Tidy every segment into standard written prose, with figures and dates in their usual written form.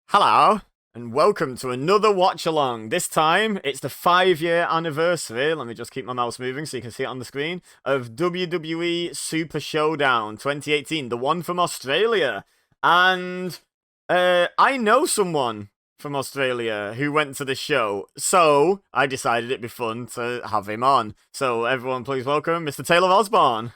Hello, and welcome to another watch along. This time, it's the 5-year anniversary. Let me just keep my mouse moving so you can see it on the screen of WWE Super Showdown 2018, the one from Australia. And I know someone from Australia who went to the show, so I decided it'd be fun to have him on. So, everyone, please welcome Mr. Taylor Osborne.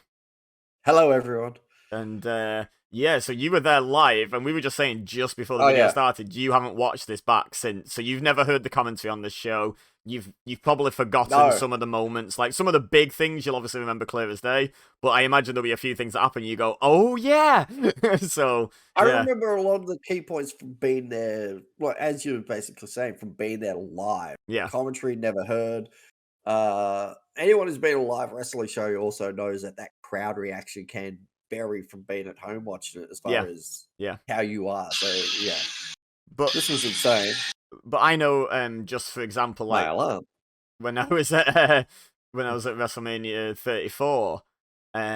Hello, everyone. And yeah, so you were there live, and we were just saying just before the video started, you haven't watched this back since, so you've never heard the commentary on the show. You've probably forgotten some of the moments, like some of the big things you'll obviously remember clear as day. But I imagine there'll be a few things that happen. And you go, oh yeah. So I remember a lot of the key points from being there. Well, as you were basically saying, from being there live. Yeah, Commentary never heard. Anyone who's been a live wrestling show also knows that crowd reaction can vary from being at home watching it as far as how you are. So yeah, but this was insane. But I know, just for example, like when I was at WrestleMania 34, I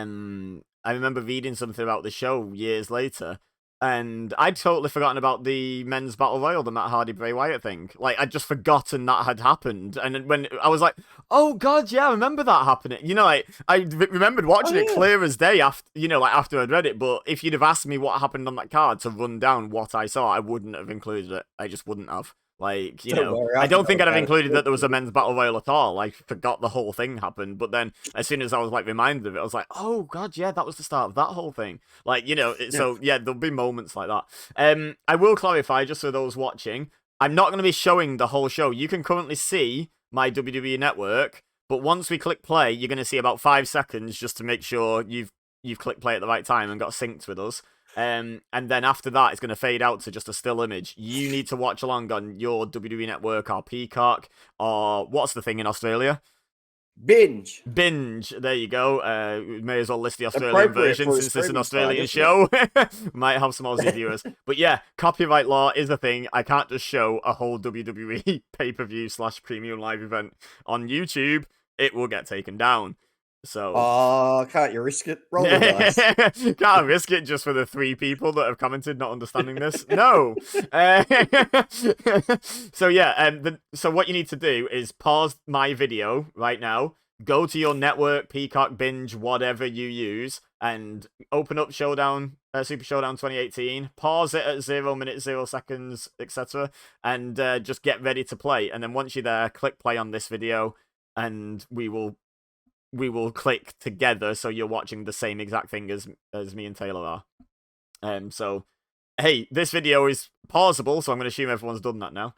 remember reading something about the show years later, and I'd totally forgotten about the men's battle royal, the Matt Hardy Bray Wyatt thing. Like, I'd just forgotten that had happened, and when I was like, "Oh God, yeah, I remember that happening." You know, like I remembered watching it clear as day after, after I'd read it. But if you'd have asked me what happened on that card to run down what I saw, I wouldn't have included it. I just wouldn't have. Like, I don't think I'd have included that there was a men's battle royal at all. I forgot the whole thing happened. But then, as soon as I was, like, reminded of it, I was like, oh, God, yeah, that was the start of that whole thing. Like, so, yeah, there'll be moments like that. I will clarify, just for those watching, I'm not going to be showing the whole show. You can currently see my WWE Network, but once we click play, you're going to see about 5 seconds just to make sure you've clicked play at the right time and got synced with us. And then after that, it's going to fade out to just a still image. You need to watch along on your WWE Network or Peacock or what's the thing in Australia? Binge. There you go. May as well list the Australian version since it's an Australian show. Might have some Aussie viewers. But yeah, copyright law is a thing. I can't just show a whole WWE pay-per-view / premium live event on YouTube. It will get taken down. So, can't you risk it? Roll the dice. Can't I risk it just for the 3 people that have commented not understanding this? No. So yeah, so what you need to do is pause my video right now, go to your network, Peacock, Binge, whatever you use, and open up Showdown, Super Showdown 2018. Pause it at 0 minutes, 0 seconds, etc., and just get ready to play. And then once you're there, click play on this video, and we will click together so you're watching the same exact thing as me and Taylor are. So, hey, this video is pausable, so I'm going to assume everyone's done that now.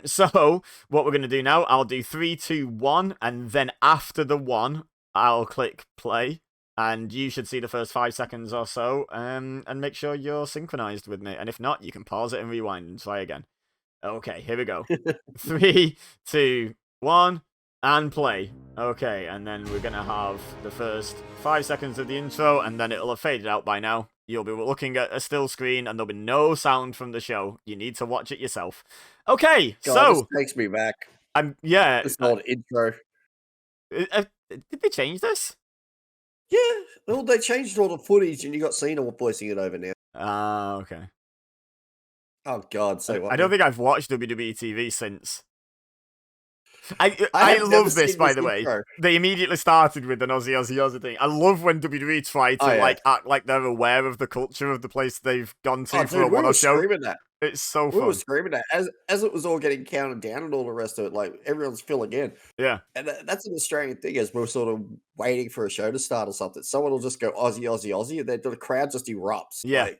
So, what we're going to do now, I'll do 3, 2, 1, and then after the 1, I'll click play, and you should see the first 5 seconds or so, and make sure you're synchronized with me, and if not, you can pause it and rewind and try again. Okay, here we go. 3, 2, 1... and play. Okay, and then we're going to have the first 5 seconds of the intro, and then it'll have faded out by now. You'll be looking at a still screen, and there'll be no sound from the show. You need to watch it yourself. Okay, God, so... this takes me back. Yeah. This old intro. Did they change this? Yeah, well, they changed all the footage, and you got Cena voicing it over now. Ah, okay. Oh, God, say what? I don't think I've watched WWE TV since... I love this, by the way. They immediately started with an Aussie thing. I love when WWE try to act like they're aware of the culture of the place they've gone to for a one-off show. It's so fun. We were screaming that as it was all getting counted down and all the rest of it. Like everyone's filling in. Yeah, and that's an Australian thing. As we're sort of waiting for a show to start or something, someone will just go Aussie, and then the crowd just erupts. Yeah,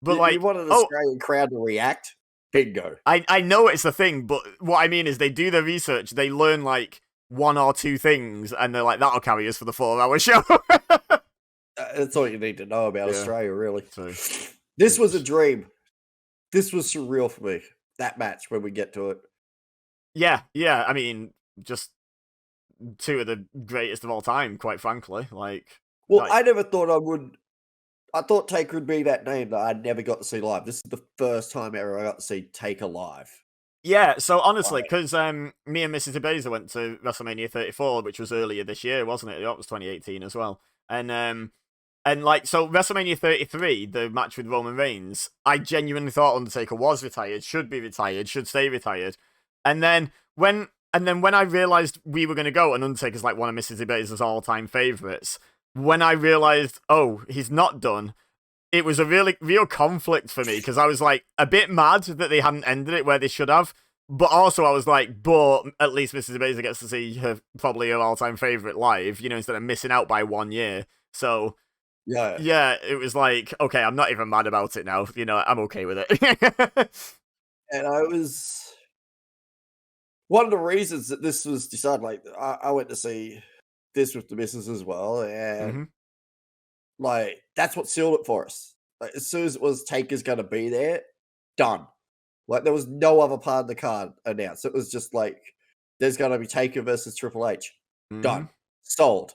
but you want an Australian crowd to react. Bingo. I know it's a thing, but what I mean is they do their research, they learn like 1 or 2 things, and they're like, that'll carry us for the 4-hour show. That's all you need to know about Australia, really. True. This was a dream. This was surreal for me, that match, when we get to it. Yeah, I mean, just 2 of the greatest of all time, quite frankly. I never thought I would... I thought Taker would be that name that I never got to see live. This is the first time ever I got to see Taker live. Yeah, so honestly, because me and Mrs. EBEZA went to WrestleMania 34, which was earlier this year, wasn't it? That was 2018 as well. And And like, so WrestleMania 33, the match with Roman Reigns, I genuinely thought Undertaker was retired, should be retired, should stay retired. And then when I realized we were gonna go, and Undertaker's like one of Mrs. EBEZA's all-time favorites, when I realized, oh, he's not done, it was a real conflict for me, because I was like a bit mad that they hadn't ended it where they should have. But also I was like, but at least Mrs. EBEZA gets to see probably her all-time favorite live, instead of missing out by 1 year. So yeah, it was like, okay, I'm not even mad about it now. I'm okay with it. And I was one of the reasons that this was decided. Like, I went to see this with the missus as well, and like that's what sealed it for us. Like, as soon as it was Taker's going to be there, done. Like, there was no other part of the card announced. It was just like, there's going to be Taker versus Triple H. Done. Sold.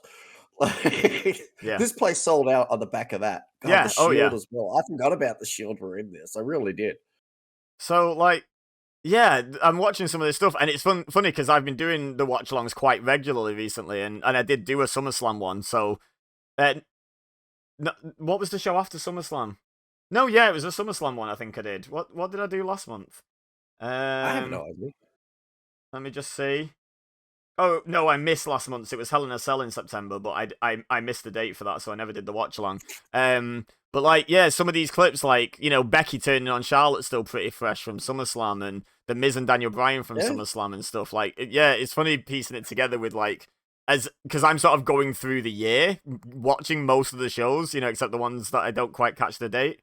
Like, this place sold out on the back of that. God, the Shield as well. I forgot about the Shield were in this. I really did. So, like, yeah, I'm watching some of this stuff, and it's funny because I've been doing the watch-alongs quite regularly recently, and I did do a SummerSlam one, so... no, what was the show after SummerSlam? No, yeah, it was a SummerSlam one I think I did. What did I do last month? I have no idea. Let me just see. Oh, no, I missed last month. It was Hell in a Cell in September, but I missed the date for that, so I never did the watch-along. But, like, yeah, some of these clips, like, Becky turning on Charlotte's still pretty fresh from SummerSlam, and The Miz and Daniel Bryan from SummerSlam and stuff. Like, yeah, it's funny piecing it together with, like, because I'm sort of going through the year, watching most of the shows, except the ones that I don't quite catch the date.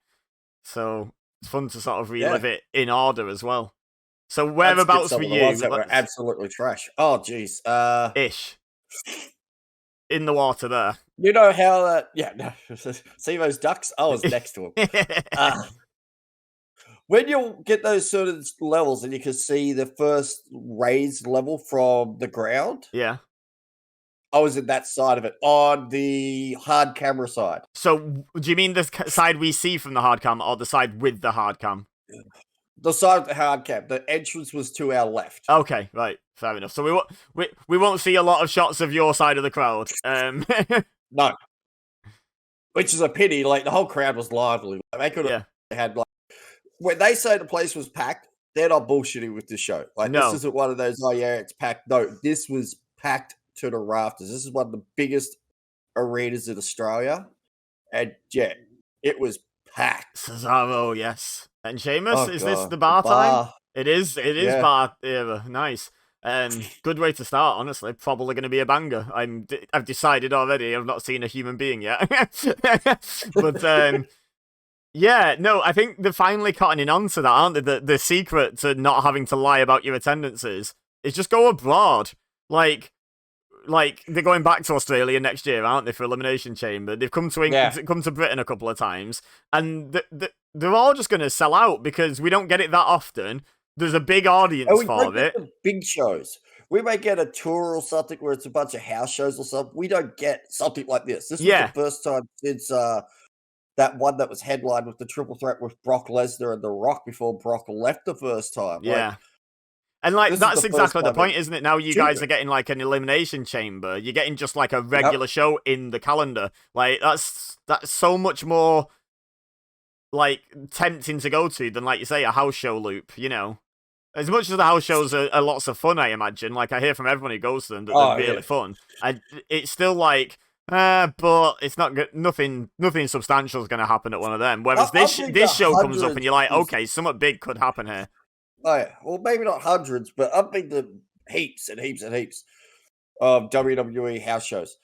So it's fun to sort of relive it in order as well. So whereabouts were you? The ones that were absolutely trash. Oh, jeez. Ish. In the water there. You know how that... no. See those ducks? I was next to them. When you get those sort of levels and you can see the first raised level from the ground... Yeah. I was in that side of it, on the hard camera side. So, do you mean the side we see from the hard cam, or the side with the hard cam? The side of the hard cam. The entrance was to our left. Okay, right, fair enough. So we won't see a lot of shots of your side of the crowd. No, which is a pity. Like, the whole crowd was lively. They could have had, like, when they say the place was packed, they're not bullshitting with this show. Like, this isn't one of those, oh yeah, it's packed. No, this was packed to the rafters. This is one of the biggest arenas in Australia, and yeah, it was packed. Cesaro, yes, and Sheamus. Is this the bar time? It is. It is bar era. Nice. Good way to start. Honestly, probably going to be a banger. I've decided already. I've not seen a human being yet, but yeah, no, I think they're finally cottoning on to that, aren't they? The secret to not having to lie about your attendances is just go abroad. Like, they're going back to Australia next year, aren't they, for Elimination Chamber? They've come to England, come to Britain a couple of times, and they're all just going to sell out because we don't get it that often. There's a big audience for it. Big shows. We may get a tour or something where it's a bunch of house shows or something. We don't get something like this. This was the first time since that one that was headlined with the triple threat with Brock Lesnar and The Rock before Brock left the first time. Yeah. And, like, that's exactly the point, isn't it? Now you guys are getting, like, an Elimination Chamber. You're getting just, like, a regular show in the calendar. Like, that's so much more, like, tempting to go to than, like you say, a house show loop, As much as the house shows are lots of fun, I imagine. Like, I hear from everyone who goes to them that they're really fun. It's still, like... but it's not good. Nothing substantial is going to happen at one of them. Whereas this show comes up and you're like, okay, something big could happen here. Oh, yeah. Well, maybe not hundreds, but I've been to heaps and heaps and heaps of WWE house shows.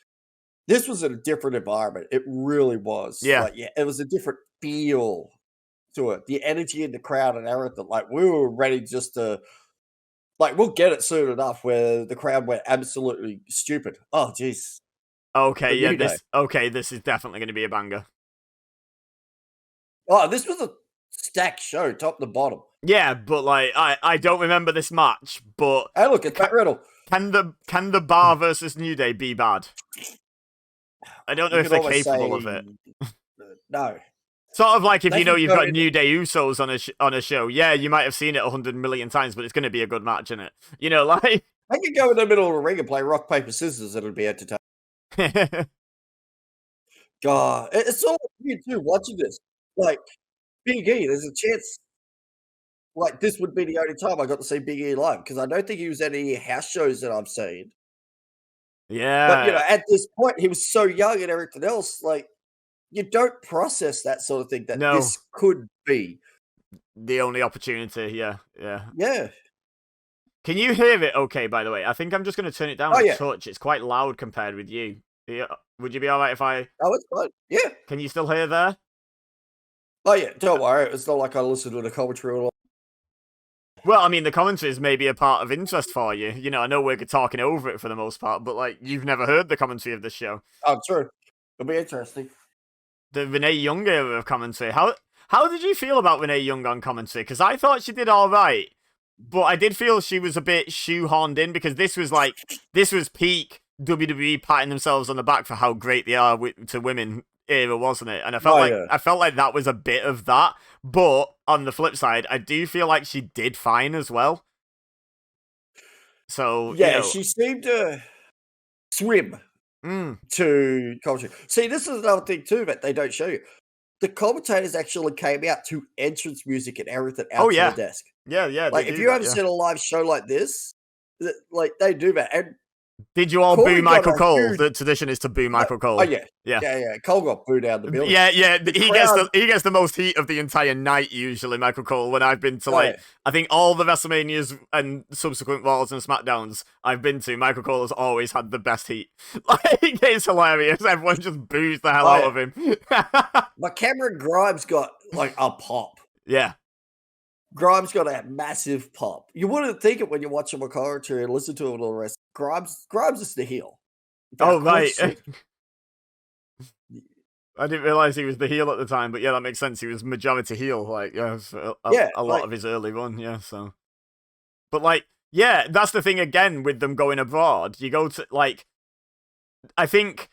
This was a different environment. It really was. Yeah. Like, it was a different feel to it. The energy in the crowd and everything. Like, we were ready just to... Like, we'll get it soon enough where the crowd went absolutely stupid. Oh, jeez. Okay, yeah, this is definitely going to be a banger. Oh, this was a stacked show, top to bottom. Yeah, but, like, I don't remember this match, but... Hey, look, it's Matt Riddle. Can the Bar versus New Day be bad? I don't know if they're capable of it. No. Sort of like if you've got New Day Usos on a show. Yeah, you might have seen it 100 million times, but it's going to be a good match, isn't it? Like... I could go in the middle of the ring and play rock, paper, scissors, and it'd be entertaining. God, it's all you too watching this. Like Big E, there's a chance like this would be the only time I got to see Big E live because I don't think he was at any house shows that I've seen. But Yeah. at this point, he was so young and everything else. Like you don't process that sort of thing that No. this could be The only opportunity. Yeah. Yeah. Yeah. Can you hear it okay, by the way? I think I'm just going to turn it down Oh a yeah. touch. It's quite loud compared with you. Would you be alright if I... Oh, it's fine. Yeah. Can you still hear there? Oh yeah. Don't worry. It's not like I listen to the commentary or Well, I mean, the commentary is maybe a part of interest for you. I know we're talking over it for the most part, but, like, you've never heard the commentary of this show. Oh, true. It'll be interesting. The Renee Young era of commentary. How did you feel about Renee Young on commentary? Because I thought she did alright, but I did feel she was a bit shoehorned in, because this was peak WWE patting themselves on the back for how great they are to women era, wasn't it? And I felt like that was a bit of that. But on the flip side, I do feel like she did fine as well. So yeah, she seemed to swim to commentary. See, this is another thing too that they don't show you. The commentators actually came out to entrance music and everything out to the desk. Yeah. Like if you haven't seen a live show like this, like they do that. And did you all boo Michael Cole? The tradition is to boo Michael Cole. Oh yeah. Cole got booed out of the building. Yeah. He gets the most heat of the entire night usually. Michael Cole. When I've been to I think all the WrestleManias and subsequent Raws and SmackDowns I've been to, Michael Cole has always had the best heat. Like it's hilarious. Everyone just boos the hell out of him. But Cameron Grimes got like a pop. Yeah. Grimes got a massive pop. You wouldn't think it when you watch him on commentary and listen to him and all the rest. Grimes is the heel. Oh, right. I didn't realize he was the heel at the time, but yeah, that makes sense. He was majority heel, like, a lot of his early run, yeah, so. But, like, yeah, that's the thing again with them going abroad. You go to, like, I think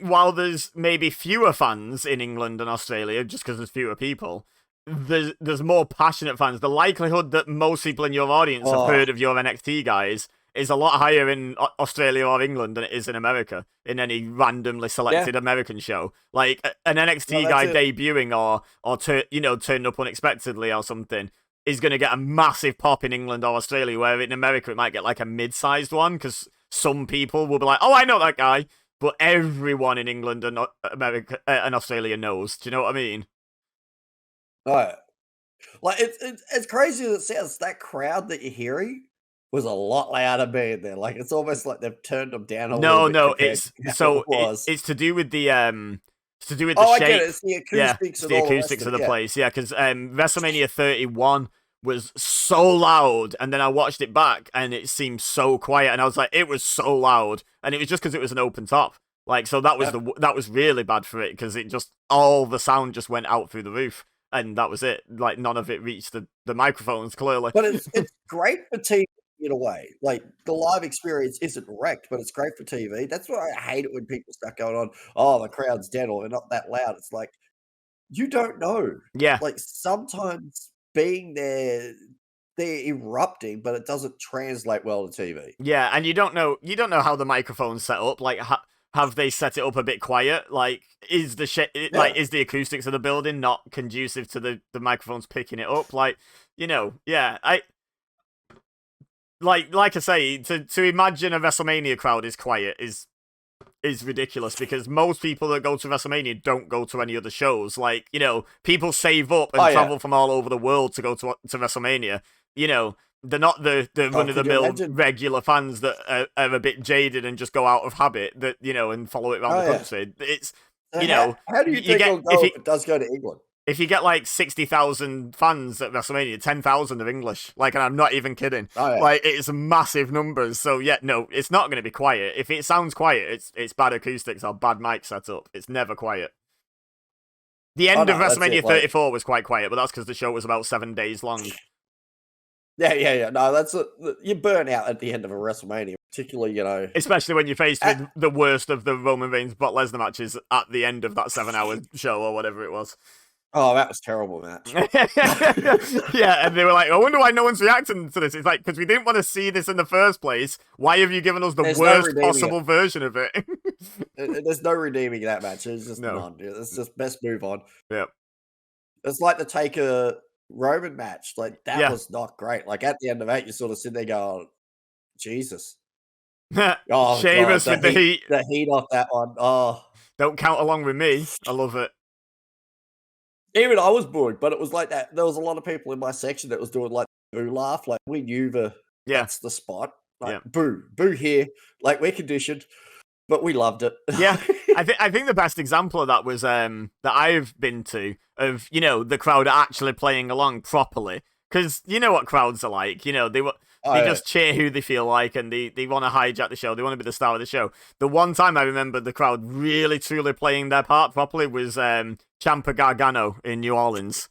while there's maybe fewer fans in England and Australia, just because there's fewer people, there's more passionate fans. The likelihood that most people in your audience have heard of your NXT guys is a lot higher in Australia or England than it is in America, in any randomly selected American show. Like, an NXT guy debuting or turning up unexpectedly or something is going to get a massive pop in England or Australia, where in America it might get like a mid-sized one, because some people will be like, oh, I know that guy, but everyone in England and America and Australia knows. Do you know what I mean? Right. Like, it's crazy as it sounds, that crowd that you're hearing was a lot louder being there. Like, it's almost like they've turned them down a little bit. No, it's to do with the shape. I get it. It's the acoustics the acoustics of the place. Yeah, because WrestleMania 31 was so loud, and then I watched it back, and it seemed so quiet, and I was like, it was so loud, and it was just because it was an open top. Like, so that was that was really bad for it, because it just, all the sound just went out through the roof, and that was it. Like, none of it reached the microphones, clearly. But it's great for TV in a way. Like, the live experience isn't wrecked, but it's great for TV. That's why I hate it when people start going on, oh, the crowd's dead or they're not that loud. It's like, you don't know. Yeah. Like, sometimes being there, they're erupting, but it doesn't translate well to TV. Yeah, and you don't know how the microphone's set up. Like, have they set it up a bit quiet? Like, is is the acoustics of the building not conducive to the microphones picking it up? Like, like I say, to imagine a WrestleMania crowd is quiet is ridiculous, because most people that go to WrestleMania don't go to any other shows. Like, people save up and travel from all over the world to go to WrestleMania. They're not the run-of-the-mill regular fans that are a bit jaded and just go out of habit, that and follow it around the country. It's how do you think it'll go if it does go to England? If you get like 60,000 fans at WrestleMania, 10,000 are English. Like, and I'm not even kidding. Like, it's massive numbers. So yeah, no, it's not going to be quiet. If it sounds quiet, it's bad acoustics or bad mic setup. It's never quiet. The end of WrestleMania 34 was quite quiet, but that's because the show was about 7 days long. Yeah. No, you burn out at the end of a WrestleMania, particularly, Especially when you're faced with the worst of the Roman Reigns Brock Lesnar matches at the end of that 7-hour show or whatever it was. Oh, that was terrible match. Yeah, and they were like, I wonder why no one's reacting to this. It's like, because we didn't want to see this in the first place. Why have you given us the worst possible version of it? There's no redeeming that match. There's just none. It's just best move on. Yep. It's like the Taker Roman match. Like, that was not great. Like, at the end of that, you sort of sit there going, Jesus. Oh, Sheamus with the heat. The heat off that one. Oh. Don't count along with me. I love it. Even I was bored, but it was like that. There was a lot of people in my section that was doing like boo laugh. Like, we knew that's the spot. Like, boo here. Like, we're conditioned, but we loved it. Yeah, I think the best example of that was that I've been to of, you know, the crowd actually playing along properly, because you know what crowds are like. You know, they just cheer who they feel like, and they want to hijack the show. They want to be the star of the show. The one time I remember the crowd really truly playing their part properly was Ciampa Gargano in New Orleans.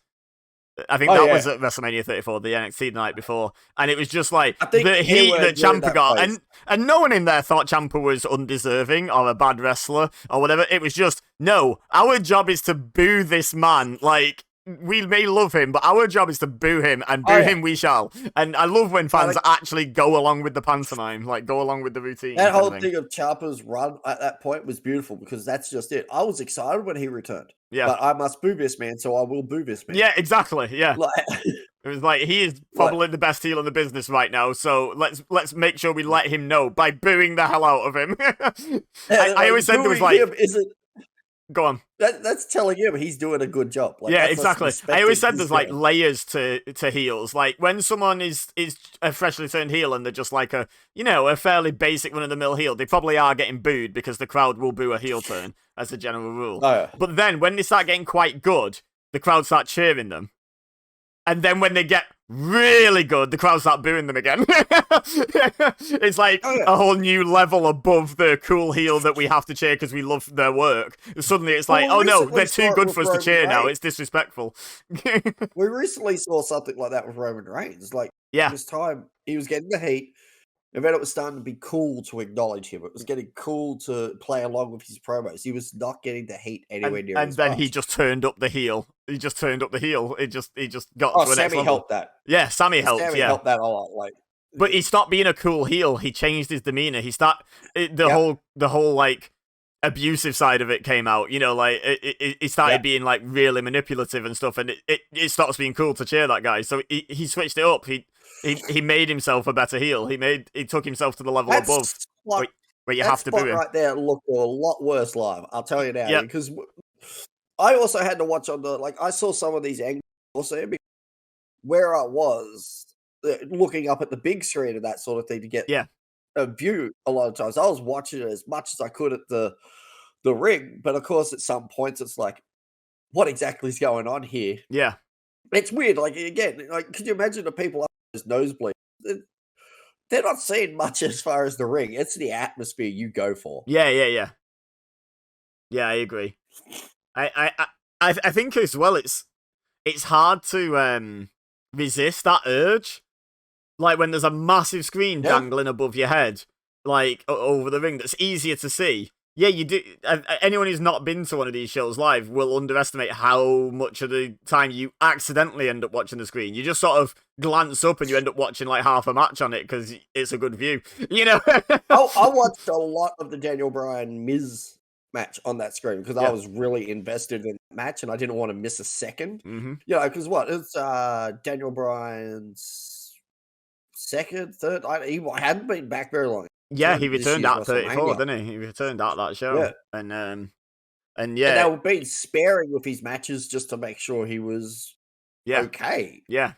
I think that was at WrestleMania 34, the NXT the night before, and it was just like the heat that Ciampa got, and no one in there thought Ciampa was undeserving or a bad wrestler or whatever. It was just, no, our job is to boo this man. Like, we may love him, but our job is to boo him, and boo him we shall. And I love when fans actually go along with the pantomime, like go along with the routine. That whole thing of Ciampa's run at that point was beautiful, because that's just it. I was excited when he returned. Yeah. But I must boo this man, so I will boo this man. Yeah, exactly. Yeah. It was like, he is probably the best heel in the business right now, so let's make sure we let him know by booing the hell out of him. I always said there was like... Go on. That's telling him he's doing a good job. Like, yeah, exactly. I always said there's like layers to heels. Like, when someone is a freshly turned heel and they're just like a fairly basic run-of-the-mill heel, they probably are getting booed because the crowd will boo a heel turn as a general rule. Oh, yeah. But then when they start getting quite good, the crowd start cheering them. And then when they get really good, the crowd start booing them again. It's like a whole new level above the cool heel that we have to cheer because we love their work. Suddenly it's like, oh no, they're too good for us to cheer now. It's disrespectful. We recently saw something like that with Roman Reigns. Like, this time, he was getting the heat, and then it was starting to be cool to acknowledge him. It was getting cool to play along with his promos. He was not getting the heat anywhere near and then he just turned up the heel. He just got to the next Sammy level. Helped that. Yeah, Sammy helped. Sammy helped that a lot. Like, but he stopped being a cool heel. He changed his demeanor. The whole like abusive side of it came out. You know, like it started being like really manipulative and stuff, and it stops being cool to cheer that guy. So he switched it up. He made himself a better heel. He took himself to the level above where you have to boo him. Right there looked a lot worse live. I'll tell you now, because I also had to watch on I saw some of these angles also where I was looking up at the big screen and that sort of thing to get a view. A lot of times I was watching it as much as I could at the ring, but of course at some points it's like, what exactly is going on here? Yeah, it's weird. Like, again, like, could you imagine the people up those nosebleeds? They're not seeing much as far as the ring. It's the atmosphere you go for. Yeah. Yeah, I agree. I think as well it's hard to resist that urge. Like, when there's a massive screen dangling above your head, like over the ring, that's easier to see. Yeah, you do. Anyone who's not been to one of these shows live will underestimate how much of the time you accidentally end up watching the screen. You just sort of glance up and you end up watching like half a match on it because it's a good view. You know? I watched a lot of the Daniel Bryan Miz match on that screen because I was really invested in the match and I didn't want to miss a second. Mm-hmm. You know, because it's Daniel Bryan's second, third. He hadn't been back very long. Yeah, he returned at 34, didn't he? He returned at that show. Yeah. And they were being sparing with his matches just to make sure he was okay. Yeah.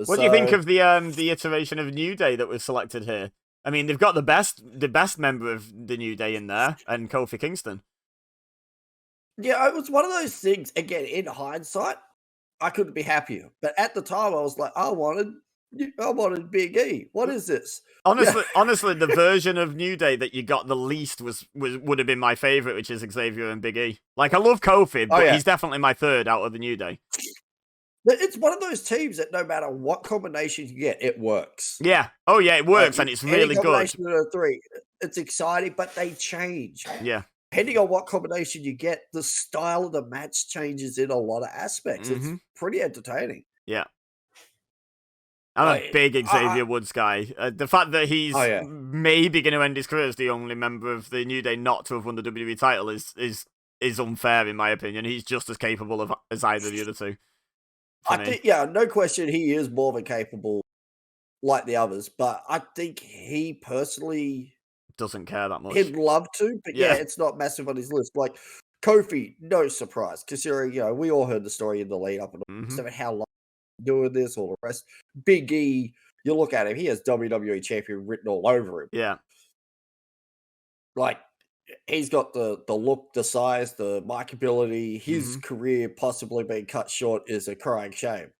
What do you think of the iteration of New Day that was selected here? I mean, they've got the best member of the New Day in there, and Kofi Kingston. Yeah, it was one of those things, again, in hindsight, I couldn't be happier. But at the time, I was like, I wanted Big E. What is this? Honestly, the version of New Day that you got the least would have been my favorite, which is Xavier and Big E. Like, I love Kofi, but he's definitely my third out of the New Day. It's one of those teams that no matter what combination you get, it works. Yeah. Oh, yeah, it works, and it's really good. Combination of the three, it's exciting, but they change. Yeah. depending on what combination you get, the style of the match changes in a lot of aspects. It's pretty entertaining. Yeah. I'm a big Xavier Woods guy. The fact that he's maybe going to end his career as the only member of the New Day not to have won the WWE title is unfair, in my opinion. He's just as capable as either of the other two. I think, no question, he is more than capable like the others, but I think he personally doesn't care that much. He'd love to, but it's not massive on his list. Like Kofi, no surprise, considering, we all heard the story in the lead up and how long doing this, all the rest. Big E, you look at him, he has WWE champion written all over him. Yeah. Like, he's got the look, the size, the micability. His career possibly being cut short is a crying shame.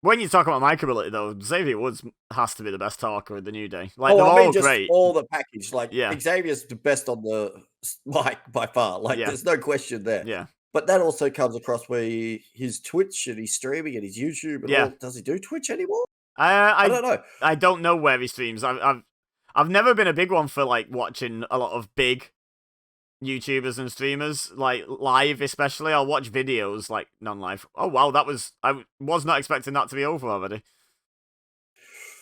When you talk about micability, though, Xavier Woods has to be the best talker of the New Day. Like, they're all great. All the package. Like, Xavier's the best on the mic by far. Like, there's no question there. Yeah. But that also comes across where his Twitch and he's streaming and his YouTube and all. Does he do Twitch anymore? I don't know. I don't know where he streams. I've never been a big one for like watching a lot of big YouTubers and streamers, like live especially. I'll watch videos, like non-live. Oh wow, I was not expecting that to be over already.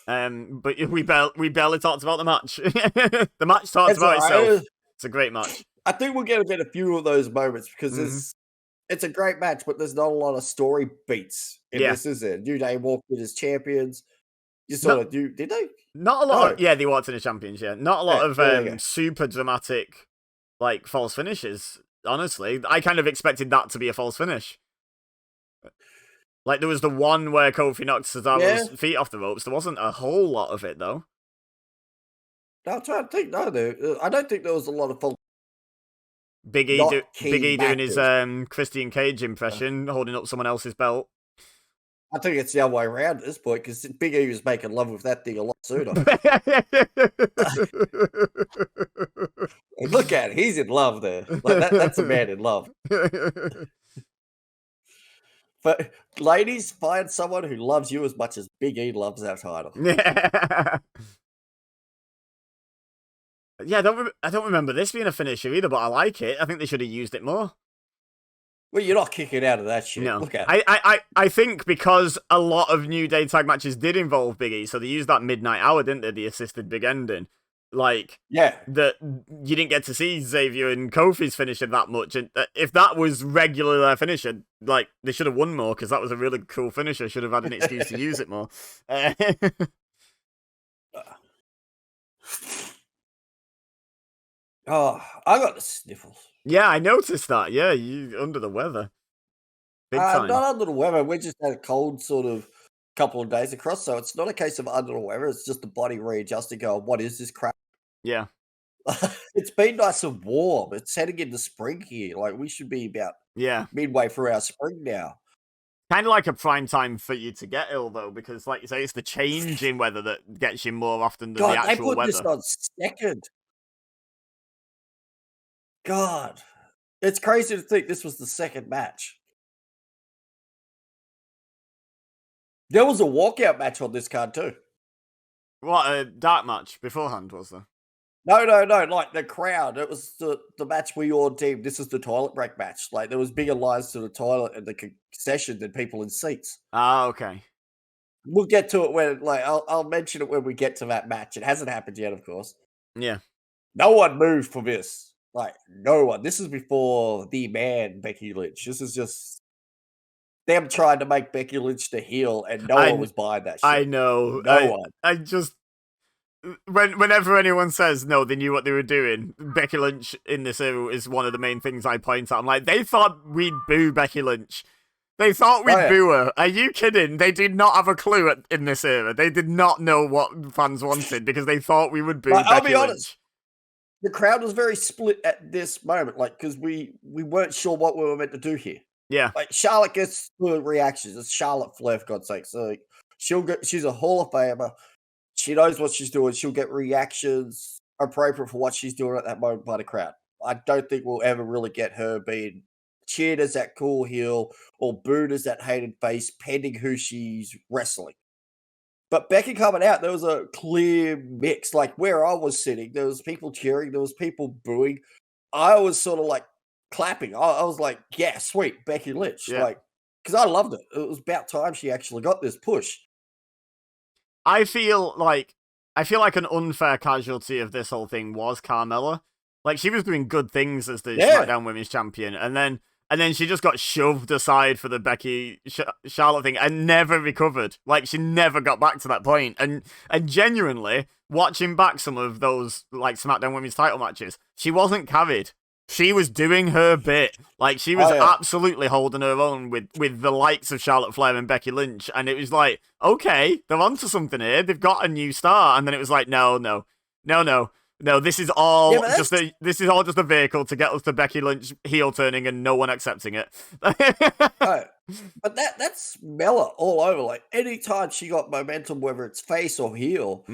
But we barely talked about the match. The match talks about itself. It's a great match. I think we'll get a few of those moments because it's a great match, but there's not a lot of story beats in this, is there? New Day walked in as champions. You sort of do, did they? Not a lot. They walked in as champions. Yeah, not a lot of super dramatic, like false finishes. Honestly, I kind of expected that to be a false finish. Like there was the one where Kofi knocked Cesaro's feet off the ropes. There wasn't a whole lot of it though. I'm trying to think. No, I don't think there was a lot of false. Big E doing his Christian Cage impression, holding up someone else's belt. I think it's the other way around at this point because Big E was making love with that thing a lot sooner. Look at it, he's in love there. Like that's a man in love. But ladies, find someone who loves you as much as Big E loves our title. Yeah, I don't remember this being a finisher either, but I like it. I think they should have used it more. Well, you're not kicking out of that shit. No. Look at it. I think because a lot of New Day tag matches did involve Big E, so they used that midnight hour, didn't they? The assisted big ending. Like, that you didn't get to see Xavier and Kofi's finisher that much. And if that was regularly their finisher, like, they should have won more because that was a really cool finisher. Should have had an excuse to use it more. Oh, I got the sniffles. Yeah, I noticed that. Yeah, you under the weather. Big time. Not under the weather. We just had a cold sort of couple of days across, so it's not a case of under the weather. It's just the body readjusting. Going, what is this crap? Yeah. It's been nice and warm. It's heading into spring here. Like we should be about midway through our spring now. Kind of like a prime time for you to get ill, though, because, like you say, it's the change in weather that gets you more often than the actual weather. They put this on second. God, it's crazy to think this was the second match. There was a walkout match on this card too. What, a dark match beforehand, was there? No, like the crowd. It was the match we all deemed this is the toilet break match. Like there was bigger lines to the toilet and the concession than people in seats. Ah, okay. We'll get to it when, like, I'll mention it when we get to that match. It hasn't happened yet, of course. Yeah. No one moved for this. Like, no one. This is before the man, Becky Lynch. This is just them trying to make Becky Lynch the heel, and no one was buying that shit. I know. No one. I just... Whenever anyone says, no, they knew what they were doing, Becky Lynch in this era is one of the main things I point out. I'm like, they thought we'd boo Becky Lynch. They thought we'd boo her. Are you kidding? They did not have a clue in this era. They did not know what fans wanted because they thought we would boo Becky Lynch. I'll be honest. The crowd was very split at this moment, like, because we weren't sure what we were meant to do here. Yeah. Like, Charlotte gets the reactions. It's Charlotte Flair, for God's sake. So, like, she's a Hall of Famer. She knows what she's doing. She'll get reactions appropriate for what she's doing at that moment by the crowd. I don't think we'll ever really get her being cheered as that cool heel or booed as that hated face, pending who she's wrestling. But Becky coming out, there was a clear mix. Like where I was sitting, there was people cheering, there was people booing. I was sort of like clapping. I was like, yeah, sweet, Becky Lynch. Yeah. Like, because I loved it. It was about time she actually got this push. I feel like an unfair casualty of this whole thing was Carmella. Like, she was doing good things as the SmackDown Women's Champion, and then she just got shoved aside for the Becky Charlotte thing and never recovered. Like, she never got back to that point. And genuinely, watching back some of those like SmackDown Women's title matches, she wasn't carried. She was doing her bit. Like, she was absolutely holding her own with the likes of Charlotte Flair and Becky Lynch. And it was like, okay, they're onto something here. They've got a new star. And then it was like, no. This is all just a vehicle to get us to Becky Lynch heel turning and no one accepting it. Right. But that's Mella all over. Like, anytime she got momentum, whether it's face or heel,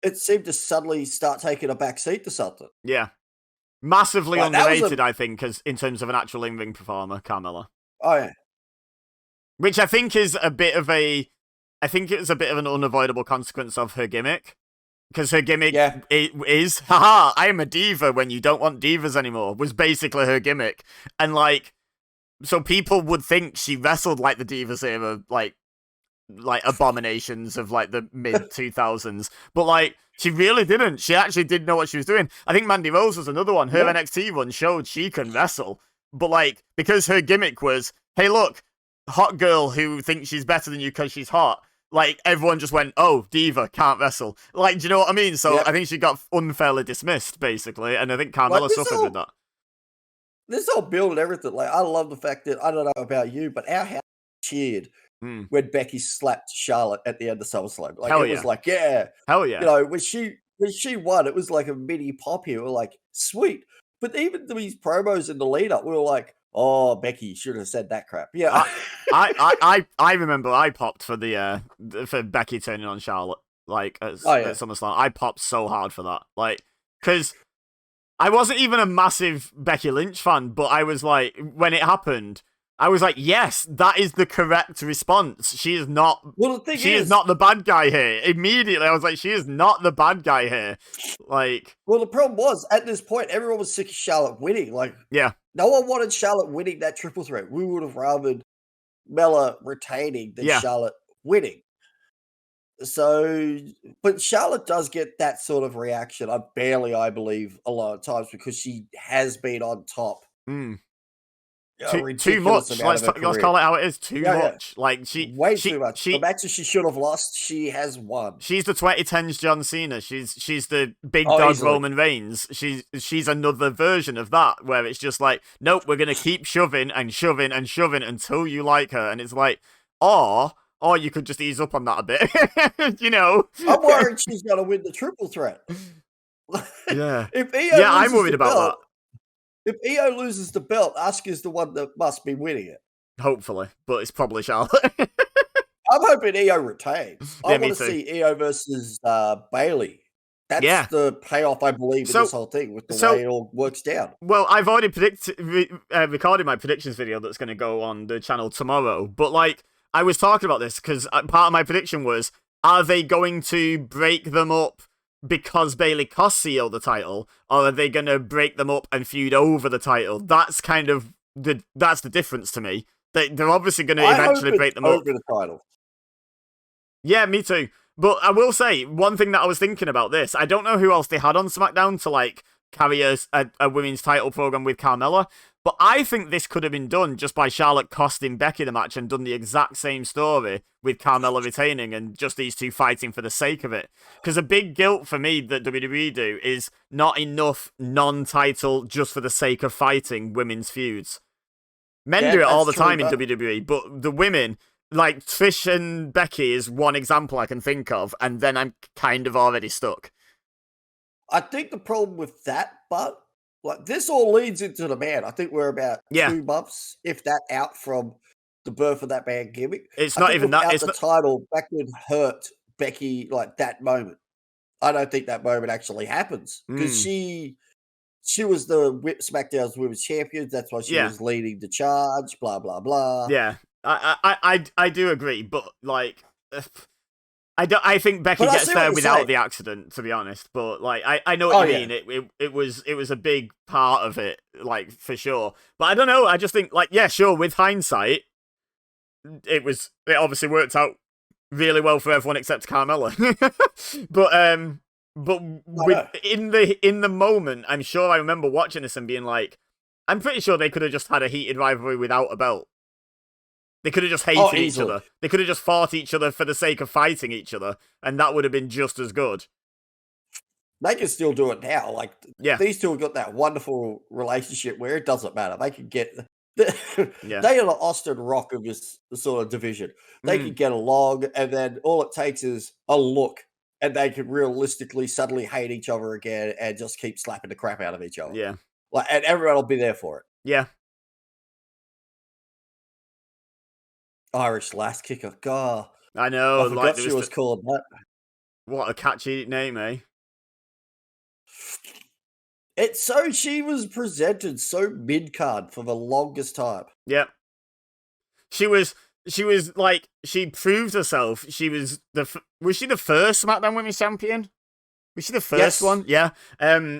it seemed to suddenly start taking a back seat to something. Yeah. Massively underrated, I think, as in terms of an actual in-ring performer, Carmella. Oh, yeah. Which I think is a bit of an unavoidable consequence of her gimmick. Because her gimmick is, haha, I am a diva when you don't want divas anymore, was basically her gimmick. And, like, so people would think she wrestled like the Divas era, like abominations of, like, the mid-2000s. But, like, she really didn't. She actually did know what she was doing. I think Mandy Rose was another one. Her NXT run showed she can wrestle. But, like, because her gimmick was, hey, look, hot girl who thinks she's better than you because she's hot. Like, everyone just went, oh, diva, can't wrestle. Like, do you know what I mean? So I think she got unfairly dismissed, basically. And I think Carmella suffered with that. This whole build and everything, like, I love the fact that, I don't know about you, but our house cheered when Becky slapped Charlotte at the end of SummerSlam. Like, it was like, hell yeah. You know, when she won, it was like a mini pop here. We were like, sweet. But even these promos in the lead up, we were like, oh, Becky should have said that crap. Yeah. I remember I popped for for Becky turning on Charlotte, like, at SummerSlam. I popped so hard for that. Like, because I wasn't even a massive Becky Lynch fan, but I was like, when it happened, I was like, yes, that is the correct response. She is not. Well, she is not the bad guy here. Immediately, I was like, she is not the bad guy here. Like, well, the problem was at this point, everyone was sick of Charlotte winning. Like, no one wanted Charlotte winning that triple threat. We would have rather Mella retaining than Charlotte winning. So, but Charlotte does get that sort of reaction. I believe, a lot of times because she has been on top. Too much. Let's call it how it is. Too much. Like, way too much. The matches she should have lost, she has won. She's the 2010s John Cena. She's the big dog easily. Roman Reigns. She's another version of that, where it's just like, nope, we're gonna keep shoving and shoving and shoving until you like her, and it's like, or you could just ease up on that a bit, you know. I'm worried she's gonna win the triple threat. If Io I'm worried about that. If Io loses the belt, Asuka's the one that must be winning it. Hopefully, but it's probably Charlotte. I'm hoping Io retains. I want to see Io versus Bayley. That's the payoff, I believe, in this whole thing with the way it all works down. Well, I've already recorded my predictions video that's going to go on the channel tomorrow. But, like, I was talking about this because part of my prediction was, are they going to break them up because Bayley cost Io the title, or are they going to break them up and feud over the title? That's kind of that's the difference to me. They're obviously going to eventually break them up. Over the title. Yeah, me too. But I will say, one thing that I was thinking about this, I don't know who else they had on SmackDown to, like, carry a women's title program with Carmella, but I think this could have been done just by Charlotte costing Becky the match and done the exact same story with Carmella retaining and just these two fighting for the sake of it. Because a big guilt for me that WWE do is not enough non-title just for the sake of fighting women's feuds. Men do it all the time in WWE, but the women, like Trish and Becky is one example I can think of, and then I'm kind of already stuck. I think the problem with that, but like this all leads into the man. I think we're about 2 months, if that, out from the birth of that man gimmick. It's not even that. It's the title that would hurt Becky, like that moment. I don't think that moment actually happens because she was the SmackDown's Women's Champion. That's why she was leading the charge. Blah blah blah. Yeah, I do agree, but like, I think Becky But I gets see what there you're without saying. the accident, to be honest. But like, I know what Oh, you yeah. mean. It was a big part of it, like for sure. But I don't know. I just think like, yeah, sure. With hindsight, it obviously worked out really well for everyone except Carmella. but I with know. in the moment, I'm sure I remember watching this and being like, I'm pretty sure they could have just had a heated rivalry without a belt. They could have just Oh, hated each easily. other. They could have just fought each other for the sake of fighting each other, and that would have been just as good. They can still do it now. Like, Yeah, these two have got that wonderful relationship where it doesn't matter. They can get yeah. they are the Austin Rock of this sort of division. They can get along, and then all it takes is a look, and they can realistically suddenly hate each other again and just keep slapping the crap out of each other. Yeah. Like, and everyone will be there for it. Yeah. Irish last kicker. God, I know, I like forgot there she was was called that. what a catchy name, eh? It's so she was presented so mid card for the longest time. Yeah. She was like, she proved herself. She was was she the first SmackDown Women's Champion? Was she the first one? Yeah.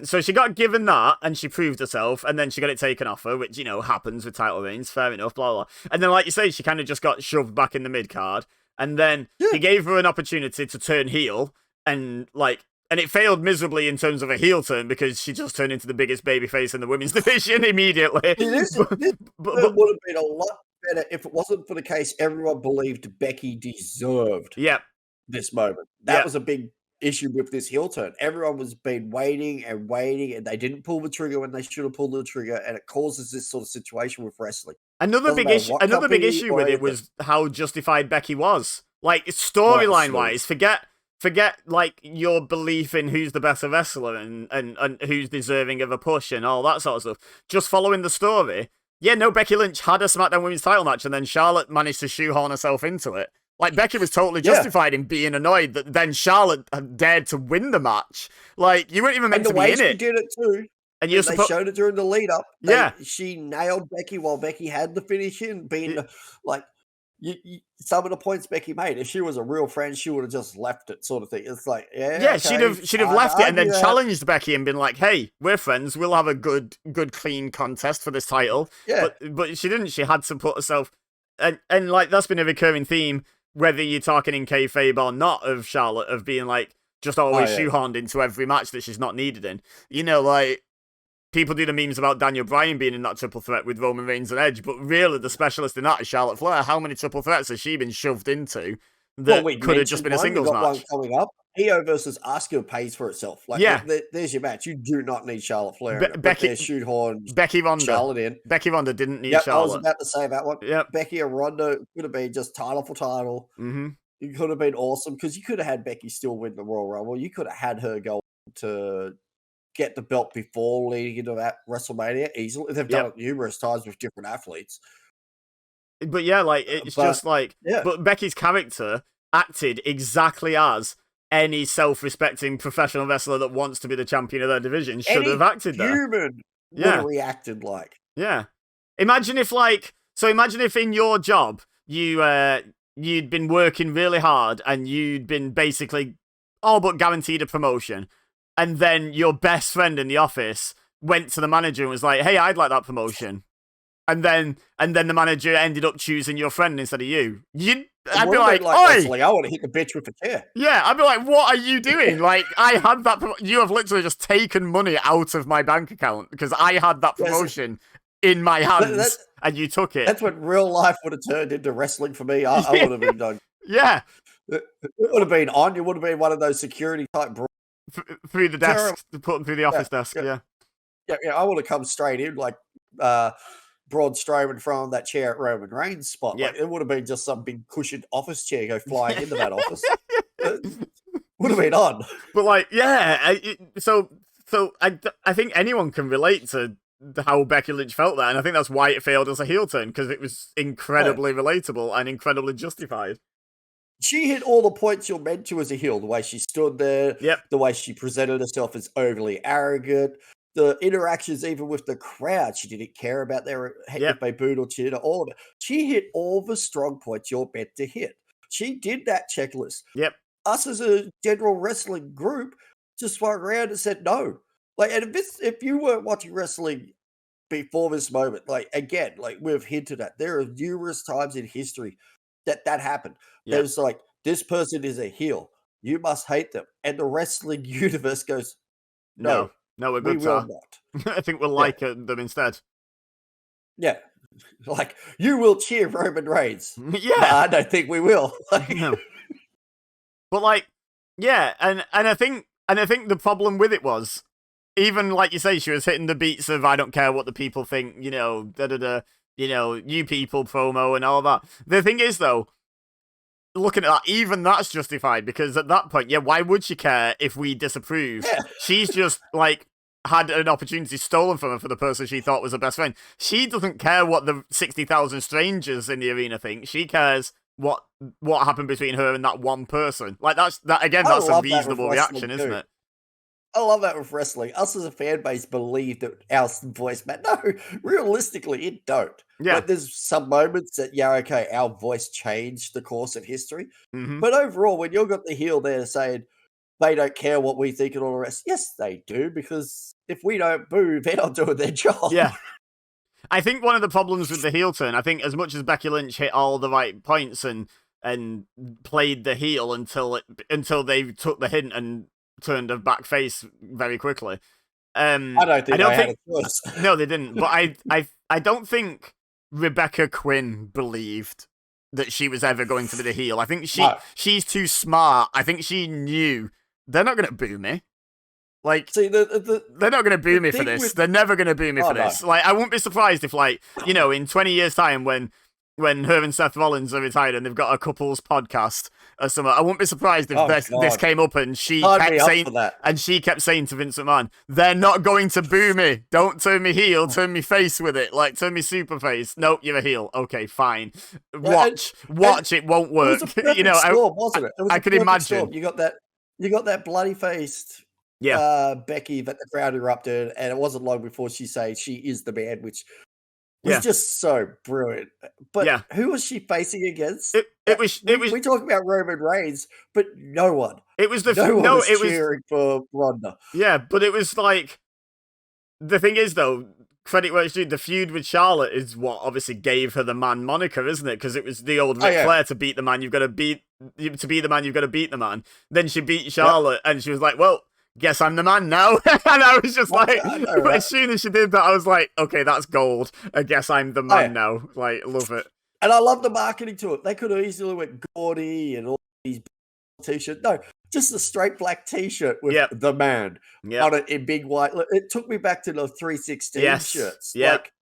So she got given that, and she proved herself, and then she got it taken off her, which, you know, happens with title reigns. Fair enough, blah, blah. And then, like you say, she kind of just got shoved back in the mid card, and then they gave her an opportunity to turn heel, and it failed miserably in terms of a heel turn because she just turned into the biggest babyface in the women's division immediately. This would have been a lot better if it wasn't for the case everyone believed Becky deserved this moment. That was a big issue with this heel turn. Everyone was been waiting and waiting, and they didn't pull the trigger when they should have pulled the trigger, and it causes this sort of situation with wrestling. Another big issue with it was how justified Becky was. Like, storyline wise, forget like your belief in who's the better wrestler and who's deserving of a push and all that sort of stuff. Just following the story. Yeah, no, Becky Lynch had a SmackDown Women's title match, and then Charlotte managed to shoehorn herself into it. Like, Becky was totally justified in being annoyed that then Charlotte had dared to win the match. Like, you weren't even meant to be in it. And the way she did it too. And they showed it during the lead up. She nailed Becky while Becky had the finish in, being like, some of the points Becky made. If she was a real friend, she would have just left it, sort of thing. It's like, she'd have left it and then challenged Becky and been like, "Hey, we're friends. We'll have a good, clean contest for this title." Yeah, but she didn't. She had to put herself, and like that's been a recurring theme, whether you're talking in kayfabe or not, of Charlotte, of being like just always shoehorned into every match that she's not needed in. You know, like, people do the memes about Daniel Bryan being in that triple threat with Roman Reigns and Edge, but really the specialist in that is Charlotte Flair. How many triple threats has she been shoved into that could have just been a singles match? One coming up. Io versus Asuka pays for itself. Like, there's your match. You do not need Charlotte Flair. Becky Ronda. Charlotte in. Becky Ronda didn't need Charlotte. I was about to say that one. Yep. Becky and Ronda could have been just title for title. Mm-hmm. It could have been awesome because you could have had Becky still win the Royal Rumble. You could have had her go to get the belt before leading into that WrestleMania easily. They've done it numerous times with different athletes. But yeah, like, it's just like, but Becky's character acted exactly as any self-respecting professional wrestler that wants to be the champion of their division should have acted there. Human would have reacted like. Yeah. Imagine if in your job you'd been working really hard and you'd been basically all but guaranteed a promotion, and then your best friend in the office went to the manager and was like, "Hey, I'd like that promotion." And then the manager ended up choosing your friend instead of you. I'd be like, "Oi, I want to hit the bitch with a chair." Yeah, I'd be like, "What are you doing? Like, I had that. You have literally just taken money out of my bank account because I had that promotion in my hands, and you took it." That's what real life would have turned into wrestling for me. I would have been done. Yeah, it would have been on. You would have been one of those security type through the desk, to put them through the office desk. Yeah. I would have come straight in like Braun Strowman from that chair at Roman Reigns' spot. Like, it would have been just some big cushioned office chair go flying into that office. Would have been on. But like, so I think anyone can relate to how Becky Lynch felt there, and I think that's why it failed as a heel turn, because it was incredibly relatable and incredibly justified. She hit all the points you're meant to as a heel. The way she stood there, the way she presented herself as overly arrogant, the interactions even with the crowd. She didn't care about if they booed or cheered, all of it. She hit all the strong points you're meant to hit. She did that checklist. Yep. us as a general wrestling group just swung around and said no. Like, and if you weren't watching wrestling before this moment, like again, like we've hinted at, there are numerous times in history that happened. Yeah. There's like, this person is a heel. You must hate them. And the wrestling universe goes, No. no, No, we're we good, will sir. not. I think we'll Yeah. like them instead. Yeah. Like, you will cheer Roman Reigns. But Yeah. I don't think we will. Like, No. But like, yeah, and I think the problem with it was, even like you say, she was hitting the beats of I don't care what the people think, you know, you people promo and all that. The thing is though, looking at that, even that's justified because at that point, yeah, why would she care if we disapprove? yeah. She's just like had an opportunity stolen from her for the person she thought was her best friend. She doesn't care what the 60,000 strangers in the arena think. She cares what happened between her and that one person. Like that's a reasonable reaction, isn't it? I love that with wrestling. Us as a fan base believe that our voice matters. No, realistically, it don't. Yeah. Like, there's some moments that, yeah, okay, our voice changed the course of history. Mm-hmm. But overall, when you've got the heel there saying they don't care what we think and all the rest, yes, they do, because if we don't boo, they're not doing their job. Yeah. I think one of the problems with the heel turn, I think as much as Becky Lynch hit all the right points and played the heel until they took the hint and turned a back face very quickly. I don't think they had a choice. No, they didn't. But I don't think Rebecca Quinn believed that she was ever going to be the heel. I think she's too smart. I think she knew they're not going to boo me. Like, see, they're not going to boo me for this. They're never going to boo me for this. Like, I wouldn't be surprised if, like, you know, in 20 years' time when her and Seth Rollins are retired and they've got a couples podcast or something, I wouldn't be surprised if this came up and she kept saying to Vince McMahon, they're not going to boo me. Don't turn me heel, turn me face with it. Like, turn me super face. Nope, you're a heel. Okay, fine. Watch, it won't work. It was a perfect storm, wasn't it? It was I could imagine. Storm. You got that bloody faced Becky that the crowd erupted, and it wasn't long before she said she is the man, which was just so brilliant. But who was she facing against? We talk about Roman Reigns, but no one. It was cheering for Ronda. Yeah, but it was like, the thing is though, credit where it's due, the feud with Charlotte is what obviously gave her the man moniker, isn't it? Because it was the old Ric Flair, to beat the man, you've got to beat the man. Then she beat Charlotte, and she was like, well, guess I'm the man now. And I was just like, as soon as she did that, I was like, okay, that's gold. I guess I'm the man now. Like, love it. And I love the marketing to it. They could have easily went gaudy and all these t-shirts. No, just a straight black t-shirt with the man on it in big white. It took me back to the 316 shirts. Yeah. Like,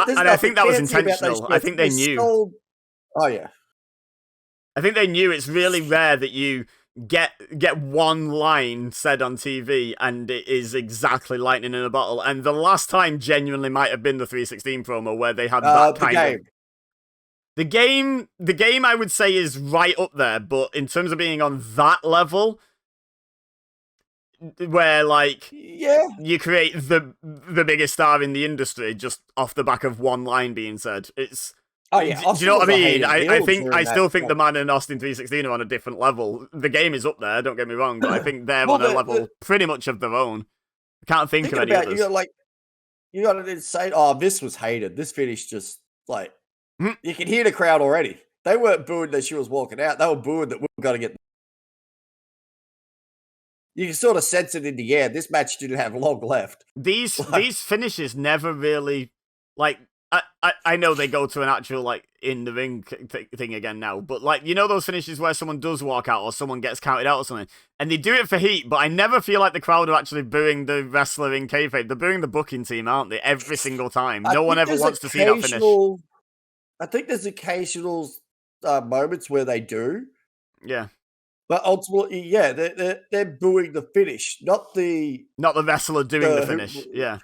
and I think that was intentional. I think they knew. Oh, yeah. I think they knew it's really rare that you get one line said on TV and it is exactly lightning in a bottle. And the last time genuinely might have been the 316 promo where they had that kind of... The game I would say is right up there, but in terms of being on that level, where like you create the biggest star in the industry just off the back of one line being said, it's... Oh yeah, do you know what I mean? I still think the man and Austin 316 are on a different level. The game is up there, don't get me wrong, but I think they're on a level pretty much of their own. I can't think of any others. You got an insane. Oh, this was hated. This finish just like you can hear the crowd already. They weren't booing that she was walking out. They were booing that we were going to get. You can sort of sense it in the air. This match didn't have long left. These finishes never really like. I know they go to an actual, like, in the ring thing again now, but, like, you know those finishes where someone does walk out or someone gets counted out or something, and they do it for heat, but I never feel like the crowd are actually booing the wrestler in kayfabe. They're booing the booking team, aren't they? Every single time. No one ever wants to see that finish. I think there's occasional moments where they do. Yeah. But ultimately, yeah, they're booing the finish, not the wrestler doing the finish. Yeah.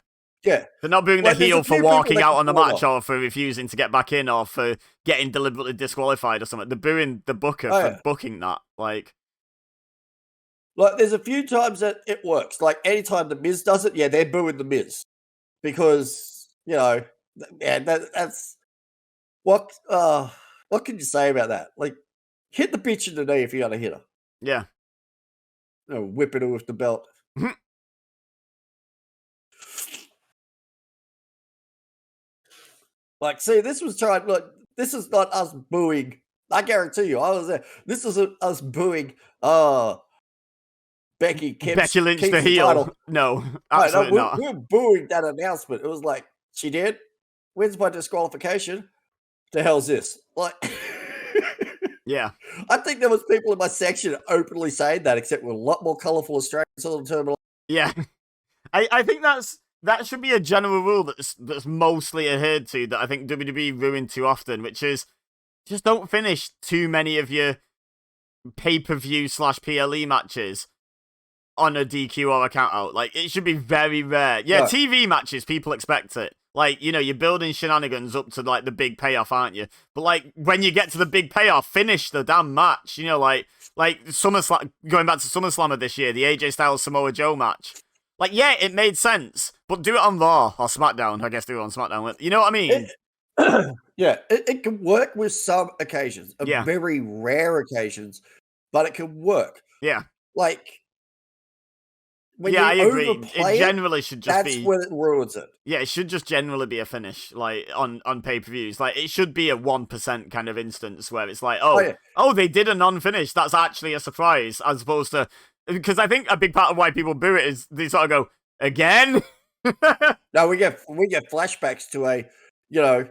Yeah. They're not booing the heel for walking out on the match or for refusing to get back in or for getting deliberately disqualified or something. They're booing the booker for booking that. Like, there's a few times that it works. Like, anytime The Miz does it, they're booing The Miz. Because, you know, that's... What can you say about that? Like, hit the bitch in the knee if you're going to hit her. Yeah. Whipping her with the belt. Like, see, this was trying. Look, this is not us booing. I guarantee you, I was there. This isn't us booing. Becky Becky Lynch the keeps the heel. title. No, Right, no, absolutely not. we're booing that announcement. It was like, she did, wins by disqualification. The hell's this? Like, yeah. I think there was people in my section openly saying that, except with a lot more colourful Australians on the terminal. Yeah. I think that should be a general rule that's mostly adhered to, that I think WWE ruin too often, which is just don't finish too many of your pay-per-view / PLE matches on a DQ or a count out. Like, it should be very rare. Yeah, Right. TV matches, people expect it. Like, you're building shenanigans up to, like, the big payoff, aren't you? But, like, when you get to the big payoff, finish the damn match. Like SummerSlam, going back to SummerSlam of this year, the AJ Styles Samoa Joe match. Like, yeah, it made sense, but do it on Raw or SmackDown. I guess do it on SmackDown. You know what I mean? It can work with some occasions, Yeah. very rare occasions, but it can work. Yeah. Like, when I you agree. overplay It generally should just that's be. when it ruins it. Yeah, it should just generally be a finish, like on pay-per-views. Like, it should be a 1% kind of instance where it's like, oh, they did a non-finish. That's actually a surprise, as opposed to, because I think a big part of why people boo it is they sort of go, again. No, we get flashbacks to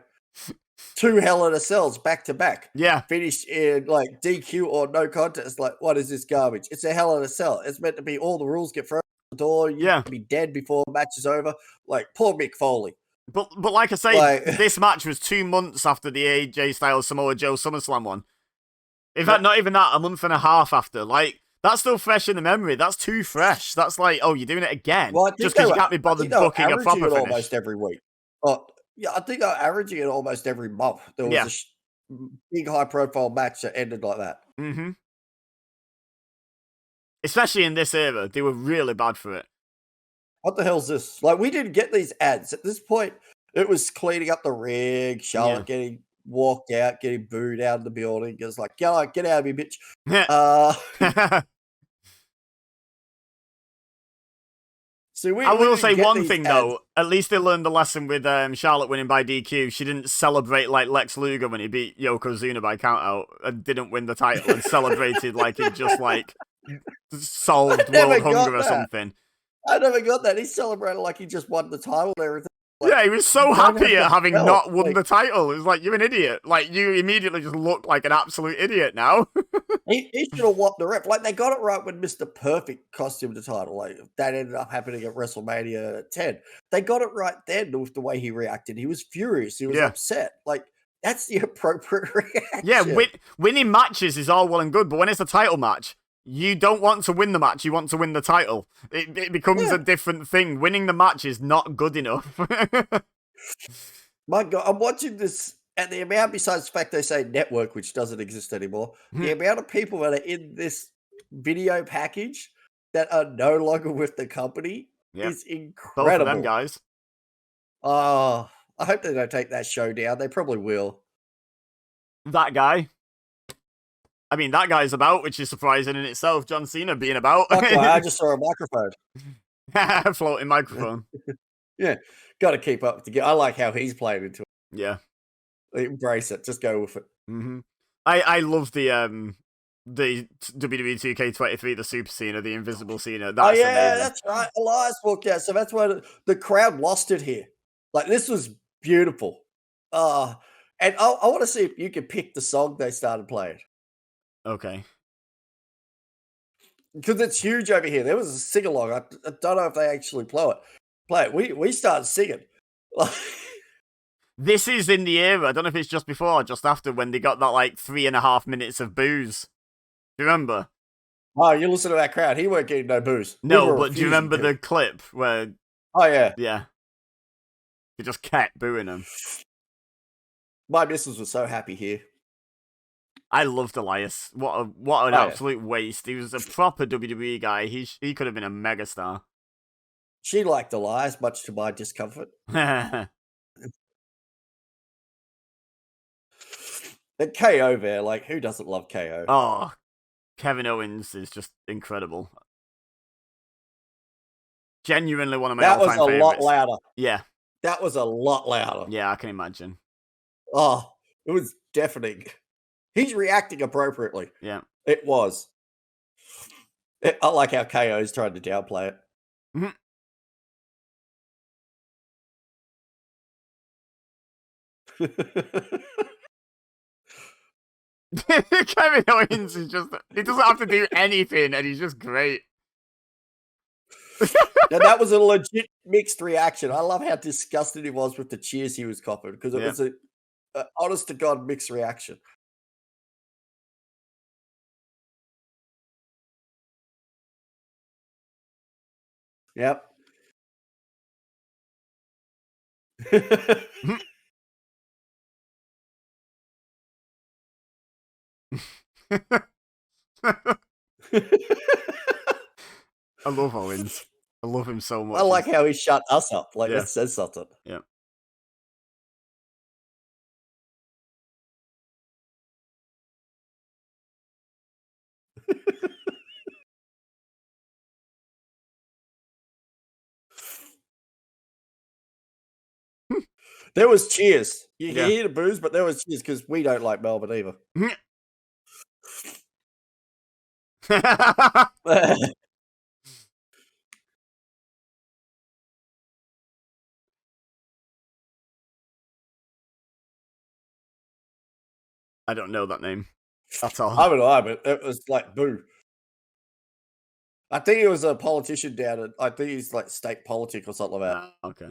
two Hell in a Cells back to back. Yeah, finished in like DQ or no contest. Like, what is this garbage? It's a Hell in a Cell. It's meant to be all the rules get thrown out the door. You be dead before the match is over. Like, poor Mick Foley. But like I say, this match was 2 months after the AJ Styles Samoa Joe SummerSlam one. In fact, not even that, a month and a half after. Like, that's still fresh in the memory. That's too fresh. That's like, oh, you're doing it again? Well, just because you can't be bothered booking a proper finish. Almost every week. Oh, yeah, I think I'm averaging it almost every month. There was a big high-profile match that ended like that. Mm-hmm. Especially in this era, they were really bad for it. What the hell's this? Like, we didn't get these ads. At this point, it was cleaning up the rig, Charlotte getting walked out, getting booed out of the building. It was like, get out of here, bitch. I will say one thing, though. At least they learned the lesson with Charlotte winning by DQ. She didn't celebrate like Lex Luger when he beat Yokozuna by countout and didn't win the title and celebrated like he just like solved world hunger or something. I never got that. He celebrated like he just won the title and everything. Like, yeah, he was so happy at having not won the title. It was like, you're an idiot. Like, you immediately just look like an absolute idiot now. he should have whopped the ref. Like, they got it right when Mr. Perfect cost him the title. Like, that ended up happening at WrestleMania 10. They got it right then with the way he reacted. He was furious. He was upset. Like, that's the appropriate reaction. Yeah, winning matches is all well and good, but when it's a title match, you don't want to win the match, you want to win the title. It becomes a different thing. Winning the match is not good enough. My God, I'm watching this, and the amount, besides the fact they say network, which doesn't exist anymore, the amount of people that are in this video package that are no longer with the company is incredible. Both of them guys. Oh, I hope they don't take that show down. They probably will. That guy. I mean, that guy's about, which is surprising in itself. John Cena being about. Okay, I just saw a microphone. Floating microphone. Yeah, got to keep up. I like how he's playing into it. Yeah. Embrace it. Just go with it. Mm-hmm. I love the WWE 2K23, the Super Cena, the Invisible Cena. That's amazing. That's right. Elias walked out. So that's why the crowd lost it here. Like, this was beautiful. And I want to see if you can pick the song they started playing. Okay. Because it's huge over here. There was a sing-along. I don't know if they actually play it. We started singing. This is in the era. I don't know if it's just before or just after when they got that like 3.5 minutes of booze. Do you remember? Oh, you listen to that crowd. He weren't getting no booze. No, but do you remember the clip where... Oh, yeah. Yeah. They just kept booing him. My missus was so happy here. I loved Elias. What an absolute waste. He was a proper WWE guy. He could have been a megastar. She liked Elias, much to my discomfort. The KO there, like, who doesn't love KO? Oh, Kevin Owens is just incredible. Genuinely one of my That was all-time a lot favorites. louder. Yeah. That was a lot louder. Yeah, I can imagine. Oh, it was deafening. He's reacting appropriately. Yeah. It was. I like how KO's trying to downplay it. Mhm. Kevin Owens is just, he doesn't have to do anything and he's just great. Now, that was a legit mixed reaction. I love how disgusted he was with the cheers he was copping because it was a honest to God mixed reaction. Yep. I love Owens. I love him so much. I like how he shut us up. Like, that says something. Yeah. There was cheers. You can hear the boos, but there was cheers because we don't like Melbourne either. I don't know that name at all. I don't know, but it was like boo. I think he was a politician down at, I think he's like state politic or something like that. Okay.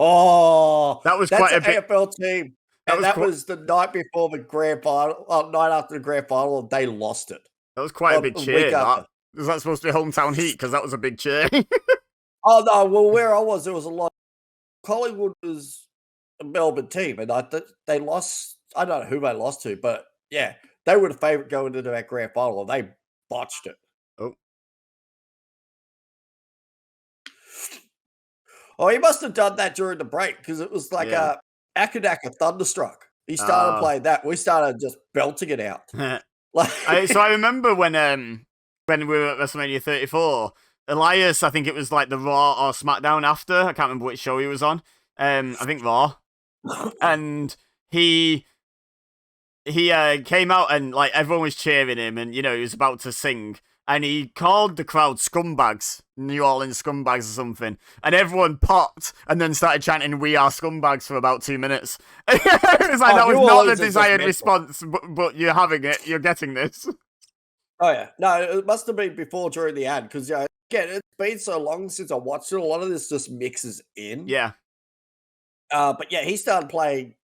Oh, that was that's quite an a bit. AFL team. And that was the night before the grand final, night after the grand final, and they lost it. That was quite a big cheer. Was that supposed to be hometown heat? Because that was a big cheer. Oh, no. Well, where I was, there was a lot. Collingwood was a Melbourne team, and they lost. I don't know who they lost to, but yeah, they were the favourite going into that grand final, and they botched it. Oh, he must have done that during the break because it was like a Akadaka Thunderstruck. He started playing that. We started just belting it out. So I remember when we were at WrestleMania 34, Elias, I think it was like the Raw or SmackDown after. I can't remember which show he was on. I think Raw. And he came out and like everyone was cheering him, and he was about to sing. And he called the crowd scumbags, New Orleans scumbags or something. And everyone popped and then started chanting, "We are scumbags" for about 2 minutes. It was like, that was not the desired response, but you're having it. You're getting this. Oh, yeah. No, it must have been before during the ad because, again, it's been so long since I watched it. A lot of this just mixes in. Yeah. But yeah, he started playing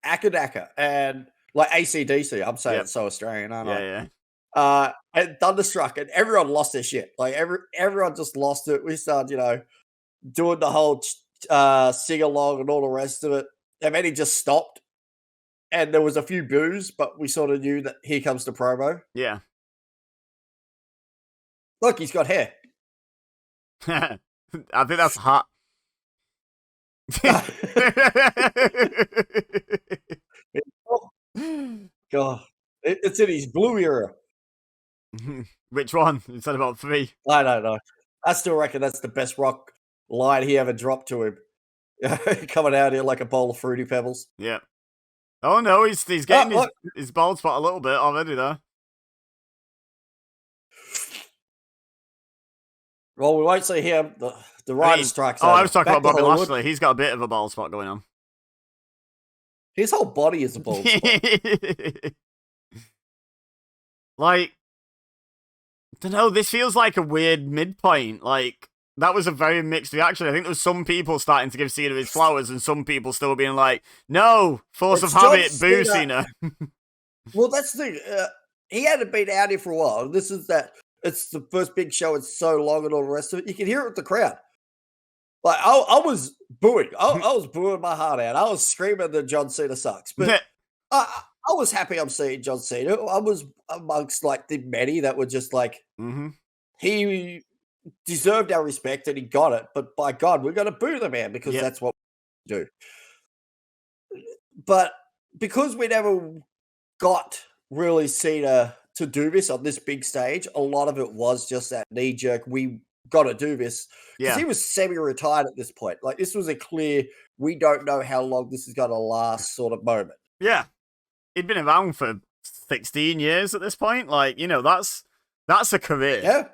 Akadaka and like AC/DC. I'm saying it's so Australian, aren't I? Yeah. And Thunderstruck, and everyone lost their shit. Like everyone just lost it. We started, doing the whole sing along and all the rest of it. And then he just stopped, and there was a few boos, but we sort of knew that here comes the promo. Yeah. Look, he's got hair. I think that's hot. God, it's in his blue era. Which one? You said about 3. I don't know. I still reckon that's the best Rock line he ever dropped to him. Coming out here like a bowl of Fruity Pebbles. Yeah. Oh no, he's getting his bald spot a little bit already though. Well, we won't see him. The rider strikes. I was talking about Bobby Lashley. He's got a bit of a bald spot going on. His whole body is a bald spot. Like, I don't know, this feels like a weird midpoint. Like, that was a very mixed reaction. I think there was some people starting to give Cena his flowers and some people still being like, no, force of habit, boo Cena. Well, that's the thing. He hadn't been out here for a while. It's the first big show in so long and all the rest of it. You can hear it with the crowd. Like, I was booing. I was booing my heart out. I was screaming that John Cena sucks. But I was happy I'm seeing John Cena. I was amongst like the many that were just like, he deserved our respect and he got it. But by God, we're going to boo the man because that's what we do. But because we never got really Cena to do this on this big stage, a lot of it was just that knee jerk. We got to do this because Yeah. he was semi-retired at this point. Like, this was a clear, we don't know how long this is going to last sort of moment. Yeah. He'd been around for 16 years at this point. Like, you know, that's a career. Yeah.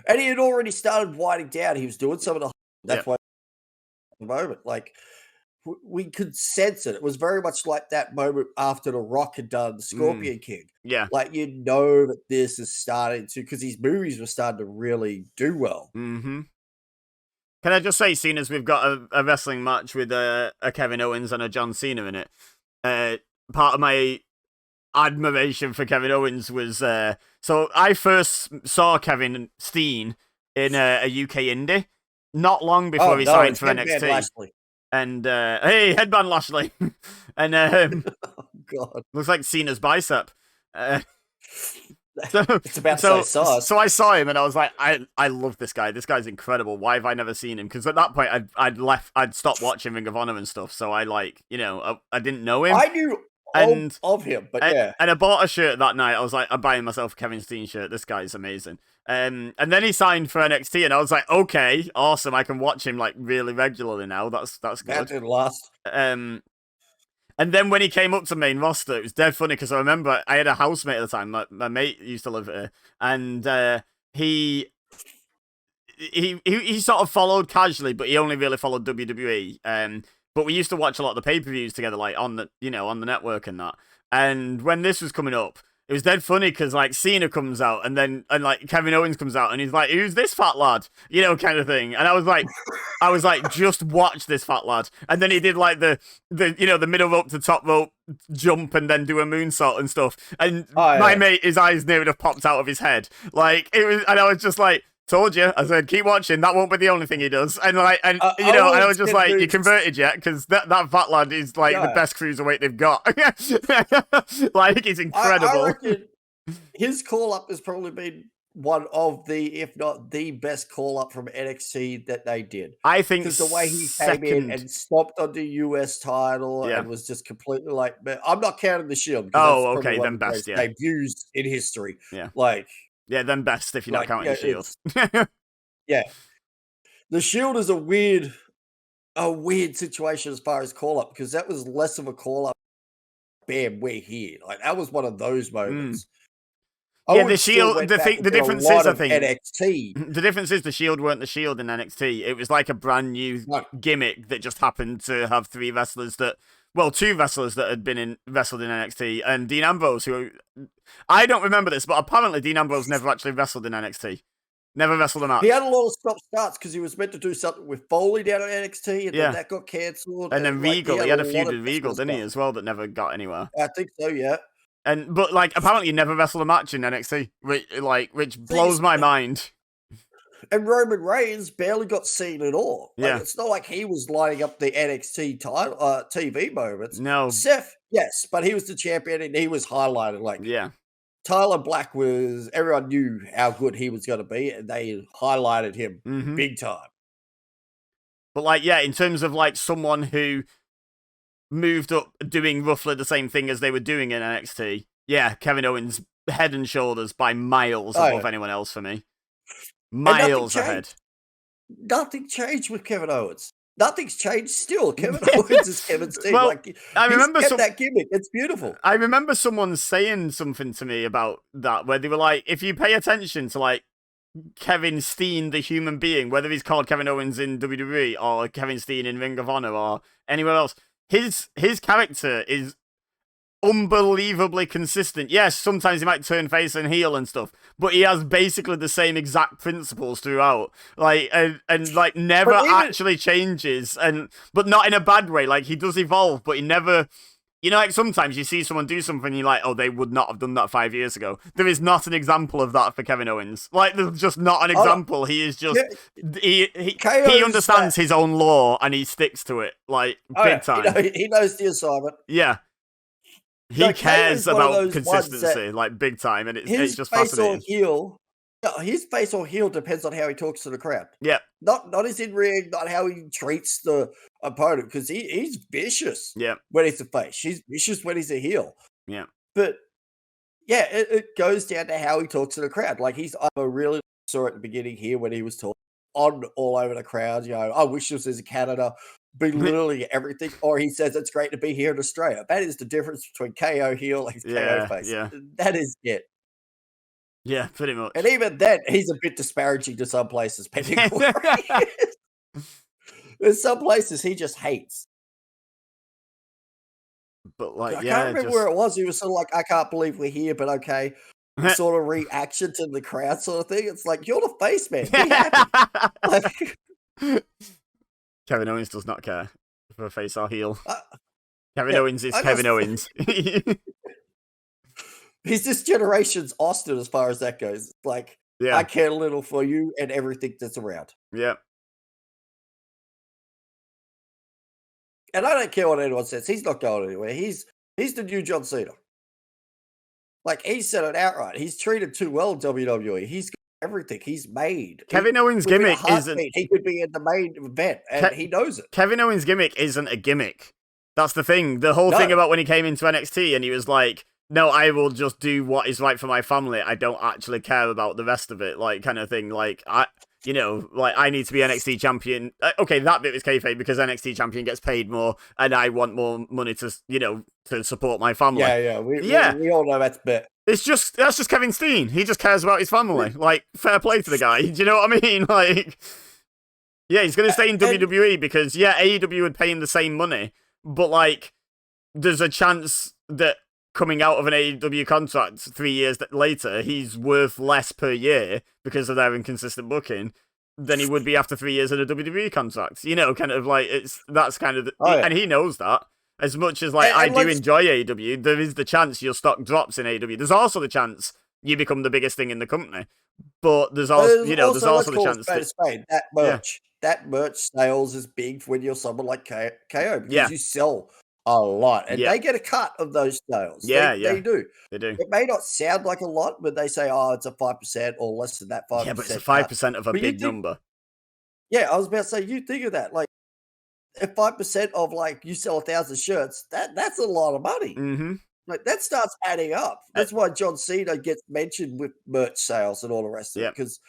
And he had already started winding down. He was doing some of the, that's why the moment, like, we could sense it. It was very much like that moment after The Rock had done Scorpion King. Yeah. Like, you know that this is starting to, because these movies were starting to really do well. Mm-hmm. Can I just say, seeing as we've got a wrestling match with a Kevin Owens and a John Cena in it, part of my admiration for Kevin Owens was, so I first saw Kevin Steen in a UK indie not long before he signed for NXT. And hey, headband Lashley, and oh god, looks like Cena's bicep. It's about to say sauce. So I saw him and I was like, I love this guy. This guy's incredible. Why have I never seen him? Because at that point I'd stopped watching Ring of Honor and stuff. So I I didn't know him. I knew of him, but yeah. And I bought a shirt that night. I was like, I'm buying myself a Kevin Steen shirt. This guy's amazing. And then he signed for NXT, and I was like, okay, awesome. I can watch him like really regularly now. That's good. That didn't last. And then when he came up to main roster, it was dead funny because I remember I had a housemate at the time. My mate used to live here, and he sort of followed casually, but he only really followed WWE. But we used to watch a lot of the pay-per-views together, like on the network and that. And when this was coming up, it was dead funny because like Cena comes out and like Kevin Owens comes out and he's like, "Who's this fat lad?" Kind of thing. And I was like, just watch this fat lad. And then he did like the middle rope to top rope jump and then do a moonsault and stuff. And my mate, his eyes near enough popped out of his head. Like it was, and I was just like, told you. I said, keep watching. That won't be the only thing he does. And and I was just like, you converted yet? Because that fat lad is like the best cruiserweight they've got. Like, he's incredible. I reckon his call up has probably been one of the, if not the best call up from NXT that they did. I think because the way he came in and stopped on the US title and was just completely like, I'm not counting the Shield. Oh, okay, then best, debuts in history. Yeah, like. Yeah, then best if you're not counting the Shield. Yeah. The Shield is a weird situation as far as call-up, because that was less of a call-up. Bam, we're here. Like, that was one of those moments. Yeah, the Shield, the difference is, I think, NXT. The difference is the Shield weren't the Shield in NXT. It was like a brand new gimmick that just happened to have two wrestlers that had been wrestled in NXT, and Dean Ambrose, who I don't remember this, but apparently Dean Ambrose never actually wrestled in NXT. Never wrestled a match. He had a lot of stop-starts because he was meant to do something with Foley down at NXT, and then that got cancelled. And then Regal, he had a feud with Regal, didn't he, as well, that never got anywhere. I think so, yeah. But like, apparently he never wrestled a match in NXT, which blows my mind. And Roman Reigns barely got seen at all. Like, it's not like he was lining up the NXT title TV moments. No. Seth, yes, but he was the champion and he was highlighted. Like, Tyler Black everyone knew how good he was going to be, and they highlighted him big time. But like, in terms of like someone who moved up doing roughly the same thing as they were doing in NXT, Kevin Owens head and shoulders by miles above anyone else for me. Miles ahead. Nothing changed with Kevin Owens. Nothing's changed still. Kevin Owens is Kevin Steen. Well, I remember that gimmick. It's beautiful. I remember someone saying something to me about that, where they were like, if you pay attention to like Kevin Steen, the human being, whether he's called Kevin Owens in WWE or Kevin Steen in Ring of Honor or anywhere else, his character is unbelievably consistent. Yes, sometimes he might turn face and heel and stuff, but he has basically the same exact principles throughout. Like, and like never actually changes, but not in a bad way. Like, he does evolve, but he never. Like sometimes you see someone do something and you're like, oh, they would not have done that 5 years ago. There is not an example of that for Kevin Owens. Like, there's just not an example. He is just he understands his own law and he sticks to it like big time. He knows the assignment. Yeah. He cares about consistency, like big time, and it's just fascinating. Heel his face or heel depends on how he talks to the crowd. Yeah. Not his in ring, not how he treats the opponent, because he's vicious. Yeah. When he's a face, he's vicious when he's a heel. Yeah. But yeah, it goes down to how he talks to the crowd. Like I really saw at the beginning here when he was talking on all over the crowd. I wish this was in Canada, belittling everything. Or he says it's great to be here in Australia. That is the difference between KO heel and KO face. Yeah. That is it. Yeah, pretty much. And even then, he's a bit disparaging to some places, depending on where he is. There's some places he just hates. But like, I can't remember where it was. He was sort of like, I can't believe we're here, but okay. Sort of reaction to the crowd sort of thing. It's like, you're the face, man. Be happy. Kevin Owens does not care for a face or heel. Kevin Owens is Kevin Owens. He's this generation's Austin as far as that goes. Like, I care a little for you and everything that's around. Yeah. And I don't care what anyone says. He's not going anywhere. He's the new John Cena. Like, he said it outright. He's treated too well in WWE. He's got everything. He's made. Kevin Owens' gimmick isn't... He could be in the main event, and he knows it. Kevin Owens' gimmick isn't a gimmick. That's the thing. The whole thing about when he came into NXT and he was like, no, I will just do what is right for my family. I don't actually care about the rest of it, like, kind of thing. Like, I need to be NXT champion. Okay, that bit was kayfabe because NXT champion gets paid more, and I want more money to, to support my family. Yeah. We all know that's bit. That's just Kevin Steen. He just cares about his family. Like, fair play to the guy. Do you know what I mean? Like, yeah, he's gonna stay in WWE because AEW would pay him the same money, but like, there's a chance that coming out of an AEW contract 3 years later, he's worth less per year because of their inconsistent booking than he would be after 3 years in a WWE contract. Kind of like, that's kind of, and he knows that. As much as like I do enjoy AEW, there is the chance your stock drops in AEW. There's also the chance you become the biggest thing in the company. But there's also, there's also the chance that merch sales is big when you're someone like KO because you sell a lot, and they get a cut of those sales. They do. They do. It may not sound like a lot, but they say, "Oh, it's a 5% or less than that 5%." Yeah, but it's a 5% of a big number. Yeah, I was about to say, you think of that, like, if 5% of like you sell 1,000 shirts, that's a lot of money. Mm-hmm. Like, that starts adding up. That's why John Cena gets mentioned with merch sales and all the rest of it. Because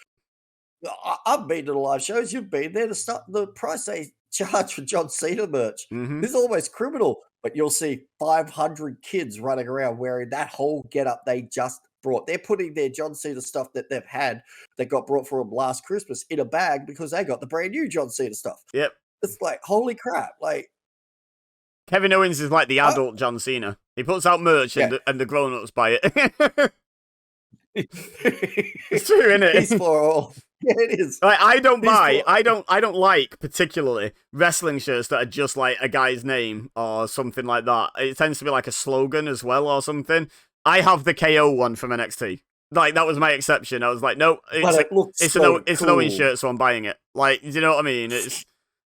I've been to the live shows, you've been there, to start the price they charge for John Cena merch is almost criminal. But you'll see 500 kids running around wearing that whole getup they just brought. They're putting their John Cena stuff that they've had that got brought for them last Christmas in a bag because they got the brand new John Cena stuff. Yep. It's like, holy crap. Like, Kevin Owens is like the adult John Cena. He puts out merch and the grown-ups buy it. It's true, isn't it? He's for all. Yeah, it is. Like, I don't like particularly wrestling shirts that are just like a guy's name or something like that. It tends to be like a slogan as well or something. I have the KO one from NXT. Like, that was my exception. I was like, no, it's an Owens shirt, so I'm buying it. Like, do you know what I mean?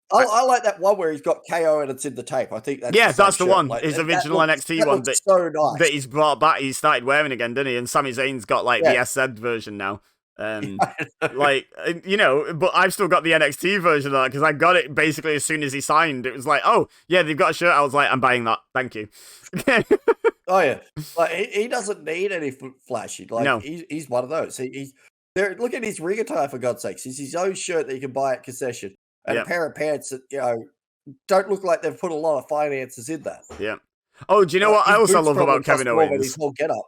I like that one where he's got KO and it's in the tape. I think that's the one. Like, his original NXT one that he's brought back. He started wearing again, didn't he? And Sami Zayn's got like the SZ version now. But I've still got the NXT version of that because I got it basically as soon as he signed. It was like, oh yeah, they've got a shirt. I was like, I'm buying that. Thank you. Oh yeah, like he doesn't need any flashy. Like, no. He's one of those. Look at his ring attire, for God's sakes. It's his own shirt that you can buy at concession. And a pair of pants that, don't look like they've put a lot of finances in that. Yeah. Oh, do you know what I also love about Kevin Owens?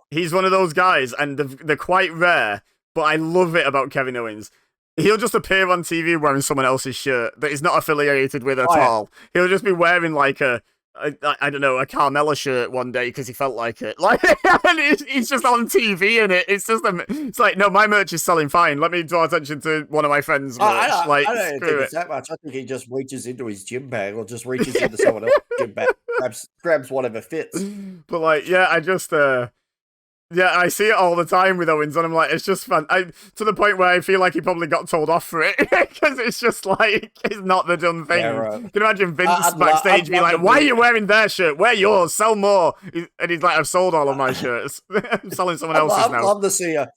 He's one of those guys, and they're quite rare, but I love it about Kevin Owens. He'll just appear on TV wearing someone else's shirt that he's not affiliated with at all. He'll just be wearing like I don't know, a Carmella shirt one day because he felt like it. Like, and he's just on TV in it. It's like, no, my merch is selling fine. Let me draw attention to one of my friends' merch. I don't think it's that much. I think he just reaches into his gym bag or just reaches into someone else's gym bag, grabs whatever fits. But like, I just I see it all the time with Owens, and I'm like, it's just fun. To the point where I feel like he probably got told off for it because it's just like, it's not the done thing. Yeah, right. Can you imagine Vince backstage being like, "Why are you wearing their shirt? Wear yours, sell more." And he's like, "I've sold all of my shirts. I'm selling someone else's now." I'd love to see a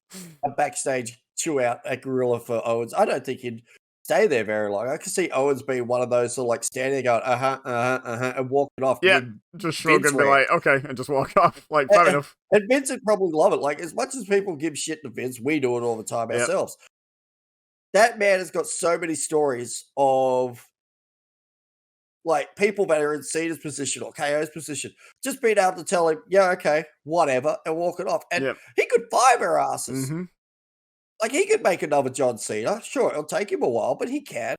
backstage chew out a gorilla for Owens. I don't think he'd stay there very long. I could see Owens being one of those sort of like standing there going, and walking off. Yeah, Mid just shrug Vince and be rant. like, okay, and just walk off. Like, fair enough. And Vince would probably love it. Like, as much as people give shit to Vince, we do it all the time ourselves. That man has got so many stories of like people that are in Cena's position or KO's position, just being able to tell him, yeah, okay, whatever, and walk it off. And he could fire our asses. Mm-hmm. Like, he could make another John Cena. Sure, it'll take him a while, but he can.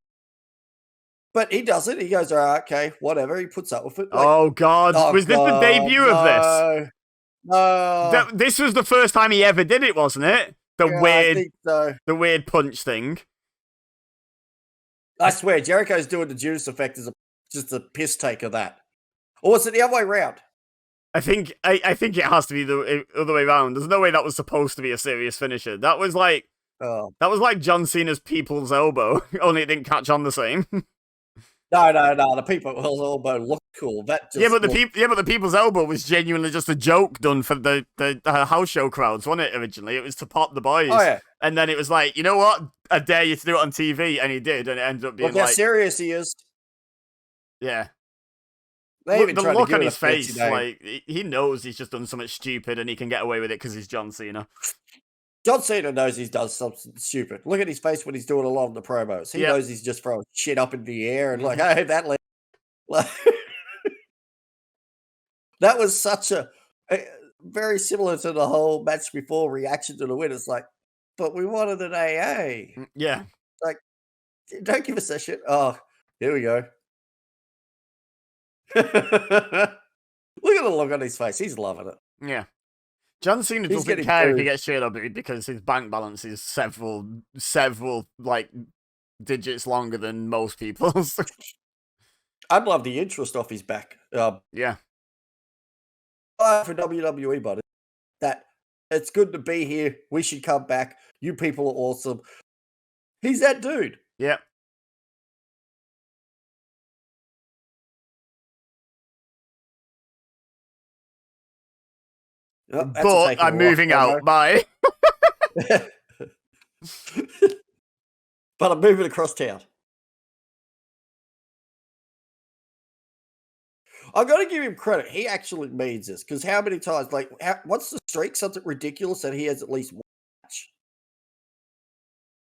But he doesn't. He goes, all right, okay, whatever. He puts up with it. Like, oh, God. Was this the debut of this? No. This was the first time he ever did it, wasn't it? I think so. The weird punch thing. I swear, Jericho's doing the Judas effect as just a piss take of that. Or was it the other way around? I think it has to be the other way around. There's no way that was supposed to be a serious finisher. That was like John Cena's people's elbow, only it didn't catch on the same. No. The people's elbow looked cool. That just but the people's elbow was genuinely just a joke done for the house show crowds, wasn't it? Originally, it was to pop the boys. Oh yeah. And then it was like, you know what? I dare you to do it on TV, and he did, and it ended up being look how serious he is. Yeah. The look on his face, like he knows he's just done something stupid, and he can get away with it because he's John Cena. John Cena knows he's done something stupid. Look at his face when he's doing a lot of the promos. He knows he's just throwing shit up in the air and like, hey, that that was such a very similar to the whole match before reaction to the win. It's like, but we wanted an AA. Yeah. Like, don't give us that shit. Oh, here we go. Look at the look on his face. He's loving it. Yeah. John Cena doesn't care if he gets shit up because his bank balance is several like digits longer than most people's. I'd love the interest off his back. Yeah. For WWE, buddy. That it's good to be here. We should come back. You people are awesome. He's that dude. Yeah. Oh, but I'm moving out. Bye. But I'm moving across town. I've got to give him credit. He actually means this because how many times, like, what's the streak? Something ridiculous that he has at least one match.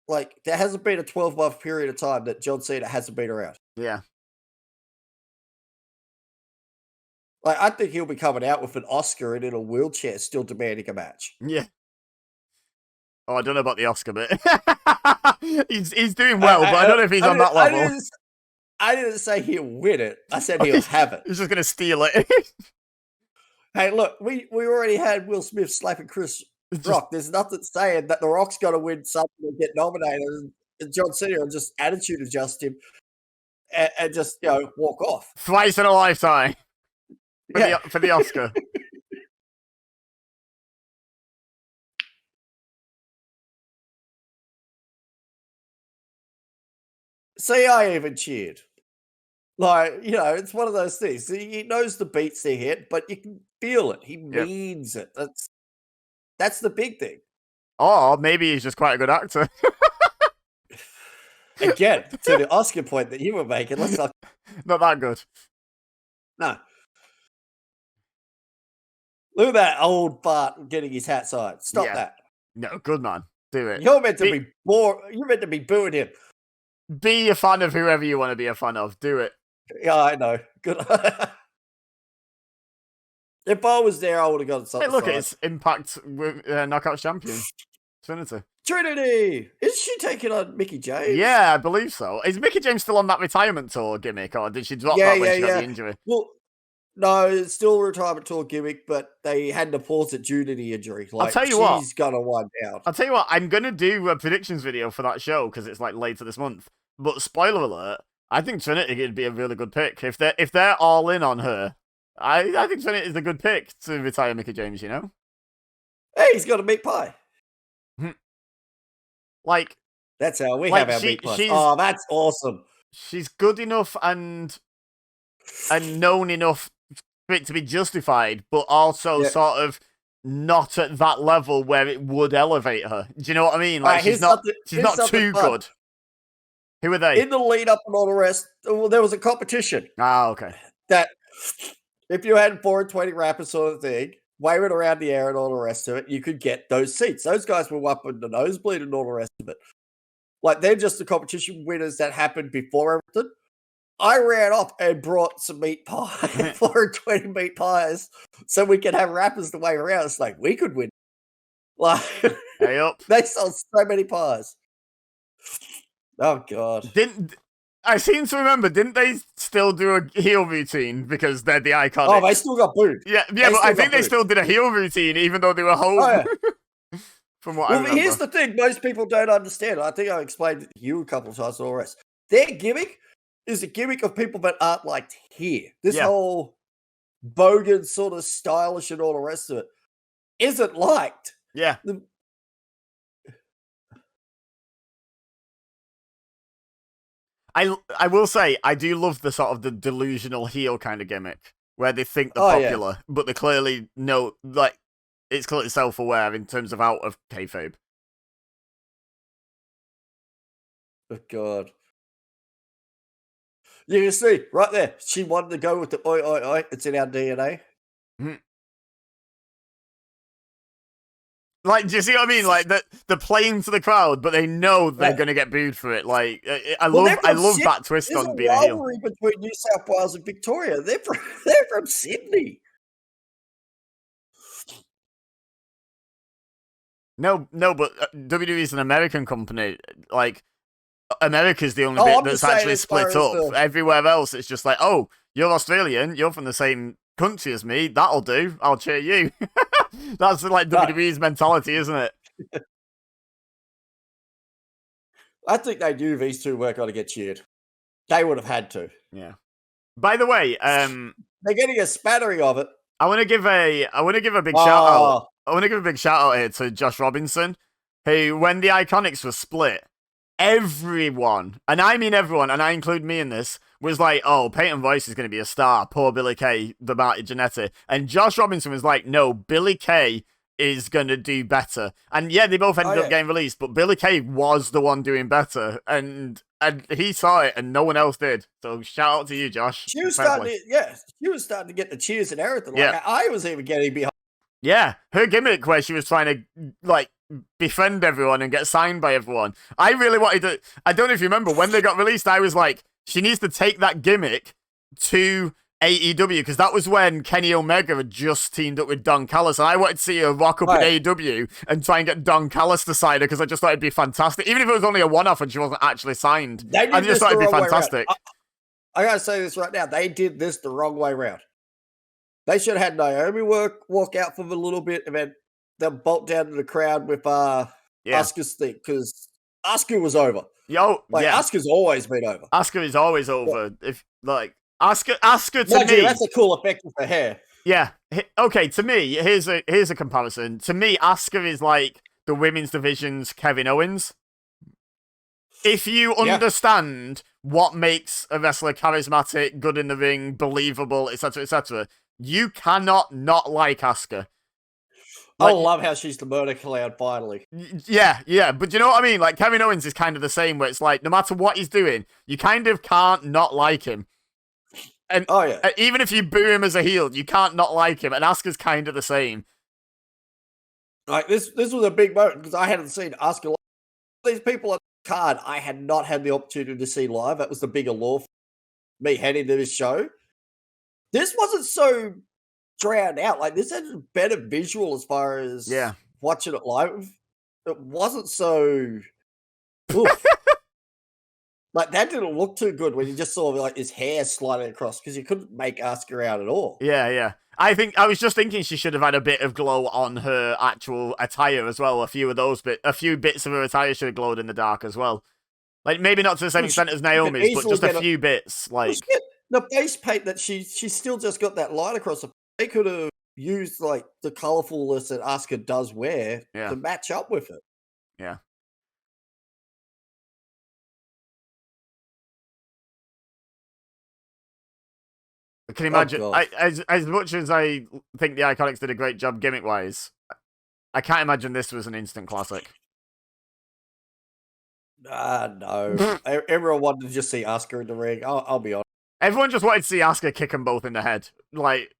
Like, there hasn't been a 12-month period of time that John Cena hasn't been around. Yeah. Like, I think he'll be coming out with an Oscar and in a wheelchair still demanding a match. Yeah. Oh, I don't know about the Oscar bit. he's doing well, but I don't know if he's on that level. I didn't say he'll win it. I said he'll have it. He's just going to steal it. Hey, look, we already had Will Smith slapping Chris Rock. There's nothing saying that The Rock's got to win something and get nominated. And John Cena will just attitude adjust him and just, walk off. Twice in a lifetime. For the Oscar. See, I even cheered. Like, it's one of those things. He knows the beats they hit, but you can feel it. He means it. That's the big thing. Or maybe he's just quite a good actor. Again, to the Oscar point that you were making, let's not that good. No. Look at that old Bart getting his hat signed. Stop that. No, good man. Do it. You're meant to be You're meant to be booing him. Be a fan of whoever you want to be a fan of. Do it. Yeah, I know. Good. If I was there, I would have got something. Hey, look, it's Impact Knockouts champion. Trinity. Is she taking on Mickie James? Yeah, I believe so. Is Mickie James still on that retirement tour gimmick, or did she drop that when she got the injury? Well, no, it's still a retirement tour gimmick, but they had to pause it due to the injury. Like, I'll tell you what. She's going to wind down. I'll tell you what, I'm going to do a predictions video for that show because it's like later this month. But spoiler alert, I think Trinity would be a really good pick. If they're all in on her, I think Trinity is a good pick to retire Mickie James, Hey, he's got a meat pie. Like, that's how we have our meat pies. Oh, that's awesome. She's good enough and known enough for it to be justified, but also sort of not at that level where it would elevate her. Do you know what I mean? Like, she's not too fun. good. Who are they? In the lead up and all the rest, well, there was a competition. Ah, okay. That if you had 420 rappers sort of thing, waving around the air and all the rest of it, you could get those seats. Those guys were up in the nosebleed and all the rest of it. Like, they're just the competition winners that happened before everything. I ran off and brought some meat pie, 420 meat pies, so we could have rappers to wave around. It's like, we could win. Like, hey up. They sold so many pies. Oh, God. I seem to remember, didn't they still do a heel routine because they're the Iconics? Oh, they still got booed. Yeah, but I think they still did a heel routine even though they were home. Oh, yeah. From what I remember. Here's the thing most people don't understand. I think I explained it to you a couple of times and all the rest. Their gimmick is a gimmick of people that aren't like here. This whole bogan sort of stylish and all the rest of it isn't liked. Yeah. I will say, I do love the sort of the delusional heel kind of gimmick, where they think they're popular, but they clearly know, like, it's clearly self-aware in terms of out of kayfabe. Oh, God. You can see, right there, she wanted to go with the oi, oi, oi. It's in our DNA. Mm-hmm. Like, do you see what I mean? Like, they're playing to the crowd, but they know they're going to get booed for it. Like, I love that twist on being a heel. There's a rivalry between New South Wales and Victoria. They're from Sydney. No, but WWE is an American company. Like, America's the only bit that's actually split up. Everywhere else, it's just like, oh, you're Australian, you're from the same country as me, that'll do, I'll cheer you. That's like WWE's mentality, isn't it? I think they knew these two weren't going to get cheered. They would have had to. Yeah. By the way, they're getting a spattering of it. I want to give a big shout out. I want to give a big shout out here to Josh Robinson, who, when the Iconics were split, everyone, and I mean everyone, and I include me in this, was like, oh, Peyton Royce is going to be a star. Poor Billy Kay, the Marty Jannetty. And Josh Robinson was like, no, Billy Kay is going to do better. And yeah, they both ended up getting released, but Billy Kay was the one doing better. And he saw it, and no one else did. So shout out to you, Josh. She was starting to get the cheers and everything. Like, I was even getting behind. Yeah, her gimmick where she was trying to, like, befriend everyone and get signed by everyone. I really wanted to... I don't know if you remember, when they got released, I was like, she needs to take that gimmick to AEW, because that was when Kenny Omega had just teamed up with Don Callis, and I wanted to see her rock up in AEW and try and get Don Callis to sign her, because I just thought it'd be fantastic. Even if it was only a one-off and she wasn't actually signed, I just thought it'd be fantastic. I gotta say this right now, they did this the wrong way around. They should have had Naomi walk out for a little bit, and then they'll bolt down to the crowd with Asuka's thing, because Asuka was over. Asuka's always been over. Asuka is always over. If like Asuka to me, that's a cool effect with her hair. Yeah. Okay. To me, here's a comparison. To me, Asuka is like the women's division's Kevin Owens. If you understand what makes a wrestler charismatic, good in the ring, believable, etc., you cannot not like Asuka. Like, I love how she's the murder clown finally. Yeah, but you know what I mean? Like, Kevin Owens is kind of the same, where it's like, no matter what he's doing, you kind of can't not like him. And even if you boo him as a heel, you can't not like him. And Asuka's kind of the same. Like, this was a big moment, because I hadn't seen Asuka live. These people on the card, I had not had the opportunity to see live. That was the bigger law for me heading to this show. This wasn't so drowned out. Like, this had a better visual as far as watching it live. It wasn't so like, that didn't look too good when you just saw like his hair sliding across, because you couldn't make Asuka out at all. Yeah. I was just thinking she should have had a bit of glow on her actual attire as well. A few bits of her attire should have glowed in the dark as well. Like, maybe not to the same extent as Naomi's, but just a few bits. Like, the face paint that she's still just got that line across her. They could have used like the colorfulness that Asuka does wear to match up with it. Yeah. can Oh imagine. god. As much as I think the Iconics did a great job gimmick wise, I can't imagine this was an instant classic. No. Everyone wanted to just see Asuka in the ring. I'll be honest. Everyone just wanted to see Asuka kick them both in the head, like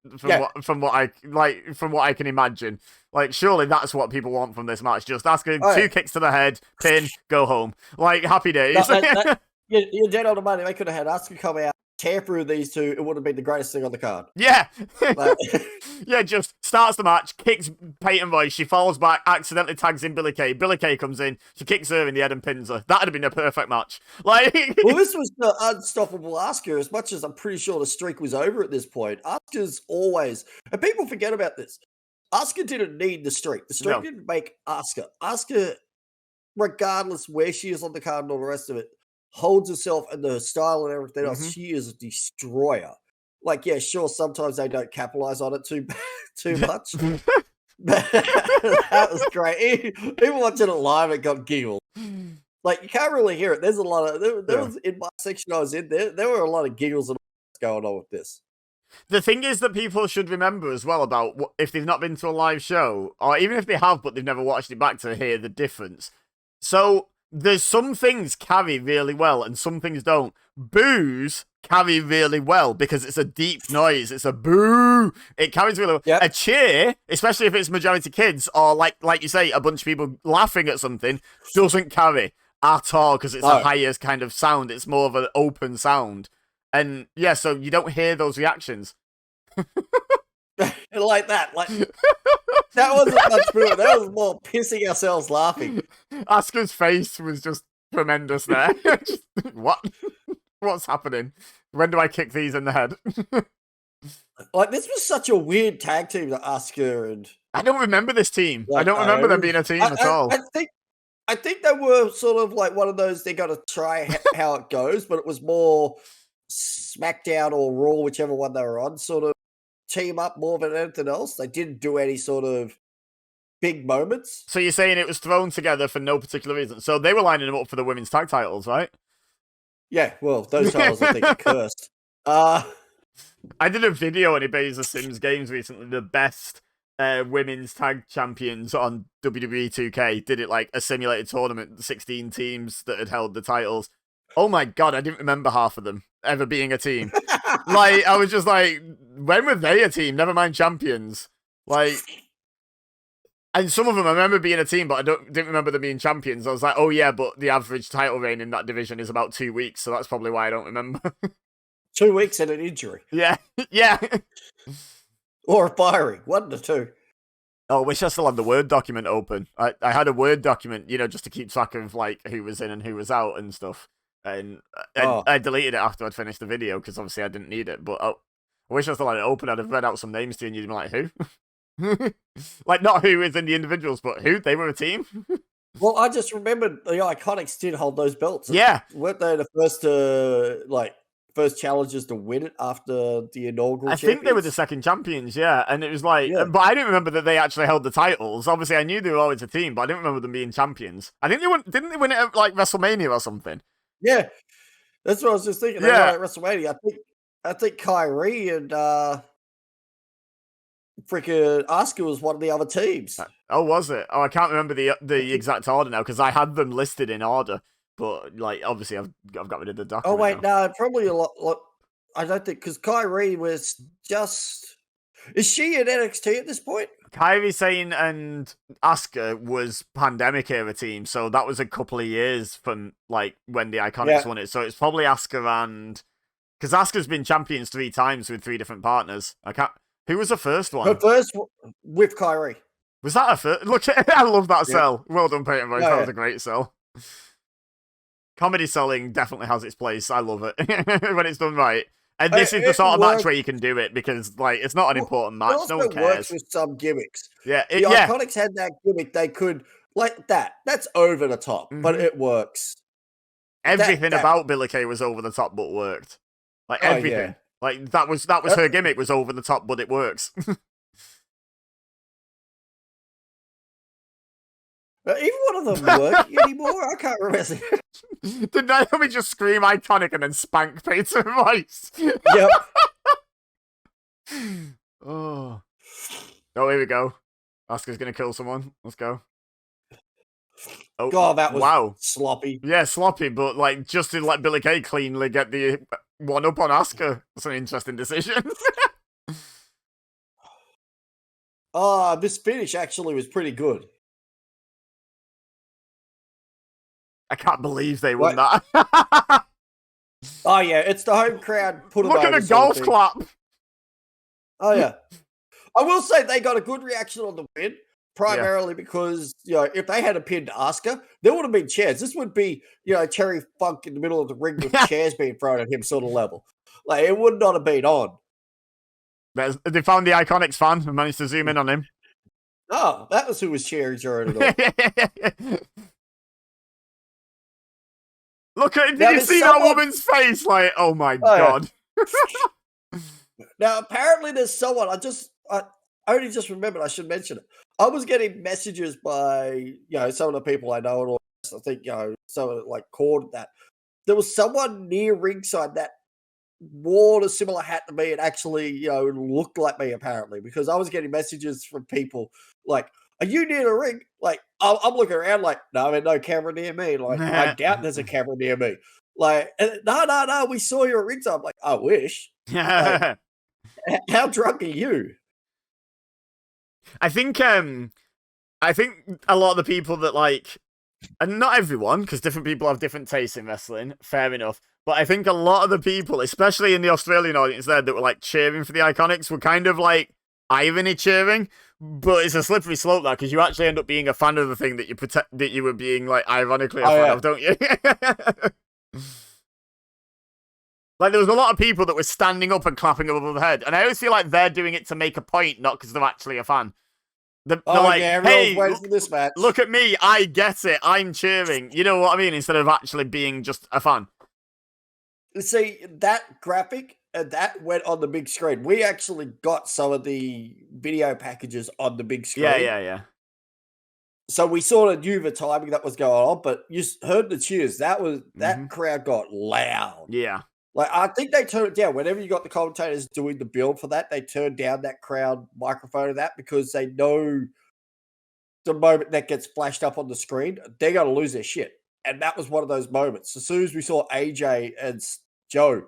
from what I can imagine. Like, surely that's what people want from this match. Just Asuka, two kicks to the head, pin, go home. Like, happy days. You're dead on the money. They could have had Asuka come out, tear through these two. It would have been the greatest thing on the card. Yeah. Yeah, just starts the match, kicks Peyton Royce, she falls back, accidentally tags in Billie Kay. Billie Kay comes in, she kicks her in the head and pins her. That would have been a perfect match. Like, well, this was the unstoppable Asuka, as much as I'm pretty sure the streak was over at this point. Asuka's always, and people forget about this, Asuka didn't need the streak. The streak didn't make Asuka. Asuka, regardless where she is on the card and all the rest of it, holds herself and her style and everything else. She is a destroyer. Like, yeah, sure, sometimes they don't capitalize on it too much. That was great. Even watching it live, it got giggled. Like, you can't really hear it. There's a lot of there was in my section I was in there were a lot of giggles and going on with this. The thing is that people should remember as well about if they've not been to a live show, or even if they have but they've never watched it back to hear the difference. So there's some things carry really well and some things don't. Boos carry really well because it's a deep noise. It's a boo. It carries really well. Yep. A cheer, especially if it's majority kids or like you say, a bunch of people laughing at something, doesn't carry at all because it's a higher kind of sound. It's more of an open sound. And yeah, so you don't hear those reactions. Like that. Like that wasn't much boo. That was more pissing ourselves laughing. Asuka's face was just tremendous there. What? What's happening? When do I kick these in the head? Like, this was such a weird tag team that Asuka and... I don't remember this team. I don't remember them being a team at all. I think they were sort of like one of those, they got to try how it goes, but it was more SmackDown or Raw, whichever one they were on, sort of team up more than anything else. They didn't do any sort of big moments. So you're saying it was thrown together for no particular reason. So they were lining them up for the women's tag titles, right? Yeah, well, those titles I think are cursed. I did a video on EBEZASimsgames recently, the best women's tag champions on WWE 2K. Did it like a simulated tournament, 16 teams that had held the titles. Oh my god, I didn't remember half of them ever being a team. Like, I was just like, when were they a team? Never mind champions. Like, and some of them I remember being a team, but I didn't remember them being champions. I was like, oh yeah, but the average title reign in that division is about 2 weeks, so that's probably why I don't remember. 2 weeks and an injury. Yeah, yeah. Or a firing, 1 to 2. Oh, I wish I still had the Word document open. I had a Word document, you know, just to keep track of like who was in and who was out and stuff. And I deleted it after I'd finished the video because obviously I didn't need it. But I wish I still had it open. I'd have read out some names to you and you'd be like, who? Like, not who is in the individuals, but who? They were a team? Well, I just remembered the Iconics did hold those belts. Yeah. Weren't they the first challengers to win it after the inaugural I think they were the second champions, yeah. And it was like, but I didn't remember that they actually held the titles. Obviously, I knew they were always a team, but I didn't remember them being champions. I think didn't they win it at like WrestleMania or something? Yeah. That's what I was just thinking. They were at WrestleMania. I think Kyrie and freaking Asuka was one of the other teams. Oh, was it? Oh, I can't remember the exact order now because I had them listed in order. But like, obviously, I've got rid of the document. Oh wait, no, probably a lot. I don't think because Kyrie was just. Is she in NXT at this point? Kairi Sane and Asuka was pandemic era team, so that was a couple of years from like when the Iconics won it. So it's probably Asuka and because Asuka's been champions 3 times with 3 different partners. Who was the first one? Her first with Kyrie. Was that a first? Look, I love that sell. Well done, Peyton Royce. That was a great sell. Comedy selling definitely has its place. I love it when it's done right. And this is the sort of match where you can do it because, like, it's not an important match. No one cares. It works with some gimmicks. Yeah, the Iconics had that gimmick. They could like that. That's over the top, but it works. Everything about Billie Kay was over the top, but worked. Like everything. Yeah. Like that was her gimmick was over the top, but it works. Even one of them work anymore. I can't remember. Did Naomi just scream iconic and then spank Peyton Royce? Yep. Oh. Oh, here we go. Asuka's gonna kill someone. Let's go. Oh, God, that was wow. sloppy. Yeah, sloppy, but like just to let Billy Kay cleanly get the one up on Asuka. That's an interesting decision. This finish actually was pretty good. I can't believe they won What? that. Oh yeah, it's the home crowd put them Look at over the sort of golf thing. clap. Oh yeah. I will say they got a good reaction on the win, primarily because, if they had a pinned Asuka, there would have been chairs. This would be, Terry Funk in the middle of the ring with chairs being thrown at him sort of level. Like, it would not have been on. They found the Iconics fan and managed to zoom in on him. Oh, that was who was cheering during it all. Look at it. Did you see that woman's face? Like, oh my God. Yeah. Now, apparently there's someone, I only just remembered I should mention it. I was getting messages by, some of the people I know, and all this. I think, someone like called that. There was someone near ringside that wore a similar hat to me and actually, looked like me apparently, because I was getting messages from people like, are you near the ring? Like, I'm looking around like, no, there's no camera near me. Like, I doubt there's a camera near me. Like, no, we saw you at ringside. I'm like, I wish. Like, how drunk are you? I think a lot of the people that like, and not everyone, because different people have different tastes in wrestling, fair enough. But I think a lot of the people, especially in the Australian audience there, that were like cheering for the Iconics were kind of like irony cheering. But it's a slippery slope that, because you actually end up being a fan of the thing that you were being like ironically a fan of, don't you? Like, there was a lot of people that were standing up and clapping above their head, and I always feel like they're doing it to make a point, not because they're actually a fan. They're like, hey, this match. Look at me, I get it, I'm cheering. You know what I mean? Instead of actually being just a fan. See, that graphic, that went on the big screen. We actually got some of the video packages on the big screen. Yeah. So we sort of knew the timing that was going on, but you heard the cheers. That crowd got loud. Yeah. Like, I think they turned it down. Whenever you got the commentators doing the build for that, they turned down that crowd microphone of that, because they know the moment that gets flashed up on the screen, they're going to lose their shit. And that was one of those moments. As soon as we saw AJ and Joe,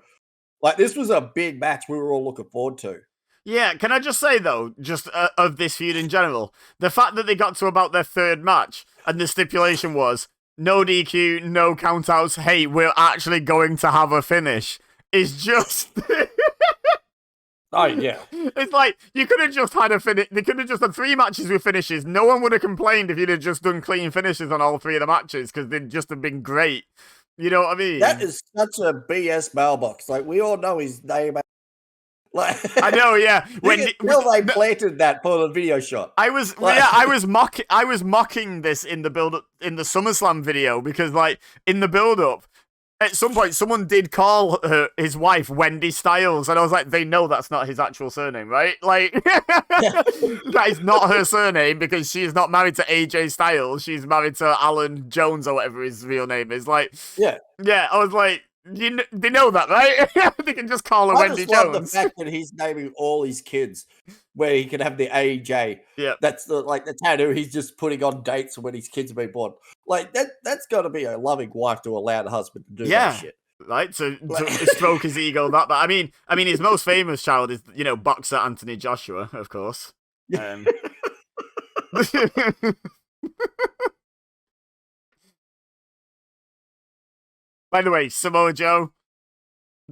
like, this was a big match we were all looking forward to. Yeah, can I just say, though, just of this feud in general, the fact that they got to about their third match, and the stipulation was, no DQ, no countouts, hey, we're actually going to have a finish, is just... Oh, yeah. It's like, you could have just had a finish. They could have just had 3 matches with finishes. No one would have complained if you'd have just done clean finishes on all 3 of the matches, because they'd just have been great. You know what I mean? That is such a BS mailbox. Like, we all know his name. Like, I know, yeah. They planted that for the video shot. I was mocking this in the build-up, in the SummerSlam video, because, like, in the build-up, at some point, someone did call his wife Wendy Styles, and I was like, they know that's not his actual surname, right? Like, that is not her surname, because she is not married to AJ Styles. She's married to Alan Jones, or whatever his real name is. Like, yeah, I was like, they know that, right? They can just call her Wendy Jones. I just love the fact that he's naming all his kids where he can have the AJ. Yeah, that's the tattoo he's just putting on dates when his kids have been born. Like, that's got to be a loving wife to allow the husband to do that shit. Right, to stroke his ego that. But I mean, his most famous child is, boxer Anthony Joshua, of course. By the way, Samoa Joe,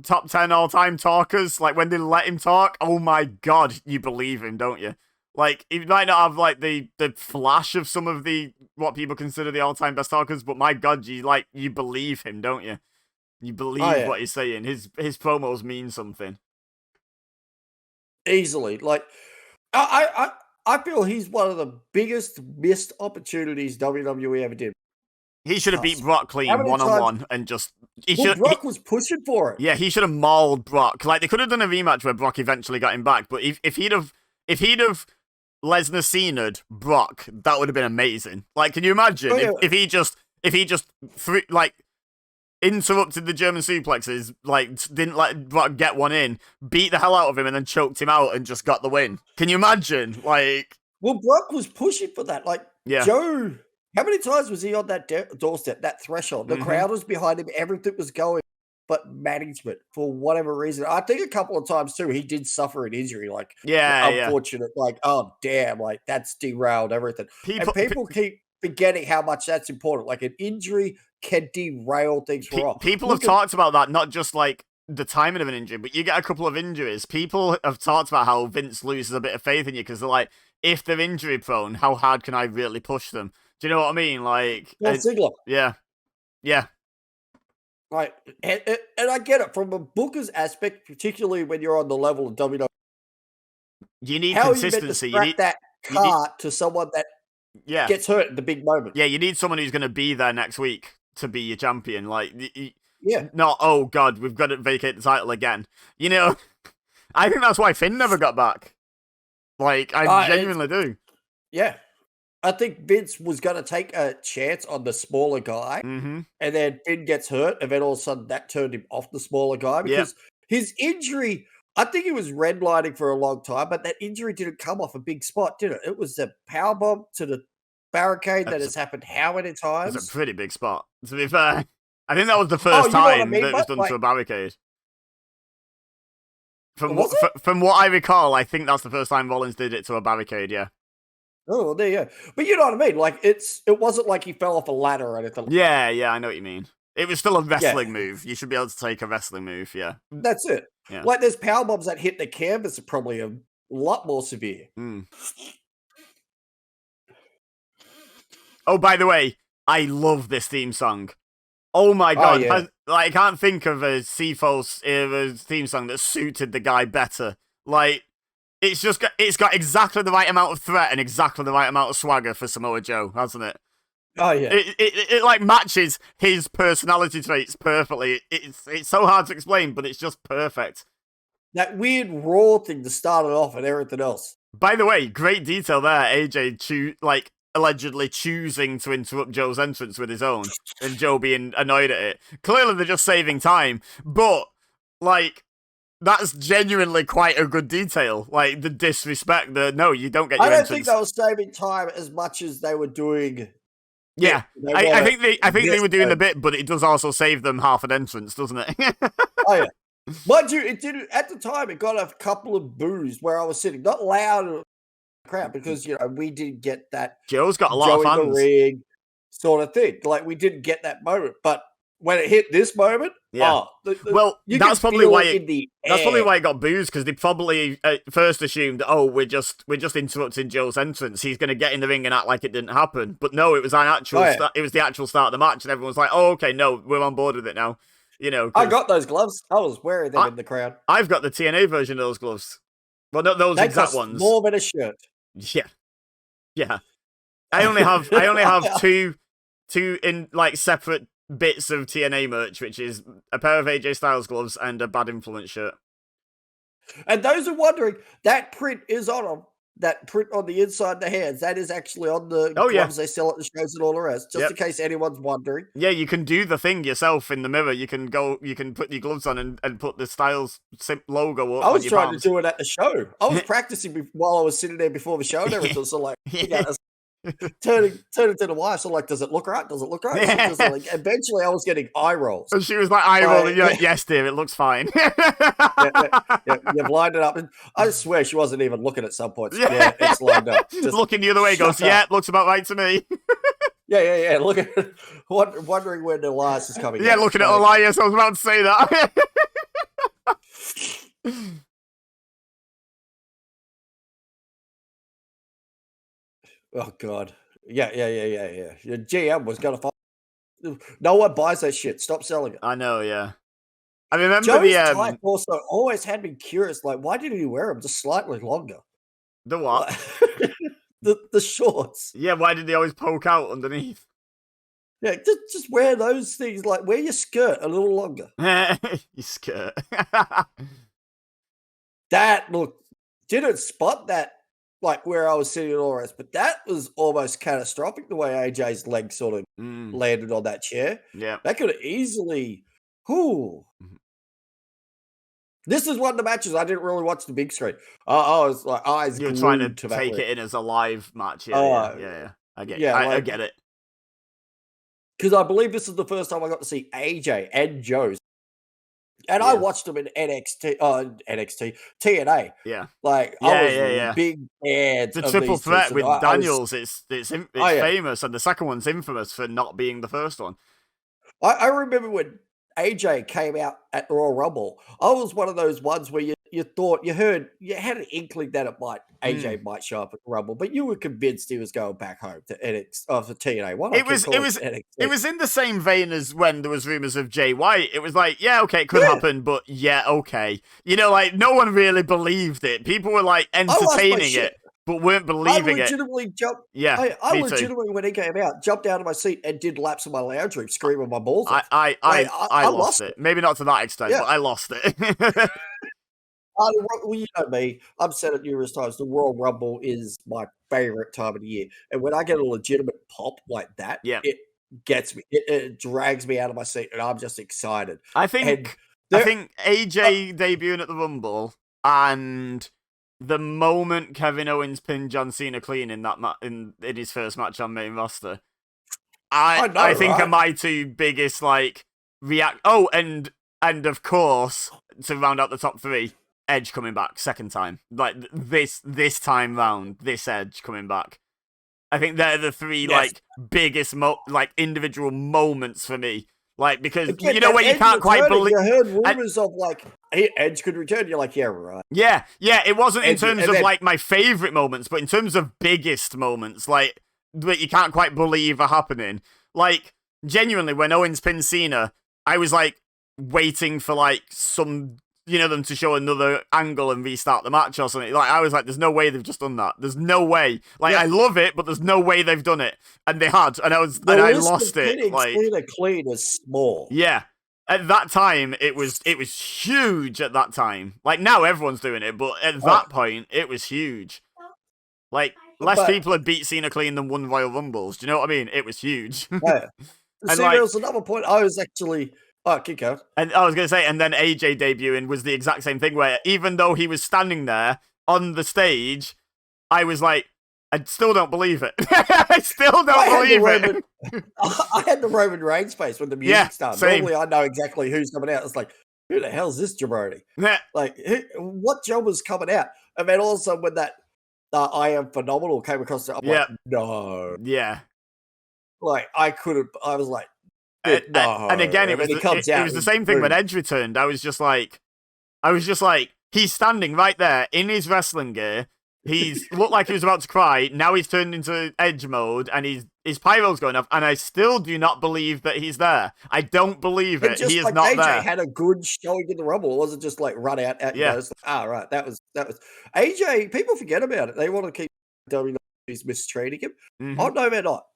top 10 all-time talkers. Like, when they let him talk, oh my God, you believe him, don't you? Like, he might not have, like, the flash of some of what people consider the all-time best talkers, but my God, you believe him, don't you? You believe what he's saying. His promos mean something. Easily. Like, I feel he's one of the biggest missed opportunities WWE ever did. He should have beat Brock clean one-on-one and just... Brock was pushing for it. Yeah, he should have mauled Brock. Like, they could have done a rematch where Brock eventually got him back, but if he'd have Lesnar Cena'd Brock, that would have been amazing. Like, can you imagine if he just interrupted the German suplexes, like didn't let Brock get one in, beat the hell out of him, and then choked him out and just got the win. Can you imagine? Like, well, Brock was pushing for that. Like, yeah. Joe, how many times was he on that doorstep, that threshold? The crowd was behind him. Everything was going, but management, for whatever reason. I think a couple of times, too, he did suffer an injury. Like, unfortunate. Like, oh, damn. Like, that's derailed everything. And people keep forgetting how much that's important. Like, an injury can derail things for all. People have talked about that, not just like the timing of an injury, but you get a couple of injuries. People have talked about how Vince loses a bit of faith in you because they're like, if they're injury prone, how hard can I really push them? Do you know what I mean? Like, Ziggler. Yeah. Right, and I get it from a booker's aspect, particularly when you're on the level of WWE. You need consistency. You need that cart to someone that gets hurt in the big moment. Yeah, you need someone who's going to be there next week to be your champion. Like, yeah, not, oh god, we've got to vacate the title again. You know, I think that's why Finn never got back. Like, I genuinely do. Yeah. I think Vince was going to take a chance on the smaller guy, and then Finn gets hurt, and then all of a sudden that turned him off the smaller guy because his injury, I think he was redlining for a long time, but that injury didn't come off a big spot, did it? It was a powerbomb to the barricade that has happened how many times? It's a pretty big spot. To be fair, I think that was the first time that it was done to a barricade. From what I recall, I think that's the first time Rollins did it to a barricade, yeah. Oh, there you go. But you know what I mean? Like, it wasn't like he fell off a ladder or anything. Yeah, I know what you mean. It was still a wrestling move. You should be able to take a wrestling move, yeah. That's it. Yeah. Like, there's power bombs that hit the canvas are probably a lot more severe. Oh, by the way, I love this theme song. Oh my god. I can't think of a CFO's era theme song that suited the guy better. Like, it's got exactly the right amount of threat and exactly the right amount of swagger for Samoa Joe, hasn't it? Oh yeah. It like matches his personality traits perfectly. It's so hard to explain, but it's just perfect. That weird raw thing to start it off and everything else. By the way, great detail there. AJ allegedly choosing to interrupt Joe's entrance with his own, and Joe being annoyed at it. Clearly, they're just saving time, but like, that's genuinely quite a good detail. Like, the disrespect, no, you don't get your entrance. I don't think they were saving time as much as they were doing. Yeah, I think they were doing a bit, but it does also save them half an entrance, doesn't it? Oh yeah, mind you, it did at the time. It got a couple of boos where I was sitting, not loud crowd, because we didn't get that. Joe's got a lot of fans. In the ring sort of thing. Like, we didn't get that moment, but when it hit this moment, that's probably why it got boos, because they probably first assumed, oh, we're just interrupting Joe's entrance. He's going to get in the ring and act like it didn't happen. But no, it was it was the actual start of the match, and everyone's like, oh, okay, no, we're on board with it now. You know, I got those gloves. I was wearing them in the crowd. I've got the TNA version of those gloves. Well, not those exact ones. More than a shirt. Yeah. I only have two in like separate bits of TNA merch, which is a pair of AJ Styles gloves and a Bad Influence shirt. And those are wondering, that print is on them. That print on the inside of the hands, that is actually on the gloves they sell at the shows and all the rest, just in case anyone's wondering. Yeah, you can do the thing yourself in the mirror. You can put your gloves on and put the Styles logo up. I was trying to do it at the show. I was practicing while I was sitting there before the show and everything. So like, turning to the wife, so like, does it look right? Does it look right? Like, eventually I was getting eye rolls. And she was like, eye rolling. You're like, yes, dear, it looks fine. You've lined it up. And I swear she wasn't even looking at some points. Yeah, it's lined up. Just looking the other way, goes, looks about right to me. Yeah. Look at wondering when Elias is coming. Yeah, looking at Elias. I was about to say that. Oh God. Yeah. Your GM was gonna find. No one buys that shit. Stop selling it. I know, yeah. I remember Joe's type also always had me curious, like, why didn't he wear them just slightly longer? The what? the shorts. Yeah, why did they always poke out underneath? Yeah, just wear those things, like, wear your skirt a little longer. Your skirt. Look, didn't spot that. like where I was sitting and all the rest, but that was almost catastrophic the way AJ's leg sort of landed on that chair. Yeah. That could have easily, whoo. This is one of the matches I didn't really watch the big screen. I was like eyes You're glued trying to that take leg. it in as a live match. Yeah. I get I get it. Because I believe this is the first time I got to see AJ and Joe's. And I watched them in TNA. Yeah. Like, I was big fans the of triple these threat two, with so Daniels, it's famous, and the second one's infamous for not being the first one. I remember when AJ came out at the Royal Rumble, I was one of those ones where you thought, you had an inkling that AJ might show up at the Rumble, but you were convinced he was going back home to NXT, for TNA. Why It was in the same vein as when there was rumors of Jay White. It was like, yeah, okay, it could happen, but yeah, okay. You know, like, no one really believed it. People were like entertaining it, but weren't believing it. I legitimately jumped. Yeah, I legitimately, when he came out, jumped out of my seat and did laps in my lounge room, screaming my balls off. I lost it. Maybe not to that extent, but I lost it. Well, you know me. I've said it numerous times. The Royal Rumble is my favorite time of the year, and when I get a legitimate pop like that, it gets me. It drags me out of my seat, and I'm just excited. I think AJ debuting at the Rumble and the moment Kevin Owens pinned John Cena clean in that in his first match on main roster, I think are my two biggest react. Oh, and of course, to round out the top three, Edge coming back second time. Like this time round, this Edge coming back. I think they're the three biggest individual moments for me. Like, because you know when you can't quite believe. You heard rumors of hey, Edge could return. You're like, yeah, right. Yeah. It wasn't in terms of my favorite moments, but in terms of biggest moments, that you can't quite believe are happening. Like, genuinely, when Owens pinned Cena, I was waiting for some, them to show another angle and restart the match or something. I was like, there's no way they've just done that. There's no way. I love it, but there's no way they've done it. And they had, and I lost it. Cena clean is small. Yeah. At that time, it was huge at that time. Now everyone's doing it, but at that point, it was huge. Less people had beat Cena clean than won Royal Rumbles. Do you know what I mean? It was huge. Yeah. See, there was another point. I was actually... Oh, kick out. And I was going to say, and then AJ debuting was the exact same thing, where even though he was standing there on the stage, I was like, I still don't believe it. I still don't believe it. I had the Roman Reigns face when the music started. Same. Normally, I know exactly who's coming out. It's like, who the hell is this jabroni? Yeah. What job was coming out? And then also when that I Am Phenomenal came across, I'm like, no. Yeah. I was like, no. And again, it was the same thing when Edge returned. I was just like, he's standing right there in his wrestling gear. He's looked like he was about to cry. Now he's turned into Edge mode, and his pyro's going off. And I still do not believe that he's there. I don't believe it. He is not AJ there. Had a good showing in the Rumble. It wasn't just run out. Right. That was AJ. People forget about it. They want to keep WWE's mistreating him. Mm-hmm. Oh no, they're not.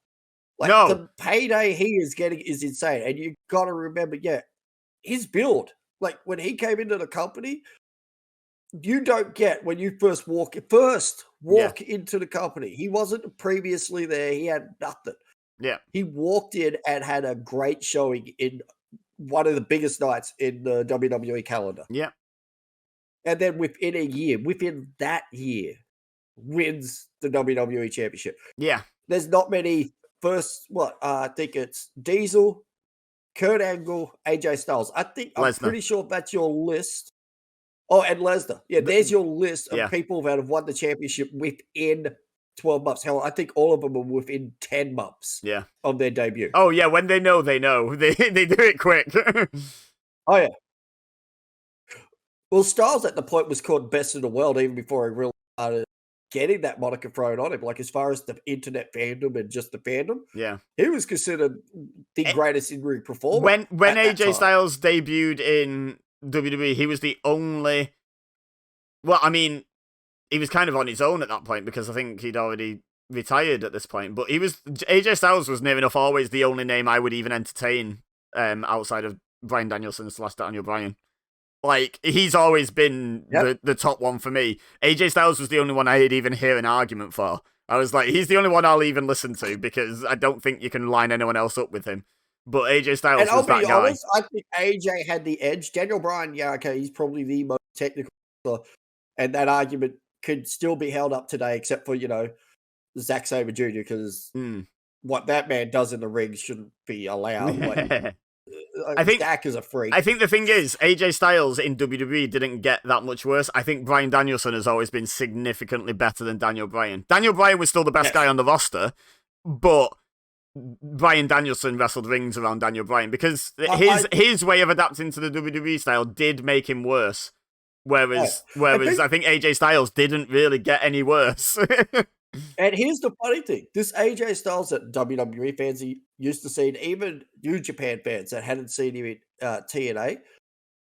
No. The payday he is getting is insane. And you got to remember, his build, when he came into the company, you don't get when you first walk into the company. He wasn't previously there. He had nothing. Yeah. He walked in and had a great showing in one of the biggest nights in the WWE calendar. Yeah. And then within that year, wins the WWE Championship. Yeah. There's not many. I think it's Diesel, Kurt Angle, AJ Styles. I'm pretty sure that's your list. Oh, and Lesnar. Yeah, there's your list of people that have won the championship within 12 months. Hell, I think all of them are within 10 months of their debut. Oh, yeah, when they know, they know. They do it quick. Oh, yeah. Well, Styles at the point was called best in the world even before he really started getting that moniker thrown on him, as far as the internet fandom and just the fandom. Yeah. He was considered the greatest in-ring performer. When AJ Styles debuted in WWE, he was the only... Well, I mean, he was kind of on his own at that point because I think he'd already retired at this point, but AJ Styles was near enough always the only name I would even entertain outside of Bryan Danielson / Daniel Bryan. Like, he's always been the top one for me. AJ Styles was the only one I'd even hear an argument for. I was like, he's the only one I'll even listen to because I don't think you can line anyone else up with him. But AJ Styles and was that guy. Honest, I think AJ had the edge. Daniel Bryan, yeah, okay, he's probably the most technical, and that argument could still be held up today, except for, Zack Sabre Jr., because what that man does in the ring shouldn't be allowed. Like, I think Zack is a freak. I think the thing is, AJ Styles in WWE didn't get that much worse. I think Bryan Danielson has always been significantly better than Daniel Bryan. Daniel Bryan was still the best guy on the roster, but Bryan Danielson wrestled rings around Daniel Bryan because his way of adapting to the WWE style did make him worse. Whereas I think AJ Styles didn't really get any worse. And here's the funny thing. This AJ Styles that WWE fans used to see, and even New Japan fans that hadn't seen him in TNA,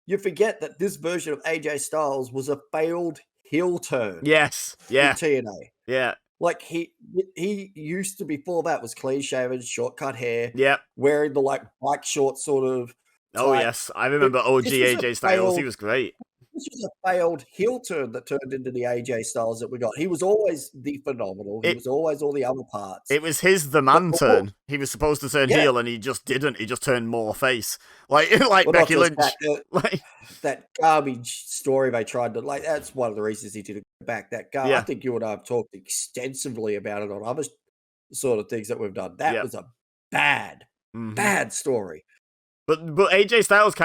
you forget that this version of AJ Styles was a failed heel turn. Yes. Yeah. In TNA. Yeah. Like, he used to, before that, was clean-shaven, short-cut hair. Yeah. Wearing the, like, black short sort of type. Oh, yes. I remember OG AJ Styles. He was great. This was a failed heel turn that turned into the AJ Styles that we got. He was always the phenomenal. He was always all the other parts. It was his the man turn. He was supposed to turn heel, and he just didn't. He just turned more face, like Becky Lynch. That garbage story they tried to, like, that's one of the reasons he didn't go back. That guy, I think you and I have talked extensively about it on other sort of things that we've done. That was a bad story. But AJ Styles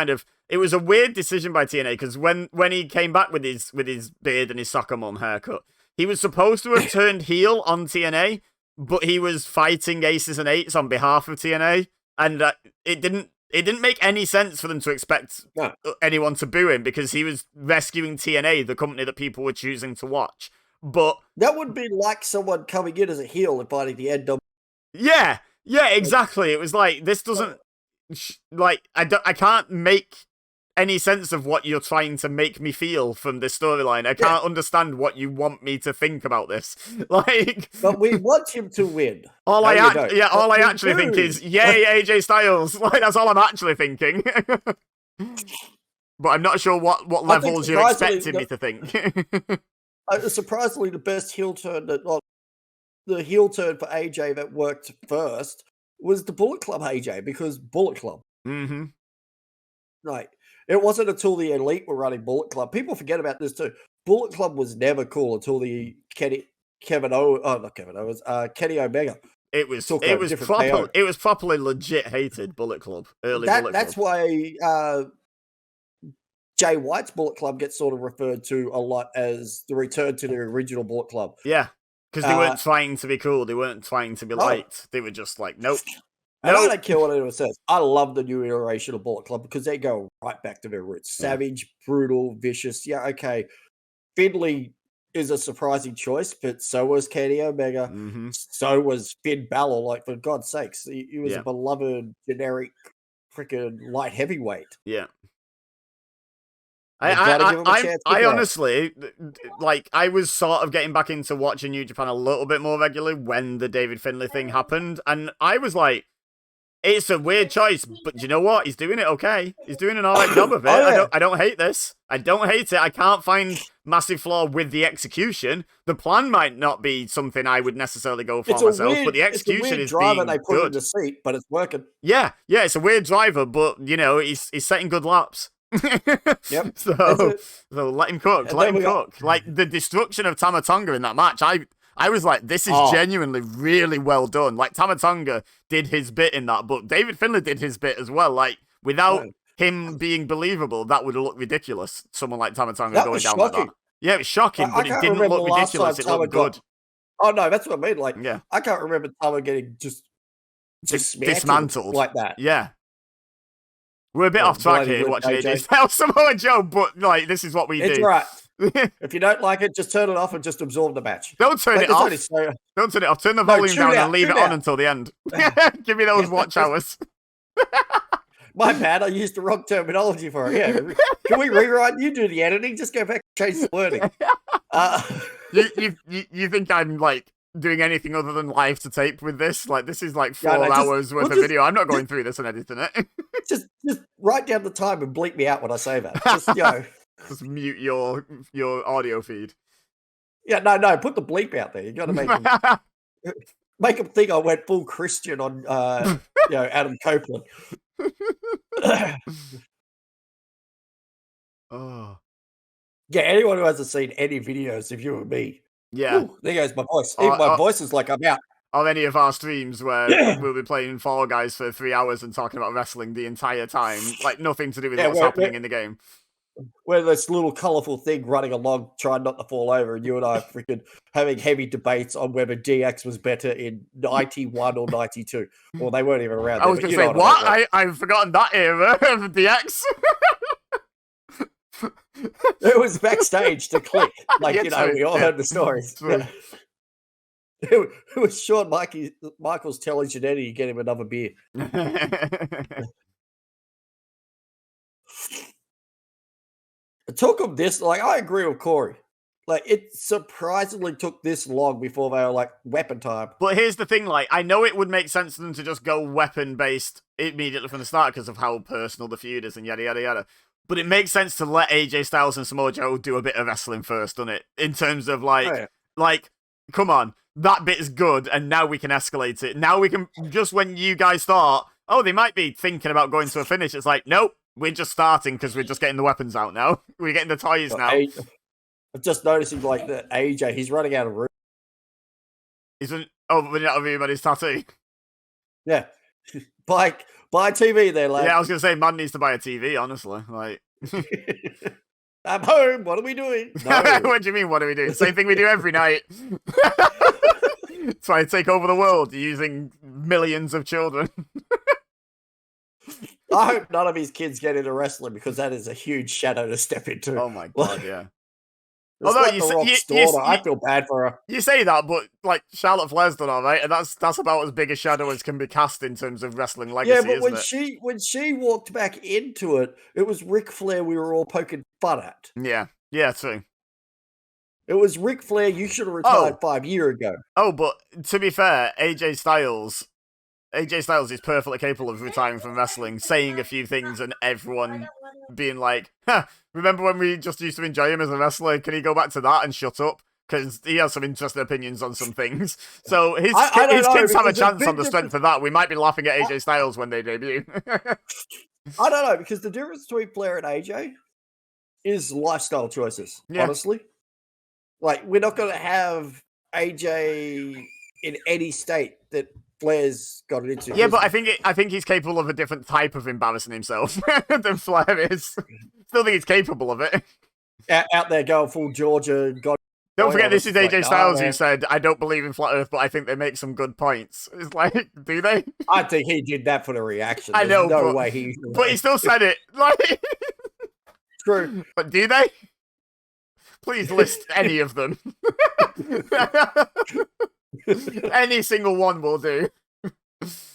it was a weird decision by TNA because when he came back with his beard and his soccer mom haircut, he was supposed to have turned heel on TNA, but he was fighting aces and eights on behalf of TNA, and it didn't make any sense for them to expect anyone to boo him because he was rescuing TNA, the company that people were choosing to watch. But that would be like someone coming in as a heel and fighting the NW. Yeah, exactly. It was like, this doesn't I can't make any sense of what you're trying to make me feel from this storyline. I can't understand what you want me to think about this. But we want him to win. All I actually think is, yay, AJ Styles. Like, that's all I'm actually thinking. But I'm not sure what levels you're expecting me to think. Surprisingly, the best heel turn the heel turn for AJ that worked first was the Bullet Club AJ, because Bullet Club. Mm-hmm. Right. It wasn't until the Elite were running Bullet Club. People forget about this too. Bullet Club was never cool until the Kenny Omega. It was properly legit hated, Bullet Club. Bullet Club. That's why Jay White's Bullet Club gets sort of referred to a lot as the return to the original Bullet Club. Yeah. Because they weren't trying to be cool. They weren't trying to be liked. They were just like, nope. And I don't care what anyone says. I love the new iteration of Bullet Club because they go right back to their roots. Savage, brutal, vicious. Yeah, okay. Finley is a surprising choice, but so was Kenny Omega. Mm-hmm. So was Finn Balor. Like, for God's sakes, he was a beloved, generic, freaking light heavyweight. Yeah. I honestly, like, I was sort of getting back into watching New Japan a little bit more regularly when the David Finlay thing happened, and I was like, it's a weird choice, but you know what? He's doing it okay. He's doing an alright job of it. I don't hate this. I don't hate it. I can't find massive flaw with the execution. The plan might not be something I would necessarily go for myself, but the execution is being they put good. In the seat, but it's working. Yeah, it's a weird driver, but he's setting good laps. Yep. So let him cook. Let him cook. Like, the destruction of Tama Tonga in that match, I was like, this is genuinely really well done. Like, Tama Tonga did his bit in that, but David Finlay did his bit as well. Like, without him being believable, that would have looked ridiculous. Someone like Tama Tonga going down like that. Yeah, it was shocking, but it didn't look ridiculous. It looked good. Oh, no, that's what I mean. Like, I can't remember Tama getting just dismantled like that. Yeah. We're a bit off track here watching AJ Styles Samoa Joe, but, like, this is what we do. It's right. If you don't like it, just turn it off and just absorb the match. Don't turn it off. Don't turn it off. Turn the volume down and leave it on until the end. Give me those watch hours. My bad. I used the wrong terminology for it. Yeah. Can we rewrite? You do the editing. Just go back and change the wording. You think I'm, like, doing anything other than live to tape with this. Like, this is like 4 hours worth of video. I'm not going through this and editing it. just write down the time and bleep me out when I say that. Just, you know. Just mute your audio feed. Yeah, no, put the bleep out there. You got to make them think I went full Christian on, you know, Adam Copeland. Oh. Yeah, anyone who hasn't seen any videos of you and me. Yeah. Ooh, there goes my voice. Even my voice is like I'm out. On any of our streams where we'll be playing Fall Guys for 3 hours and talking about wrestling the entire time. Like, nothing to do with what's happening in the game. Where this little colourful thing running along, trying not to fall over, and you and I are freaking having heavy debates on whether DX was better in 91 or 92. Well, they weren't even around. I was going to say, what? I've forgotten that era of DX. It was backstage to click. Like, you know, we all heard the stories. Yeah. It was Shawn Michaels telling Jannetty to get him another beer. It took them this, like, I agree with Corey. Like, it surprisingly took this long before they were like, weapon time. But here's the thing, like, I know it would make sense for them to just go weapon-based immediately from the start because of how personal the feud is and yada, yada, yada. But it makes sense to let AJ Styles and Samoa Joe do a bit of wrestling first, doesn't it? In terms of, like, like, come on, that bit is good, and now we can escalate it. Now we can, just when you guys thought, oh, they might be thinking about going to a finish, it's like, nope, we're just starting because we're just getting the weapons out now. We're getting the toys now. I'm just noticing, like, that AJ, he's running out of room. Isn't, oh, running out of everybody's tattoo? Yeah. Buy a TV there, lad. Yeah, I was going to say, man needs to buy a TV, honestly. Like, I'm home. What are we doing? No. What do you mean, what are we doing? Same thing we do every night. Try to take over the world using millions of children. I hope none of his kids get into wrestling because that is a huge shadow to step into. Oh my God, yeah. Although I feel bad for her. You say that, but like Charlotte Flair's done all right, and that's about as big a shadow as can be cast in terms of wrestling legacy. Yeah, but when she walked back into it, it was Ric Flair we were all poking fun at. Yeah, true. It was Ric Flair. You should have retired 5 years ago. Oh, but to be fair, AJ Styles is perfectly capable of retiring from wrestling, saying a few things, and everyone being like, remember when we just used to enjoy him as a wrestler? Can he go back to that and shut up? Because he has some interesting opinions on some things. So his kids have a chance on the strength of that. We might be laughing at AJ Styles when they debut. I don't know, because the difference between Flair and AJ is lifestyle choices, honestly. Like, we're not going to have AJ in any state that Flair's got it into. Yeah, but I think he's capable of a different type of embarrassing himself than Flair is. Still think he's capable of it. Out there going full Georgia. Don't forget, this is AJ Styles who said, I don't believe in Flat Earth, but I think they make some good points. It's like, do they? I think he did that for the reaction. I know, no way he... But he still said it. Like, true. But do they? Please list any of them. Any single one will do.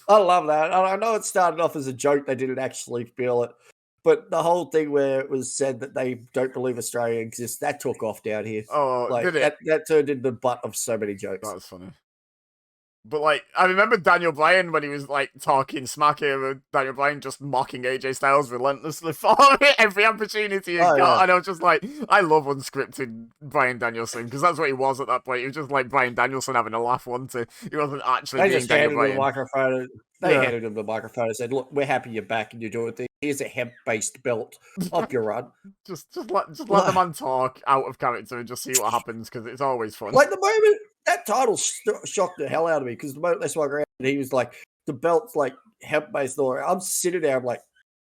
I love that. I know it started off as a joke. They didn't actually feel it. But the whole thing where it was said that they don't believe Australia exists, that took off down here. Oh, like, did it? That turned into the butt of so many jokes. That was funny. But, like, I remember Daniel Bryan when he was, like, talking smack here, Daniel Bryan just mocking AJ Styles relentlessly for every opportunity he got. Yeah. And I was just like, I love unscripted Bryan Danielson, because that's what he was at that point. He was just like Bryan Danielson having a laugh, wasn't he? He wasn't actually being Daniel Bryan. They handed him the microphone and said, look, we're happy you're back and you're doing things. Here's a hemp-based belt. Up your run. just let the man talk out of character and just see what happens, because it's always fun. Like, the moment... That title shocked the hell out of me, because the moment they swung around, he was like, the belt's like hemp-based. I'm sitting there, I'm like,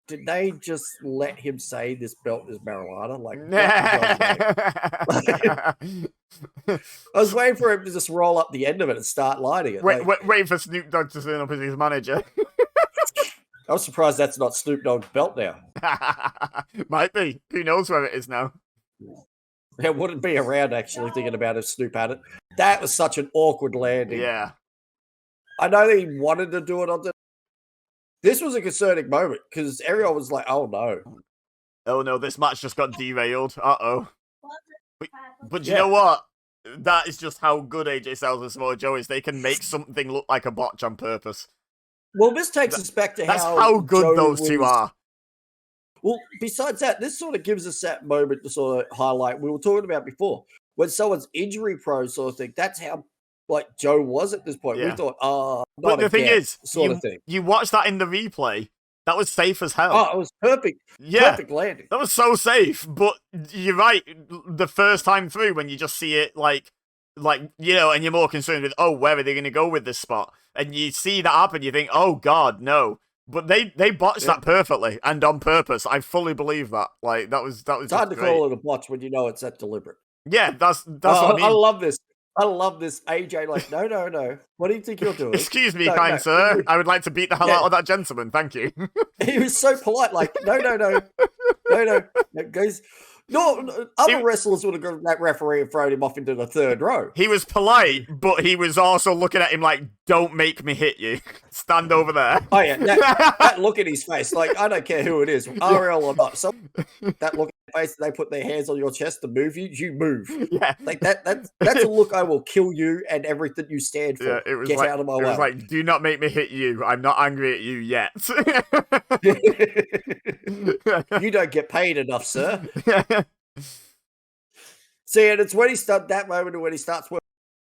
did they just let him say this belt is marijuana? Like, I was waiting for him to just roll up the end of it and start lighting it. Waiting for Snoop Dogg to turn up as his manager. I was surprised that's not Snoop Dogg's belt now. Might be. Who knows where it is now? It wouldn't be around, actually, thinking about if Snoop had it. That was such an awkward landing. Yeah. I know that he wanted to do it on the... This was a concerning moment, because everyone was like, oh no. Oh no, this match just got derailed. Uh-oh. But you know what? that is just how good AJ Styles and Samoa Joe is. They can make something look like a botch on purpose. Well, this takes us back to that's how good Joe those two are. Well, besides that, this sort of gives us that moment to sort of highlight we were talking about before. When someone's injury prone sort of thing, that's how like Joe was at this point. Yeah. We thought, not but the thing is, sort of thing. You watch that in the replay, that was safe as hell. Oh, it was perfect. Yeah. Perfect landing. That was so safe. But you're right, the first time through when you just see it like, you know, and you're more concerned with, oh, where are they going to go with this spot? And you see that happen, you think, oh, God, no. But they botched that perfectly and on purpose. I fully believe that. Like, that was it's hard to call it a botch when you know it's that deliberate. Yeah, that's what I mean. I love this. I love this. AJ, like, no. What do you think you're doing? Excuse me, kind sir. I would like to beat the hell out of that gentleman. Thank you. He was so polite, like, no. Guys, no, other wrestlers would have got that referee and thrown him off into the third row. He was polite, but he was also looking at him like, don't make me hit you. Stand over there. Oh, yeah. That look at his face, like, I don't care who it is, RL or not. So that look at his face, they put their hands on your chest to move you, you move. Yeah. Like, that's a look I will kill you and everything you stand for. Yeah, it was Get like, out of my way. It was like, do not make me hit you. I'm not angry at you yet. You don't get paid enough, sir. See, and it's when he starts that moment and when he starts working,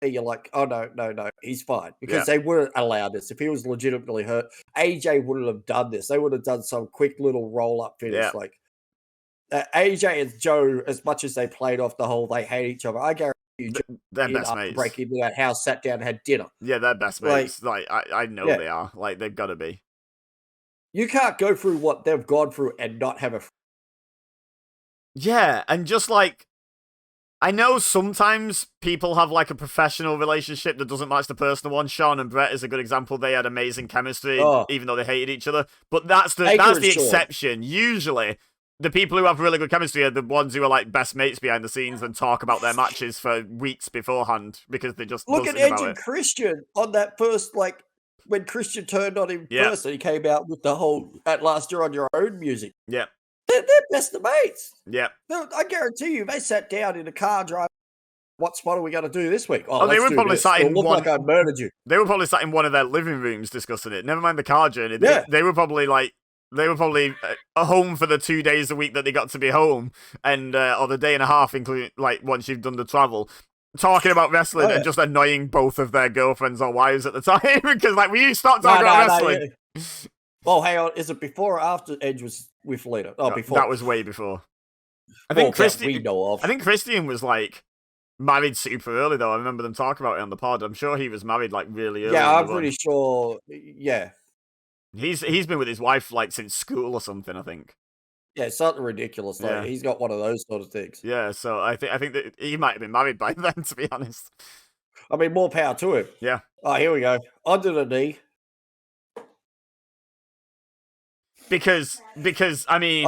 you're like, oh, no, he's fine. Because they wouldn't allow this. If he was legitimately hurt, AJ wouldn't have done this. They would have done some quick little roll-up finish. Yeah. Like, AJ and Joe, as much as they played off the whole they hate each other, I guarantee you, they're best mates. Break into that house, sat down and had dinner. Yeah, they're best mates. Like I know they are. Like, they've got to be. You can't go through what they've gone through and not have a... Yeah, and just like, I know sometimes people have like a professional relationship that doesn't match the personal one. Sean and Brett is a good example. They had amazing chemistry, even though they hated each other. But that's the exception. Usually, the people who have really good chemistry are the ones who are like best mates behind the scenes and talk about their matches for weeks beforehand because they just look at Edge and Christian on that first, like, when Christian turned on him first and he came out with the whole "At Last You're on Your Own" music. Yeah. They're best of mates. Yeah. I guarantee you, they sat down in a car driving. What spot are we going to do this week? Oh, they were probably sat in one. Like I murdered you. They were probably sat in one of their living rooms discussing it. Never mind the car journey. They were probably like, home for the 2 days a week that they got to be home, and or the day and a half, including like once you've done the travel, talking about wrestling and just annoying both of their girlfriends or wives at the time because like we stopped talking about wrestling. Yeah. Oh, hang on. Is it before or after Edge was with Lita? Oh, before. That was way before. I think we know of. I think Christian was like married super early though. I remember them talking about it on the pod. I'm sure he was married like really early. Yeah, I'm pretty sure. Yeah. He's been with his wife like since school or something, I think. Yeah, something ridiculous. Like he's got one of those sort of things. Yeah, so I think that he might have been married by then, to be honest. I mean, more power to him. Yeah. Oh, here we go. Onto the knee. Because I mean,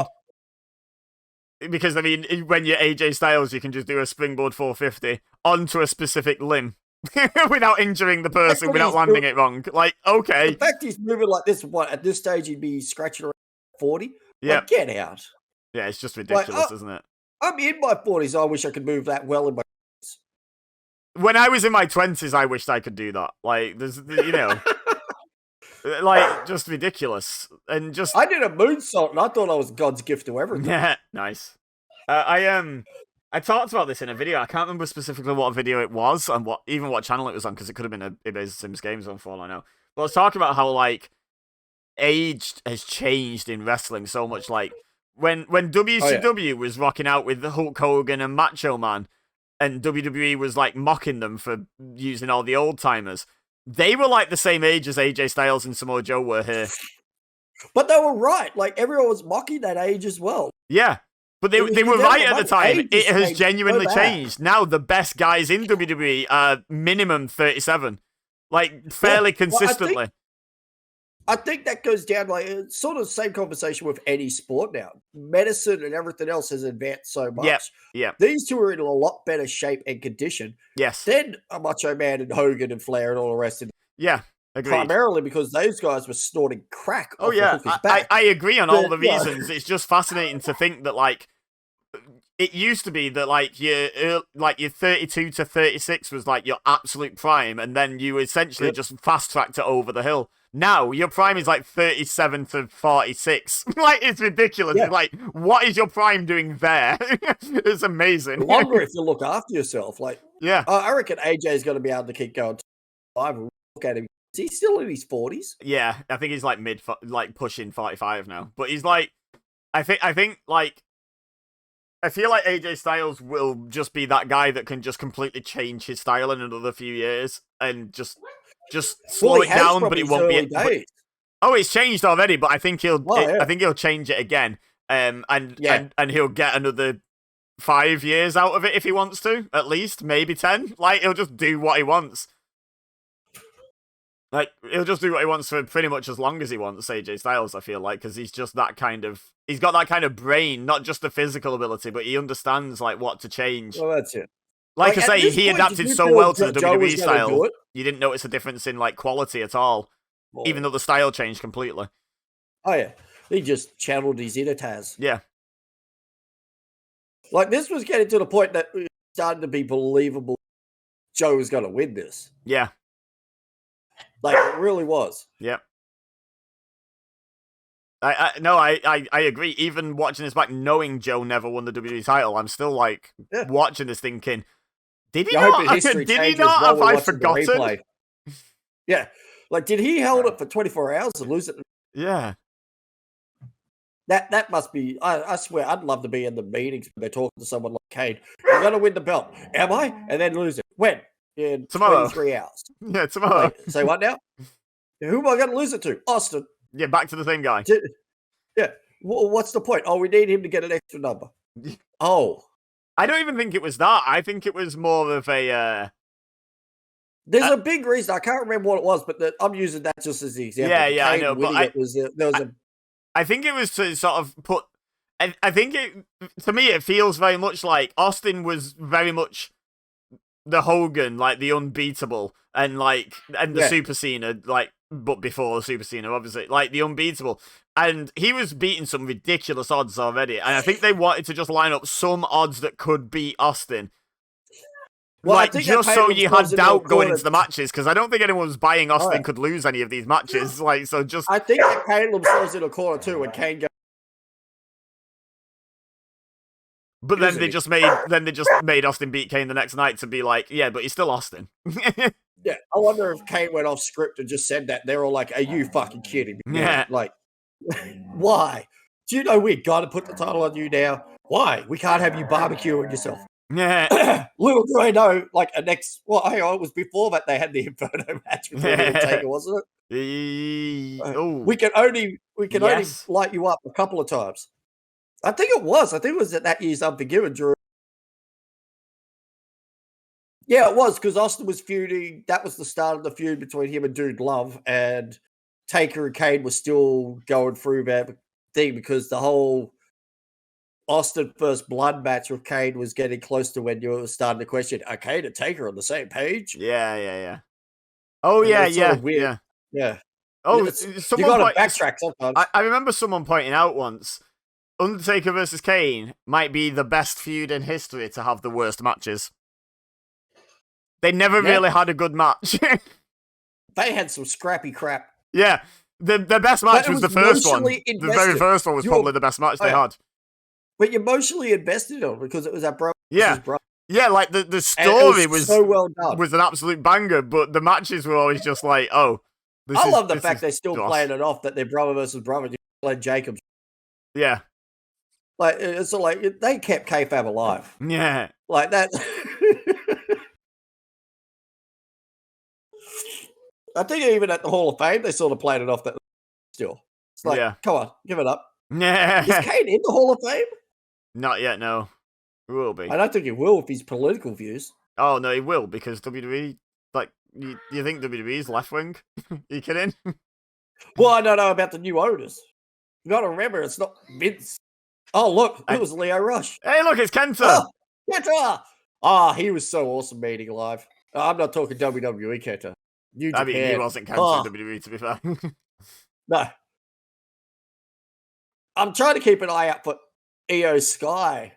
when you're AJ Styles, you can just do a springboard 450 onto a specific limb without injuring the person, without landing it wrong. Like, okay. The fact he's moving like this, at this stage he'd be scratching around 40? Yeah. Like, get out. Yeah, it's just ridiculous, isn't it? I'm in my 40s. I wish I could move that well in my 20s. When I was in my 20s, I wished I could do that. Like, there's, you know... like, just ridiculous. And just... I did a moonsault and I thought I was God's gift to everything. Yeah, nice. I talked about this in a video. I can't remember specifically what video it was and what channel it was on, because it could have been a EBEZAsimsgames on, for all I know. But I was talking about how, like, age has changed in wrestling so much. Like, when WCW was rocking out with Hulk Hogan and Macho Man, and WWE was, like, mocking them for using all the old-timers, they were like the same age as AJ Styles and Samoa Joe were here. But they were right. Like, everyone was mocking that age as well. Yeah. But they were right at the time. It has genuinely changed. Now the best guys in WWE are minimum 37. Like, fairly consistently. Well, I think that goes down, like, it's sort of the same conversation with any sport now. Medicine and everything else has advanced so much. Yeah. These two are in a lot better shape and condition than a Macho Man and Hogan and Flair and all the rest of it. Yeah, agreed. Primarily because those guys were snorting crack off I agree on all the reasons. It's just fascinating to think that, like, it used to be that like your 32 to 36 was like your absolute prime, and then you essentially just fast tracked it over the hill. Now your prime is like 37 to 46. Like, it's ridiculous. Yeah. It's like, what is your prime doing there? It's amazing. Longer if you look after yourself. Like, yeah, I reckon AJ is going to be able to keep going. I look at him. Is he still in his 40s? yeah. I think he's like like pushing 45 now. But he's like, I think like, I feel like AJ Styles will just be that guy that can just completely change his style in another few years and just slow it down, but it won't be. Oh, it's changed already, but I think I think he'll change it again. And he'll get another 5 years out of it if he wants to, at least, maybe 10. Like, he'll just do what he wants. Like, he'll just do what he wants for pretty much as long as he wants, AJ Styles, I feel like, because he's just that kind of... He's got that kind of brain, not just the physical ability, but he understands, like, what to change. Well, that's it. Like I say, he adapted so well to the WWE style, you didn't notice a difference in, like, quality at all, even though the style changed completely. Oh, yeah. He just channeled his inner Taz. Yeah. Like, this was getting to the point that it started to be believable Joe was going to win this. Yeah. Like, it really was. Yep. I agree. Even watching this back, knowing Joe never won the WWE title, I'm still, like, watching this thinking, did he not? Did he not? Have I forgotten? Yeah. Like, did he hold it for 24 hours and lose it? Yeah. That must be, I swear, I'd love to be in the meetings when they're talking to someone like Kane. I'm going to win the belt. Am I? And then lose it. When? In tomorrow. 23 hours. Yeah, tomorrow. Like, say what now? Who am I going to lose it to? Austin. Yeah, back to the same guy. Yeah. What's the point? Oh, we need him to get an extra number. Oh. I don't even think it was that. I think it was more of a... There's a big reason. I can't remember what it was, but I'm using that just as the example. Yeah, I know. But I think it was to sort of put... I think to me, it feels very much like Austin was very much the Hogan, like the unbeatable, and the Super Cena, like, but before the Super Cena, obviously, like the unbeatable. And he was beating some ridiculous odds already. And I think they wanted to just line up some odds that could beat Austin. Well, like, just so you had doubt going into the matches, because I don't think anyone was buying Austin could lose any of these matches. Like, so just... I think that Kane themselves in a corner too, when Kane goes... But then they just made Austin beat Kane the next night to be like, yeah, but he's still Austin. Yeah, I wonder if Kane went off script and just said that. They're all like, are you fucking kidding me? Yeah. Like, why? Do you know we got to put the title on you now? Why? We can't have you barbecuing yourself. Yeah. Little do I know, like a next... Well, hang on, it was before that they had the Inferno match with Taker, wasn't it? We can only light you up a couple of times. I think it was. I think it was at that year's Unforgiven, Drew. Yeah, it was, because Austin was feuding. That was the start of the feud between him and Dude Love, and Taker and Kane were still going through that thing, because the whole Austin first blood match with Kane was getting close to when you were starting to question, are Kane and Taker on the same page? Yeah. Oh, yeah. Oh, you got to backtrack sometimes. I remember someone pointing out once, Undertaker versus Kane might be the best feud in history to have the worst matches. They never really had a good match. They had some scrappy crap. Yeah. The best match was the first one. The very first one was probably the best match they had. But you emotionally invested in it because it was that brother. Yeah, like the story was so well done. Was an absolute banger, but the matches were always just like, oh. I love the fact they're still playing it off that they're brother versus brother. You played Jacobs. Yeah. Like, it's like they kept kayfabe alive. Yeah. Like that. I think even at the Hall of Fame, they sort of played it off that still. It's like, come on, give it up. Yeah. Is Kane in the Hall of Fame? Not yet, no. He will be. I don't think he will with his political views. Oh, no, he will, because WWE, like, you think WWE's left wing? Are you kidding? Well, I don't know about the new owners. You got to remember, it's not Vince. Oh, look, it was Leo Rush. Hey, look, it's Kenta. Oh, Kenta. Oh, he was so awesome meeting live. I'm not talking WWE Kenta. I mean, he wasn't Kenta in WWE, to be fair. No. I'm trying to keep an eye out for Io Sky,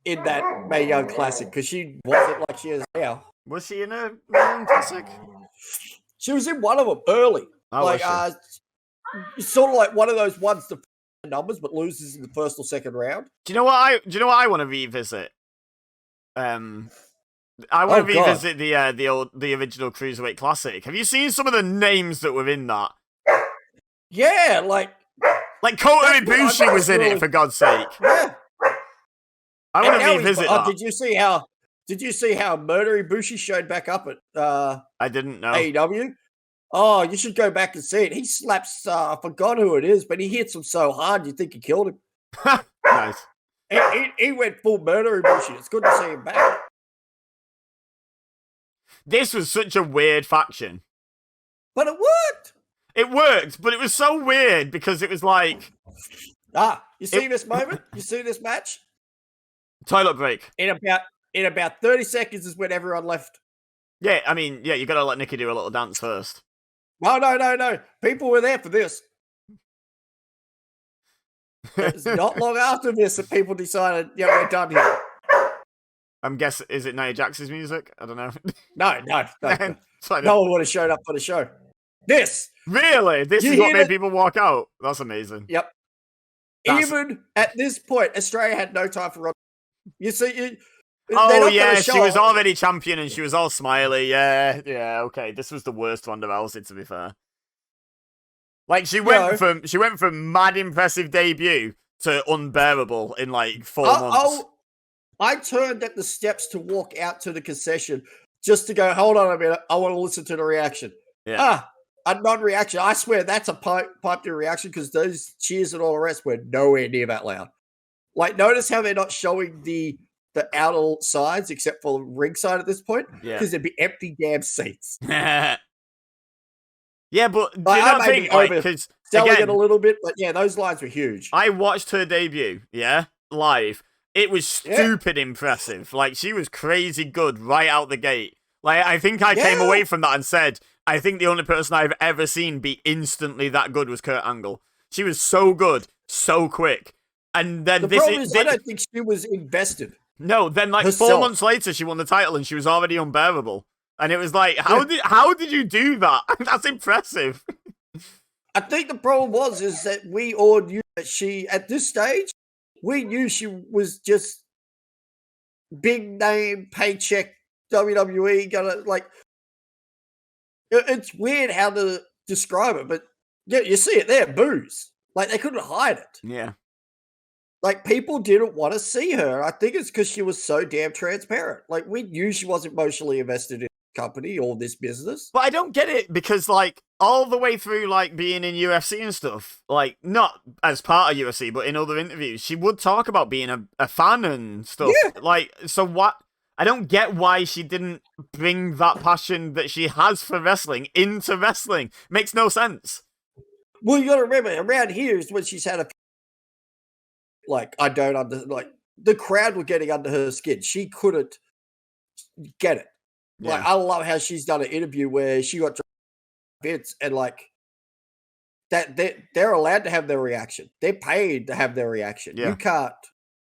in that Mae Young Classic because she wasn't like she is now. Was she in a Mae Young Classic? She was in one of them early. Sort of like one of those ones that numbers but loses in the first or second round. Do you know what I want to revisit? I want to revisit the original Cruiserweight Classic. Have you seen some of the names that were in that? Yeah, like Kota Ibushi was in it, for God's sake. Yeah. I want to revisit that. Did you see how Murder Ibushi showed back up at I didn't know. AEW? Oh, you should go back and see it. He slaps, I forgot who it is, but he hits him so hard you think he killed him. Nice. He went full Murder Ibushi. It's good to see him back. This was such a weird faction. But it worked. It worked, but it was so weird because it was like... you see this moment? You see this match? Toilet break. In about 30 seconds is when everyone left. Yeah, I mean, you got to let Nikki do a little dance first. No. People were there for this. It's not long after this that people decided, we're done here. I'm guessing, is it Nia Jax's music? I don't know. No. No one would have showed up for the show. This. Really? This is what made people walk out? That's amazing. Yep. Even at this point, Australia had no time for... You see... Oh, yeah, she was already champion and she was all smiley. Yeah, okay. This was the worst Ronda Rousey, to be fair. She went from mad impressive debut to unbearable in 4 months. I turned at the steps to walk out to the concession just to go, hold on a minute, I want to listen to the reaction. Yeah. A non-reaction. I swear that's a piped in reaction because those cheers and all the rest were nowhere near that loud. Notice how they're not showing the outer sides except for the ring side at this point because there'd be empty damn seats. Yeah, but do you not think because selling it a little bit, but those lines were huge. I watched her debut, live. It was stupid impressive. She was crazy good right out the gate. I think I came away from that and said, I think the only person I've ever seen be instantly that good was Kurt Angle. She was so good, so quick. And then the problem is I don't think she was invested. No, then 4 months later, she won the title and she was already unbearable. And it was how did you do that? That's impressive. I think the problem is that we all knew that she, at this stage, we knew she was just big name, paycheck, WWE, it's weird how to describe it, but you see it there, boos. They couldn't hide it. Yeah. People didn't want to see her. I think it's because she was so damn transparent. We knew she wasn't emotionally invested in the company or this business. But I don't get it because, all the way through, being in UFC and stuff, not as part of UFC, but in other interviews, she would talk about being a fan and stuff. Yeah. So what? I don't get why she didn't bring that passion that she has for wrestling into wrestling. Makes no sense. Well, you got to remember, around here is when she's had a the crowd were getting under her skin. She couldn't get it. Yeah. I love how she's done an interview where she got Vince and that they're allowed to have their reaction. They're paid to have their reaction. Yeah. You can't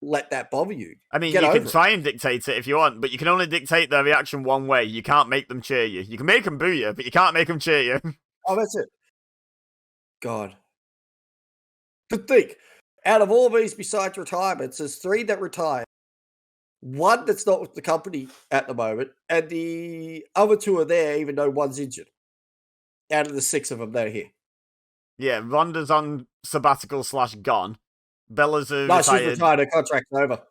let that bother you. I mean, you can try and dictate it if you want, but you can only dictate their reaction one way. You can't make them cheer you. You can make them boo you, but you can't make them cheer you. Oh, that's it. God. To think, out of all these besides retirements, there's 3 that retired. 1 that's not with the company at the moment, and the other 2 are there even though 1's injured. Out of the 6 of them that are here. Yeah, Ronda's on sabbatical / gone. Bella's retired. She's retired. Her contract's over.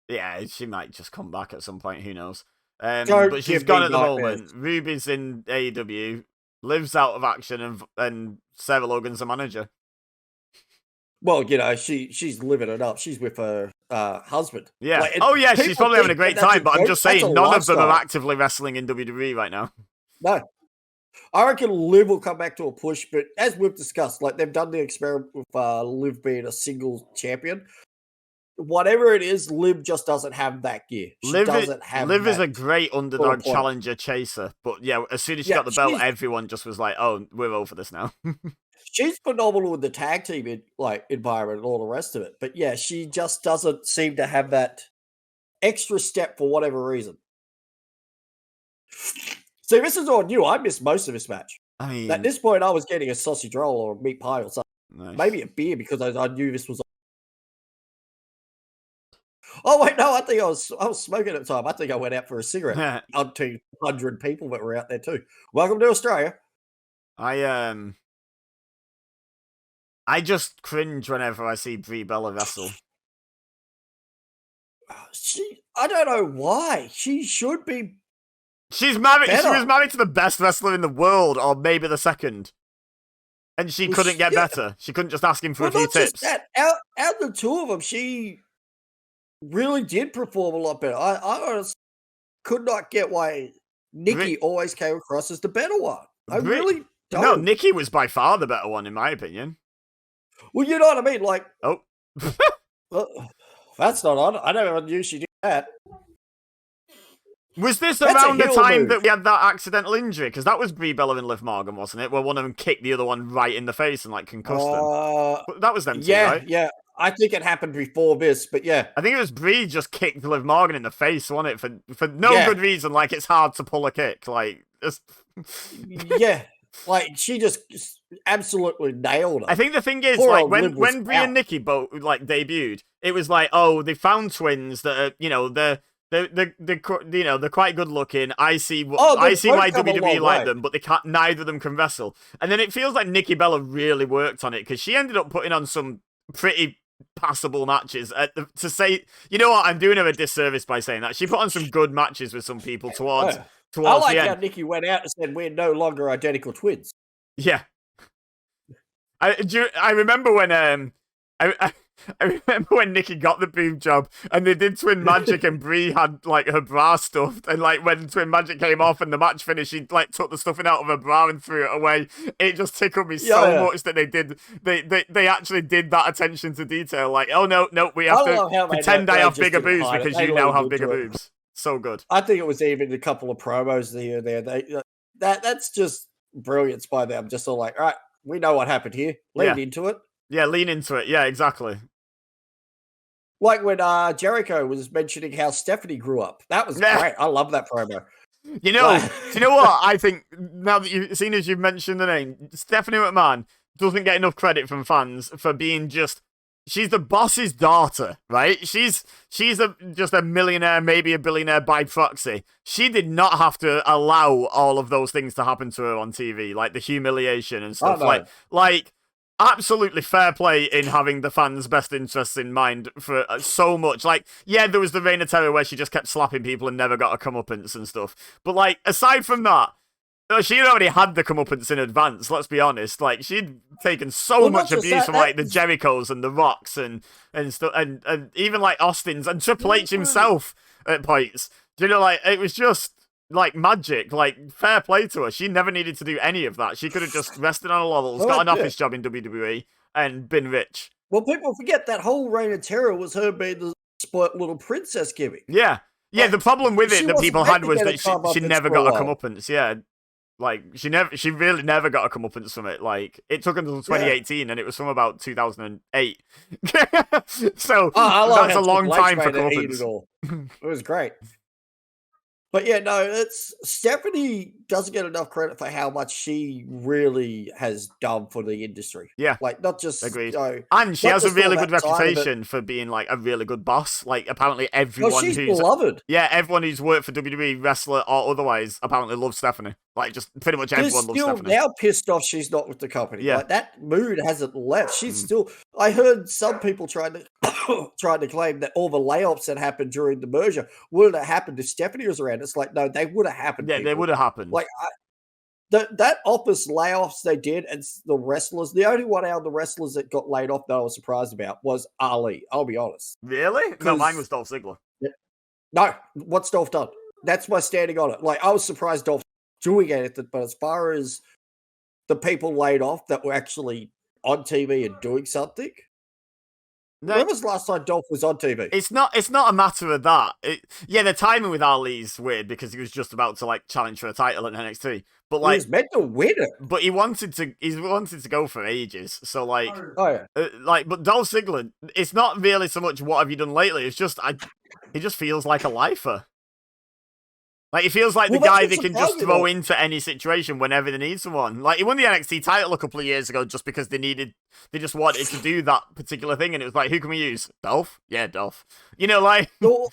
Yeah, she might just come back at some point. Who knows? But she's gone at the moment. Ruby's in AEW. Liv's out of action, and Sarah Logan's a manager. Well, she's living it up. She's with her husband. Yeah. She's probably having a great time, but I'm just saying none of them are actively wrestling in WWE right now. No. I reckon Liv will come back to a push, but as we've discussed, they've done the experiment with Liv being a single champion. Whatever it is, Liv just doesn't have that gear. Liv is a great underdog challenger chaser, but as soon as she got the belt, everyone just was like, "Oh, we're over this now." she's phenomenal in the tag team environment and all the rest of it. But yeah, she just doesn't seem to have that extra step for whatever reason. See, this is on you. I missed most of this match. I mean, at this point, I was getting a sausage roll or a meat pie or something. Nice. Maybe a beer because I knew this was. Oh wait, no, I think I was smoking at the time. I think I went out for a cigarette. On 200 people that were out there too. Welcome to Australia. I just cringe whenever I see Brie Bella wrestle. I don't know why. She should be. She's married. Better. She was married to the best wrestler in the world, or maybe the second. And she couldn't get better. She couldn't just ask him for a few tips. That. Out of the two of them, she really did perform a lot better. I honestly could not get why Nikki always came across as the better one. I really don't. No, Nikki was by far the better one, in my opinion. Well, you know what I mean? Like, oh. That's not on. I never knew she did that. Was this around the time that we had that accidental injury? Because that was Brie Bella and Liv Morgan, wasn't it? Where one of them kicked the other one right in the face and, like, concussed them. That was them two, right? Yeah. I think it happened before this, but yeah. I think it was Brie just kicked Liv Morgan in the face, wasn't it? For no good reason. Like, it's hard to pull a kick. Like, just... yeah. Like, she just absolutely nailed her. I think the thing is, like, when Brie and Nikki both, like, debuted, it was like, oh, they found twins that are, you know, they're quite good looking. I see why WWE like them, but neither of them can wrestle. And then it feels like Nikki Bella really worked on it because she ended up putting on some pretty passable matches. To say, you know what, I'm doing her a disservice by saying that. She put on some good matches with some people towards I like the end. How Nikki went out and said we're no longer identical twins. Yeah. I remember when I remember when Nikki got the boob job and they did Twin Magic and Brie had like her bra stuffed, and like when Twin Magic came off and the match finished, she like took the stuffing out of her bra and threw it away. It just tickled me so much that they actually did that attention to detail. Like, oh no, we have to pretend I have bigger boobs because you now have bigger boobs. So good. I think it was even a couple of promos here and there. That's just brilliance by them. Just all like, all right, we know what happened here. Lean into it. Yeah, lean into it. Yeah, exactly. Like when Jericho was mentioning how Stephanie grew up. That was great. I love that promo. You know, do you know what? I think now that as you've mentioned the name, Stephanie McMahon doesn't get enough credit from fans for being she's the boss's daughter, right? She's just a millionaire, maybe a billionaire by proxy. She did not have to allow all of those things to happen to her on TV, like the humiliation and stuff. Like absolutely fair play in having the fans' best interests in mind for so much. Like, yeah, there was the Reign of Terror where she just kept slapping people and never got a comeuppance and stuff. But like, aside from that, she already had the comeuppance in advance, let's be honest. Like, she'd taken so much abuse from, like, the Jerichos and the Rocks and stuff, and even, like, Austin's and Triple H himself at points. You know, like, it was just, like, magic. Like, fair play to her. She never needed to do any of that. She could have just rested on her laurels, got an office job in WWE, and been rich. Well, people forget that whole Reign of Terror was her being the spoiled little princess gimmick. Yeah. Yeah, the problem with it that people had was that she never got a comeuppance, yeah. Like, she really never got a comeuppance from it. Like, it took until 2018, and it was from about 2008. So, that's a long time for comeuppance. It was great. But yeah, no, Stephanie doesn't get enough credit for how much she really has done for the industry. Yeah. Like, not just... Agreed. And she has a really good reputation for being, like, a really good boss. Like, apparently everyone she's beloved. Yeah, everyone who's worked for WWE, wrestler or otherwise, apparently loves Stephanie. Like, just pretty much everyone loves Stephanie. They're still now pissed off she's not with the company. Yeah. Like, that mood hasn't left. She's still... I heard some people trying to claim that all the layoffs that happened during the merger would have happened if Stephanie was around. It's like, no, they would have happened. Yeah, they would have happened. Like, that office layoffs they did, and the wrestlers, the only one out of the wrestlers that got laid off that I was surprised about was Ali. I'll be honest. Really? No, mine was Dolph Ziggler. Yeah. No, what's Dolph done? That's my standing on it. Like, I was surprised Dolph doing anything, but as far as the people laid off that were actually on TV and doing something, when was the last time Dolph was on TV? It's not a matter of that. The timing with Ali's weird because he was just about to like challenge for a title at NXT. But he like, was meant to win it. But he wanted to go for ages. So like, Oh yeah. But Dolph Ziggler, it's not really so much what have you done lately. It's just he just feels like a lifer. Like, he feels like the guy they can just throw into any situation whenever they need someone. Like, he won the NXT title a couple of years ago just because they just wanted to do that particular thing, and it was like, who can we use? Dolph? Yeah, Dolph. You know, like... No,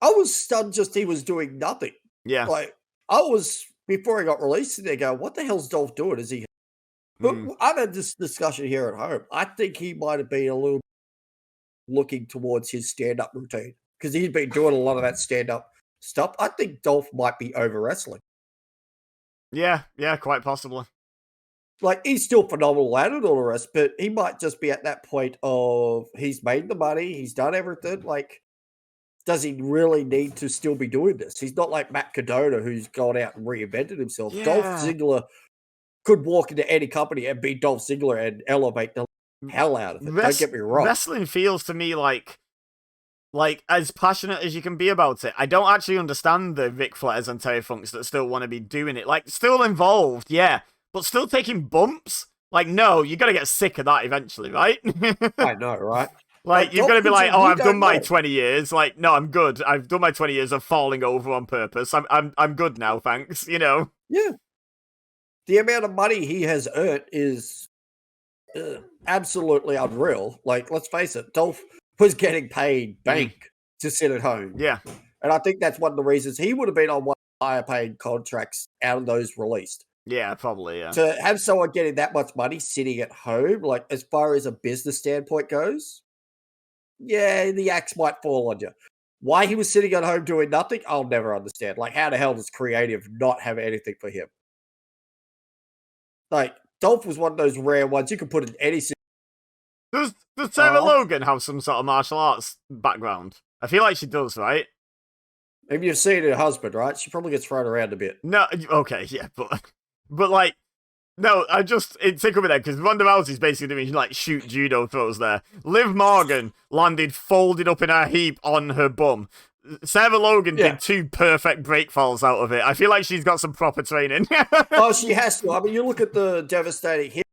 I was stunned just he was doing nothing. Yeah. Like, I was, before he got released, they go, what the hell's Dolph doing? Is he... But I've had this discussion here at home. I think he might have been a little looking towards his stand-up routine because he's been doing a lot of that stand-up stuff. I think Dolph might be over wrestling. Yeah, quite possibly. Like, he's still phenomenal at it, all the rest, but he might just be at that point of he's made the money, he's done everything. Like, does he really need to still be doing this? He's not like Matt Cardona, who's gone out and reinvented himself. Yeah. Dolph Ziggler could walk into any company and be Dolph Ziggler and elevate the hell out of it. Don't get me wrong. Wrestling feels to me like as passionate as you can be about it. I don't actually understand the Ric Flairs and Terry Funks that still want to be doing it. Like, still involved, yeah, but still taking bumps. Like, no, you got to get sick of that eventually, right? I know, right? Like, you've got to be like, oh, I've done my 20 years. Like, no, I'm good. I've done my 20 years of falling over on purpose. I'm good now, thanks. You know? Yeah. The amount of money he has earned is absolutely unreal. Like, let's face it, Dolph was getting paid bank to sit at home. Yeah. And I think that's one of the reasons he would have been on one of the higher paid contracts out of those released. Yeah, probably, yeah. To have someone getting that much money sitting at home, like, as far as a business standpoint goes, yeah, the axe might fall on you. Why he was sitting at home doing nothing, I'll never understand. Like, how the hell does creative not have anything for him? Like, Dolph was one of those rare ones you can put in any situation. Does Sarah Logan have some sort of martial arts background? I feel like she does, right? Maybe you've seen her husband, right? She probably gets thrown around a bit. No, okay, yeah, but like, no, it tickled me there because Ronda Rousey's basically doing like shoot judo throws there. Liv Morgan landed folded up in her heap on her bum. Sarah Logan did 2 perfect break falls out of it. I feel like she's got some proper training. Oh, she has to. I mean, you look at the devastating hit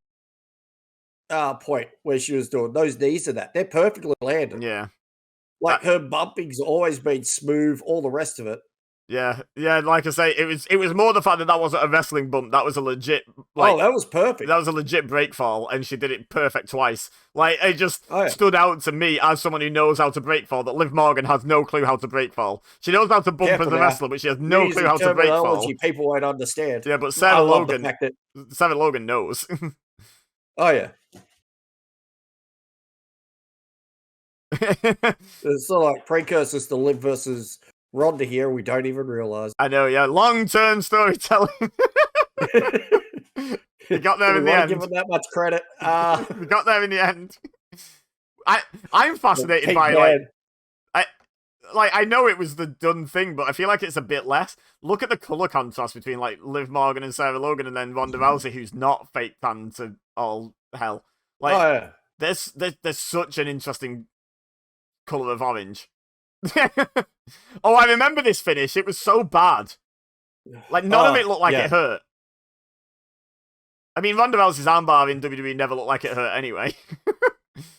point where she was doing those knees and that. They're perfectly landed. Yeah. Like, her bumping's always been smooth, all the rest of it. Yeah, like I say, it was more the fact that wasn't a wrestling bump. That was a legit, like, that was perfect. That was a legit break fall, and she did it perfect twice. Like, it just stood out to me as someone who knows how to break fall, that Liv Morgan has no clue how to break fall. She knows how to bump as a wrestler, but she has no clue how to break fall. People won't understand. Yeah, but Sarah Logan knows. Oh, yeah. It's sort of like precursors to Liv versus Ronda here. We don't even realize. I know, yeah. Long-term storytelling. You got there in the end. Give him that much credit. We got there in the end. I'm fascinated by I know it was the done thing, but I feel like it's a bit less. Look at the color contrast between like Liv Morgan and Sarah Logan, and then Ronda Rousey, who's not fake tan to all hell. Like, there's such an interesting color of orange. Oh, I remember this finish. It was so bad. Like, none of it looked like it hurt. I mean, Ronda Rousey's armbar in WWE never looked like it hurt anyway.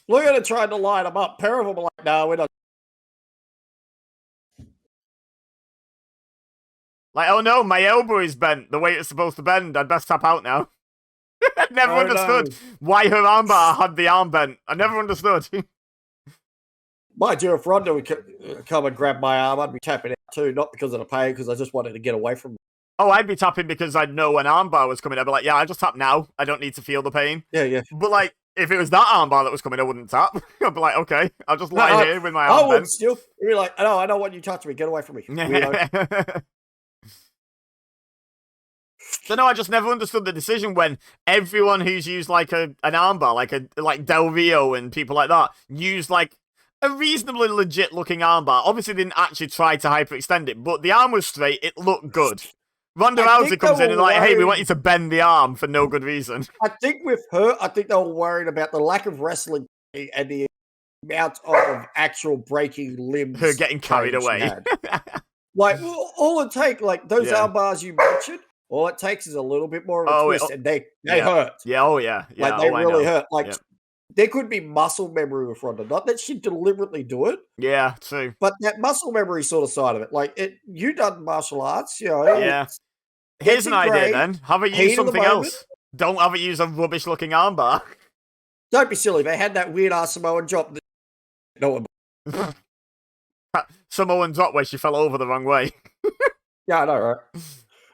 Look at it trying to line them up. Pair of them are like, no, we're not. Like, oh no, my elbow is bent the way it's supposed to bend. I'd best tap out now. I never understood why her armbar had the arm bent. I never understood. Mind you, if Ronda would come and grab my arm, I'd be tapping out too, not because of the pain, because I just wanted to get away from it. Oh, I'd be tapping because I'd know when armbar was coming. I'd be like, yeah, I just tap now. I don't need to feel the pain. Yeah. But like, if it was that armbar that was coming, I wouldn't tap. I'd be like, okay, I'll just lie here with my arm bent. I would still. You'd be like, no, I don't want you to touch me. Get away from me. So no, I just never understood the decision when everyone who's used like an armbar, like Del Rio and people like that, used like a reasonably legit looking armbar. Obviously, didn't actually try to hyperextend it, but the arm was straight. It looked good. Ronda Rousey comes in and like, hey, we want you to bend the arm for no good reason. I think with her, they were worried about the lack of wrestling and the amount of actual breaking limbs. Her getting carried away. Like, all it take, like those arm bars you mentioned, All it takes is a little bit more of a Oh, twist, and they yeah. hurt. Yeah, oh, yeah. Like, Yeah, they oh, I really know. hurt. Like, Yeah. there could be muscle memory with Ronda, not that she deliberately do it, Yeah, true. but that muscle memory sort of side of it. Like, you done martial arts, Yeah. it Here's gets an idea ingrained, then. Have it use heat of the something moment. else. Don't have it use a rubbish-looking armbar. Don't be silly. They had that weird ass Samoan drop that no one. Samoan drop where she fell over the wrong way. Yeah, I know, right?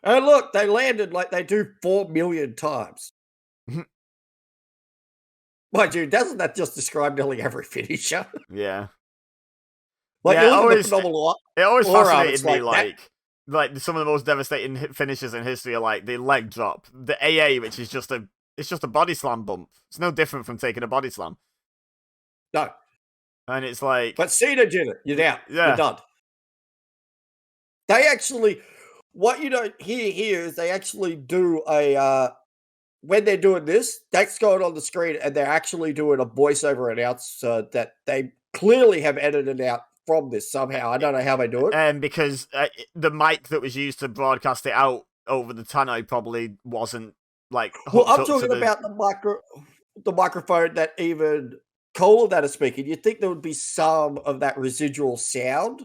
And look, they landed like they do 4 million times. My dude, doesn't that just describe nearly every finisher? Yeah. Like, Yeah, you look at the phenomenal it always forearm, fascinated it's me, like that. like some of the most devastating finishes in history are like the leg drop, the AA, which is it's just a body slam bump. It's no different from taking a body slam, No, and it's like, but Cena did it. You're out. You're yeah, done. They actually, what you don't hear here is they actually do when they're doing this, that's going on the screen, and they're actually doing a voiceover announce that they clearly have edited out from this somehow. I don't know how they do it. because the mic that was used to broadcast it out over the tannoy probably wasn't like Well, hooked I'm up to talking the. about the microphone that even Cole that is speaking. You'd think there would be some of that residual sound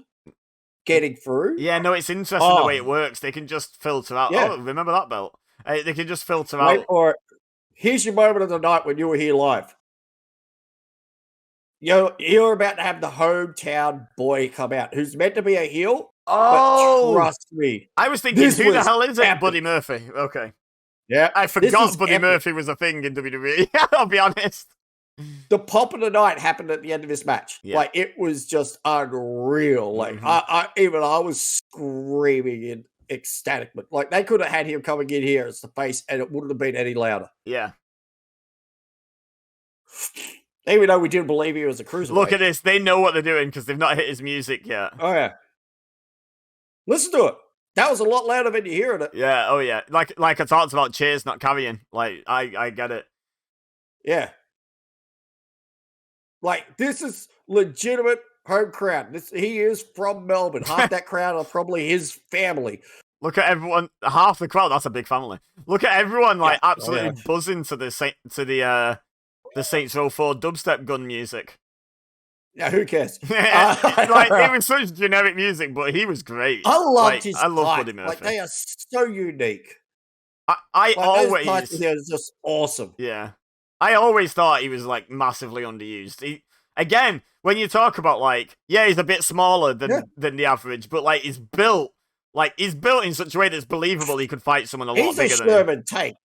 getting through. Yeah, no, it's interesting the way it Oh, works. They can just filter out. yeah. Oh, remember that belt? They can just filter Wait out. for it. Here's your moment of the night when you were here live. You're about to have the hometown boy come out who's meant to be a heel, but Oh, trust me, I was thinking, this who the was hell is it? epic. Buddy Murphy. Okay. Yeah, I this forgot was Buddy epic. Murphy was a thing in WWE. I'll be honest. The pop of the night happened at the end of this match. Yeah. Like, it was just unreal. Like, I was screaming in ecstaticment. Like, they could have had him coming in here as the face, and it wouldn't have been any louder. Yeah. Even though we didn't believe he was a cruiserweight. Look at this. They know what they're doing because they've not hit his music yet. Oh, yeah. Listen to it. That was a lot louder than you hearing it. Yeah. Oh, yeah. Like I talked about cheers not carrying. Like, I get it. Yeah. Like, this is legitimate home crowd. He is from Melbourne. Half that crowd are probably his family. Look at everyone. Half the crowd. That's a big family. Look at everyone like absolutely buzzing to the Saints Row 4 dubstep gun music. Yeah, who cares? Like, it was such generic music, but he was great. I loved his. I love Buddy Murphy. Like, they are so unique. I always they're just awesome. Yeah, I always thought he was like massively underused. Again, when you talk about like, yeah, he's a bit smaller than the average, but like he's built in such a way that's believable. He could fight someone a lot bigger than him. Sherman tank.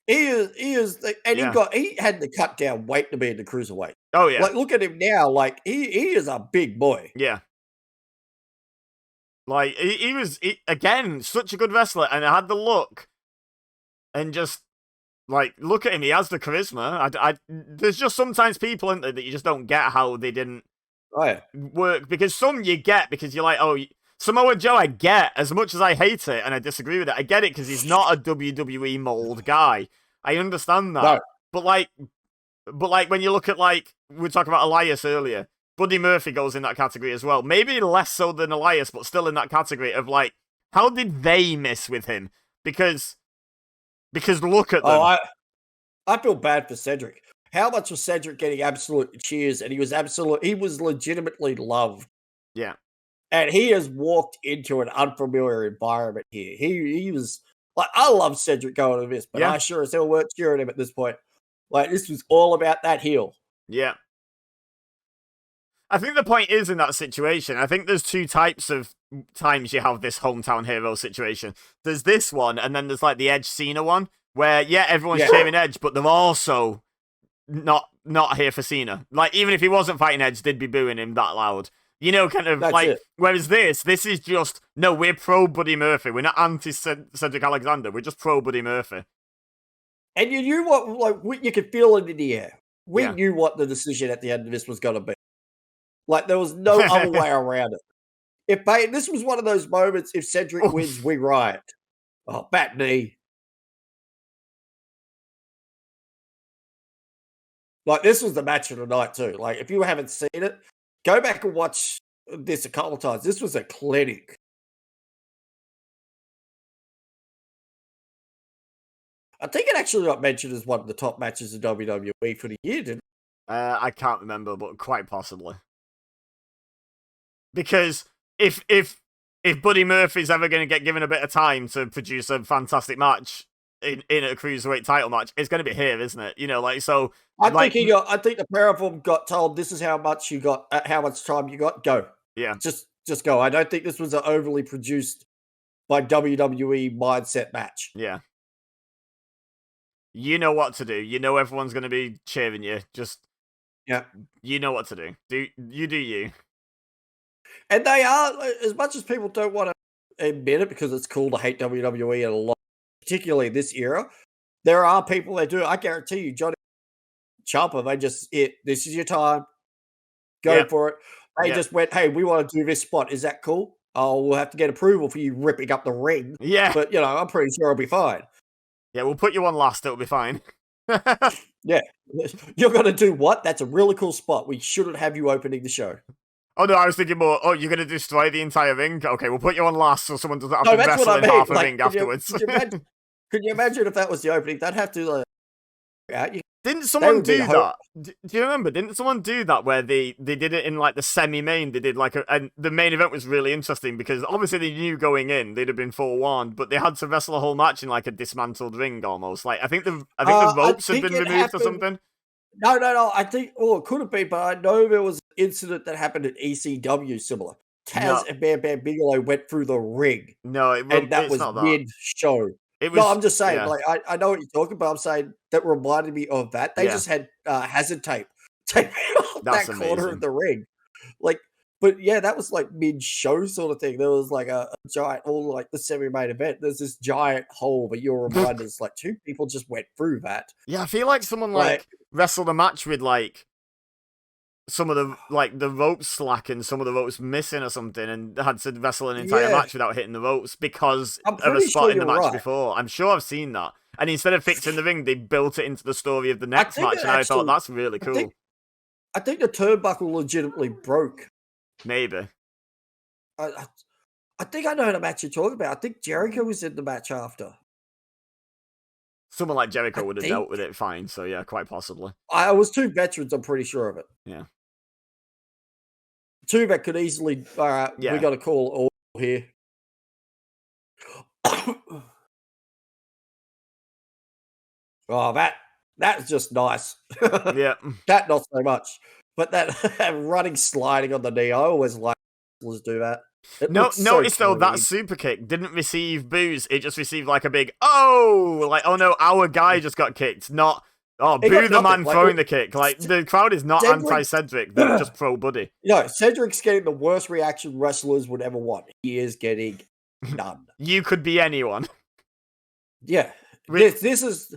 He is, and he had the cut down weight to be in the cruiserweight. Oh yeah, like look at him now. Like he is a big boy. Yeah. Like he was again such a good wrestler, and I had the look, and just like look at him, he has the charisma. There's just sometimes people in there that you just don't get how they didn't work, because some you get because you're like, oh, Samoa Joe, I get, as much as I hate it and I disagree with it, I get it because he's not a WWE mold guy. I understand that. No. But like when you look at, like, we were talking about Elias earlier, Buddy Murphy goes in that category as well. Maybe less so than Elias, but still in that category of like, how did they miss with him? Because look at them. Oh, I feel bad for Cedric. How much was Cedric getting absolute cheers, and he was legitimately loved. Yeah. And he has walked into an unfamiliar environment here. He was like, I love Cedric going to this, but I sure as hell weren't cheering him at this point. Like, this was all about that heel. Yeah. I think the point is, in that situation, I think there's two types of times you have this hometown hero situation. There's this one, and then there's like the Edge Cena one, where everyone's cheering Edge, but they're also not here for Cena. Like, even if he wasn't fighting Edge, they'd be booing him that loud. You know, kind of like, whereas this is just, no, we're pro Buddy Murphy. We're not anti Cedric Alexander. We're just pro Buddy Murphy. And you knew what, you could feel it in the air. We knew what the decision at the end of this was going to be. Like, there was no other way around it. This was one of those moments, if Cedric wins, we riot. Oh, bat knee. Like, this was the match of the night too. Like, if you haven't seen it, go back and watch this a couple of times. This was a clinic. I think it actually got mentioned as one of the top matches of WWE for the year, didn't it? I can't remember, but quite possibly. Because if Buddy Murphy's ever going to get given a bit of time to produce a fantastic match in a cruiserweight title match, it's going to be here, isn't it? You know, like so. I think the pair of them got told, "This is how much you got, how much time you got. Go, yeah, just go." I don't think this was an overly produced by WWE mindset match. Yeah. You know what to do. You know everyone's going to be cheering you. Just you know what to do. Do you. And they are, as much as people don't want to admit it because it's cool to hate WWE and a lot, particularly this era, there are people that do. I guarantee you, Johnny Ciampa, they just, this is your time. Go for it. They just went, hey, we want to do this spot. Is that cool? Oh, we'll have to get approval for you ripping up the ring. Yeah. But, you know, I'm pretty sure it'll be fine. Yeah, we'll put you on last. It'll be fine. Yeah. You're going to do what? That's a really cool spot. We shouldn't have you opening the show. Oh, no, I was thinking more, you're going to destroy the entire ring? Okay, we'll put you on last so someone doesn't have to wrestle in half a ring afterwards. Could you imagine if that was the opening? They'd have to, didn't someone do that? Do you remember? Didn't someone do that where they did it in like the semi-main? They did like and the main event was really interesting because obviously they knew going in they'd have been forewarned, but they had to wrestle a whole match in like a dismantled ring almost. Like I think the ropes had been removed or something. No. I think, it could have been, but I know there was an incident that happened at ECW similar. Taz and Bam Bam Bigelow went through the ring. No, and that was mid-show. No, I'm just saying, like, I know what you're talking about. I'm saying that reminded me of that. They just had hazard tape off that corner of the ring. Like, but yeah, that was like mid-show sort of thing. There was like a giant, all like the semi-main event. There's this giant hole, but you're reminded it's like two people just went through that. Yeah, I feel like someone like wrestled a match with like some of the ropes slack and some of the ropes missing or something, and had to wrestle an entire match without hitting the ropes because of a spot in the match before. I'm sure I've seen that. And instead of fixing the ring, they built it into the story of the next match, and I thought that's really cool. I think the turnbuckle legitimately broke. Maybe. I think I know the match you're talking about. I think Jericho was in the match after. Someone like Jericho would have dealt with it fine, so yeah, quite possibly. I was two veterans, I'm pretty sure of it. Yeah. Two that could easily, all right, we got to call all here. Oh, that's just nice. Yeah. That not so much. But that running, sliding on the knee, I always like to do that. Notice though, that super kick didn't receive boos. It just received like a big, oh no, our guy just got kicked. Not, boo the man throwing the kick. Like, the crowd is not anti-Cedric. They're just pro-Buddy. Cedric's getting the worst reaction wrestlers would ever want. He is getting none. You could be anyone. Yeah. This is...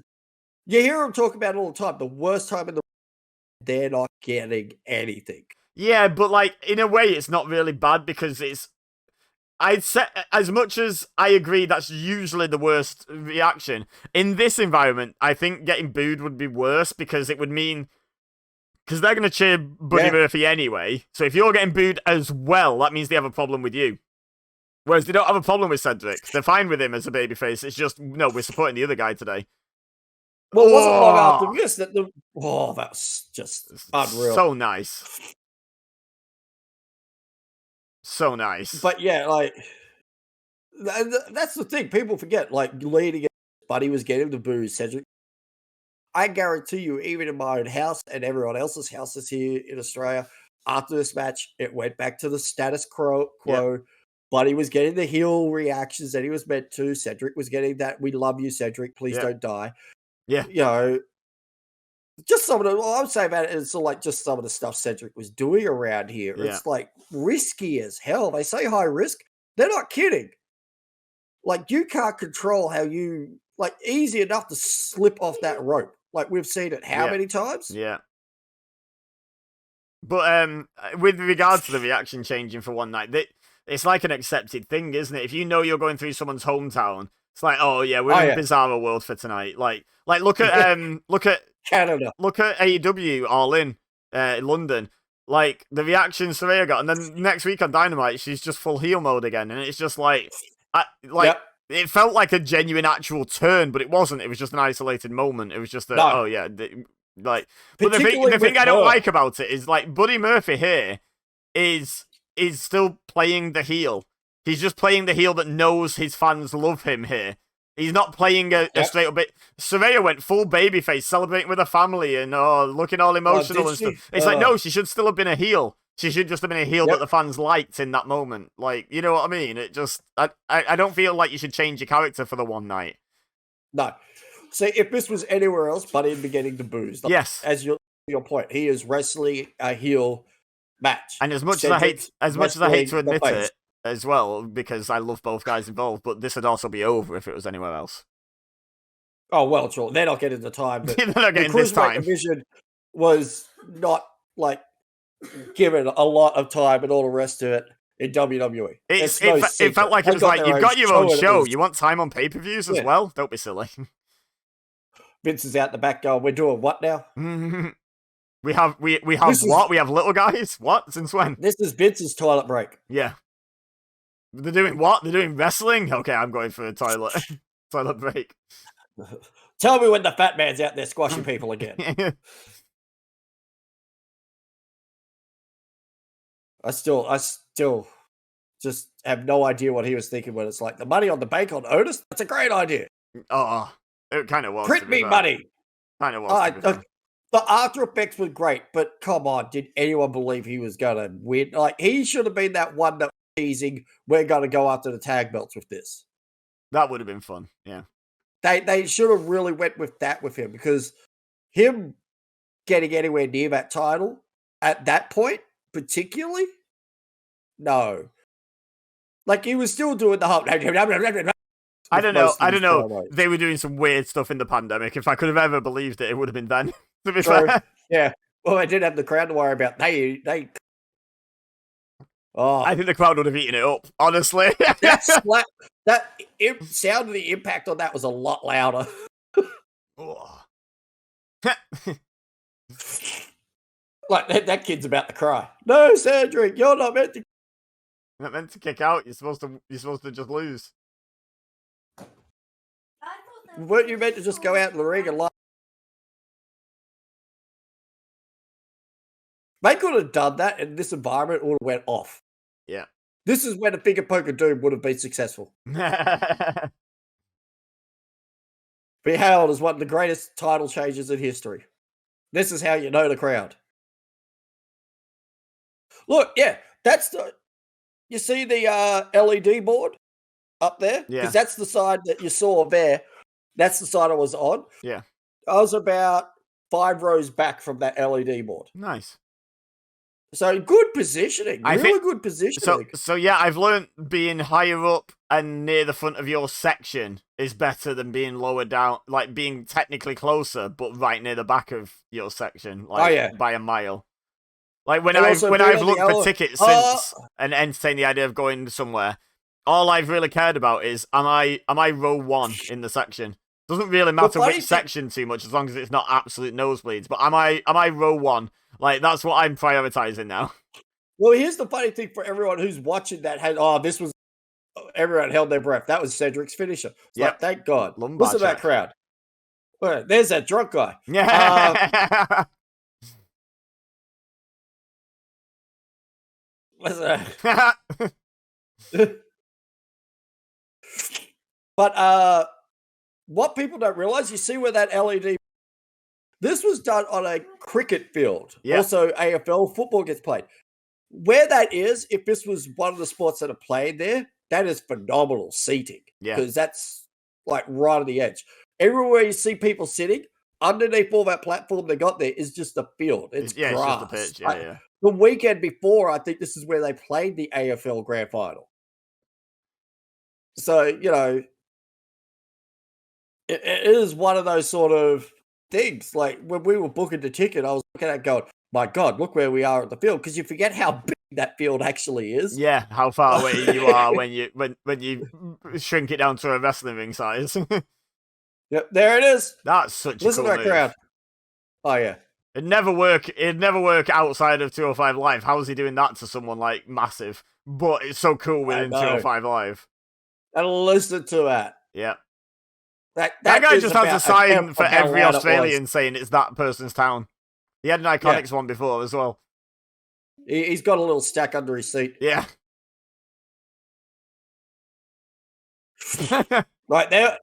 You hear him talk about it all the time. The worst time in the... They're not getting anything. Yeah, but like, in a way, it's not really bad because it's... I'd say, as much as I agree that's usually the worst reaction, in this environment, I think getting booed would be worse because it would mean... Because they're going to cheer Buddy Murphy anyway, so if you're getting booed as well, that means they have a problem with you. Whereas they don't have a problem with Cedric. They're fine with him as a babyface. It's just, no, we're supporting the other guy today. Well, it wasn't long after this that that's just unreal. So nice. So nice. But yeah, like, that's the thing. People forget, like, leading it, Buddy was getting the boos, Cedric. I guarantee you, even in my own house and everyone else's houses here in Australia, after this match, it went back to the status quo. Yep. Buddy was getting the heel reactions that he was meant to. Cedric was getting that, we love you, Cedric, please don't die. Yeah. You know, just some of the, I would say about it, it's like just some of the stuff Cedric was doing around here. Yeah. It's like risky as hell. They say high risk. They're not kidding. Like, you can't control how you, like, easy enough to slip off that rope. Like, we've seen it how many times? Yeah. But with regards to the reaction changing for one night, it's like an accepted thing, isn't it? If you know you're going through someone's hometown, it's like, oh yeah, we're in Bizarro World for tonight. Like look at Canada. Look at AEW All In London. Like, the reaction Saraya got, and then next week on Dynamite, she's just full heel mode again, and it's just like, it felt like a genuine actual turn, but it wasn't. It was just an isolated moment. It was just No. oh yeah, like. But the thing I don't like about it is like Buddy Murphy here is still playing the heel. He's just playing the heel that knows his fans love him here. He's not playing a straight up bit. Saraya went full babyface, celebrating with her family and looking all emotional and stuff. It's like, no, she should still have been a heel. She should just have been a heel that the fans liked in that moment. Like, you know what I mean? It just, I don't feel like you should change your character for the one night. No. See, if this was anywhere else, Buddy would be getting the booze. Like, yes. As your point, he is wrestling a heel match. And as much as I hate to admit it, as well, because I love both guys involved, but this would also be over if it was anywhere else. Oh, well, sure. They're not getting the time. But they're not getting this time. Division was not, like, given a lot of time and all the rest of it in WWE. It felt like it was like, you've got your own show. You want time on pay-per-views as well? Don't be silly. Vince is out the back going, we're doing what now? We have what? We have little guys? What? Since when? This is Vince's toilet break. Yeah. They're doing what? They're doing wrestling? Okay, I'm going for a toilet break. Tell me when the fat man's out there squashing people again. I still just have no idea what he was thinking when it's like the money on the bank on Otis. That's a great idea. Oh, it kind of was. Print me money. Kind of was. The after effects were great, but come on, did anyone believe he was going to win? Like, he should have been that one that was teasing, we're going to go after the tag belts with this. That would have been fun, yeah. They should have really went with that with him, because him getting anywhere near that title at that point, particularly, no. Like, he was still doing the whole... I don't know. They were doing some weird stuff in the pandemic. If I could have ever believed it, it would have been then. To be fair. Yeah. Well, I did have the crowd to worry about. Oh, I think the crowd would have eaten it up. Honestly, that sound of the impact on that was a lot louder. Like that kid's about to cry. No, Cedric, you're not meant to. You're not meant to kick out. You're supposed to just lose. Weren't you meant to just go out in the ring and lie? They could have done that, and this environment would have went off. Yeah. This is when a finger poke of doom would have been successful. Be hailed as one of the greatest title changes in history. This is how you know the crowd. Look, yeah, that's the... You see the LED board up there? Yeah. Because that's the side that you saw there. That's the side I was on. Yeah. I was about 5 rows back from that LED board. Nice. So good positioning. Good positioning. So yeah, I've learned being higher up and near the front of your section is better than being lower down, like being technically closer, but right near the back of your section, like by a mile. Like when I've looked for tickets since and entertained the idea of going somewhere, all I've really cared about is am I row 1 in the section? Doesn't really matter which section too much as long as it's not absolute nosebleeds. But am I row 1? Like that's what I'm prioritizing now. Well, here's the funny thing for everyone who's watching that this was everyone held their breath. That was Cedric's finisher. Like, thank God. Listen to that crowd. Right, there's that drunk guy. Yeah. But what people don't realize, you see where that LED... This was done on a cricket field. Yep. Also, AFL football gets played. Where that is, if this was one of the sports that are played there, that is phenomenal seating. Yeah. Because that's like right on the edge. Everywhere you see people sitting, underneath all that platform they got there is just a field. It's grass. It's just a pitch. Yeah. The weekend before, I think this is where they played the AFL Grand Final. So, you know, it is one of those sort of things. Like when we were booking the ticket, I was looking at it going, my God, look where we are at the field. Because you forget how big that field actually is. Yeah, how far away you are when you shrink it down to a wrestling ring size. Yep, there it is. That's such a cool move. Listen to that crowd. Oh, yeah. It'd never work outside of 205 Live. How is he doing that to someone like massive? But it's so cool within 205 Live. and listen to that. Yeah. That guy just has a sign for every Australian saying it's that person's town. He had an Iconics one before as well. He's got a little stack under his seat. Yeah. Like there.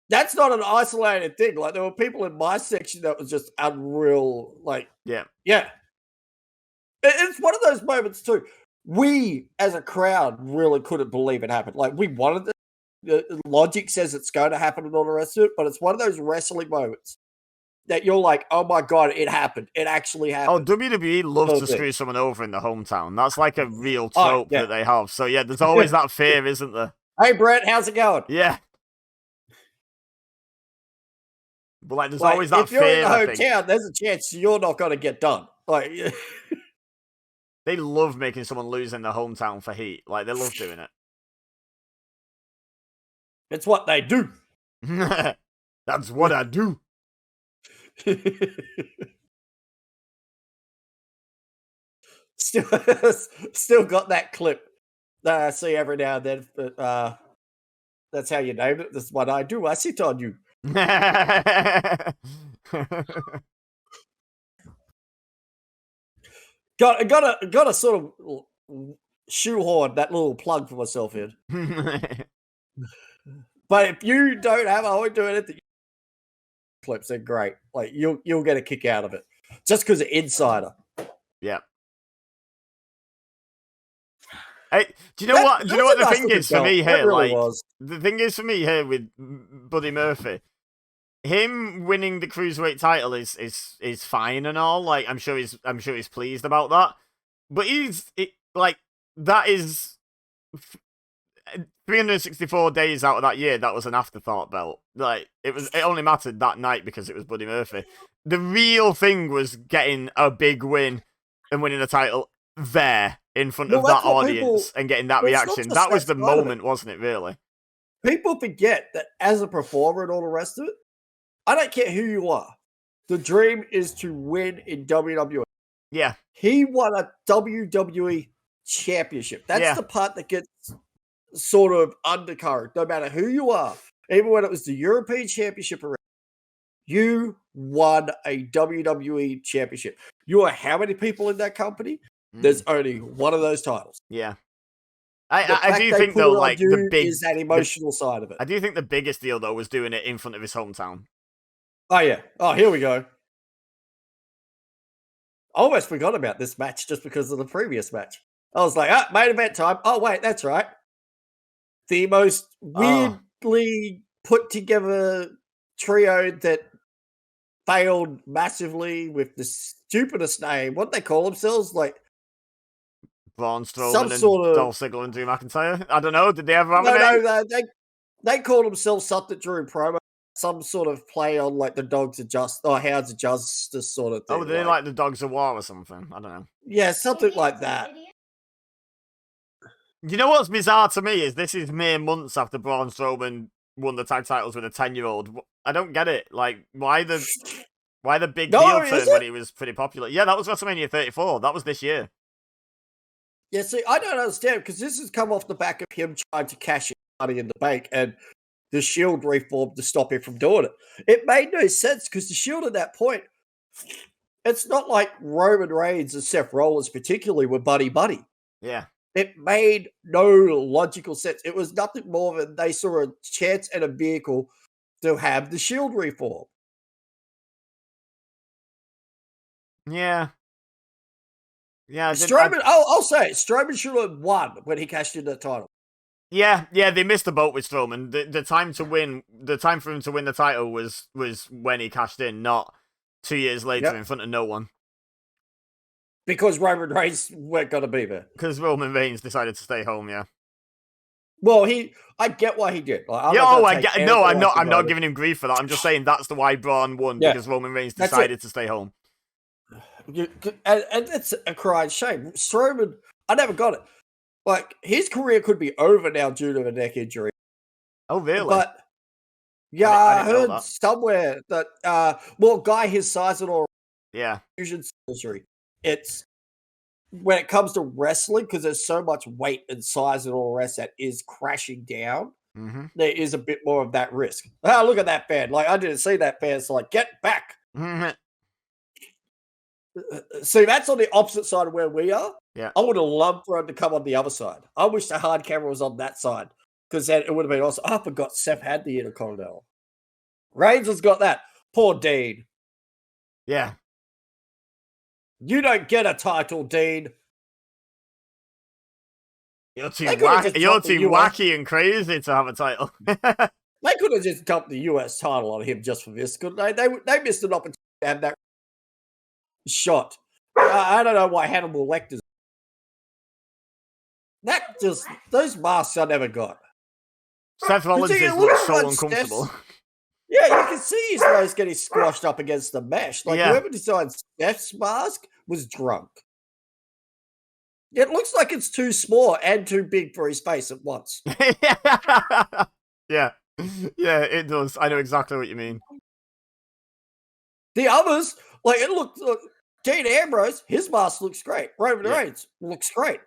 That's not an isolated thing. Like there were people in my section that was just unreal. Like yeah. It's one of those moments too. We as a crowd really couldn't believe it happened. Like we wanted it. The logic says it's going to happen and all the rest of it, but it's one of those wrestling moments that you're like, oh my god, it happened. It actually happened. Oh, WWE loves to screw someone over in the hometown. That's like a real trope that they have. So yeah, there's always that fear, isn't there? Hey Brett, how's it going? Yeah. But like there's always that fear. If you're in the hometown, there's a chance you're not gonna get done. Like they love making someone lose in their hometown for heat. Like they love doing it. It's what they do. That's what I do. Still got that clip that I see every now and then. But that's how you named it. This is what I do. I sit on you. Got to sort of shoehorn that little plug for myself in. But if you don't have, I won't do anything. Clips are great. Like you'll get a kick out of it just because of Insider. Yeah. Hey, do you know what? Do you know what the thing is for me here? Like the thing is for me here with Buddy Murphy, him winning the cruiserweight title is fine and all. Like I'm sure he's pleased about that. But that is 364 days out of that year. That was an afterthought belt. Like it only mattered that night because it was Buddy Murphy. The real thing was getting a big win and winning the title there in front of that audience and getting that reaction. That was the moment, wasn't it, really? People forget that as a performer and all the rest of it, I don't care who you are. The dream is to win in WWE. Yeah. He won a WWE championship. That's the part that gets sort of undercurrent, no matter who you are. Even when it was the European Championship, you won a WWE championship. You are how many people in that company? There's only one of those titles. Yeah. I do think, though, like, the big... is that emotional side of it. I do think the biggest deal, though, was doing it in front of his hometown. Oh, yeah. Oh, here we go. I almost forgot about this match just because of the previous match. I was like, main event time. Oh, wait, that's right. The most weirdly put together trio that failed massively with the stupidest name. What they call themselves? Like, Braun Strowman and Dolph Ziggler and Drew McIntyre? I don't know. Did they ever have a name? No, they called themselves something during promo. Some sort of play on like the Dogs of Justice or Hounds of Justice sort of thing. Oh, they like the Dogs of War or something? I don't know. Yeah, something like that. You know what's bizarre to me is this is mere months after Braun Strowman won the tag titles with a 10-year-old. I don't get it. Like, why the big heel turn when he was pretty popular? Yeah, that was WrestleMania 34. That was this year. Yeah, see, I don't understand because this has come off the back of him trying to cash in money in the bank and the Shield reformed to stop him from doing it. It made no sense because the Shield at that point, it's not like Roman Reigns and Seth Rollins particularly were buddy-buddy. Yeah. It made no logical sense. It was nothing more than they saw a chance and a vehicle to have the Shield reform. Yeah. Yeah. Strowman, I'll say it. Strowman should have won when he cashed in the title. Yeah, they missed the boat with Strowman. The time for him to win the title was when he cashed in, not 2 years later in front of no one. Because Roman Reigns weren't going to be there. Because Roman Reigns decided to stay home, yeah. Well, I get why he did. Like, I'm not giving him grief for that. I'm just saying that's the why Braun won, because Roman Reigns decided to stay home. And it's a crying shame. Strowman, I never got it. Like, his career could be over now due to a neck injury. Oh, really? But, yeah, I heard somewhere that, guy his size and all. Yeah. Fusion surgery. It's when it comes to wrestling, because there's so much weight and size and all the rest that is crashing down, there is a bit more of that risk. Oh, look at that fan. Like, I didn't see that fan. So, like, get back. See, that's on the opposite side of where we are. Yeah. I would have loved for him to come on the other side. I wish the hard camera was on that side, because then it would have been awesome. Oh, I forgot Seth had the Intercontinental. Reigns has got that. Poor Dean. Yeah. You don't get a title, Dean. You're too wacky and crazy to have a title. They could have just dumped the US title on him just for this, couldn't they? They missed an opportunity to have that shot. I don't know why Hannibal Lecter's. Those masks I never got. Seth Rollins looks so uncomfortable. Yeah, you can see his nose getting squashed up against the mesh. Like, whoever designed Steph's mask was drunk. It looks like it's too small and too big for his face at once. Yeah. Yeah, it does. I know exactly what you mean. The others, like, look, Dean Ambrose, his mask looks great. Roman Reigns looks great.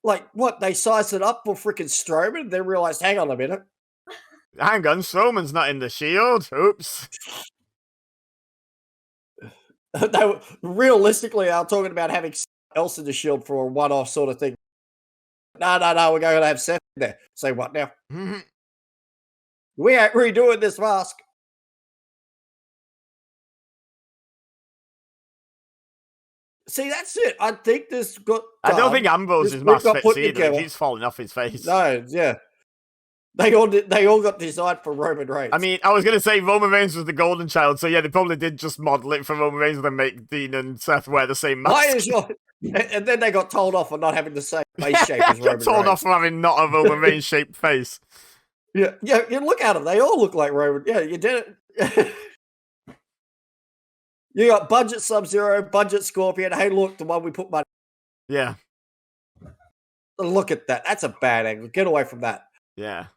Like, what, they sized it up for freaking Strowman and then realized, hang on a minute. Hang on, Strowman's not in the Shield. Oops. Realistically, I'm talking about having else in the Shield for a one-off sort of thing. No, we're going to have Seth in there. Say what now? We ain't redoing this mask. See, that's it. I think this got. I don't think Ambrose's mask fits either. It keeps falling off his face. No, yeah. They all got designed for Roman Reigns. I mean, I was going to say Roman Reigns was the golden child, so yeah, they probably did just model it for Roman Reigns and then make Dean and Seth wear the same mask. And then they got told off for not having the same face shape as Roman Reigns. Told off for having not a Roman Reigns shaped face. Yeah, you look at them, they all look like Roman. Yeah, you did it. You got budget Sub-Zero, budget Scorpion. Hey, look, the one we put money. Yeah. Look at that. That's a bad angle. Get away from that. Yeah.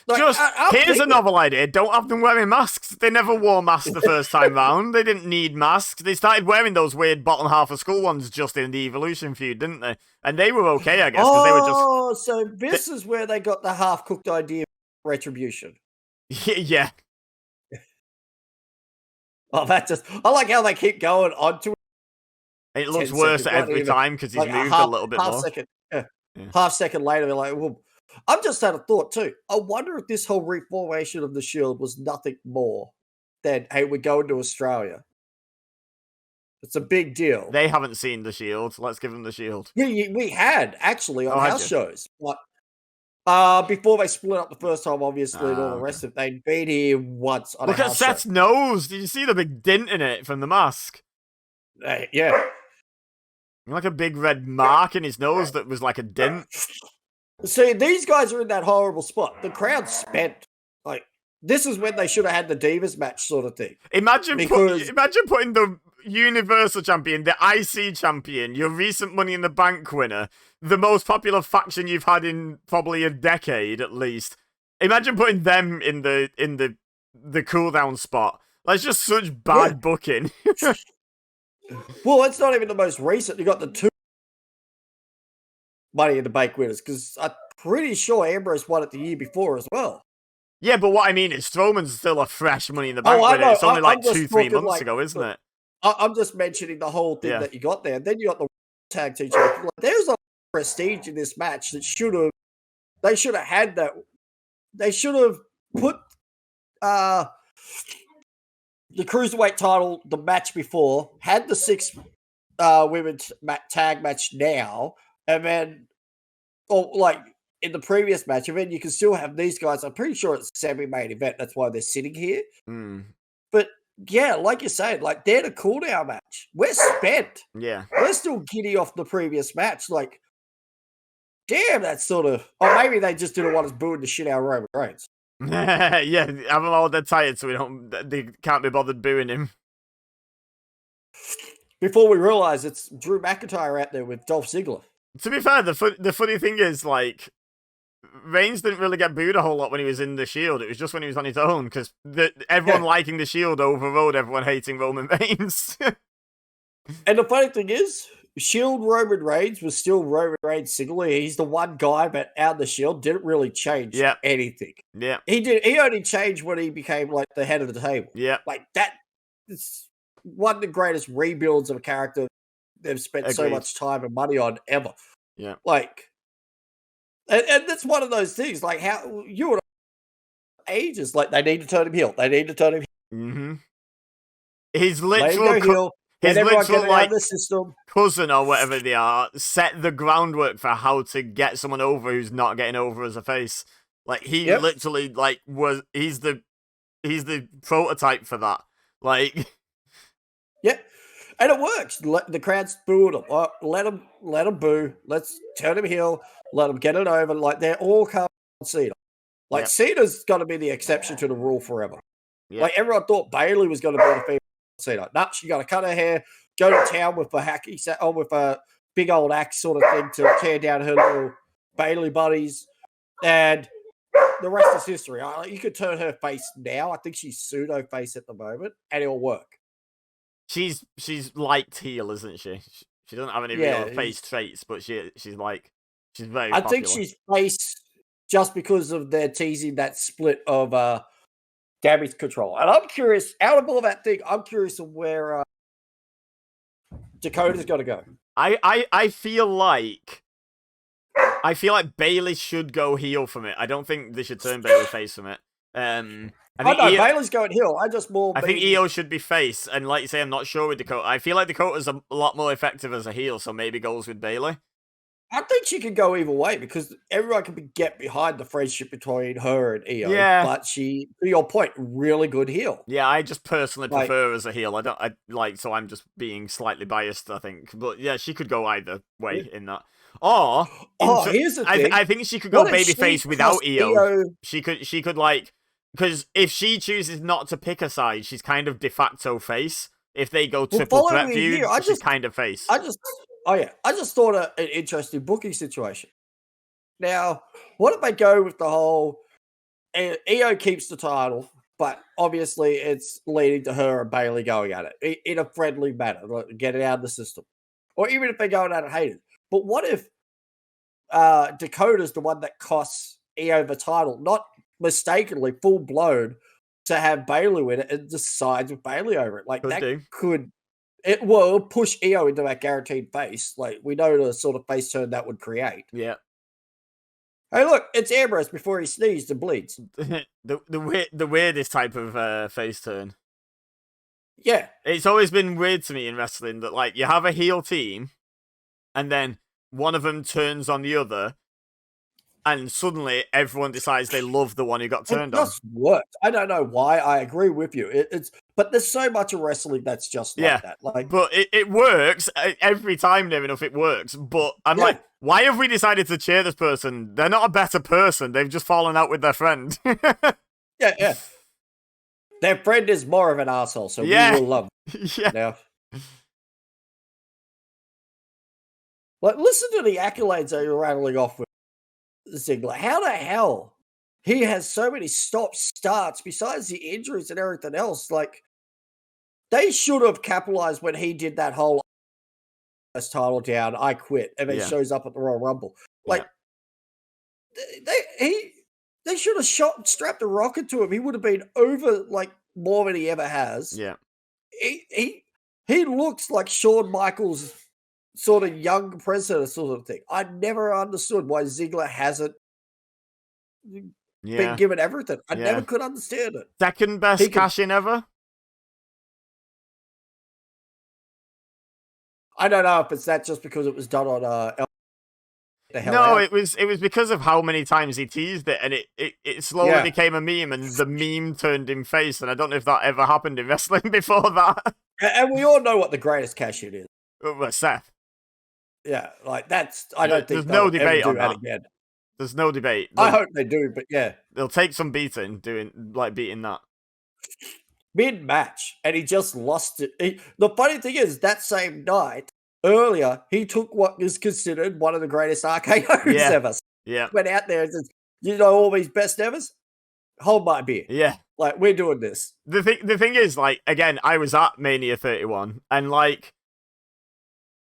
Like, here's a novel idea. Don't have them wearing masks. They never wore masks the first time round. They didn't need masks. They started wearing those weird bottom half of skull ones just in the Evolution feud, didn't they? And they were okay, I guess, because they were just... Oh, so this is where they got the half-cooked idea of Retribution. Yeah. Oh, I like how they keep going onto it. It looks worse every time because he's moved a little bit more. Half second later, they're like, well, I've just had a thought too. I wonder if this whole reformation of the Shield was nothing more than, hey, we're going to Australia. It's a big deal. They haven't seen the Shield. Let's give them the Shield. We had, actually, on house shows. But, before they split up the first time, obviously, and all the rest of it, they'd been here once on Look a at house Seth's nose. Did you see the big dent in it from the mask? Yeah. Like a big red mark in his nose that was like a dent. See, these guys are in that horrible spot. The crowd spent. Like, this is when they should have had the Divas match sort of thing. Imagine putting the Universal Champion, the IC Champion, your recent Money in the Bank winner, the most popular faction you've had in probably a decade at least. Imagine putting them in the cooldown spot. That's just such bad booking. Well, it's not even the most recent. You got the two Money in the Bank winners, because I'm pretty sure Ambrose won it the year before as well. Yeah, but what I mean is Strowman's still a fresh Money in the Bank winner. It's only like 2-3 months ago, isn't it? I'm just mentioning the whole thing that you got there. Then you got the tag team champion. Like, there's a prestige in this match that they should have had that. They should have put the Cruiserweight title, the match before, had the 6 women's tag match now, and then, or like in the previous match, and then you can still have these guys. I'm pretty sure it's a semi-main event. That's why they're sitting here. But yeah, like you said, like they're the cooldown match. We're spent. Yeah. We're still giddy off the previous match. Like, damn, that's sort of... Or maybe they just didn't want us booing the shit out of Roman Reigns. Yeah, have them all dead tired so they can't be bothered booing him. Before we realise it's Drew McIntyre out there with Dolph Ziggler. To be fair, the funny thing is, like, Reigns didn't really get booed a whole lot when he was in the Shield. It was just when he was on his own, because everyone liking the Shield overrode everyone hating Roman Reigns. And the funny thing is, Shield Roman Reigns was still Roman Reigns singly. He's the one guy, but out of the Shield didn't really change anything. Yeah. He only changed when he became like the head of the table. Yeah. Like that. It's one of the greatest rebuilds of a character they've spent so much time and money on ever. Yeah. Like, and that's one of those things. Like how you would ages. Like they need to turn him heel. They need to turn him heel. Mm-hmm. His literal his literal like the system. cousin or whatever they are set the groundwork for how to get someone over who's not getting over as a face. Like he literally like he's the prototype for that. Like yeah, and it works. The crowd's booed him. Let him boo. Let's turn him heel. Let him get it over. Like they're all coming on Cena. Like Cena's got to be the exception to the rule forever. Yep. Like everyone thought Bayley was going to be the female Cena. Nah, she got to cut her hair, go to town with a hacky set on with a big old axe sort of thing to tear down her little Bayley buddies, and the rest is history. You could turn her face now. I think she's pseudo face at the moment, and it'll work. She's light heel, isn't she? She doesn't have any real face traits, but she's very. I think she's face just because of their teasing that split of damage control. And I'm curious, out of all that thing, I'm curious of where Dakota's got to go. I feel like Bayley should go heel from it. I don't think they should turn Bayley face from it. I think Bayley's going heel. I think EO should be face, and like you say, I'm not sure with Dakota. I feel like Dakota's a lot more effective as a heel, so maybe goes with Bayley. I think she could go either way because everyone can get behind the friendship between her and EO. Yeah. But she, to your point, really good heel. Yeah, I just personally prefer her as a heel. So I'm just being slightly biased, I think. But yeah, she could go either way in that. Or here's the thing. I think she could go babyface without EO. She could like, because if she chooses not to pick a side, she's kind of de facto face. If they go triple threat feud, she's kind of face. I just thought an interesting booking situation. Now, what if they go with the whole EO keeps the title, but obviously it's leading to her and Bayley going at it in a friendly manner, get it out of the system. Or even if they're going at it hated. But what if Dakota's the one that costs EO the title, not mistakenly full blown to have Bayley win it and just sides with Bayley over it? Like it will push EO into that guaranteed face. Like we know the sort of face turn that would create. Yeah. Hey, look, it's Ambrose before he sneezed and bleeds. the weirdest type of face turn. Yeah. It's always been weird to me in wrestling that like you have a heel team, and then one of them turns on the other, and suddenly everyone decides they love the one who got turned on. It just works. I don't know why. I agree with you. But there's so much of wrestling that's just like that. Like, but it works every time. Near enough, it works. But I'm like, why have we decided to cheer this person? They're not a better person. They've just fallen out with their friend. yeah. Their friend is more of an asshole, so we will love them. Yeah. Now. Like, listen to the accolades that you're rattling off with Ziggler. How the hell he has so many stop-starts besides the injuries and everything else? Like, they should have capitalized when he did that whole title down, I quit, and then shows up at the Royal Rumble. Like, they should have strapped a rocket to him. He would have been over like more than he ever has. Yeah. He looks like Shawn Michaels' sort of young president sort of thing. I never understood why Ziggler hasn't been given everything. I never could understand it. Second best cash-in ever? I don't know if it's that just because it was done on it was because of how many times he teased it, and it slowly became a meme, and the meme turned him face, and I don't know if that ever happened in wrestling before that. And we all know what the greatest cash-in is. Well, Seth. Yeah, like that's. I don't think there's no debate on that. Again. There's no debate. I hope they do, but they'll take some beating beating that mid-match, and he just lost it. The funny thing is, that same night earlier, he took what is considered one of the greatest RKOs ever. Yeah, went out there and said, all these best evers. Hold my beer. Yeah, like we're doing this. The thing is, like again, I was at Mania 31, and like.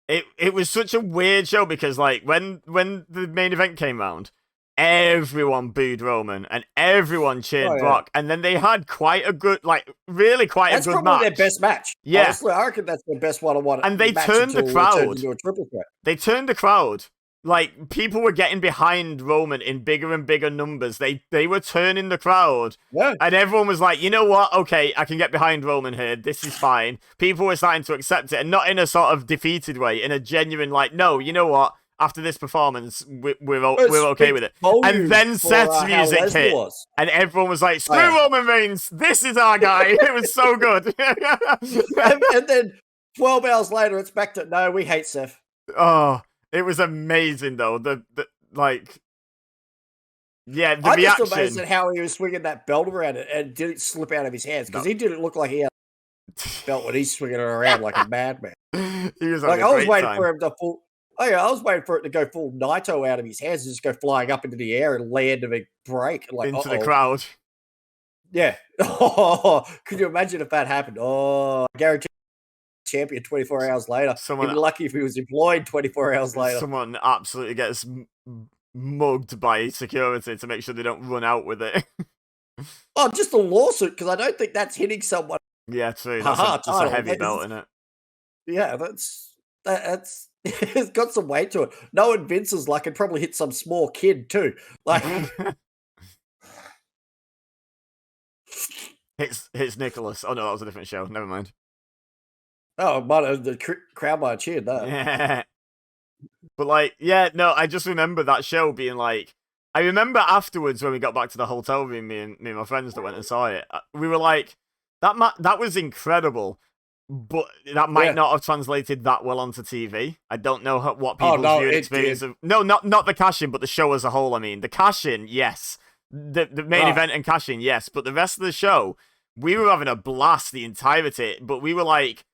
it was such a weird show because like when the main event came round, everyone booed Roman and everyone cheered Brock, and then they had quite a good, like really quite a good match. That's probably their best match. Yeah, honestly, I reckon that's their best one-on-one. And they turned the crowd into a triple threat. They turned the crowd. Like, people were getting behind Roman in bigger and bigger numbers. They were turning the crowd. Yeah. And everyone was like, you know what? Okay, I can get behind Roman here. This is fine. People were starting to accept it. And not in a sort of defeated way. In a genuine, like, no, you know what? After this performance, we're okay with it. And then Seth's music hit. And everyone was like, screw Roman Reigns. This is our guy. It was so good. and then 12 hours later, it's back to, no, we hate Seth. Oh. It was amazing, though. The reaction. I'm just amazed at how he was swinging that belt around it and didn't slip out of his hands, because he didn't look like he had a belt when he's swinging it around like a madman. He was like, I was waiting for him to full. Oh yeah, I was waiting for it to go full Naito out of his hands and just go flying up into the air and land a big break, like into the crowd. Yeah. Oh, could you imagine if that happened? Oh, I guarantee. Champion 24 hours later. He'd be lucky if he was employed 24 hours later. Someone absolutely gets mugged by security to make sure they don't run out with it. Oh, just a lawsuit, because I don't think that's hitting someone. Yeah, true. That's a heavy belt, isn't it? Yeah, that's it's got some weight to it. Knowing Vince's luck, it'd probably hit some small kid too. Like hits Nicholas. Oh no, that was a different show. Never mind. Oh, the crowd might have cheered that. Yeah. But like, yeah, no, I just remember that show being like, I remember afterwards when we got back to the hotel room, me and my friends that went and saw it, we were like, that was incredible, but that might not have translated that well onto TV. I don't know what people's viewing experience of. No, not the cash-in, but the show as a whole. I mean, the cash-in, yes. The main event and cash-in, yes. But the rest of the show, we were having a blast the entirety, but we were like,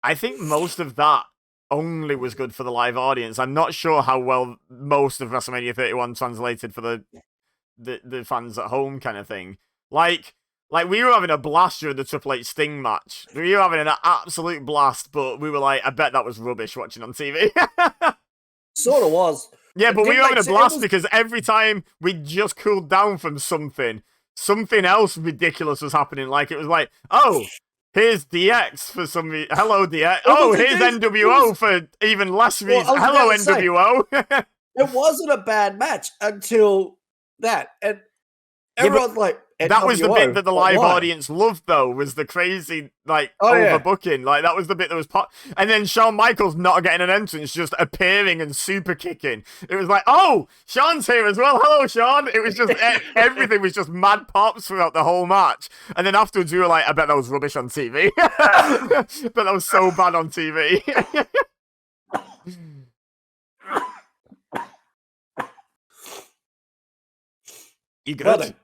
I think most of that only was good for the live audience. I'm not sure how well most of WrestleMania 31 translated for the fans at home kind of thing. Like we were having a blast during the Triple H Sting match. We were having an absolute blast, but we were like, I bet that was rubbish watching on TV. Sort of was. Yeah, but we were having a blast because every time we just cooled down from something else ridiculous was happening. Like, it was like, oh, here's DX for some reason. Hello, DX. Oh, here's NWO for even less reason. Hello, NWO. It wasn't a bad match until that. And everyone's like, NWO, that was the bit that the live audience loved, though, was the crazy, like, overbooking. Like, that was the bit that was and then Shawn Michaels not getting an entrance, just appearing and super kicking. It was like, oh, Shawn's here as well. Hello, Shawn. It was just, everything was just mad pops throughout the whole match. And then afterwards, we were like, I bet that was rubbish on TV. I bet that was so bad on TV. You good?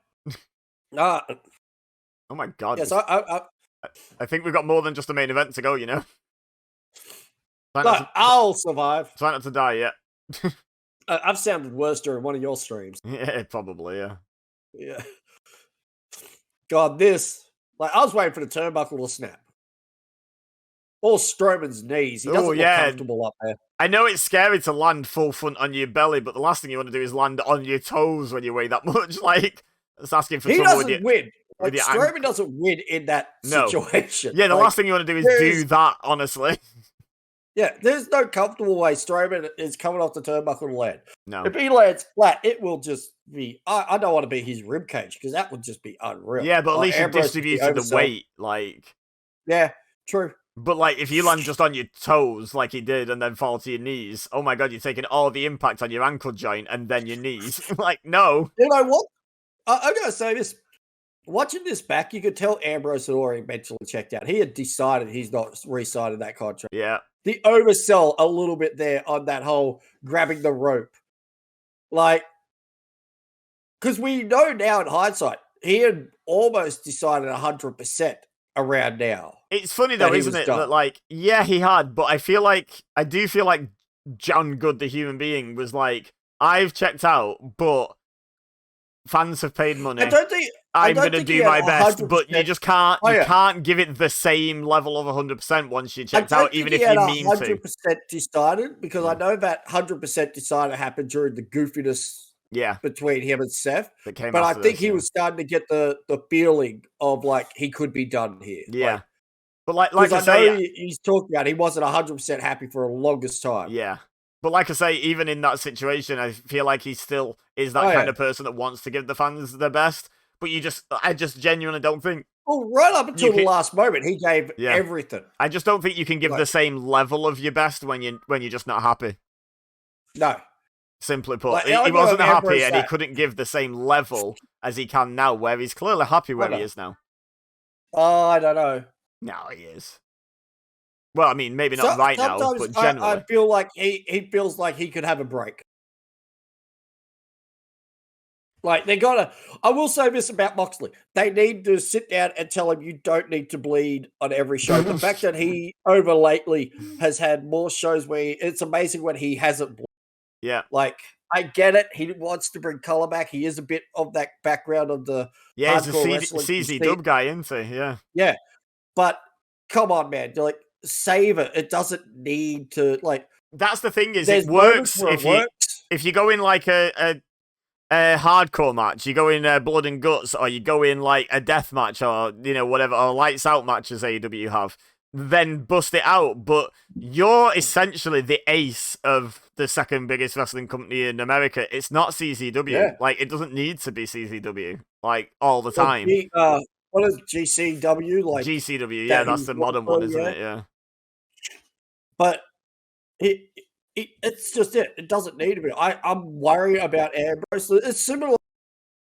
Oh my god. Yes, I think we've got more than just the main event to go, you know? I'll survive. Try not to die yet. I've sounded worse during one of your streams. Yeah, probably, yeah. Yeah. God, this. Like, I was waiting for the turnbuckle to snap. Or Strowman's knees. He doesn't look comfortable up there. I know it's scary to land full front on your belly, but the last thing you want to do is land on your toes when you weigh that much. Like, it's asking for trouble with you. He doesn't win. Like, Strowman doesn't win in that situation. Yeah, the last thing you want to do is do that, honestly. Yeah, there's no comfortable way Strowman is coming off the turnbuckle to land. No. If he lands flat, it will just be... I don't want to be his ribcage, because that would just be unreal. Yeah, but at least you distributed the weight, like... Yeah, true. But, like, if you land just on your toes, like he did, and then fall to your knees, oh my god, you're taking all the impact on your ankle joint and then your knees. Like, no. You know what? I'm going to say this. Watching this back, you could tell Ambrose had already mentally checked out. He had decided he's not re-signing that contract. Yeah. The oversell a little bit there on that whole grabbing the rope. Like, because we know now in hindsight, he had almost decided 100% around now. It's funny though, isn't it? That, like, yeah, he had, but I do feel like John Good, the human being, was like, I've checked out, but fans have paid money. I don't think I'm gonna do my best, but you just can't. Oh, you yeah. can't give it the same level of 100% once you checked I don't out, even think if he you had mean to. 100% decided, because I know that 100% decided happened during the goofiness between him and Seth. That came But I after think this, he was starting to get the feeling of like he could be done here. Yeah. But like I I say, know he's talking about he wasn't 100% happy for the longest time. Yeah. But like I say, even in that situation, I feel like he still is that kind of person that wants to give the fans their best. But I just genuinely don't think. Well, right up until the last moment, he gave everything. I just don't think you can give the same level of your best when you're just not happy. No. Simply put, he wasn't happy, and he couldn't give the same level as he can now, where he's clearly happy where he is now. Oh, I don't know. No, he is. Well, I mean, maybe not right now, but generally. I feel like he feels like he could have a break. Like, they gotta... I will say this about Moxley. They need to sit down and tell him you don't need to bleed on every show. The fact that he, over lately, has had more shows where it's amazing when he hasn't bled. Yeah. Like, I get it. He wants to bring color back. He is a bit of that background of the hardcore wrestling. He's a CZ dub guy, isn't he? Yeah. Yeah. But, come on, man. They're like, save it. It doesn't need to, like... That's the thing, is it works if you go in like a hardcore match, you go in blood and guts, or you go in like a death match, or whatever, or lights out matches AEW have, then bust it out. But you're essentially the ace of the second biggest wrestling company in America. It's not CZW. Yeah. Like, it doesn't need to be CZW like all the time. What is GCW? Like GCW, yeah, that's the modern one, isn't it? Yeah. But it's just it. It doesn't need to be. I'm worried about Ambrose. It's similar.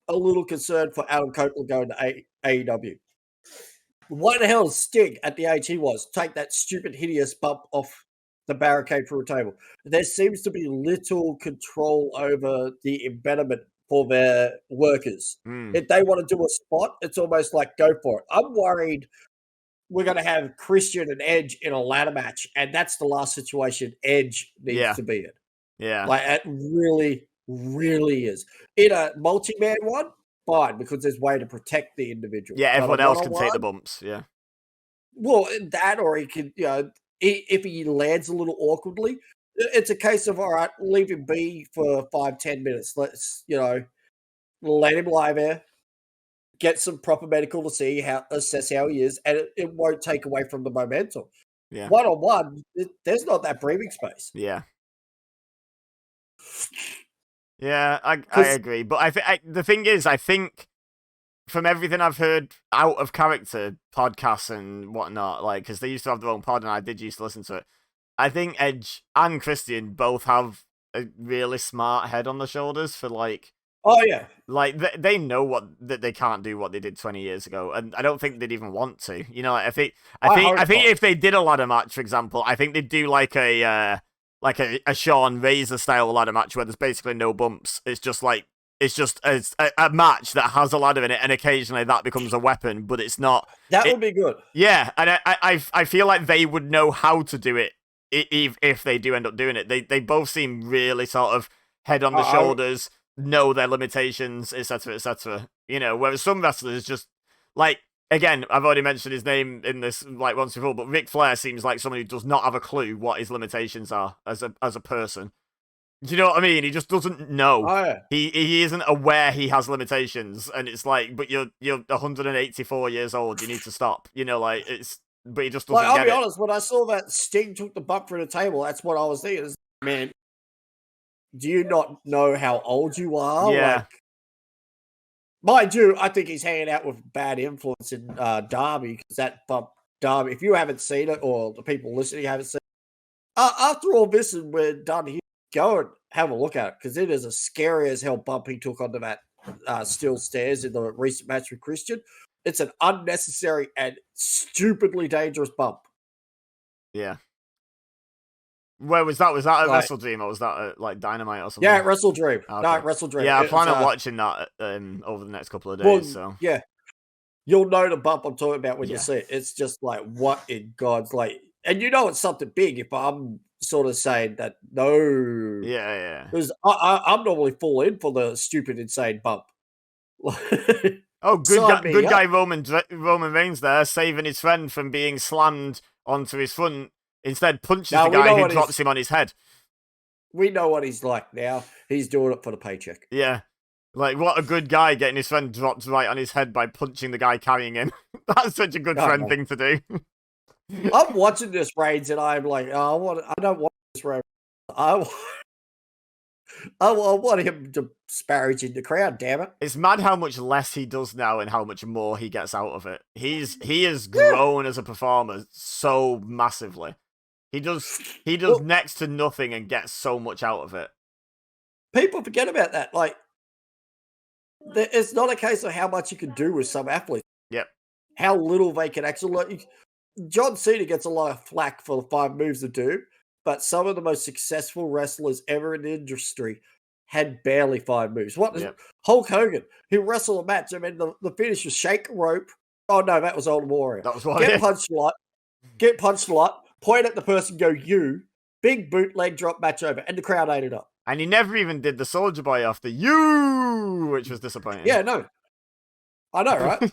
A little concerned for Adam Copeland going to AEW. What the hell is Sting at the age he was? Take that stupid, hideous bump off the barricade through a table. There seems to be little control over the embedment for their workers. If they want to do a spot, it's almost like go for it. I'm worried we're going to have Christian and Edge in a ladder match, and that's the last situation Edge needs to be in. Yeah. Like, it really, really is. In a multi-man one, fine, because there's a way to protect the individual. Yeah, everyone else can take the bumps, yeah. Well, that, or he can, if he lands a little awkwardly, it's a case of, all right, leave him be for 5-10 minutes. Let's, let him lie there. Get some proper medical to assess how he is, and it won't take away from the momentum. Yeah. One-on-one, there's not that breathing space. Yeah. Yeah, I agree. But the thing is, I think from everything I've heard out of character podcasts and whatnot, like, because they used to have their own pod and I did used to listen to it, I think Edge and Christian both have a really smart head on their shoulders for, like... Oh, yeah. Like, they know that they can't do what they did 20 years ago, and I don't think they'd even want to. I think if they did a ladder match, for example, I think they'd do like a Shawn Razor style ladder match where there's basically no bumps. It's just a match that has a ladder in it, and occasionally that becomes a weapon, but it's not. That would be good. Yeah, and I feel like they would know how to do it if they do end up doing it. They both seem really sort of head on the shoulders. Know their limitations, etc., etc. Whereas some wrestlers just, like, again, I've already mentioned his name in this like once before, but Ric Flair seems like someone who does not have a clue what his limitations are as a person. Do you know what I mean? He just doesn't know. Oh, yeah. He isn't aware he has limitations, and it's like, but you're 184 years old. You need to stop. But he just doesn't. I'll be honest. When I saw that Sting took the bump for the table, that's what I was thinking. Man, do you not know how old you are? Yeah. Like, mind you, I think he's hanging out with bad influence in Derby, because that bump, Derby, if you haven't seen it, or the people listening haven't seen it, after all this and we're done here, go and have a look at it, because it is a scary as hell bump he took onto that steel stairs in the recent match with Christian. It's an unnecessary and stupidly dangerous bump. Yeah. Where was that? Was that at Wrestle Dream, or was that at, like, Dynamite or something? Yeah, Wrestle Dream. Okay. No, Wrestle Dream. Yeah, I plan on watching that over the next couple of days. So yeah, you'll know the bump I'm talking about when you see it. It's just like, what in God's, like, and it's something big. If I'm sort of saying that, no, yeah, because I'm normally full in for the stupid, insane bump. Oh, Sign me good up. guy Roman Reigns there, saving his friend from being slammed onto his front. Instead, punches the guy who drops him on his head. We know what he's like now. He's doing it for the paycheck. Yeah. Like, what a good guy getting his friend dropped right on his head by punching the guy carrying him. That's such a good friend thing to do. I'm watching this Reigns and I'm like, oh, I don't want this Reigns. I want him to disparage in the crowd, damn it. It's mad how much less he does now and how much more he gets out of it. He has grown as a performer so massively. He does next to nothing and gets so much out of it. People forget about that. Like, it's not a case of how much you can do with some athletes. Yep. How little they can actually. Like, John Cena gets a lot of flack for the 5 moves to do, but some of the most successful wrestlers ever in the industry had barely 5 moves. Hulk Hogan, he wrestled a match. I mean, the finish was shake a rope. Oh no, that was Ultimate Warrior. That was Warrior. Get punched a lot, point at the person, go you, big boot leg drop, match over, and the crowd ate it up. And he never even did the Soldier Boy after you, which was disappointing. Yeah, no. I know, right?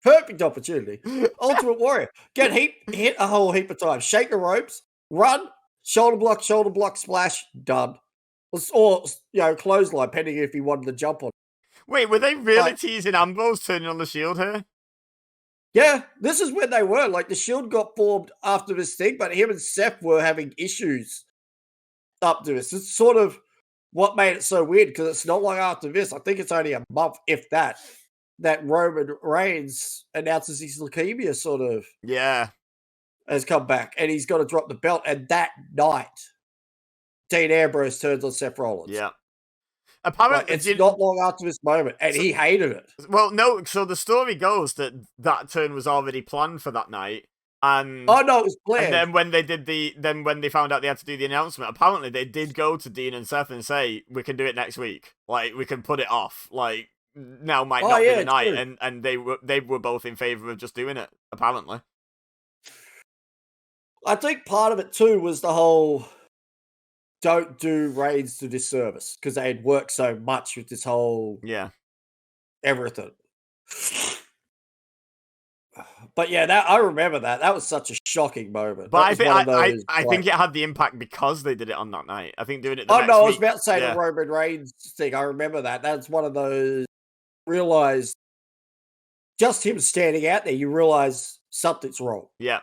Perfect opportunity. Ultimate Warrior. Get hit a whole heap of times. Shake the ropes, run, shoulder block, splash, done. Or, clothesline, depending if he wanted to jump on. Wait, were they really teasing Ambrose turning on the Shield here? Yeah, this is when they were. Like, the Shield got formed after this thing, but him and Seth were having issues up to this. It's sort of what made it so weird, because it's not long after this. I think it's only a month, if that Roman Reigns announces his leukemia sort of has come back, and he's got to drop the belt. And that night, Dean Ambrose turns on Seth Rollins. Yeah. Apparently, it's not long after this moment, and he hated it. Well, no. So the story goes that turn was already planned for that night. And oh no, it was planned. And then when they found out they had to do the announcement, apparently they did go to Dean and Seth and say, "We can do it next week. Like, we can put it off. Like, now might not be the night." True. And they were both in favor of just doing it. Apparently, I think part of it too was the whole don't do Reigns to disservice, because they had worked so much with this whole everything. But yeah, I remember that. That was such a shocking moment. But I think it had the impact because they did it on that night. I think doing it. I was about to say the Roman Reigns thing. I remember that. That's one of those. Realize just him standing out there, you realize something's wrong. Yeah,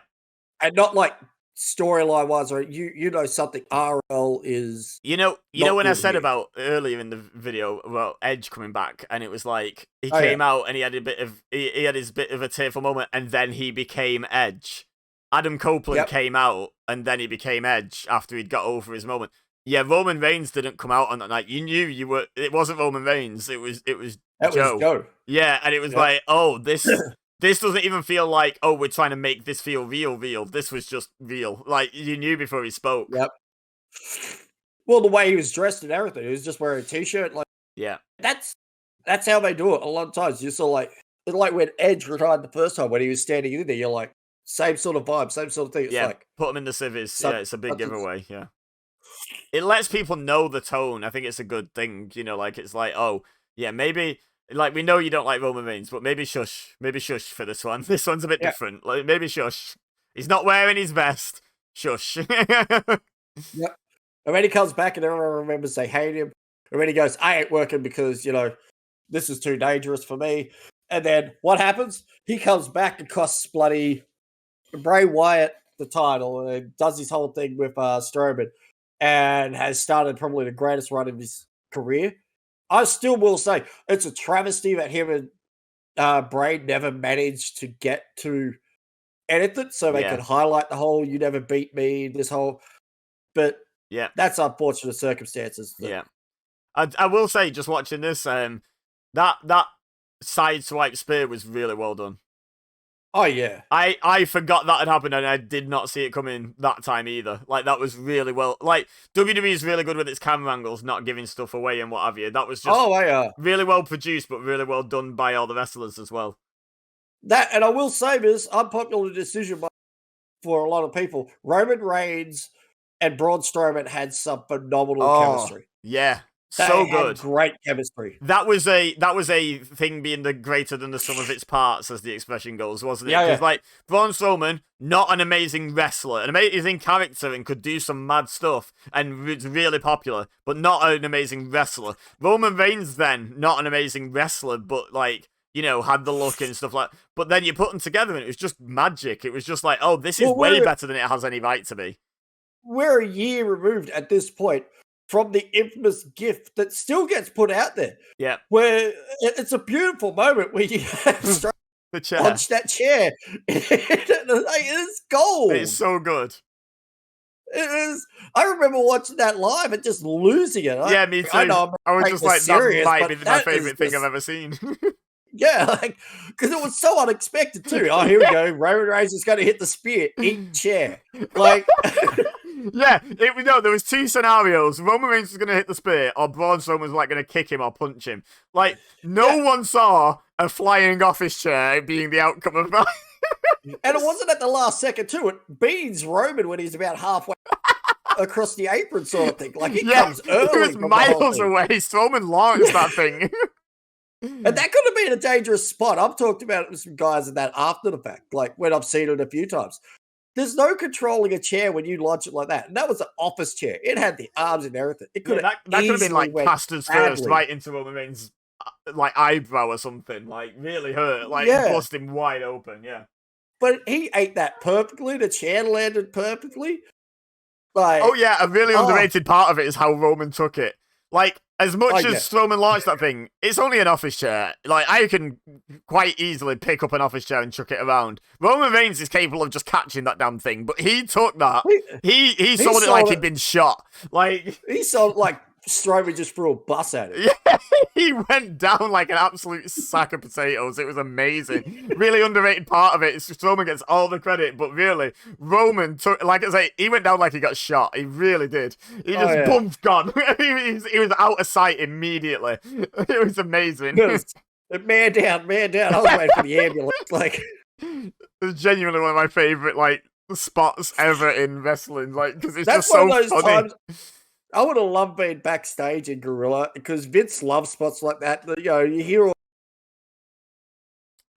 and not like storyline wise, or something RL is. You know when I said about earlier in the video about Edge coming back, and it was like he came out and he had he had his bit of a tearful moment, and then he became Edge. Adam Copeland came out, and then he became Edge after he'd got over his moment. Yeah, Roman Reigns didn't come out on that night. You knew it wasn't Roman Reigns. It was Joe. Yeah, and it was like, oh, this doesn't even feel like, oh, we're trying to make this feel real. This was just real. Like, you knew before he spoke. Yep. Well, the way he was dressed and everything, he was just wearing a t-shirt. Like, yeah, that's how they do it. A lot of times, you saw like when Edge retired the first time when he was standing in there. You're like, same sort of vibe, same sort of thing. It's like put him in the civvies. Yeah, it's a big giveaway. Yeah. It lets people know the tone. I think it's a good thing, like it's like, oh, yeah, maybe, like, we know you don't like Roman Reigns, but maybe shush for this one. This one's a bit different. Like, maybe shush. He's not wearing his best. Shush. Yep. And when he comes back and everyone remembers they hate him, and when he goes, I ain't working because, this is too dangerous for me. And then what happens? He comes back and costs bloody Bray Wyatt the title and does his whole thing with Strowman, and has started probably the greatest run of his career. I still will say it's a travesty that him and Bray never managed to get to anything, so they could highlight the whole "you never beat me" this whole. But that's unfortunate circumstances. Yeah, I will say, just watching this, that side swipe spear was really well done. Oh yeah, I forgot that had happened, and I did not see it coming that time either. Like, that was really well. Like, WWE is really good with its camera angles, not giving stuff away and what have you. That was just really well produced, but really well done by all the wrestlers as well. That, and I will say this unpopular decision for a lot of people: Roman Reigns and Braun Strowman had some phenomenal chemistry. Yeah, So They had good. great chemistry. That was a thing being the greater than the sum of its parts, as the expression goes, wasn't it? Because like Braun Strowman, not an amazing wrestler, an amazing character, and could do some mad stuff, and it's really popular, but not an amazing wrestler. Roman Reigns, then, not an amazing wrestler, but like, you know, had the look and stuff like. But then you put them together, and it was just magic. It was just like, oh, this is way better than it has any right to be. We're a year removed at this point from the infamous GIF that still gets put out there. Yeah. Where it's a beautiful moment where you have the chair. Punch that chair. It's gold. It's so good. It is. I remember watching that live and just losing it. Yeah, me too. I was just like, serious, that might be my favorite thing I've ever seen. Yeah, like, because it was so unexpected too. Oh, here we go. Roman Reigns is going to hit the spear. Eat chair. Like... Yeah, there was two scenarios. Roman Reigns was going to hit the spear, or Braun Strowman was like going to kick him or punch him. Like, no one saw a flying office chair being the outcome of that. And it wasn't at the last second too. It beats Roman when he's about halfway across the apron sort of thing. Like, he comes early. It was miles away. Strowman launched that thing. And that could have been a dangerous spot. I've talked about it with some guys in that after the fact, like when I've seen it a few times. There's no controlling a chair when you launch it like that. And that was an office chair. It had the arms and everything. It could have that could have been like casters first, right into Roman Reigns' like eyebrow or something. Like really hurt. Like bust him wide open. Yeah. But he ate that perfectly. The chair landed perfectly. Like, oh yeah, a really underrated part of it is how Roman took it. Like, as much as Strowman launched that thing, it's only an office chair. Like, I can quite easily pick up an office chair and chuck it around. Roman Reigns is capable of just catching that damn thing, but he took that. He sold it like he'd been shot. Like, he sold like Strowman just threw a bus at it. Yeah, he went down like an absolute sack of potatoes. It was amazing. Really underrated part of it is Strowman gets all the credit, but really, Roman took, like I say, he went down like he got shot. He really did. He just boom, gone. he was out of sight immediately. It was amazing. Man down. I was waiting for the ambulance. Like, it was genuinely one of my favorite like spots ever in wrestling. Like, because it's that's just so one of those funny. Times I would have loved being backstage in Gorilla because Vince loves spots like that. You know, you hear all.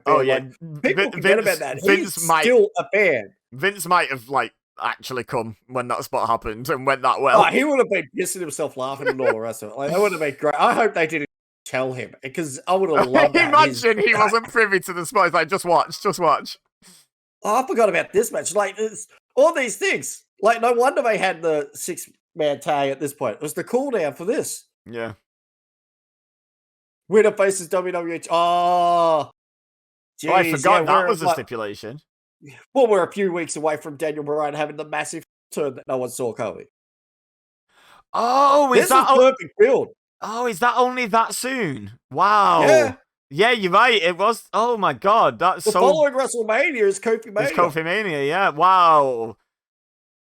Oh yeah, like, people forget about that. He's still a fan. Vince might have like actually come when that spot happened and went that well. Oh, he would have been pissing himself laughing and all the rest of it. Like, that would have been great. I hope they didn't tell him because I would have loved that. Imagine he wasn't privy to the spot. He's like, just watch. Oh, I forgot about this match. Like, it's all these things. Like, no wonder they had the 6-man tag at this point. It was the cooldown for this. Yeah. Winner faces WWE. Oh, geez, I forgot that was a stipulation. Well, we're a few weeks away from Daniel Bryan having the massive turn that no one saw coming. Oh, is that a perfect build? Oh, is that only that soon? Wow. Yeah, you're right. It was. Oh my God, that's the following WrestleMania is Kofi Mania. It's Kofi Mania. Yeah. Wow.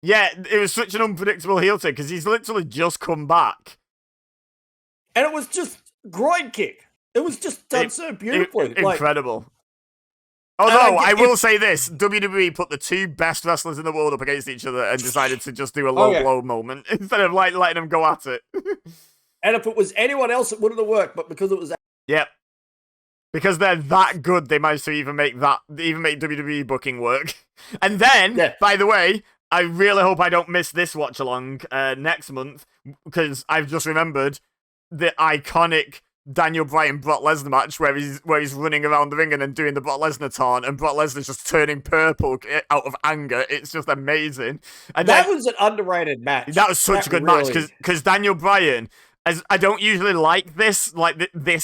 Yeah, it was such an unpredictable heel turn because he's literally just come back, and it was just groin kick. It was just done so beautifully, incredible. Although I will say this, WWE put the two best wrestlers in the world up against each other and decided to just do a low blow moment instead of like letting them go at it. And if it was anyone else, it wouldn't have worked. But because it was, yep, because they're that good, they managed to even make WWE booking work. And then, by the way, I really hope I don't miss this watch along next month because I've just remembered the iconic Daniel Bryan Brock Lesnar match where he's running around the ring and then doing the Brock Lesnar taunt and Brock Lesnar's just turning purple out of anger. It's just amazing. And that was an underrated match. That was such a good match because Daniel Bryan, as I don't usually like this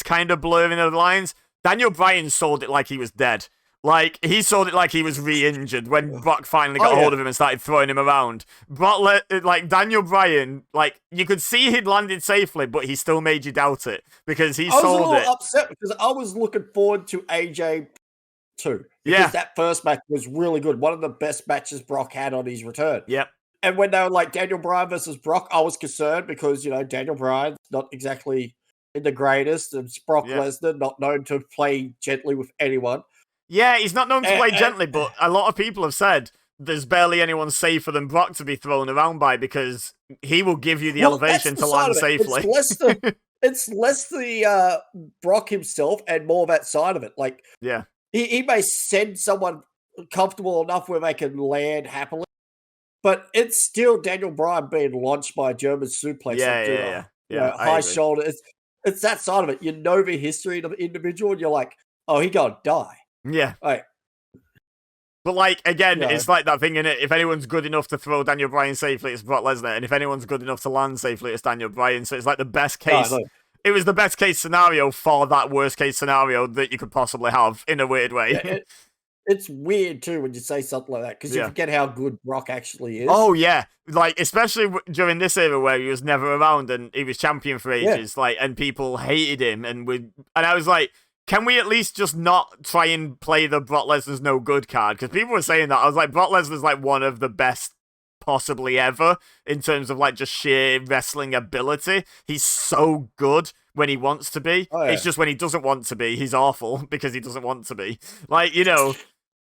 kind of blurring of the lines, Daniel Bryan sold it like he was dead. Like, he sold it like he was re-injured when Brock finally got a hold of him and started throwing him around. Daniel Bryan, like, you could see he'd landed safely, but he still made you doubt it because he sold it. I was a little upset because I was looking forward to AJ too. Because that first match was really good. One of the best matches Brock had on his return. Yep. And when they were like Daniel Bryan versus Brock, I was concerned because, you know, Daniel Bryan's not exactly in the greatest. And Brock Lesnar, not known to play gently with anyone. Yeah, he's not known to play gently, but a lot of people have said there's barely anyone safer than Brock to be thrown around by because he will give you the elevation to land safely. It's less the Brock himself and more that side of it. Like, yeah, he may send someone comfortable enough where they can land happily, but it's still Daniel Bryan being launched by a German suplex high shoulder. It's that side of it. You know the history of the individual, and you're like, oh, he gonna die. Yeah. Like, but like, again, it's like that thing, innit? If anyone's good enough to throw Daniel Bryan safely, it's Brock Lesnar. And if anyone's good enough to land safely, it's Daniel Bryan. So it's like the best case. It was the best case scenario for that worst case scenario that you could possibly have in a weird way. Yeah, it's weird too when you say something like that, because you forget how good Brock actually is. Oh yeah, like especially during this era where he was never around and he was champion for ages, like, and people hated him, and I was like, can we at least just not try and play the Brock Lesnar's no good card? Because people were saying that. I was like, Brock Lesnar's like one of the best possibly ever in terms of like just sheer wrestling ability. He's so good when he wants to be. It's just when he doesn't want to be, he's awful because he doesn't want to be. Like, you know,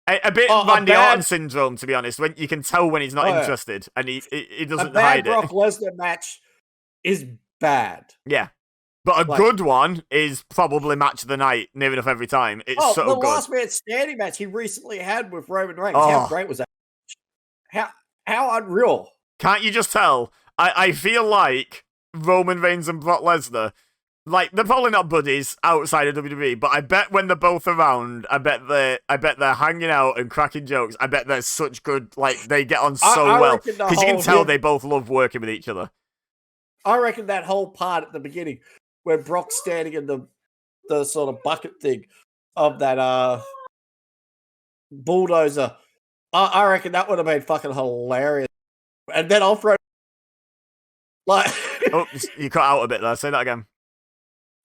a bit Randy Orton syndrome, to be honest, when you can tell when he's not interested and he doesn't hide it. A bad Brock Lesnar match is bad. Yeah. But a good one is probably match of the night, near enough every time. It's so good. The last man standing match he recently had with Roman Reigns. How great was that? How unreal. Can't you just tell? I feel like Roman Reigns and Brock Lesnar, like, they're probably not buddies outside of WWE, but I bet when they're both around, I bet they're hanging out and cracking jokes. I bet they're such good, like, they get on so well. Because you can tell they both love working with each other. I reckon that whole part at the beginning, where Brock's standing in the sort of bucket thing of that bulldozer, I reckon that would have been fucking hilarious. And then I'll throw like oh, you cut out a bit there. Say that again.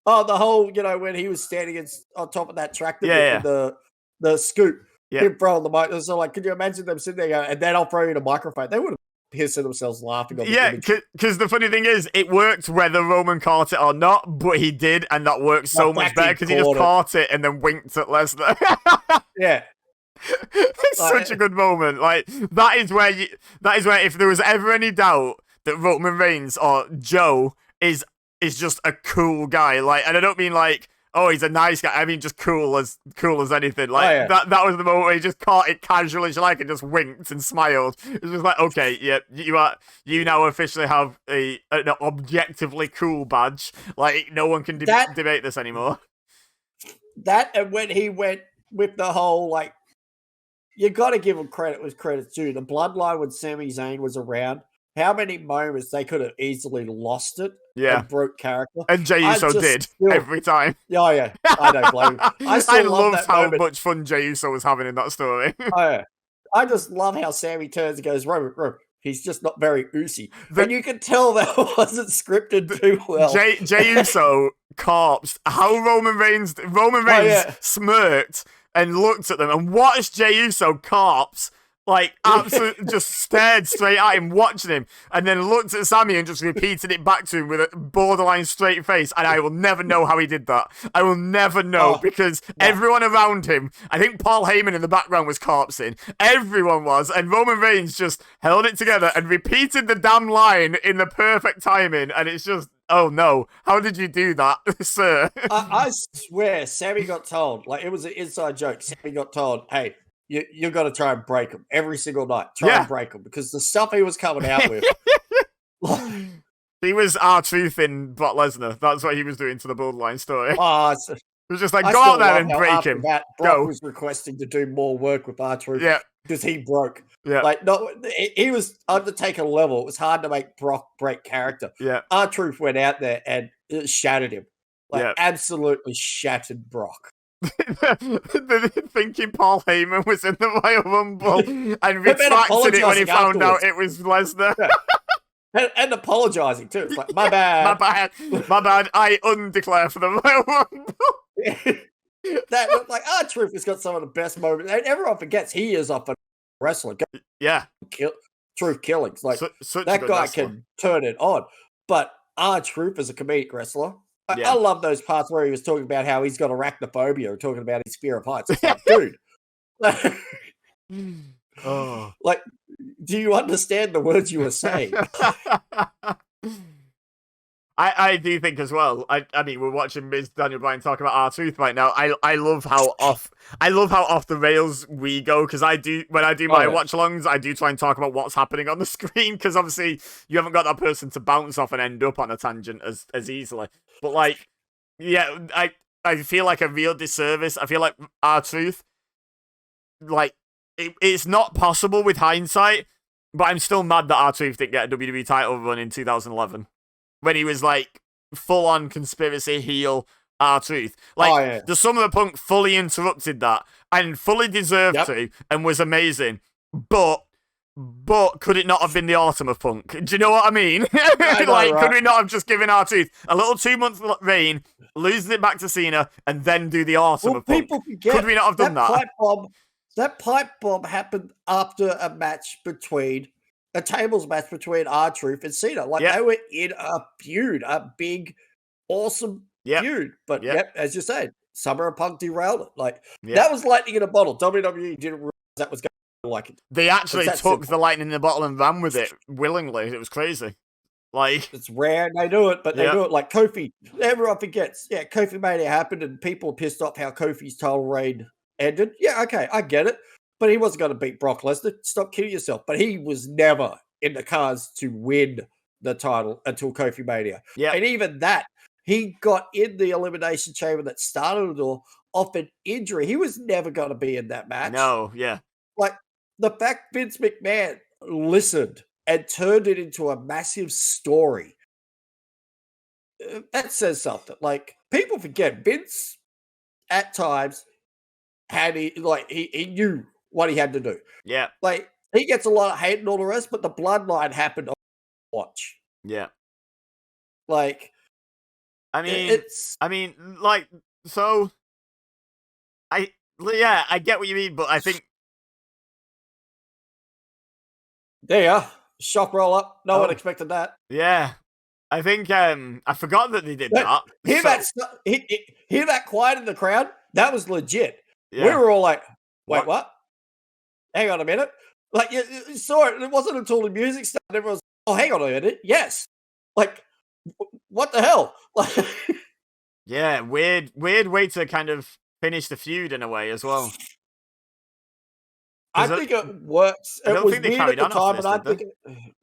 Oh, the whole, when he was standing on top of that tractor with the scoop, him throwing the mic. So, like, could you imagine them sitting there going, and then I'll throw you the microphone? They would have pissed themselves laughing. Because the funny thing is, it worked whether Roman caught it or not, but he did, and that worked so much better because he just caught it and then winked at Lesnar. Yeah. It's such a good moment. Like, that is where if there was ever any doubt that Roman Reigns or Joe is just a cool guy, like, and I don't mean like, oh, he's a nice guy. I mean just cool as anything. Like that was the moment where he just caught it casually, and just winked and smiled. It was just like, okay, yeah, you now officially have an objectively cool badge. Like, no one can debate this anymore. That, and when he went with the whole, like, you got to give him credit with credit's due. The bloodline when Sami Zayn was around, how many moments they could have easily lost it and broke character. And Jey Uso did every time. Oh, yeah. I don't blame him. I loved how much fun Jey Uso was having in that story. Oh, yeah. I just love how Sami turns and goes, Roman, he's just not very oozy. But you can tell that wasn't scripted too well. Jey Uso corpsed how Roman Reigns smirked and looked at them and watched Jey Uso corpse, like, absolutely just stared straight at him, watching him, and then looked at Sammy and just repeated it back to him with a borderline straight face, and I will never know how he did that. I will never know, because everyone around him, I think Paul Heyman in the background was corpsing, everyone was, and Roman Reigns just held it together and repeated the damn line in the perfect timing, and it's just, oh no, how did you do that, sir? I swear, Sammy got told, like, it was an inside joke, Sammy got told, hey, you got to try and break him every single night. Try and break him, because the stuff he was coming out with. He was R-Truth in Brock Lesnar. That's what he was doing to the Bloodline story. It was just like, go out there and break him. Brock was requesting to do more work with R-Truth because he broke. Yeah. Like, no, he was Undertaker level. It was hard to make Brock break character. Yeah. R-Truth went out there and it shattered him. Like, absolutely shattered Brock. Thinking Paul Heyman was in the Royal Rumble and retracted it when he found out it was Lesnar. And apologizing too. It's like, my bad. my bad. I undeclare for the Royal Rumble. That looked like R-Truth has got some of the best moments. And everyone forgets he is up a wrestler. Yeah. Truth killings. Like, that guy wrestler can turn it on. But R-Truth is a comedic wrestler. I love those parts where he was talking about how he's got arachnophobia or talking about his fear of heights. It's like, dude. Oh. Like, do you understand the words you were saying? I do think as well. I mean, we're watching Ms. Daniel Bryan talk about R-Truth right now. I love how off the rails we go, because when I do my watch-alongs, I do try and talk about what's happening on the screen, because obviously you haven't got that person to bounce off and end up on a tangent as easily. But like, yeah, I feel like a real disservice. I feel like R-Truth, like, it's not possible with hindsight, but I'm still mad that R-Truth didn't get a WWE title run in 2011. When he was like full-on conspiracy heel R-Truth. Like, the Summer of Punk fully interrupted that and fully deserved to and was amazing. But could it not have been the Autumn of Punk? Do you know what I mean? Could we not have just given R-Truth a little 2-month reign, losing it back to Cena, and then do the Autumn of Punk? People forget, could we not have done that? That pipe bomb happened after a match between a tables match between R-Truth and Cena. Like, they were in a feud, a big, awesome feud. But, as you said, Summer of Punk derailed it. Like, that was lightning in a bottle. WWE didn't realize that was going to like it. They actually took the lightning in the bottle and ran with it willingly. It was crazy. Like, it's rare they do it, but they do it. Like Kofi, everyone forgets. Yeah, Kofi Mania happened and people are pissed off how Kofi's title reign ended. Yeah, okay, I get it. But he wasn't going to beat Brock Lesnar. Stop kidding yourself. But he was never in the cards to win the title until Kofi Mania. Yeah. And even that, he got in the Elimination Chamber that started it all off an injury. He was never going to be in that match. No, yeah. Like, the fact Vince McMahon listened and turned it into a massive story, that says something. Like, people forget Vince at times he knew what he had to do. Yeah. Like, he gets a lot of hate and all the rest, but the bloodline happened on watch. Yeah. Like, I get what you mean, but I think there you are. Shock roll up. No one expected that. Yeah. I think I forgot that they did that. Hear that quiet in the crowd? That was legit. Yeah. We were all like, wait, what? Hang on a minute. Like, you saw it. It wasn't until the music started. Everyone was, oh, hang on a minute. Yes. Like, what the hell? Yeah, weird way to kind of finish the feud in a way as well. I think it works. It was weird at the time, and I think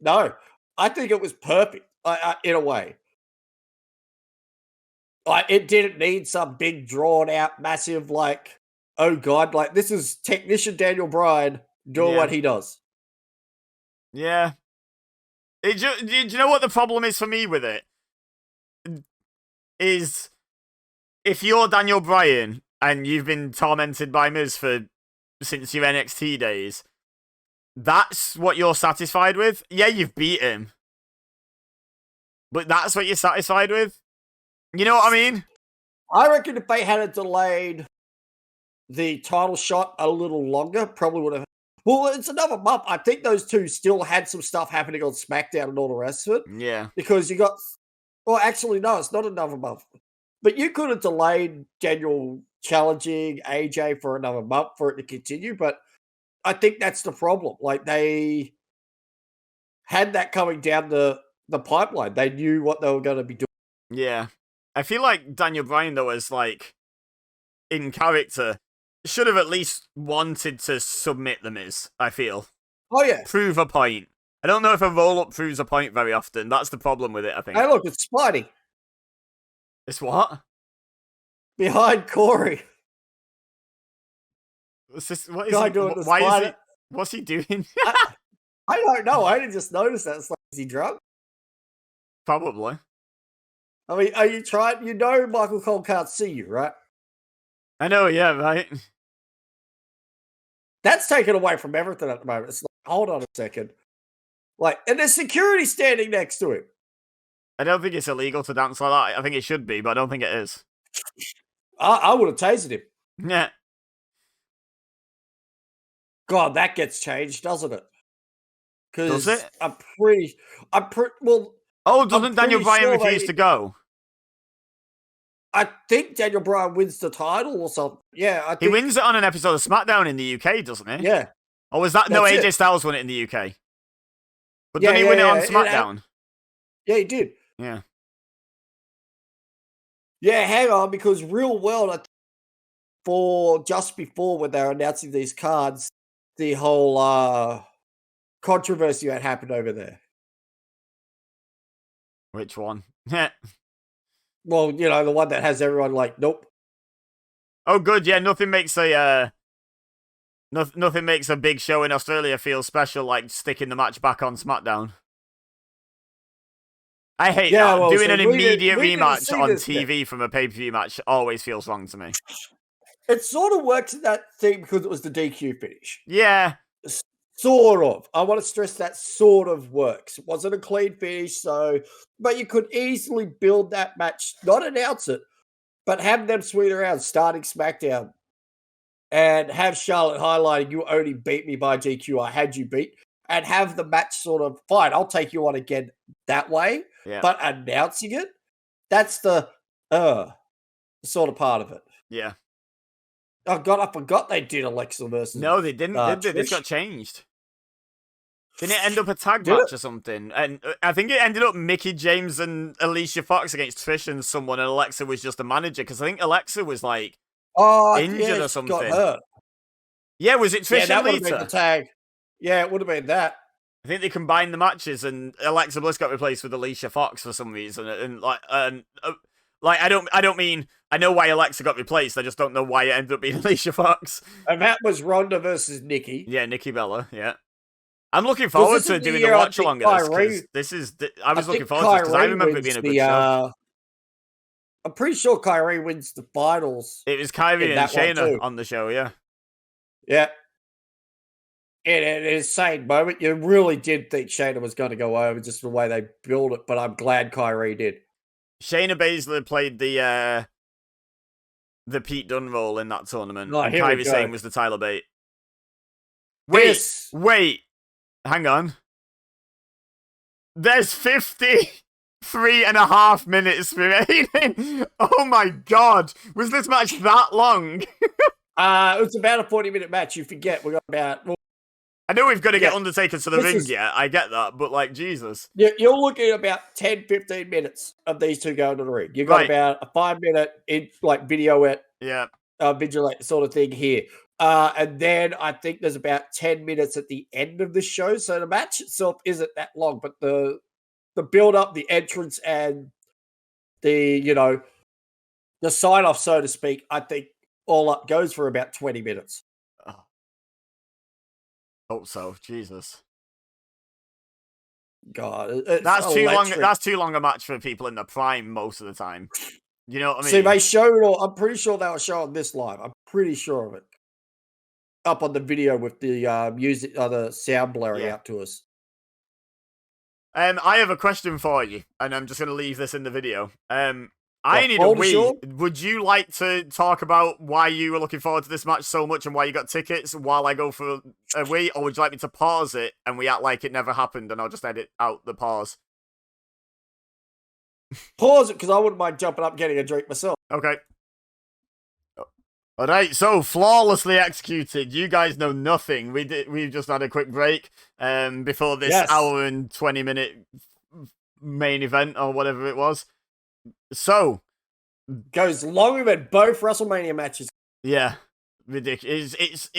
no. I think it was perfect in a way. Like, it didn't need some big, drawn out, massive, like, oh god, like, this is technician Daniel Bryan doing what he does. Yeah. Do you know what the problem is for me with it? Is if you're Daniel Bryan and you've been tormented by Miz since your NXT days, that's what you're satisfied with? Yeah, you've beat him. But that's what you're satisfied with? You know what I mean? I reckon if they had delayed the title shot a little longer, probably would have. Well, it's another month. I think those two still had some stuff happening on SmackDown and all the rest of it. Yeah. Because you got. Well, actually, no, it's not another month. But you could have delayed Daniel challenging AJ for another month for it to continue. But I think that's the problem. Like, they had that coming down the pipeline. They knew what they were going to be doing. Yeah. I feel like Daniel Bryan, though, is like, in character, should have at least wanted to submit the Miz, I feel. Oh, yeah. Prove a point. I don't know if a roll-up proves a point very often. That's the problem with it, I think. Hey, look, it's Spidey. It's what? Behind Corey. What's this? What is he? Why is he? What's he doing? I don't know. I didn't just notice that. It's like, is he drunk? Probably. I mean, are you trying? You know Michael Cole can't see you, right? I know, yeah, right? That's taken away from everything at the moment. It's like, hold on a second. Like, and there's security standing next to him. I don't think it's illegal to dance like that. I think it should be, but I don't think it is. I would have tasered him. Yeah. God, that gets changed, doesn't it? Does it? Well. Oh, doesn't Daniel Bryan refuse to go? I think Daniel Bryan wins the title or something. Yeah, I think he wins it on an episode of SmackDown in the UK, doesn't he? Yeah, Oh, was that? No, AJ Styles won it in the UK. But didn't he win it on SmackDown? Yeah, he did. Yeah. Yeah, hang on, because Real World, just before when they were announcing these cards, the whole controversy that happened over there. Which one? Well, the one that has everyone like, nope. Oh, good. Yeah, nothing makes a big show in Australia feel special like sticking the match back on SmackDown. I hate that. Well, doing an immediate rematch on TV from a pay-per-view match always feels wrong to me. It sort of works in that thing because it was the DQ finish. Yeah. Sort of. I want to stress that sort of works. It wasn't a clean finish, but you could easily build that match, not announce it, but have them swing around starting SmackDown and have Charlotte highlighting, you only beat me by GQ, I had you beat, and have the match sort of, fine, I'll take you on again that way, but announcing it, that's the sort of part of it. Yeah. Oh, God, I forgot they did Alexa versus No, they didn't, did they? This got changed. Didn't it end up a tag match or something? And I think it ended up Mickie James and Alicia Fox against Trish and someone, and Alexa was just a manager, because I think Alexa was, like, injured or something. Got hurt. Yeah, was it Trish and Lita? That would have been the tag. Yeah, it would have been that. I think they combined the matches, and Alexa Bliss got replaced with Alicia Fox for some reason, and I don't mean, I know why Alexa got replaced, I just don't know why it ended up being Alicia Fox. And that was Ronda versus Nikki. Yeah, Nikki Bella, yeah. I'm looking forward to doing the watch along of this, I was looking forward to this, because I remember it being a good show. I'm pretty sure Kyrie wins the finals. It was Kyrie and Shayna on the show, yeah. Yeah. And an insane moment. You really did think Shayna was going to go over, just the way they built it, but I'm glad Kyrie did. Shayna Baszler played the Pete Dunne role in that tournament, and Kyrie Sane was the Tyler Bate. Wait, hang on. There's 53.5 minutes remaining. Oh my God, was this match that long? It was about a 40-minute match. You forget we got about. I know we've got to get Undertaker to the ring yet. I get that, but like, Jesus. You're looking at about 10, 15 minutes of these two going to the ring. You've got about a 5-minute videoette, vigilante sort of thing here. And then I think there's about 10 minutes at the end of the show. So the match itself isn't that long, but the build-up, the entrance, and the sign-off, so to speak, I think all up goes for about 20 minutes. Oh. Hope so. Jesus. God, that's too long. That's too long a match for people in the prime most of the time. You know what I mean? See, they showed. I'm pretty sure they were showing this live. I'm pretty sure of it. Up on the video with the music, the sound blaring out to us. I have a question for you, and I'm just going to leave this in the video. I need a wee. Would you like to talk about why you were looking forward to this match so much and why you got tickets while I go for a wee, or would you like me to pause it and we act like it never happened and I'll just edit out the pause? Pause it, because I wouldn't mind jumping up getting a drink myself. Okay. Alright, so flawlessly executed. You guys know nothing. We've just had a quick break before this hour and 20-minute main event or whatever it was. So goes longer than both WrestleMania matches. Yeah, ridiculous. It's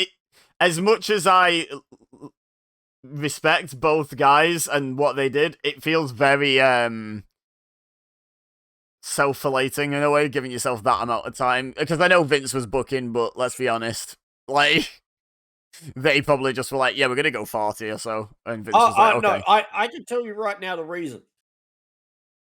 as much as I respect both guys and what they did, it feels very self-flating in a way, giving yourself that amount of time. Because I know Vince was booking, but let's be honest, like they probably just were like, "Yeah, we're gonna go 40 or so," and Vince was like, "Okay." No, I can tell you right now the reason.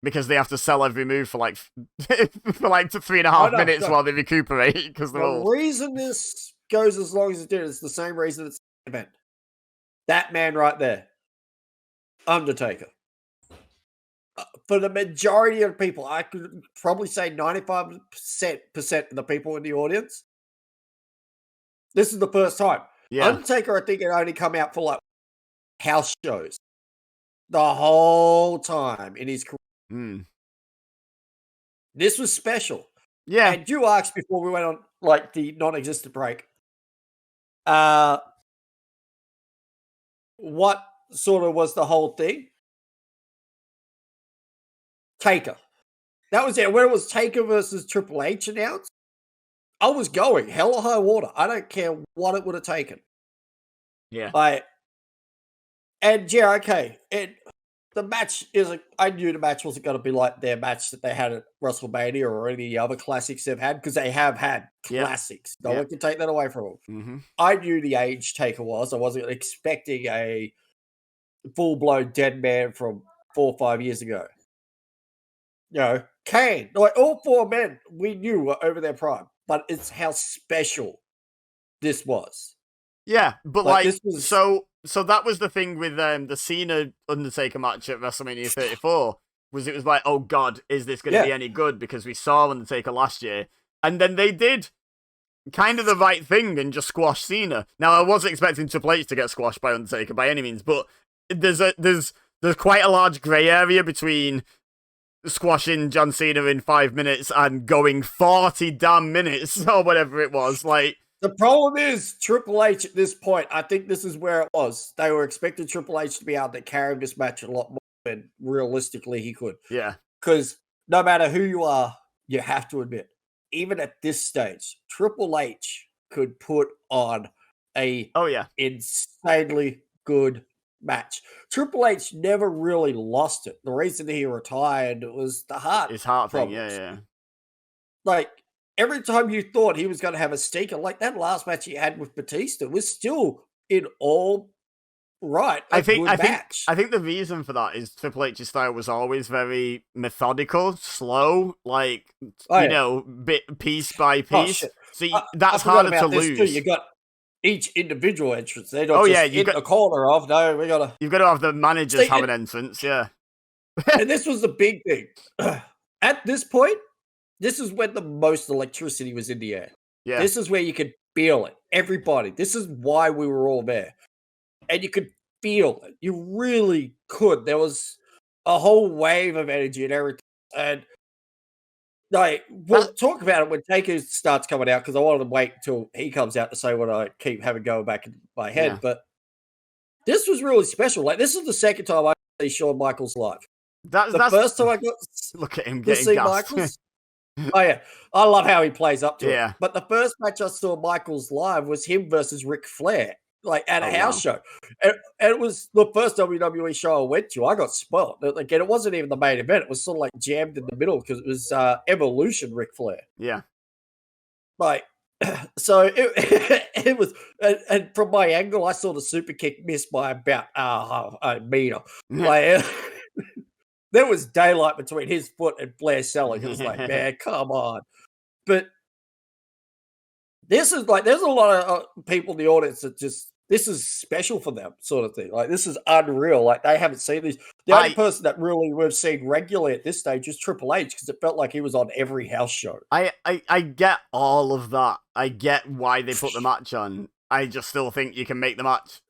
Because they have to sell every move for like for like 3.5 minutes while they recuperate. Because the reason this goes as long as it did is the same reason it's an event. That man right there, Undertaker. For the majority of people, I could probably say 95% of the people in the audience, this is the first time. Yeah. Undertaker, I think, had only come out for like house shows the whole time in his career. This was special. Yeah. And you asked before we went on like the non-existent break. what sort of was the whole thing? Taker. That was it. When it was Taker versus Triple H announced, I was going hell or high water. I don't care what it would have taken. Yeah. And yeah, okay. The match I knew the match wasn't going to be like their match that they had at WrestleMania or any other classics they've had, because they have had classics. No one can take that away from them. Mm-hmm. I knew the age Taker was. I wasn't expecting a full-blown dead man from 4 or 5 years ago. You know, Kane, like all 4 men we knew were over their prime, but it's how special this was. Yeah, but this was... so that was the thing with the Cena Undertaker match at WrestleMania 34. It was like, oh god, is this going to be any good? Because we saw Undertaker last year, and then they did kind of the right thing and just squashed Cena. Now, I wasn't expecting Triple H to get squashed by Undertaker by any means, but there's quite a large grey area between squashing John Cena in 5 minutes and going 40 damn minutes or whatever it was. Like, the problem is Triple H at this point, I think this is where it was. They were expecting Triple H to be able to carry this match a lot more than realistically he could. Yeah. Because no matter who you are, you have to admit, even at this stage, Triple H could put on a insanely good match. Triple H never really lost it. The reason he retired was the heart. His heart problems. thing, yeah. Like, every time you thought he was going to have a stinker, like that last match he had with Batista was still in all right. I think the reason for that is Triple H's style was always very methodical, slow, like you know, piece by piece. So that's harder to lose. Too. You got each individual entrance. They don't in the corner of You've got to have the managers have an entrance, yeah. And this was the big thing. At this point, this is when the most electricity was in the air. Yeah. This is where you could feel it. Everybody. This is why we were all there. And you could feel it. You really could. There was a whole wave of energy and everything. And like, we'll talk about it when Taker starts coming out, because I wanted to wait until he comes out to say what I keep having going back in my head. Yeah. But this was really special. Like, this is the second time I see Shawn Michaels live. The first time I got look at him getting gassed. Michaels. Oh, yeah. I love how he plays up to it. But the first match I saw Michaels live was him versus Ric Flair, like at a house show. And it was the first WWE show I went to. I got spoiled. Like, and it wasn't even the main event. It was sort of like jammed in the middle because it was Evolution Ric Flair. Yeah. Like, so it was, and from my angle, I saw the super kick miss by about a meter. Like, there was daylight between his foot and Flair selling. It was like, man, come on. But this is like, there's a lot of people in the audience that just, this is special for them, sort of thing. Like, this is unreal. Like, they haven't seen this. The only person that really we've seen regularly at this stage is Triple H, because it felt like he was on every house show. I get all of that. I get why they put the match on. I just still think you can make the match.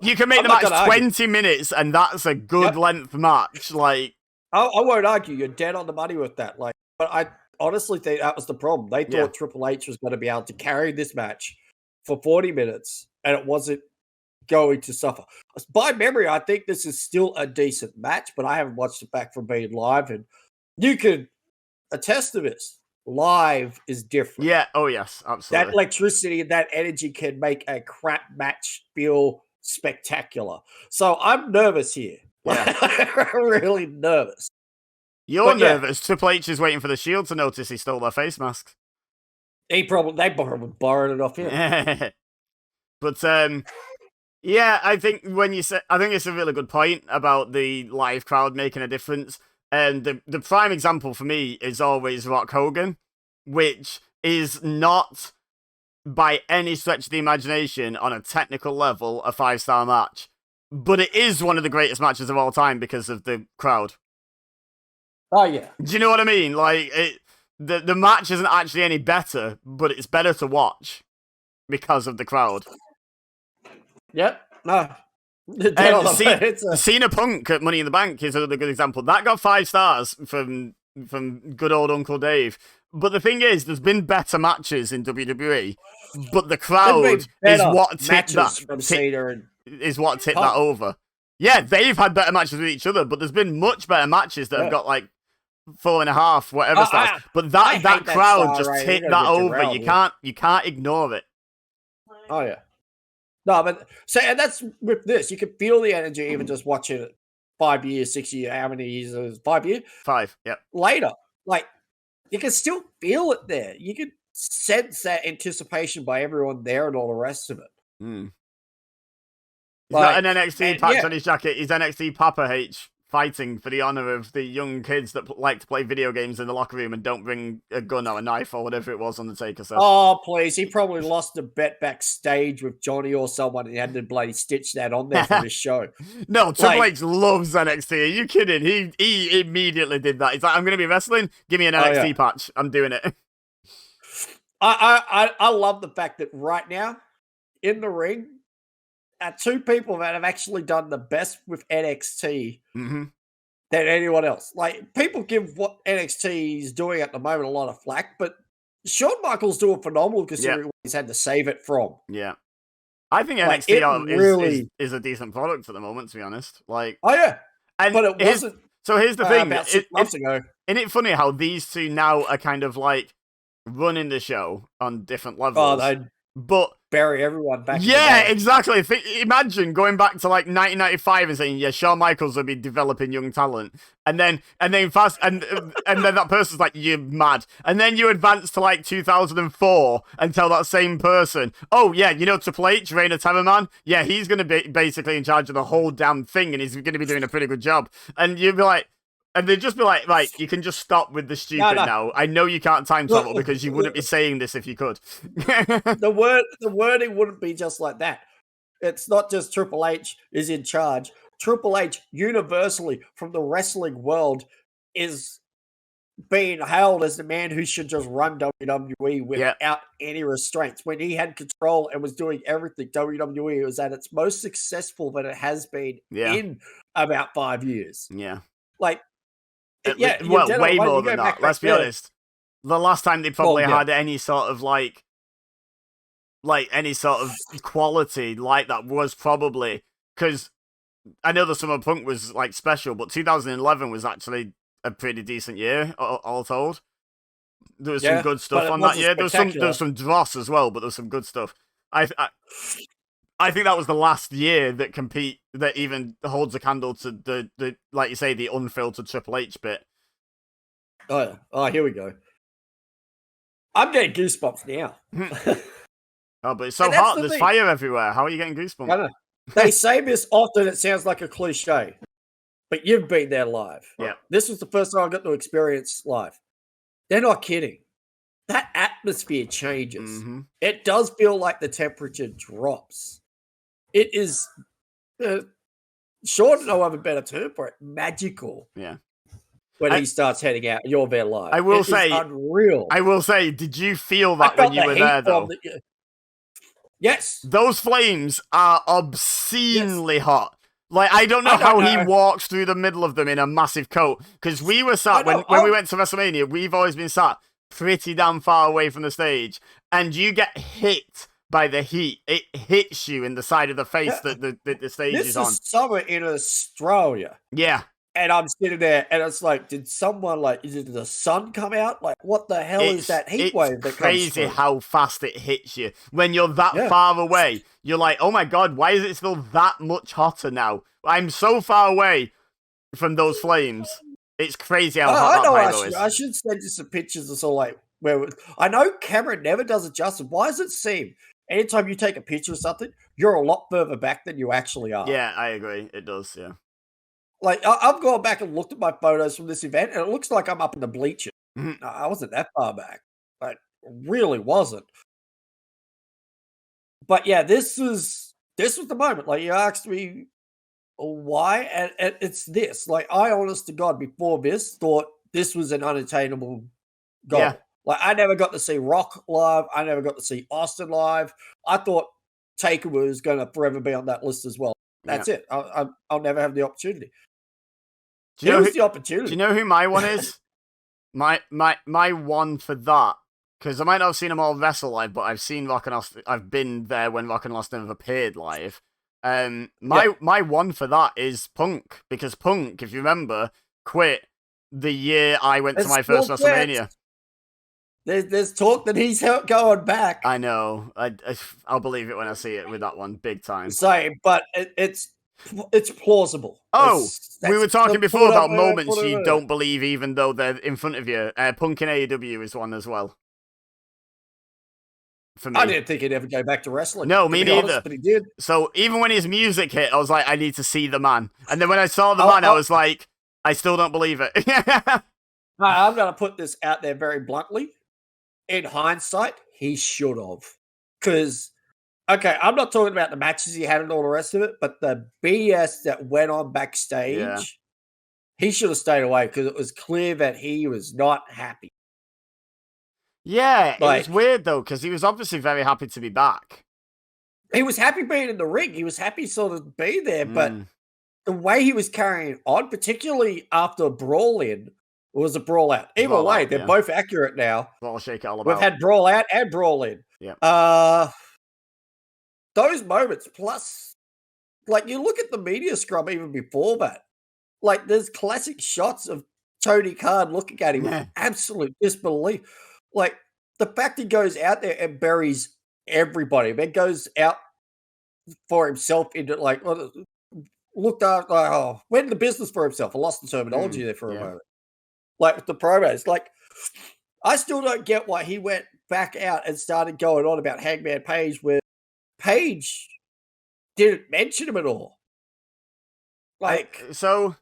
You can make the match 20 minutes, and that's a good length match. Like, I won't argue. You're dead on the money with that. Like, but I honestly think that was the problem. They thought Triple H was going to be able to carry this match for 40 minutes, and it wasn't going to suffer. By memory, I think this is still a decent match, but I haven't watched it back from being live, and you can attest to this. Live is different. Yeah. Oh, yes. Absolutely. That electricity and that energy can make a crap match feel spectacular. So I'm nervous here. Yeah. I'm really nervous. You're nervous. Triple H is waiting for the Shield to notice he stole their face masks. They probably borrowed it off him. But I think I think it's a really good point about the live crowd making a difference. And the prime example for me is always Rock Hogan, which is not by any stretch of the imagination on a technical level a 5-star match. But it is one of the greatest matches of all time because of the crowd. Oh, yeah. Do you know what I mean? Like, the match isn't actually any better, but it's better to watch because of the crowd. Yep. No. Cena Punk at Money in the Bank is another good example. That got 5 stars from good old Uncle Dave. But the thing is, there's been better matches in WWE, but the There's crowd been is better what tipped matches from Cena and that over. Yeah, they've had better matches with each other, but there's been much better matches that have got like 4.5, whatever stars. But that crowd just tipped that over. You can't ignore it. Oh yeah. No, but and that's with this. You can feel the energy even just watching it 5 years, 6 years, how many years? 5 years? 5, yep. Later. Like, you can still feel it there. You can sense that anticipation by everyone there and all the rest of it. He's got an NXT patch on his jacket. He's NXT Papa H, fighting for the honor of the young kids that like to play video games in the locker room and don't bring a gun or a knife or whatever it was Undertaker said. Oh, please. He probably lost a bet backstage with Johnny or someone and he had to bloody stitch that on there for this show. No, Triple H loves NXT. Are you kidding? He immediately did that. He's like, I'm going to be wrestling. Give me an NXT patch. I'm doing it. I love the fact that right now, in the ring, are two people that have actually done the best with NXT than anyone else. Like, people give what NXT is doing at the moment a lot of flack, but Shawn Michaels doing phenomenal considering what he's had to save it from. Yeah. I think NXT is a decent product at the moment, to be honest. Like, oh, yeah. And but it wasn't. So here's the thing. About 6 months ago. Isn't it funny how these two now are kind of like running the show on different levels? But bury everyone back. Yeah, exactly. Imagine going back to like 1995 and saying, "Yeah, Shawn Michaels will be developing young talent," and then fast and then that person's like, "You're mad," and then you advance to like 2004 and tell that same person, "Oh yeah, you know Triple H, Reign of Terror Man? Yeah, he's gonna be basically in charge of the whole damn thing, and he's gonna be doing a pretty good job," and you'd be like. And they'd just be like, right, you can just stop with the stupid now. I know you can't time travel because you wouldn't be saying this if you could. The wording wouldn't be just like that. It's not just Triple H is in charge. Triple H, universally from the wrestling world, is being hailed as the man who should just run WWE without any restraints. When he had control and was doing everything, WWE was at its most successful that it has been in about 5 years. Yeah. Like, way more than that. Let's be honest. The last time they probably had any sort of like any sort of quality like that was probably because I know the Summer Punk was like special, but 2011 was actually a pretty decent year, all told. There was some good stuff on that year. There was some dross as well, but there was some good stuff. I think that was the last year that even holds a candle to the like you say, the unfiltered Triple H bit. Oh yeah. Oh, here we go. I'm getting goosebumps now. Oh, but it's so hot. There's fire everywhere. How are you getting goosebumps? I know. They say this often. It sounds like a cliche, but you've been there live. Yeah. This was the first time I got to experience live. They're not kidding. That atmosphere changes. It does feel like the temperature drops. It is, short of no other better term for it, magical. Yeah. When he starts heading out, you're there live. I will say, unreal. I will say, did you feel that when you were there, though? Yes. Those flames are obscenely hot. Like, I don't know how he walks through the middle of them in a massive coat. Because we were sat, when we went to WrestleMania, we've always been sat pretty damn far away from the stage. And you get hit by the heat. It hits you in the side of the face that the stage is on. This is summer in Australia. Yeah. And I'm sitting there, and it's like, did the sun come out? Like, what the hell is that heat wave that comes through? It's crazy how fast it hits you. When you're that far away, you're like, oh my God, why is it still that much hotter now? I'm so far away from those flames. It's crazy how hot that pyro is. I should send you some pictures of sort of like, where I know camera never does it justice. Why does it seem anytime you take a picture of something, you're a lot further back than you actually are? Yeah, I agree. It does, yeah. Like, I've gone back and looked at my photos from this event, and it looks like I'm up in the bleachers. I wasn't that far back. Like, really wasn't. But yeah, this was the moment. Like, you asked me why, and it's this. Like, I, honest to God, before this, thought this was an unattainable goal. Yeah. Like, I never got to see Rock live. I never got to see Austin live. I thought Taker was going to forever be on that list as well. That's it. I'll never have the opportunity. The opportunity. Do you know who my one is? My one for that, because I might not have seen them all wrestle live, but I've seen Rock and Austin. I've been there when Rock and Austin have appeared live. My one for that is Punk, because Punk, if you remember, quit the year I went to my first WrestleMania. There's talk that he's going back. I know. I'll believe it when I see it with that one, big time. Same, but it's plausible. Oh, we were talking before about moments you don't believe even though they're in front of you. Punk in AEW is one as well. For me. I didn't think he'd ever go back to wrestling. No, me neither. Honest, but he did. So even when his music hit, I was like, I need to see the man. And then when I saw the man, I was like, I still don't believe it. I'm going to put this out there very bluntly. In hindsight, he should have. Because, okay, I'm not talking about the matches he had and all the rest of it, but the BS that went on backstage, he should have stayed away because it was clear that he was not happy. Yeah, it was weird though, because he was obviously very happy to be back. He was happy being in the ring. He was happy sort of be there, but the way he was carrying on, particularly after a brawl-in, was a brawl-out. Either way, they're both accurate now. What I'll shake it all about. We've had brawl-out and brawl-in. Yeah. Those moments, plus, like, you look at the media scrum even before that, like, there's classic shots of Tony Khan looking at him with absolute disbelief. Like, the fact he goes out there and buries everybody, then goes out for himself into, like, looked after, went into business for himself. I lost the terminology there for a moment. Like, with the promos, like, I still don't get why he went back out and started going on about Hangman Page, where Page didn't mention him at all. Like, so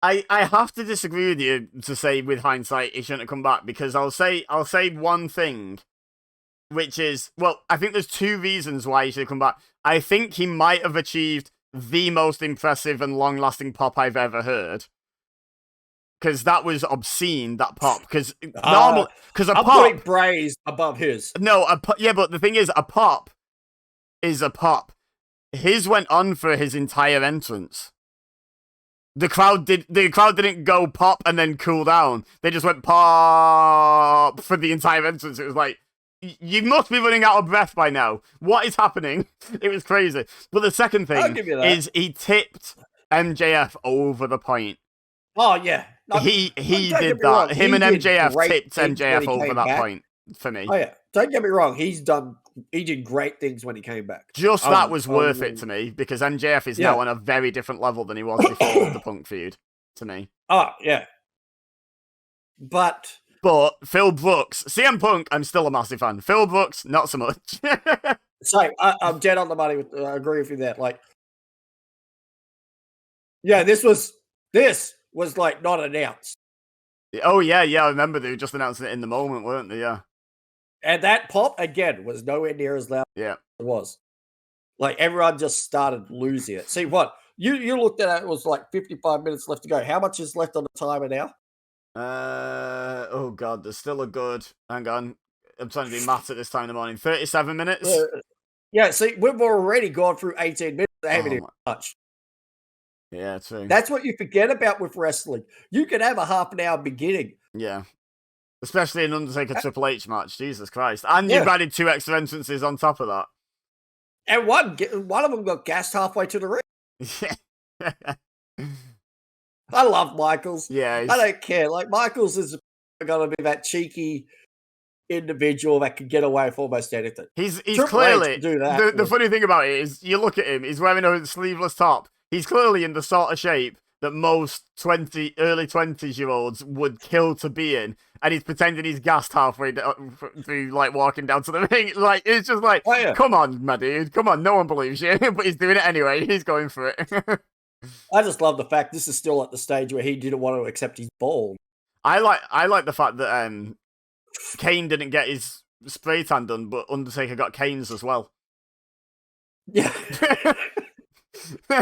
I have to disagree with you to say with hindsight he shouldn't have come back, because I'll say one thing, which is, well, I think there's two reasons why he should have come back. I think he might have achieved the most impressive and long-lasting pop I've ever heard. Because that was obscene, that pop. Because normal, because a I'm pop, putting Bray's above his. No, yeah, but the thing is, a pop is a pop. His went on for his entire entrance. The crowd didn't go pop and then cool down. They just went pop for the entire entrance. It was like, you must be running out of breath by now. What is happening? It was crazy. But the second thing is he tipped MJF over the point. Oh yeah, he did that. Wrong. Him and MJF tipped MJF over that point for me. Oh yeah, don't get me wrong. He did great things when he came back. Just that was worth it to me, because MJF is now on a very different level than he was before the Punk feud. To me. Oh yeah, but Phil Brooks, CM Punk, I'm still a massive fan. Phil Brooks, not so much. So I'm dead on the money. I agree with you there. Like, yeah, this was like not announced. Oh yeah, I remember they were just announcing it in the moment, weren't they? Yeah. And that pop again was nowhere near as loud as it was. Like, everyone just started losing it. See what you looked at it was like 55 minutes left to go. How much is left on the timer now? Oh god, there's still a good. Hang on, I'm trying to do maths at this time in the morning. 37 minutes. Yeah. See, we've already gone through 18 minutes. They haven't even touched. Yeah, true. That's what you forget about with wrestling. You can have a half an hour beginning. Yeah. Especially an Undertaker Triple H match. Jesus Christ. And you've added 2 extra entrances on top of that. And one of them got gassed halfway to the ring. I love Michaels. Yeah. I don't care. Like, Michaels is going to be that cheeky individual that can get away with almost anything. He's clearly... do that. The funny thing about it is, you look at him, he's wearing a sleeveless top. He's clearly in the sort of shape that most early 20s-year-olds would kill to be in, and he's pretending he's gassed halfway through, like, walking down to the ring. Like, it's just like, come on, my dude, come on, no one believes you, but he's doing it anyway, he's going for it. I just love the fact this is still at the stage where he didn't want to accept his ball. I like the fact that Kane didn't get his spray tan done, but Undertaker got Kane's as well. Yeah.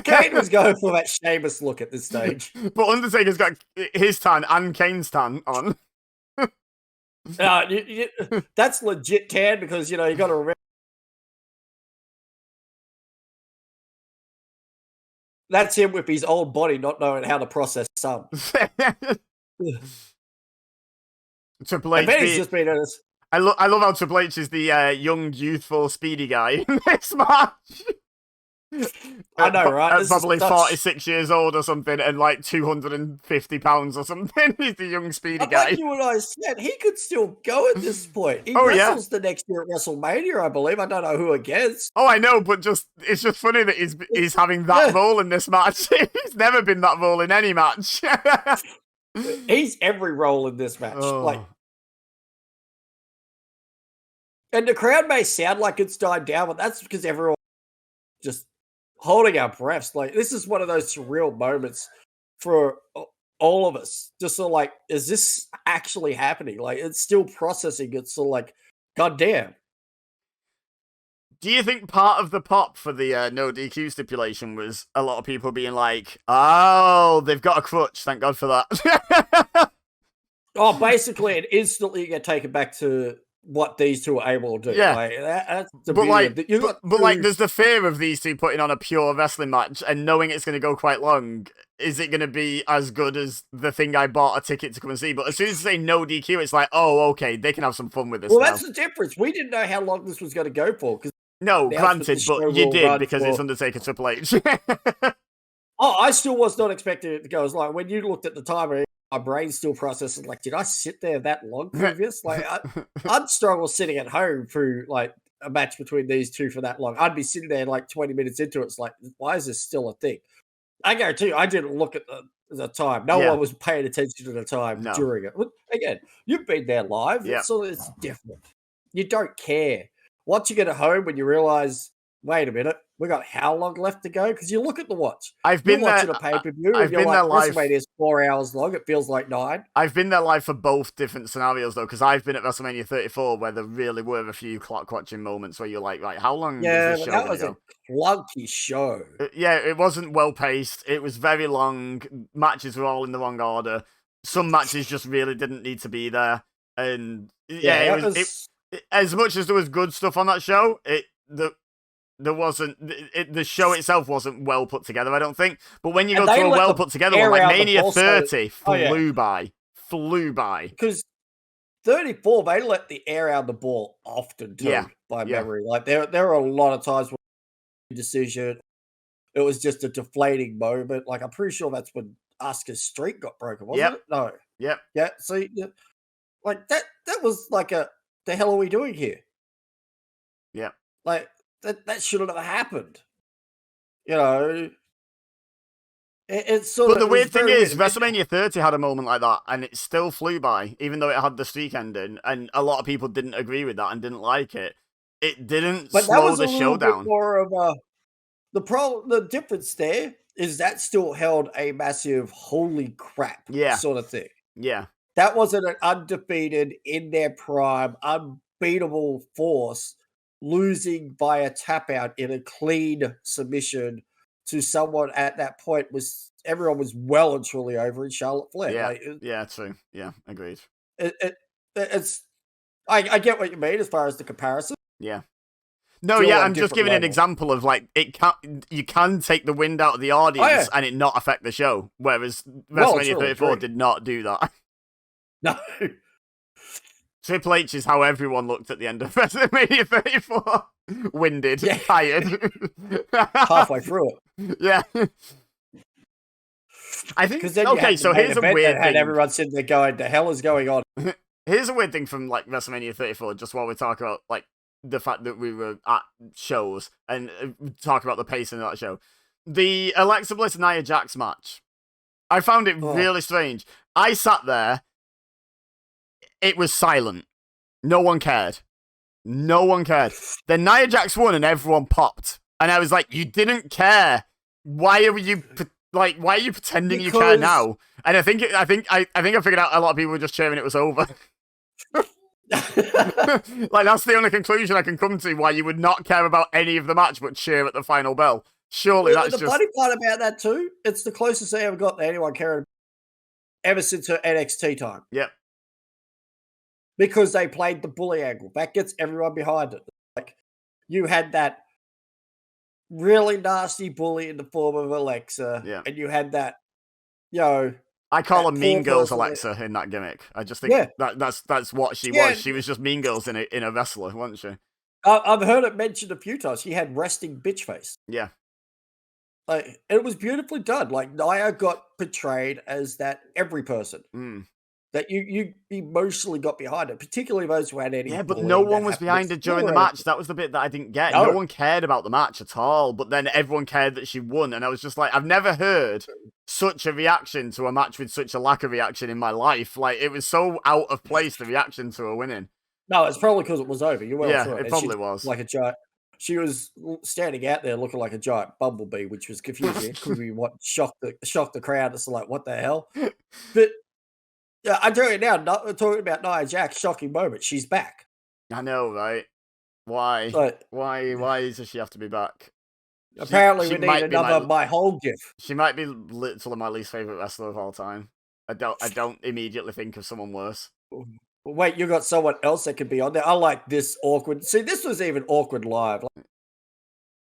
Kane was going for that Sheamus look at this stage. But Undertaker's got his tan and Kane's tan on. That's legit tan, because, you got to remember. That's him with his old body not knowing how to process sun. Triple I H bet he's just been honest. I love how Triple H is the young, youthful, speedy guy in this match. I know, right? This Probably 46 years old or something, and like 250 pounds or something. He's the young, speedy guy. Like you and I said, he could still go at this point. He wrestles the next year at WrestleMania, I believe. I don't know who against. Oh, I know, but it's just funny that he's having that role in this match. He's never been that role in any match. He's every role in this match. Like, and the crowd may sound like it's died down, but that's because everyone just holding our breaths. Like, this is one of those surreal moments for all of us. Just sort of like, is this actually happening? Like, it's still processing. It's sort of like, God damn. Do you think part of the pop for the no DQ stipulation was a lot of people being like, oh, they've got a crutch, thank God for that? Oh, basically, it instantly get taken back to what these two are able to do. Yeah. Like, that's the but beauty like, of it. But like, there's the fear of these two putting on a pure wrestling match and knowing it's going to go quite long. Is it going to be as good as the thing I bought a ticket to come and see? But as soon as they say no DQ, it's like, oh, okay, they can have some fun with this. Well, now. that's the difference. We didn't know how long this was going to go for. No, granted, but you did because it's Undertaker Triple H. Oh, I still was not expecting it to go as long. When you looked at the timer, my brain still processing, like, did I sit there that long previous? Like, I'd struggle sitting at home through, like, a match between these two for that long. I'd be sitting there, like, 20 minutes into it. It's like, why is this still a thing? I guarantee you, I didn't look at the time. No one was paying attention to the time during it. Again, you've been there live. Yeah. It's different. You don't care. Once you get at home, when you realize, wait a minute, we got how long left to go? Because you look at the watch. I've been watching a pay-per-view, and you're like, WrestleMania is 4 hours long. It feels like 9. I've been there live for both different scenarios, though, because I've been at WrestleMania 34, where there really were a few clock-watching moments where you're like, right, how long is this show that was go? a clunky show. It wasn't well-paced. It was very long. Matches were all in the wrong order. Some matches just really didn't need to be there. And it was as much as there was good stuff on that show, there wasn't the show itself wasn't well put together, I don't think. But when you go to a well put together one like Mania 30 flew by. Because 34, they let the air out of the ball often too, by memory. Like there are a lot of times when decision, it was just a deflating moment. Like I'm pretty sure that's when Asuka's streak got broken, wasn't it? No. Yep. Yeah. See, like that was like the hell are we doing here? Yeah. Like that shouldn't have happened. You know. It's sort but the weird thing is, WrestleMania 30 had a moment like that, and it still flew by, even though it had the streak ending, and a lot of people didn't agree with that and didn't like it. It didn't slow the show down. More of the difference there is that still held a massive holy crap sort of thing. Yeah. That wasn't an undefeated, in their prime, unbeatable force losing by a tap out in a clean submission to someone at that point. Everyone was well and truly over in Charlotte Flair. Yeah, true. Yeah, agreed. It's I get what you mean as far as the comparison. Yeah. No, yeah, I'm just giving an example of like you can take the wind out of the audience and it not affect the show, whereas WrestleMania 34 did not do that. No. Triple H is how everyone looked at the end of WrestleMania 34. Winded, tired. Halfway through it. Yeah. I think, okay, so here's a weird thing. Had everyone sitting there going, the hell is going on? Here's a weird thing from like WrestleMania 34, just while we talk about like the fact that we were at shows and talk about the pacing of that show. The Alexa Bliss and Nia Jax match. I found it really strange. I sat there. It was silent. No one cared. Then Nia Jax won and everyone popped. And I was like, you didn't care. Why are you pretending you care now? And I think I figured out a lot of people were just cheering it was over. Like that's the only conclusion I can come to why you would not care about any of the match but cheer at the final bell. Surely that's the funny part about that too, it's the closest they ever got to anyone caring ever since her NXT time. Yep. Because they played the bully angle. That gets everyone behind it. Like you had that really nasty bully in the form of Alexa. Yeah. And you had that, you know, I call her that Mean poor Girls person. Alexa in that gimmick. I just think Yeah. that's what she was. She was just Mean Girls in a wrestler, wasn't she? I've heard it mentioned a few times. She had resting bitch face. Yeah. Like, it was beautifully done. Like, Nia got portrayed as that every person. That you emotionally got behind it, particularly those who had any. Yeah, but no one was behind her during the match. That was the bit that I didn't get. No one cared about the match at all, but then everyone cared that she won, and I was just like, I've never heard such a reaction to a match with such a lack of reaction in my life. Like, it was so out of place, the reaction to her winning. No, it's probably because it was over. You well Yeah, it probably was. Like a giant. She was standing out there looking like a giant bumblebee, which was confusing. It could be what shocked the crowd. It's like, what the hell? But yeah, I tell you now, talking about Nia Jax, shocking moment. She's back. I know, right? Why? But, why does she have to be back? Apparently, we need another my whole gif. She might be literally my least favorite wrestler of all time. I don't immediately think of someone worse. Wait, you got someone else that could be on there? I like this awkward. See, this was even awkward live.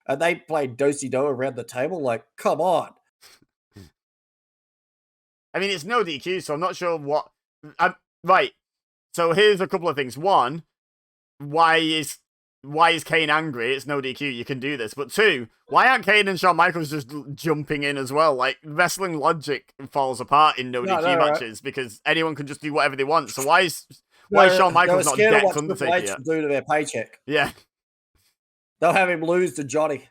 And they played do-si-do around the table. Like, come on. I mean, it's no DQ, so I'm not sure what. Right. So here's a couple of things. One, why is Kane angry? It's no DQ. You can do this. But two, why aren't Kane and Shawn Michaels just jumping in as well? Like, wrestling logic falls apart in no DQ matches because anyone can just do whatever they want. So why is Shawn Michaels not decked Undertaker yet? Do to their paycheck. Yeah. They'll have him lose to Johnny.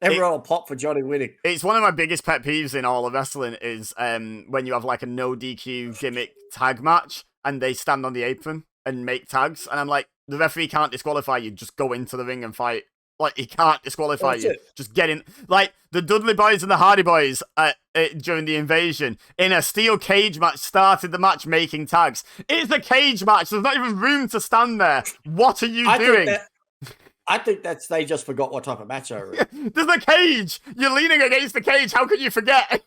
Everyone will pop for Johnny winning. It's one of my biggest pet peeves in all of wrestling is when you have like a no DQ gimmick tag match and they stand on the apron and make tags. And I'm like, the referee can't disqualify you. Just go into the ring and fight. Like, he can't disqualify you. Just get in. Like, the Dudley Boys and the Hardy Boys during the Invasion in a steel cage match started the match making tags. It's a cage match. There's not even room to stand there. What are you doing? I think they just forgot what type of match they were in. There's a cage. You're leaning against the cage. How could you forget?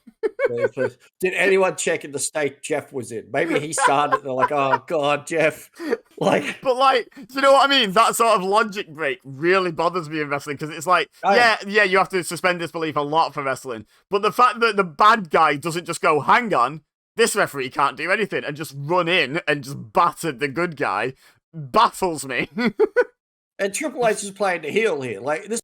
Did anyone check in the state Jeff was in? Maybe he started. They're like, oh god, Jeff. Like, but like, do you know what I mean? That sort of logic break really bothers me in wrestling because it's like, yeah, you have to suspend disbelief a lot for wrestling. But the fact that the bad guy doesn't just go, hang on, this referee can't do anything, and just run in and just batter the good guy baffles me. And Triple H is playing the heel here. Like, this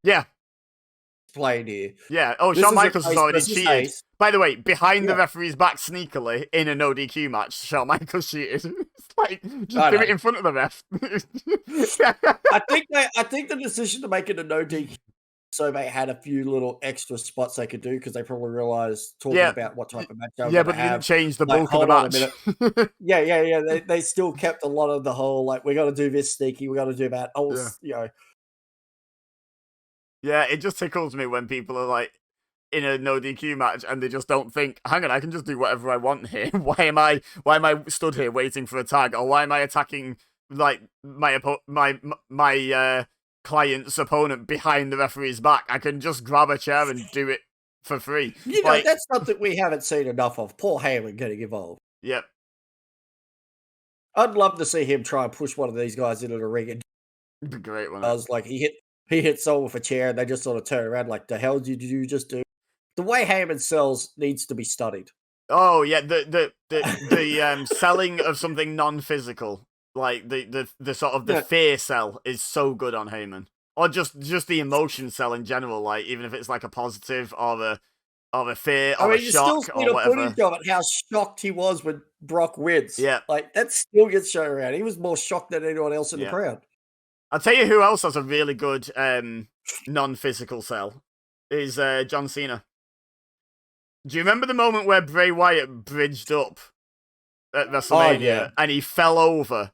playing here. Yeah. Oh, Shawn Michaels has already cheated. By the way, behind the referee's back sneakily in a no DQ match, Shawn Michaels cheated. It's like, just do it in front of the ref. I think the decision to make it a no DQ, so they had a few little extra spots they could do because they probably realized talking about what type of match they were but they didn't change the bulk of the match. Yeah. They still kept a lot of the whole, like, we got to do this sneaky, we got to do that. You know. Yeah, it just tickles me when people are like in a no DQ match and they just don't think, hang on, I can just do whatever I want here. Why am I stood here waiting for a tag, or why am I attacking like my client's opponent behind the referee's back? I can just grab a chair and do it for free. You know, that's something we haven't seen enough of. Paul Heyman getting involved. Yep. I'd love to see him try and push one of these guys into the ring. And it'd be great one. I was like, he hit someone with a chair, and they just sort of turn around like, the hell did you just do? The way Heyman sells needs to be studied. Oh yeah, the selling of something non-physical, like the sort of the fear sell is so good on Heyman, or just the emotion sell in general. Like, even if it's like a positive or a fear or a shock or whatever. Footage of it, how shocked he was when Brock wins. Yeah, like that still gets shown around. He was more shocked than anyone else in the crowd. I'll tell you who else has a really good non-physical sell is John Cena. Do you remember the moment where Bray Wyatt bridged up at WrestleMania and he fell over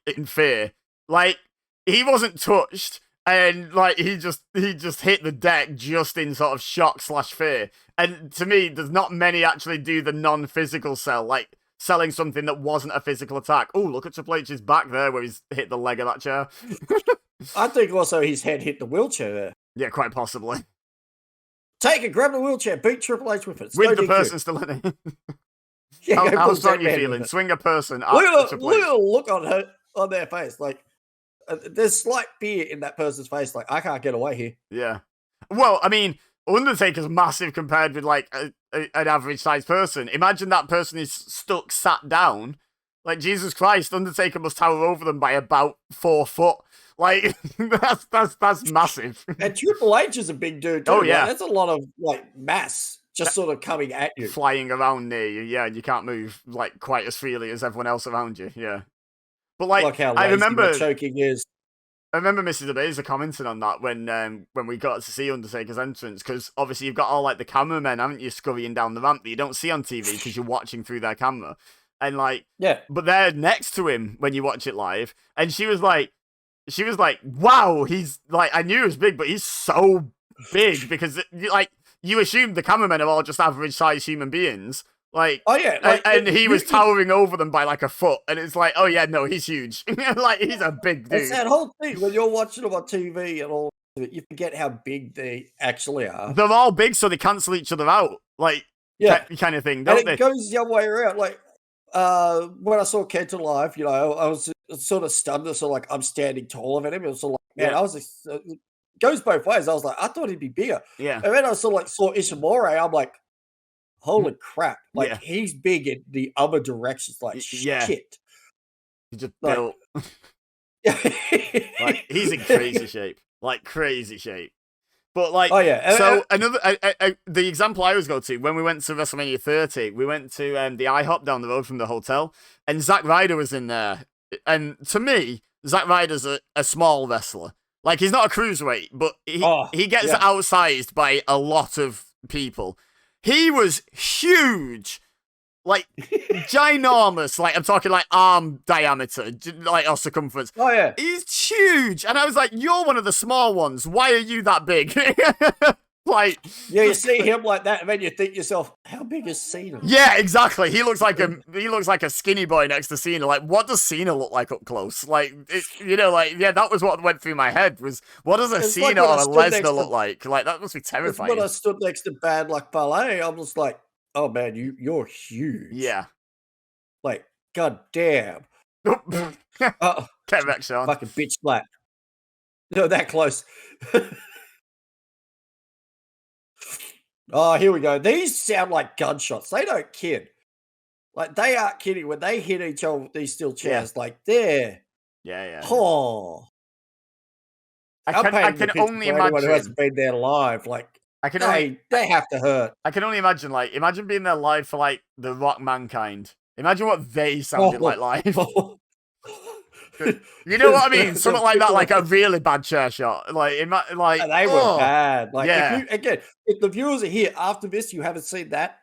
in fear? Like, he wasn't touched, and like he just hit the deck just in sort of shock/fear. And to me, there's not many actually do the non-physical sell, like selling something that wasn't a physical attack. Oh, look at Triple H's back there where he's hit the leg of that chair. I think also his head hit the wheelchair there. Yeah, quite possibly. Take it, grab the wheelchair, beat Triple H with it. With the person still in it. How strong are you feeling? Swing a person. Look at the look on their face. Like, there's slight fear in that person's face. Like, I can't get away here. Yeah. Well, I mean, Undertaker's massive compared with, like, an average sized person. Imagine that person is stuck sat down. Like, Jesus Christ, Undertaker must tower over them by about 4 foot. Like, that's massive. And Triple H is a big dude too. Oh, yeah. Like, that's a lot of like mass just sort of coming at you. Flying around near you, yeah, and you can't move like quite as freely as everyone else around you, yeah. But like how I remember choking is. I remember Mrs. Ebeza commenting on that when we got to see Undertaker's entrance, because obviously you've got all like the cameramen, haven't you, scurrying down the ramp that you don't see on TV because you're watching through their camera. And like, yeah, but they're next to him when you watch it live, and she was like, wow, he's like, I knew he was big, but he's so big, because like you assume the cameramen are all just average sized human beings. Like, oh yeah, like, and he was towering over them by like a foot, and it's like, oh yeah, no, he's huge. Like, he's a big dude. It's that whole thing when you're watching them on TV and all, you forget how big they actually are. They're all big, so they cancel each other out, like, yeah, kind of thing, don't and they? It goes the other way around. Like, when I saw Kenta live, you know, I was sort of stunned. So like, I'm standing taller than him. It was sort of like, man, I was like, it goes both ways. I was like, I thought he'd be bigger. Yeah. And then I sort of like saw Ishimori. I'm like, holy crap! Like, he's big in the other directions. Like, shit. He just built. Like, he's in crazy shape. Like, crazy shape. But like, oh yeah. So another the example I always go to, when we went to WrestleMania 30, we went to the IHOP down the road from the hotel, and Zack Ryder was in there. And to me, Zack Ryder's a small wrestler. Like, he's not a cruiserweight, but he gets outsized by a lot of people. He was huge. Like, ginormous. Like, I'm talking like arm diameter, like, or circumference. Oh yeah, he's huge. And I was like, you're one of the small ones. Why are you that big? Like, yeah, you see him like that, and then you think to yourself, how big is Cena? Yeah, exactly. He looks like a skinny boy next to Cena. Like, what does Cena look like up close? Like, that was what went through my head, was, what does a Cena or a Lesnar look like? Like, that must be terrifying. When I stood next to Bad Luck Ballet, I'm just like, oh man, you're huge. Yeah. Like, god damn. Get back, Sean. Fucking bitch slap. No, that close. Oh, here we go. These sound like gunshots. They don't kid. Like, they aren't kidding when they hit each other with these steel chairs. Like, they're. Yeah. Oh. I can only imagine. Anyone who hasn't been there live, like, they have to hurt. I can only imagine, like, imagine being there live for, like, The Rock Mankind. Imagine what they sounded like live. You know what I mean? Something like that, like a really bad chair shot. Like, they were bad. Like, if the viewers are here after this, you haven't seen that,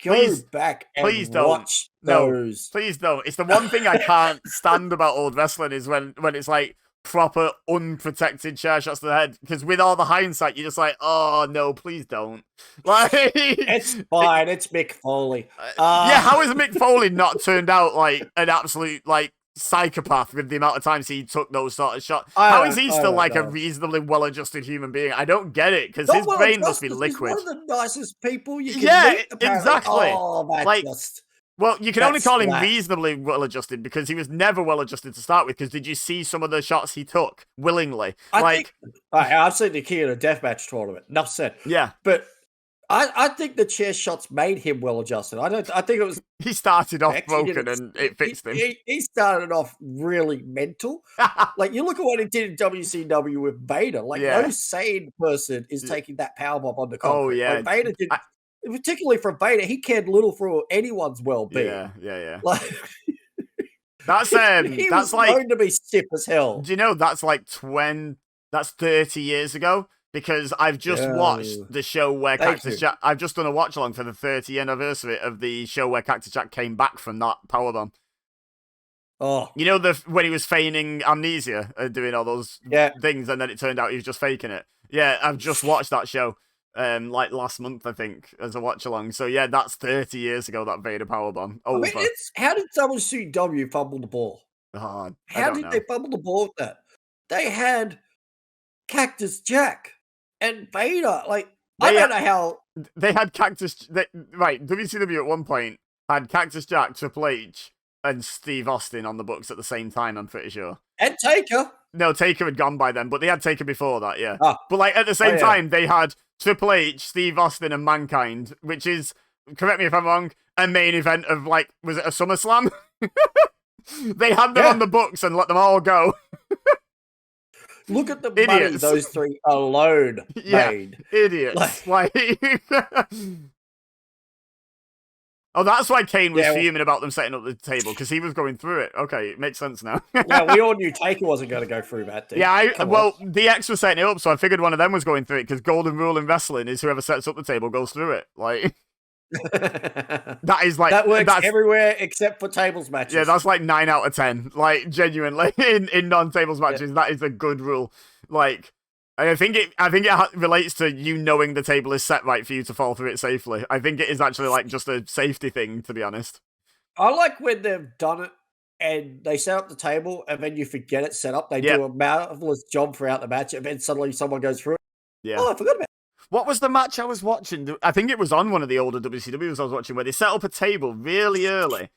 go back and watch those. No, please don't. It's the one thing I can't stand about old wrestling, is when it's like proper unprotected chair shots to the head. Because with all the hindsight, you're just like, oh no, please don't. Like, it's fine. It's Mick Foley. How is Mick Foley not turned out like an absolute like psychopath with the amount of times he took those sort of shots? How is he still like a reasonably well-adjusted human being? I don't get it, because his brain must be liquid. He's one of the nicest people you can meet, apparently. Exactly. Oh, that's well, you can only call him reasonably well-adjusted, because he was never well-adjusted to start with. Because did you see some of the shots he took willingly? I've seen the key in a deathmatch tournament. Enough said. Yeah, but I think the chair shots made him well-adjusted. I think it was. He started off broken and it fixed him. He started off really mental. Like, you look at what he did in WCW with Vader. Like, no sane person is taking that powerbomb on the concrete. Oh yeah, like, Vader did. Particularly for Vader, he cared little for anyone's well-being. Yeah. Like, that's was like going to be stiff as hell. Do you know that's like 30 years ago? Because I've just watched the show where Cactus Jack. I've just done a watch along for the 30th anniversary of the show where Cactus Jack came back from that powerbomb. Oh, you know, when he was feigning amnesia and doing all those things, and then it turned out he was just faking it. Yeah, I've just watched that show. Like last month, I think, as a watch along. So yeah, that's 30 years ago, that Vader powerbomb. Over. I mean, how did WCW fumble the ball? How did they fumble the ball with that? They had Cactus Jack and Vader. Like, I don't know how they had right. WCW at one point had Cactus Jack, Triple H, and Steve Austin on the books at the same time. I'm pretty sure. And Taker. no, Taker had gone by then, but they had Taker before that, yeah. Ah. But like at the same time, they had Triple H, Steve Austin, and Mankind, which is, correct me if I'm wrong, a main event of like, was it a SummerSlam? They had them on the books and let them all go. Look at the money those three alone made. Idiots. Like oh, that's why Kane was fuming about them setting up the table, because he was going through it. Okay, it makes sense now. Yeah, we all knew Taker wasn't going to go through that thing. Yeah, DX was setting it up, so I figured one of them was going through it, because golden rule in wrestling is whoever sets up the table goes through it. Like, that is like... That works everywhere except for tables matches. Yeah, that's like 9 out of 10. Like, genuinely, in non-tables matches, that is a good rule. Like... And I think it relates to you knowing the table is set right for you to fall through it safely. I think it is actually like just a safety thing, to be honest. I like when they've done it and they set up the table and then you forget it's set up. They do a marvelous job throughout the match and then suddenly someone goes through it. Yeah. Oh, I forgot about it. What was the match I was watching? I think it was on one of the older WCWs I was watching, where they set up a table really early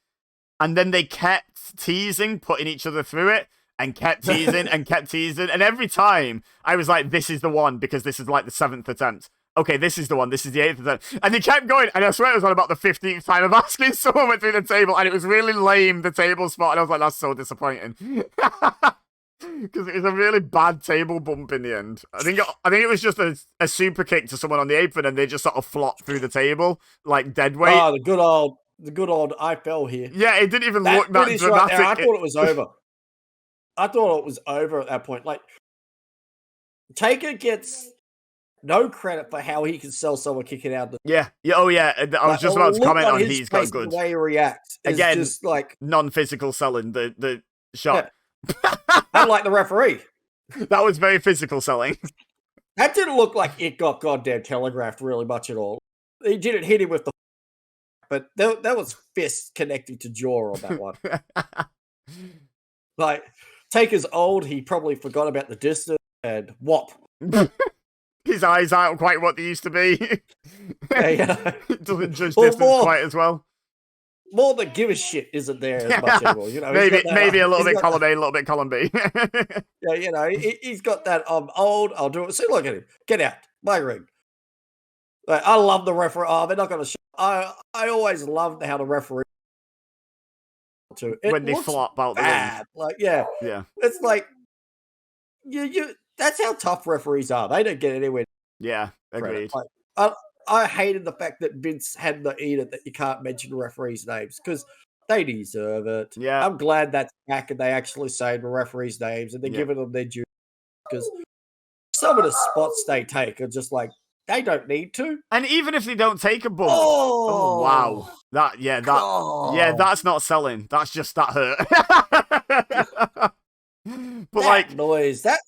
and then they kept teasing, putting each other through it. And kept teasing and kept teasing. And every time I was like, this is the one, because this is like the 7th attempt. Okay, this is the one. This is the 8th attempt. And they kept going. And I swear it was on about the 15th time of asking someone went through the table. And it was really lame, the table spot. And I was like, that's so disappointing. Because it was a really bad table bump in the end. I think it was just a super kick to someone on the apron. And they just sort of flopped through the table, like dead weight. Oh, the good old I fell here. Yeah, it didn't even look that dramatic. Right there, I thought it was over. I thought it was over at that point. Like, Taker gets no credit for how he can sell someone kicking out. Yeah. Oh, yeah. I was just about to comment on he's got good. The way he reacts is again, just like non-physical selling the shot. Yeah. Unlike the referee. That was very physical selling. That didn't look like it got goddamn telegraphed really much at all. He didn't hit him with the... But that was fist connecting to jaw on that one. Like... Taker's old, he probably forgot about the distance, and whop. His eyes aren't quite what they used to be. Yeah. Doesn't judge distance quite as well. More than give a shit isn't there as much anymore. You know, maybe a little bit column A, a little bit column B. Yeah, you know, he's got that, I'm old, I'll do it. See, look at him. Get out. My ring. Like, I love the referee. Oh, they're not going to show. I always loved how the referee when they flop out the ring. Like, yeah. It's like you. That's how tough referees are. They don't get anywhere. Yeah, agreed. Like, I hated the fact that Vince had the edict that you can't mention referees' names because they deserve it. Yeah, I'm glad that's back and they actually say the referees' names and they're giving them their due because some of the spots they take are just like. They don't need to. And even if they don't take a bump. Oh wow. That's not selling. That's just that hurt. But that noise, that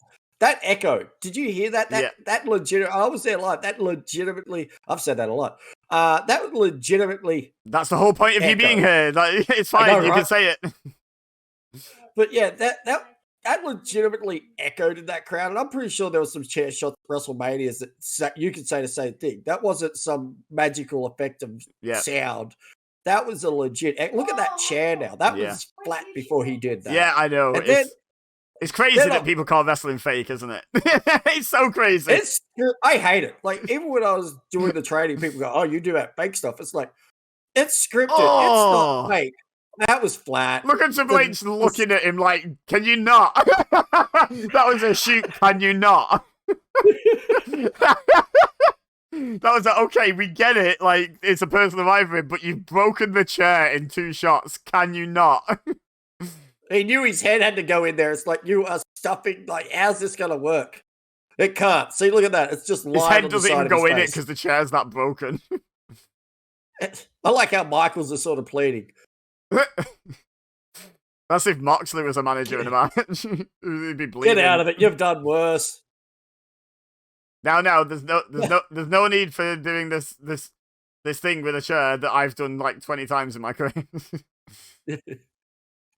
echo. Did you hear that? That legit. I was there live. That legitimately. I've said that a lot. That legitimately. That's the whole point of you being here. Like, it's fine. You can say it. But yeah, that legitimately echoed in that crowd, and I'm pretty sure there was some chair shots at WrestleMania that you could say the same thing. That wasn't some magical effect of sound. That was a legit. Look at that chair now. That was flat before he did that. Yeah, I know. It's crazy that people call wrestling fake, isn't it? It's so crazy. I hate it. Like, even when I was doing the training, people go, "Oh, you do that fake stuff." It's like it's scripted. It's not fake. That was flat. Look at Triple H looking at him like, can you not? That was a shoot, can you not? That was like, okay, we get it. Like, it's a personal rivalry, but you've broken the chair in 2 shots. Can you not? He knew his head had to go in there. It's like, you are stuffing. Like, how's this going to work? It can't. See, look at that. It's just his head doesn't even go in it because the chair's that broken. I like how Michaels is sort of pleading. That's if Moxley was a manager in a match. He'd be bleeding. Get out of it. You've done worse. Now, there's no need for doing this thing with a chair that I've done like 20 times in my career.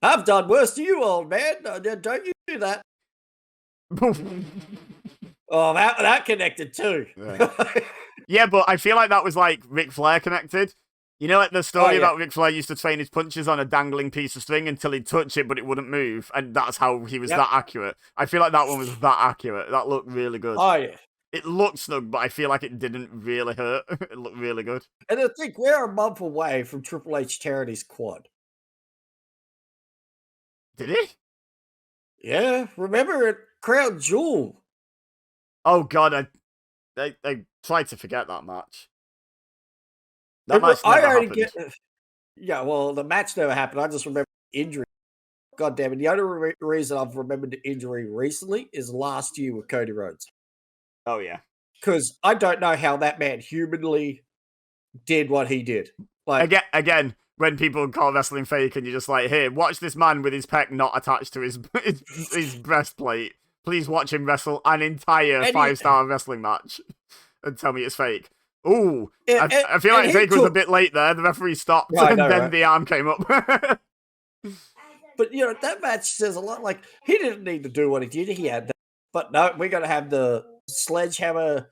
I've done worse to you, old man. Don't you do that? Oh, that connected too. Yeah, but I feel like that was like Ric Flair connected. You know, like the story about Ric Flair used to train his punches on a dangling piece of string until he'd touch it, but it wouldn't move, and that's how he was that accurate. I feel like that one was that accurate. That looked really good. Oh, yeah. It looked snug, but I feel like it didn't really hurt. It looked really good. And I think we're a month away from Triple H tearing his quad. Did he? Yeah, remember at Crown Jewel? Oh God, I tried to forget that match. That match never happened. Yeah, well, the match never happened. I just remember the injury. God damn it. The only reason I've remembered the injury recently is last year with Cody Rhodes. Oh, yeah. Because I don't know how that man humanly did what he did. Like again, when people call wrestling fake and you're just like, hey, watch this man with his pec not attached to his breastplate. Please watch him wrestle an entire 5-star wrestling match and tell me it's fake. Ooh, I feel like Fake was a bit late there. The referee stopped and then the arm came up. But, you know, that match says a lot. Like, he didn't need to do what he did. He had that. But no, we're going to have the sledgehammer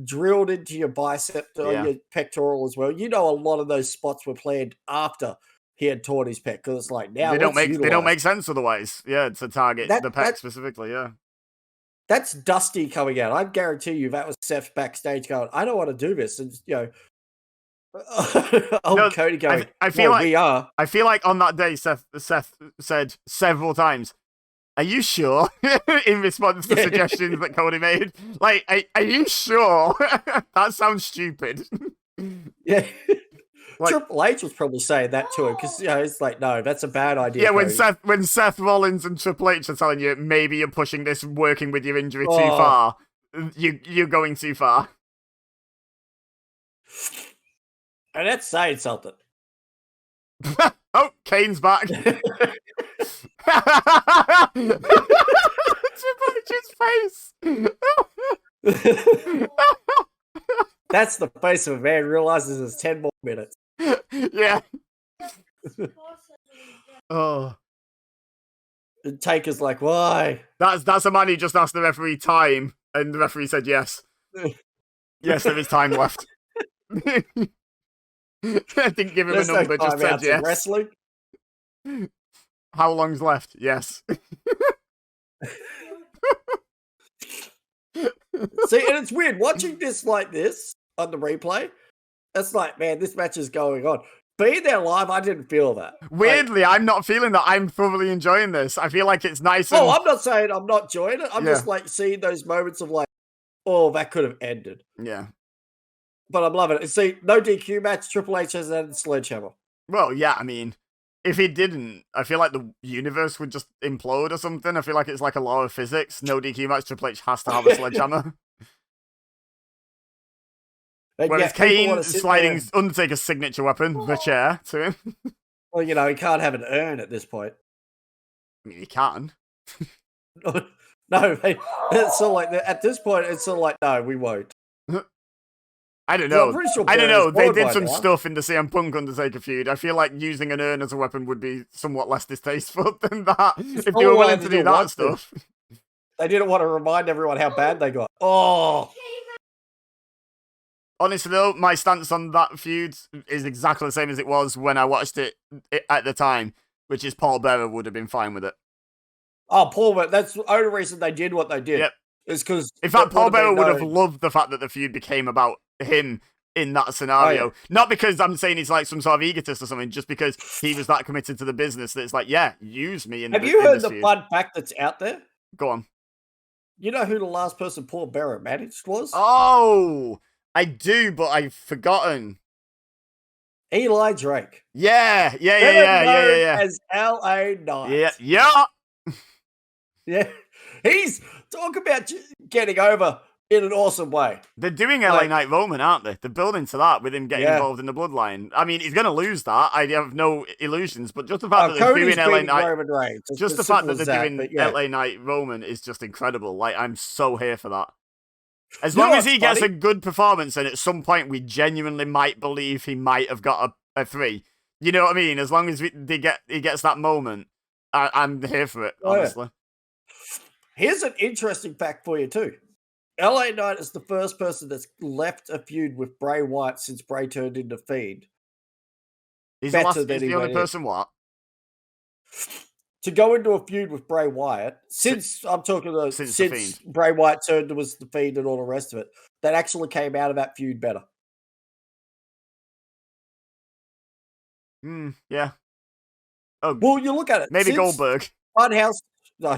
drilled into your bicep or your pectoral as well. You know, a lot of those spots were planned after he had torn his pec, because it's like, now they don't make sense otherwise. Yeah, to target the pec specifically. Yeah, that's Dusty coming out. I guarantee you that was Seth backstage going, I don't want to do this, and you know. Cody going, I feel like we are. I feel like on that day, Seth said several times, "Are you sure?" in response to suggestions that Cody made. Like, are you sure? That sounds stupid. Yeah. Like, Triple H was probably saying that to him, because, you know, it's like, no, that's a bad idea. Yeah, when Seth Rollins and Triple H are telling you maybe you're pushing this, working with your injury too far, you're going too far. And that's saying something. Oh, Kane's back. Triple H's face. That's the face of a man realizes it's 10 more minutes. Yeah. Oh. And Taker's like, why? That's a man who just asked the referee time, and the referee said yes. Yes, there is time left. I didn't give him a number, just said yes. Wrestling? How long's left? Yes. See, and it's weird watching this like this on the replay. It's like, man, this match is going on. Being there live, I didn't feel that. Weirdly, like, I'm not feeling that. I'm thoroughly enjoying this. I feel like it's nice. Oh, I'm not saying I'm not enjoying it. I'm just like seeing those moments of like, oh, that could have ended. Yeah. But I'm loving it. See, no DQ match. Triple H has that sledgehammer. Well, yeah, I mean, if he didn't, I feel like the universe would just implode or something. I feel like it's like a law of physics. No DQ match, Triple H has to have a sledgehammer. Whereas Kane sliding Undertaker's signature weapon, the chair, to him. Well, you know, he can't have an urn at this point. I mean, he can. No, it's sort of like, at this point, it's sort of like, no, we won't. I don't know. Sure I don't know. They did some stuff in the CM Punk Undertaker feud. I feel like using an urn as a weapon would be somewhat less distasteful than that. If they were willing to do that stuff. They didn't want to remind everyone how bad they got. Oh. Honestly, though, my stance on that feud is exactly the same as it was when I watched it at the time, which is Paul Bearer would have been fine with it. Oh, Paul Bearer. That's the only reason they did what they did. Yep. Is because, in fact, Paul Bearer would have loved the fact that the feud became about him in that scenario. Not because I'm saying he's like some sort of egotist or something, just because he was that committed to the business that it's like, yeah, use me in Have you heard the fun fact that's out there? Go on. You know who the last person Paul Bearer managed was? Oh, I do, but I've forgotten. Eli Drake. Yeah. As LA Knight. Yeah. Yeah. He's talking about getting over in an awesome way. They're doing LA Knight Roman, aren't they? They're building to that with him getting involved in the bloodline. I mean, he's going to lose that. I have no illusions, but just the fact that they're doing LA Knight, just the fact that they're doing LA Knight Roman is just incredible. Like, I'm so here for that. As long as he gets a good performance, and at some point we genuinely might believe he might have got a 3. You know what I mean? As long as he gets that moment, I'm here for it, honestly. Here's an interesting fact for you, too. LA Knight is the first person that's left a feud with Bray Wyatt since Bray turned into Fiend. better than he's he the only went in. person what? To go into a feud with Bray Wyatt, since The Fiend. Bray Wyatt turned to was the Fiend and all the rest of it, that actually came out of that feud better. Yeah. Oh, well, you look at it. Maybe Goldberg. Funhouse. No,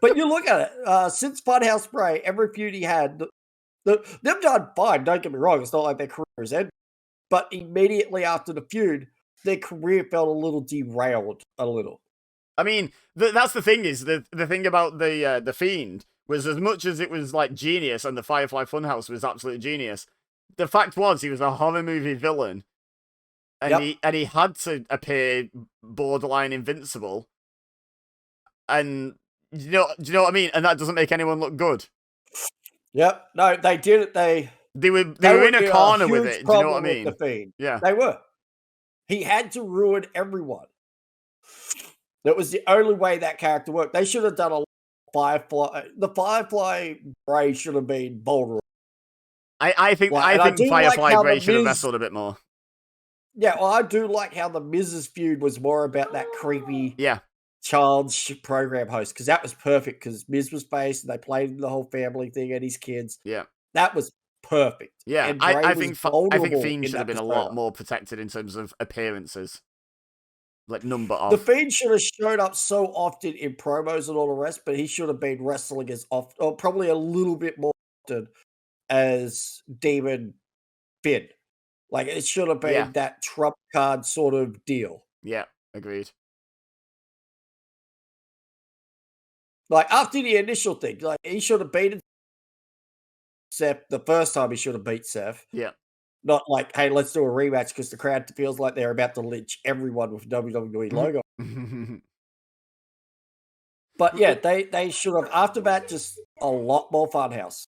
but you look at it. Since Funhouse Bray, every feud he had, they've done fine. Don't get me wrong. It's not like their career is ended. But immediately after the feud, their career felt a little derailed. A little. I mean, that's the thing is the thing about the Fiend was, as much as it was like genius and the Firefly Funhouse was absolute genius, the fact was he was a horror movie villain, and he had to appear borderline invincible. And do you know what I mean? And that doesn't make anyone look good. Yep. No, they did it. They were in a corner with it. Do you know what I mean? The Fiend. Yeah, they were. He had to ruin everyone. That was the only way that character worked. They should have done a Firefly. The Firefly Bray should have been vulnerable. I think Firefly Bray should have wrestled a bit more. Yeah, well, I do like how the Miz's feud was more about that creepy child program host, because that was perfect, because Miz was face and they played the whole family thing and his kids. Yeah. That was perfect. Yeah, and I think Fiend should have been a lot more protected in terms of appearances. Like number of. The Fiend should have showed up so often in promos and all the rest, but he should have been wrestling as often, or probably a little bit more often, as Demon Finn. Like, it should have been that trump card sort of deal. Yeah, agreed. Like, after the initial thing, like, he should have beaten Seth the first time he should have beat Seth. Yeah. Not like, hey, let's do a rematch, because the crowd feels like they're about to lynch everyone with WWE logo. But yeah, they should have, after that, just a lot more Funhouse.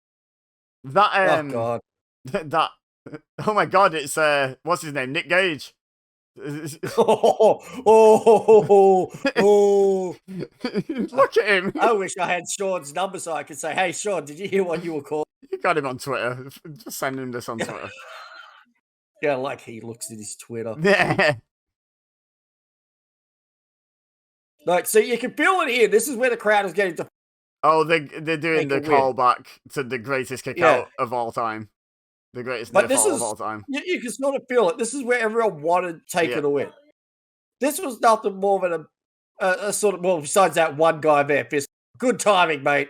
That, oh, God. That, oh my God, it's, what's his name? Nick Gage. oh. Look at him. I wish I had Sean's number so I could say, hey, Sean, did you hear what you were called? You got him on Twitter. Just send him this on Twitter. Yeah, like he looks at his Twitter. Yeah. Like, so you can feel it here. This is where the crowd is getting to. Oh, they're doing the callback to the greatest kick out of all time. The greatest near fall of all time. You can sort of feel it. This is where everyone wanted Taker to win. This was nothing more than a sort of, well, besides that one guy there, Fist. Good timing, mate.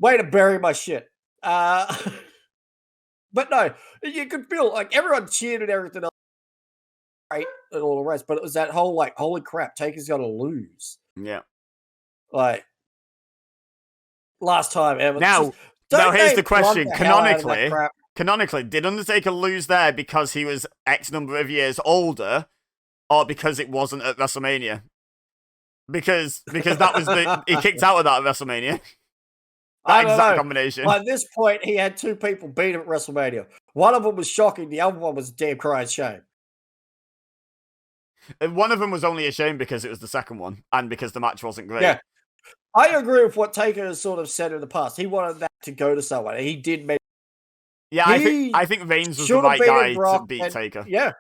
Way to bury my shit. But no, you could feel like everyone cheered and everything else. Right, and all the rest. But it was that whole, like, holy crap, Taker's going to lose. Yeah. Like, last time ever. Now here's the question. Canonically, did Undertaker lose there because he was X number of years older, or because it wasn't at WrestleMania? Because that was he kicked out of that at WrestleMania. That exact combination. By this point, he had two people beat him at WrestleMania. One of them was shocking. The other one was a damn crying shame. One of them was only a shame because it was the second one, and because the match wasn't great. Yeah. I agree with what Taker has sort of said in the past. He wanted that to go to someone. He did make. Yeah, I think Reigns was the right guy to beat Taker. Yeah,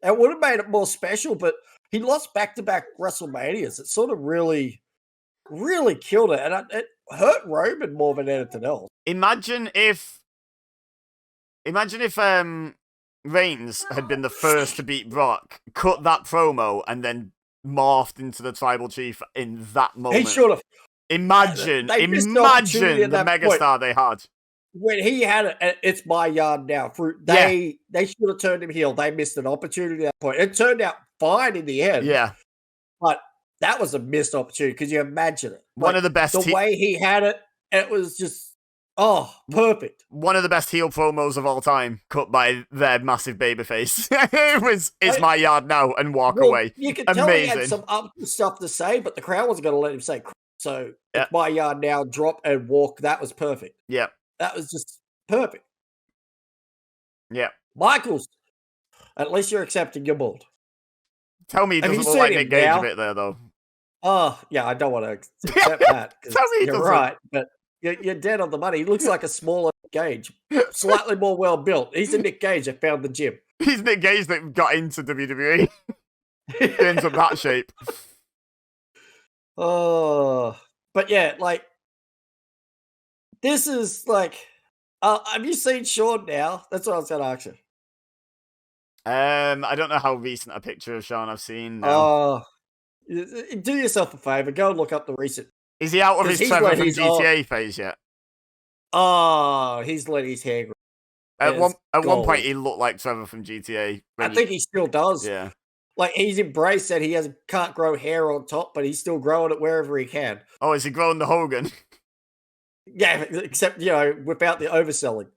it would have made it more special, but he lost back-to-back WrestleManias. It sort of really, really killed it, and it hurt Roman more than anything else. Imagine if Reigns had been the first to beat Brock, cut that promo, and then morphed into the tribal chief in that moment. He should have. Imagine the megastar they had. When he had it, it's my yard now. They should have turned him heel. They missed an opportunity at that point. It turned out fine in the end. Yeah. But that was a missed opportunity, because you imagine it. One of the best. The way he had it, it was just, perfect. One of the best heel promos of all time, cut by their massive babyface. It was, it's my yard now, and walk away. You could tell he had some stuff to say, but the crowd wasn't going to let him say. So, it's my yard now, drop and walk. That was perfect. Yeah. That was just perfect. Yeah. Michaels, at least you're accepting your mold. Tell me he doesn't look like Nick Gage a bit there, though. Oh, yeah, I don't want to accept that. Tell me you're right, but you're dead on the money. He looks like a smaller Gage, slightly more well built. He's a Nick Gage that found the gym. He's Nick Gage that got into WWE. Ends up that shape. Oh, but yeah, like this is like. Have you seen Sean now? That's what I was going to ask you. I don't know how recent a picture of Sean I've seen now. Oh, do yourself a favor. Go and look up the recent. Is he out of his Trevor from GTA phase yet? Oh, he's let his hair grow. At one point, he looked like Trevor from GTA. I think he still does. Yeah. Like, he's embraced that he can't grow hair on top, but he's still growing it wherever he can. Oh, is he growing the Hogan? Yeah, except, without the overselling.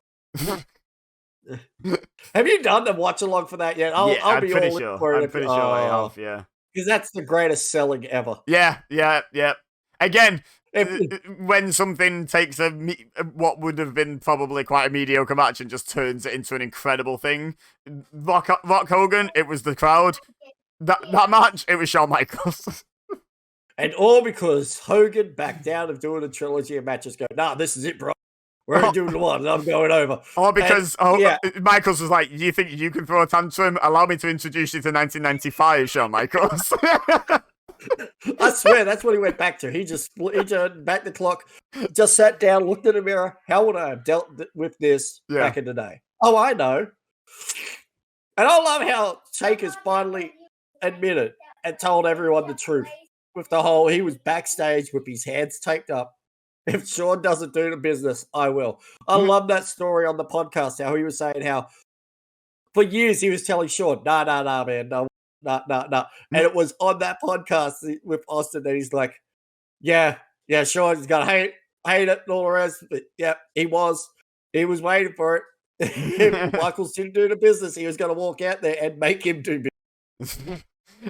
Have you done the watch along for that yet? I'm pretty sure I have, yeah. Because that's the greatest selling ever. Yeah. Again, when something takes what would have been probably quite a mediocre match and just turns it into an incredible thing. Rock Hogan, it was the crowd. That match, it was Shawn Michaels. And all because Hogan backed down of doing a trilogy of matches. Go, nah, this is it, bro. We're only doing one, and I'm going over. Or because Michaels was like, you think you can throw a tantrum? Allow me to introduce you to 1995, Shawn Michaels. I swear, that's what he went back to. He just back the clock, just sat down, looked in the mirror. How would I have dealt with this back in the day? Oh, I know. And I love how Taker's finally admitted and told everyone the truth. With the whole, he was backstage with his hands taped up. If Sean doesn't do the business, I will. I love that story on the podcast, how he was saying how for years he was telling Sean, nah, man, no. And it was on that podcast with Austin that he's like, yeah, Sean's going to hate it and all the rest. But yeah, he was waiting for it. If Michaels didn't do the business, he was going to walk out there and make him do business.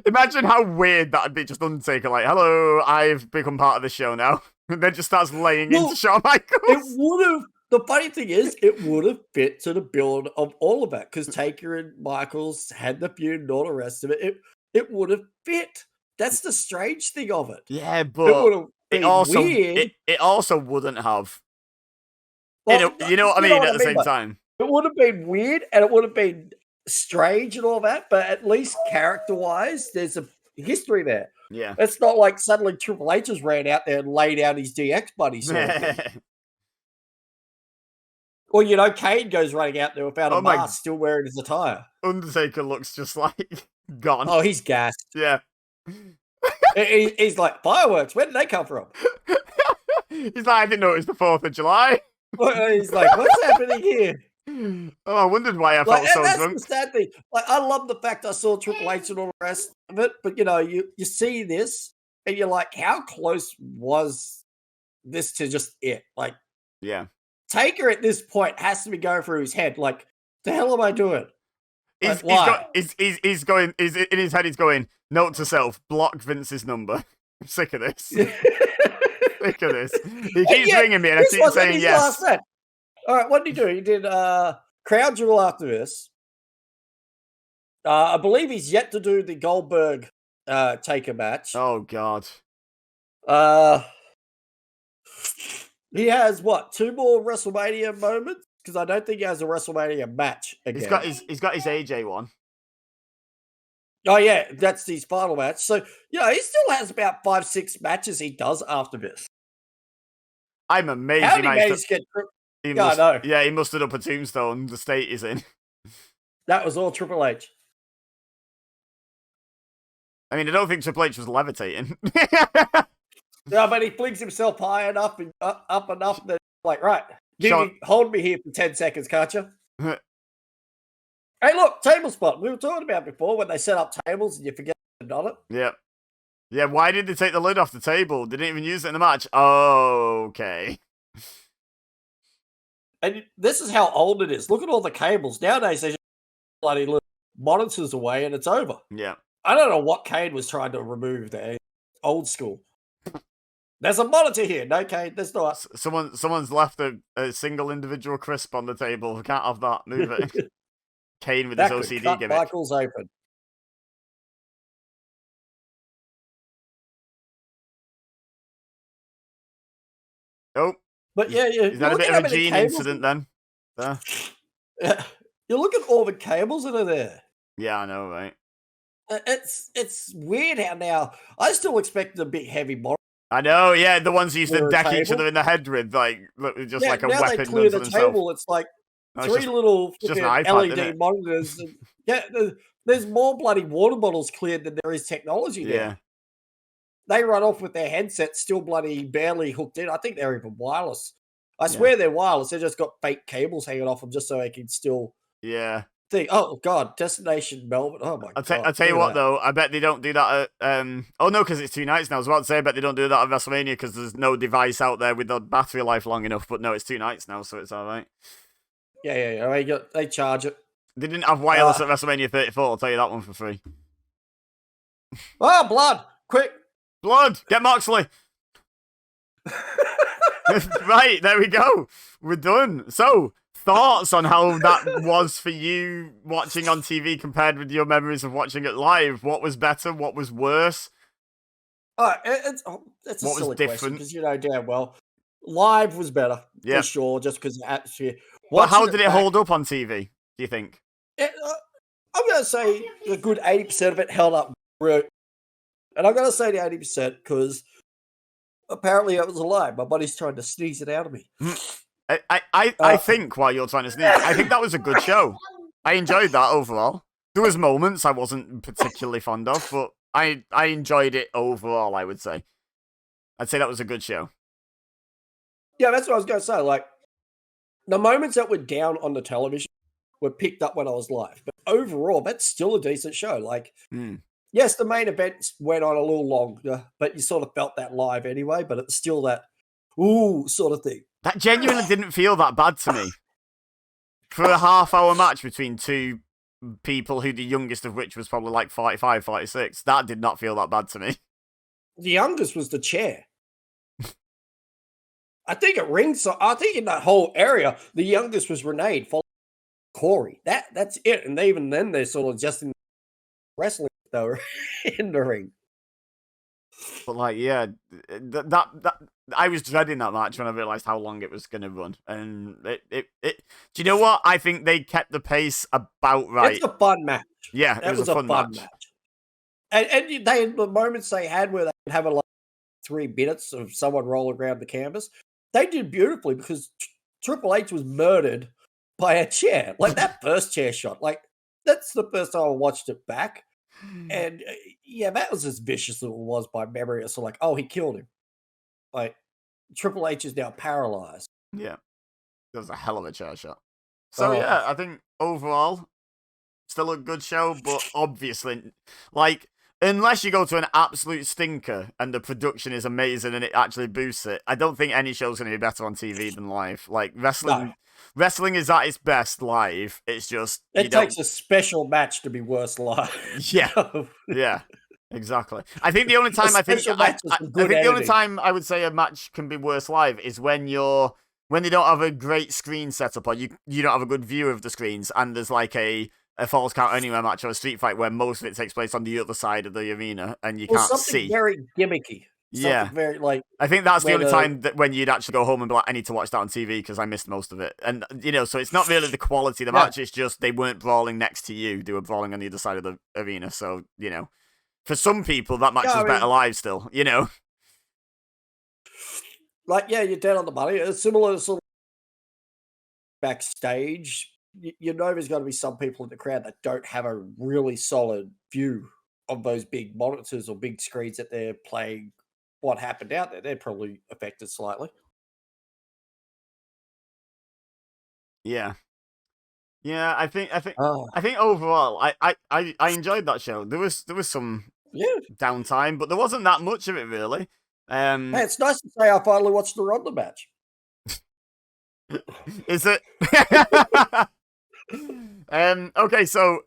Imagine how weird that'd be, just Undertaker like, hello, I've become part of the show now. And then just starts laying into Shawn Michaels. It would have. The funny thing is, it would have fit to the build of all of it because Taker and Michaels had the feud and all the rest of it. It would have fit. That's the strange thing of it. Yeah, but it also weird. It also wouldn't have. Well, you know what I mean? At the same time, it would have been weird and it would have been strange and all that. But at least character-wise, there's a history there. Yeah, it's not like suddenly Triple H just ran out there and laid out his DX buddies. Or, Kane goes running out there without a mask, still wearing his attire. Undertaker looks just like gone. Oh, he's gassed. Yeah. He's like, fireworks, where did they come from? He's like, I didn't know it was the 4th of July. He's like, what's happening here? Oh, I wondered why I felt so that's drunk. The sad thing. Like, I love the fact I saw Triple H and all the rest of it, but, you see this, and you're like, how close was this to just it? Like, yeah. Taker at this point has to be going through his head. Like, the hell am I doing? He's going in his head. He's going, note to self: block Vince's number. I'm sick of this. Sick of this. He keeps ringing me, and I keep saying yes. All right, what did he do? He did Crown Jewel after this. I believe he's yet to do the Goldberg Taker match. Oh God. He has 2 more WrestleMania moments? Because I don't think he has a WrestleMania match again. He's got his AJ one. Oh yeah, that's his final match. So he still has about 5-6 matches he does after this. I'm amazed. How did he manage to get? I know. Yeah, he mustered up a tombstone. The state he's in. That was all Triple H. I mean, I don't think Triple H was levitating. Yeah, but he flings himself high enough and up enough that, like, right, hold me here for 10 seconds, can't you? Hey, look, table spot. We were talking about before when they set up tables and you forget on it. Yeah. Yeah, why did they take the lid off the table? They didn't even use it in the match. Oh, okay. And this is how old it is. Look at all the cables. Nowadays, they just bloody little monitors away and it's over. Yeah. I don't know what Kane was trying to remove there. Old school. There's a monitor here. No, Kane, there's not. Someone's left a single individual crisp on the table. We can't have that. Move it. Kane with his OCD gimmick. Michael's open. Oh. But yeah, Is that a bit of a gene incident then? Yeah. You look at all the cables that are there. Yeah, I know, right? It's weird how now I still expect a big heavy monitor. I know, yeah, the ones who used to Near a deck each table. other in the head with, like, just like a Now they weapon clear unto the themselves. table. It's like No, three little just an fucking iPad, isn't LED it? monitors. And, yeah, there's more bloody water bottles cleared than there is technology now. Yeah. They run off with their headsets still bloody barely hooked in. I think they're even wireless. I swear they're wireless. They just got fake cables hanging off them just so they can still Yeah. think, oh god, destination Melbourne. Oh my god. I'll tell you what though, I bet they don't do that at oh no, because it's 2 nights now. I was about to say I bet they don't do that at WrestleMania because there's no device out there with the battery life long enough, but no, it's 2 nights now, so it's alright. Yeah. They charge it. They didn't have wireless at WrestleMania 34, I'll tell you that one for free. Oh, blood! Quick! Blood! Get Moxley! Right, there we go. We're done. So, thoughts on how that was for you watching on TV compared with your memories of watching it live? What was better? What was worse? It's a silly question because you know damn well live was better for sure, just because of the atmosphere. But how did it hold up on TV? Do you think? I'm going to say a good 80% of it held up, and I'm going to say the 80% because apparently it was live. My buddy's trying to sneeze it out of me. I think while you're trying to sneeze, I think that was a good show. I enjoyed that overall. There was moments I wasn't particularly fond of, but I enjoyed it overall, I would say. I'd say that was a good show. Yeah, that's what I was going to say. Like, the moments that were down on the television were picked up when I was live. But overall, that's still a decent show. Like, yes, the main events went on a little longer, but you sort of felt that live anyway. But it's still that, ooh, sort of thing. That genuinely didn't feel that bad to me. For a half-hour match between two people who the youngest of which was probably like 45, 46, that did not feel that bad to me. The youngest was the chair. I think at ringside, I think in that whole area, the youngest was Renee, followed by Corey. That's it. And even then, they're sort of just in wrestling though in the ring. But like, yeah, that I was dreading that match when I realized how long it was going to run. And it do you know what? I think they kept the pace about right. It's a fun match. Yeah, it was a fun match. And the moments they had where they could have like 3 minutes of someone rolling around the canvas, they did beautifully because Triple H was murdered by a chair. Like that first chair shot, like that's the first time I watched it back. And yeah, that was as vicious as it was by memory. It's like, oh, he killed him. Like Triple H is now paralyzed. Yeah, that was a hell of a chair shot. So yeah, I think overall, still a good show, but obviously, like, unless you go to an absolute stinker and the production is amazing and it actually boosts it, I don't think any show's going to be better on TV than live. Like wrestling. No. Wrestling is at its best live. It's just it takes a special match to be worse live. Yeah, exactly. I think the only time I think the only time I would say a match can be worse live is when they don't have a great screen setup or you don't have a good view of the screens and there's like a Falls Count Anywhere match or a street fight where most of it takes place on the other side of the arena and you can't see. Very gimmicky. Yeah, very like. I think that's the only time that when you'd actually go home and be like, I need to watch that on TV because I missed most of it. And so it's not really the quality of the match. It's just they weren't brawling next to you; they were brawling on the other side of the arena. So for some people that match was better live. Still, like you're dead on the money. It's similar sort of backstage. There's going to be some people in the crowd that don't have a really solid view of those big monitors or big screens that they're playing. What happened out there? They're probably affected slightly. Yeah. I think overall, I enjoyed that show. There was some downtime, but there wasn't that much of it really. Hey, it's nice to say I finally watched the Ronda match. Is it? Okay, so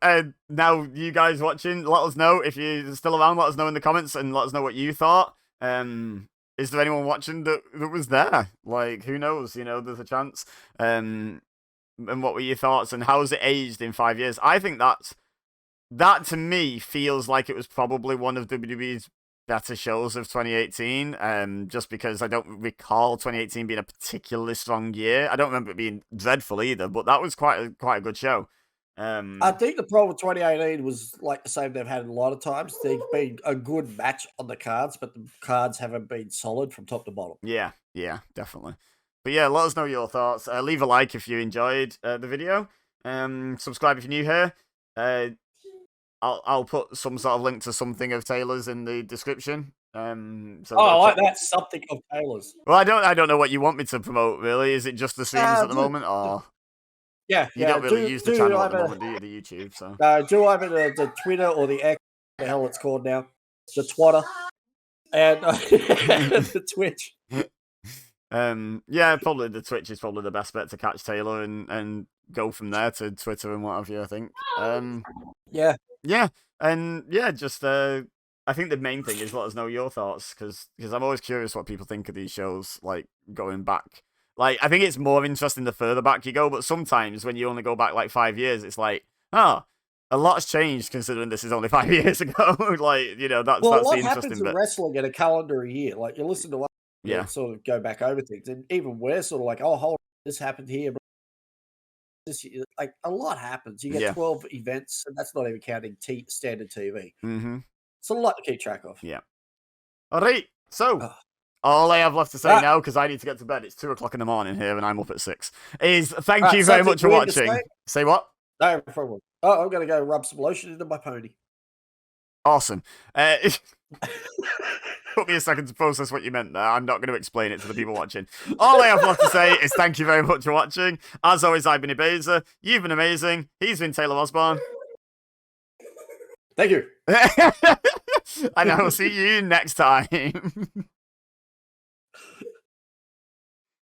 now you guys watching, let us know if you're still around. Let us know in the comments and let us know what you thought. Is there anyone watching that was there? Like, who knows? There's a chance. And what were your thoughts? And how's it aged in 5 years? I think that to me feels like it was probably one of WWE's better shows of 2018, just because I don't recall 2018 being a particularly strong year. I don't remember it being dreadful either, but that was quite a good show. I think the problem with 2018 was like the same they've had a lot of times. There's been a good match on the cards, but the cards haven't been solid from top to bottom. Yeah, definitely. But yeah, let us know your thoughts. Leave a like if you enjoyed the video. Subscribe if you're new here. I'll put some sort of link to something of Taylor's in the description. So I like that, something of Taylor's. Well, I don't know what you want me to promote. Really, is it just the streams at the moment, or you don't really use the channel at the moment, do you? The YouTube, so do either the Twitter or the X, the hell it's called now, the Twitter, and the Twitch. Yeah, probably the Twitch is probably the best bet to catch Taylor and go from there to Twitter and what have you, I think. Yeah, and yeah, just I think the main thing is let us know your thoughts, because I'm always curious what people think of these shows, like going back. Like, I think it's more interesting the further back you go, but sometimes when you only go back like 5 years, it's like, oh, a lot's changed considering this is only 5 years ago. Like, you know, that's the interesting bit. What happens in wrestling in a calendar year? Like, you listen to us, sort of go back over things, and even we're sort of like, oh, hold on, this happened here. This, like, a lot happens. You get 12 events, and that's not even counting standard TV. It's a lot to keep track of. Yeah. All right. So, all I have left to say now, because I need to get to bed, it's 2 o'clock in the morning here, and I'm up at 6, is thank you very much for watching. Say what? No problem. Oh, I'm going to go rub some lotion into my pony. Awesome. Took me a second to process what you meant there. I'm not going to explain it to the people watching. All I have left to say is thank you very much for watching. As always, I've been EBEZA. You've been amazing. He's been Taylor Osborne. Thank you. And I will see you next time.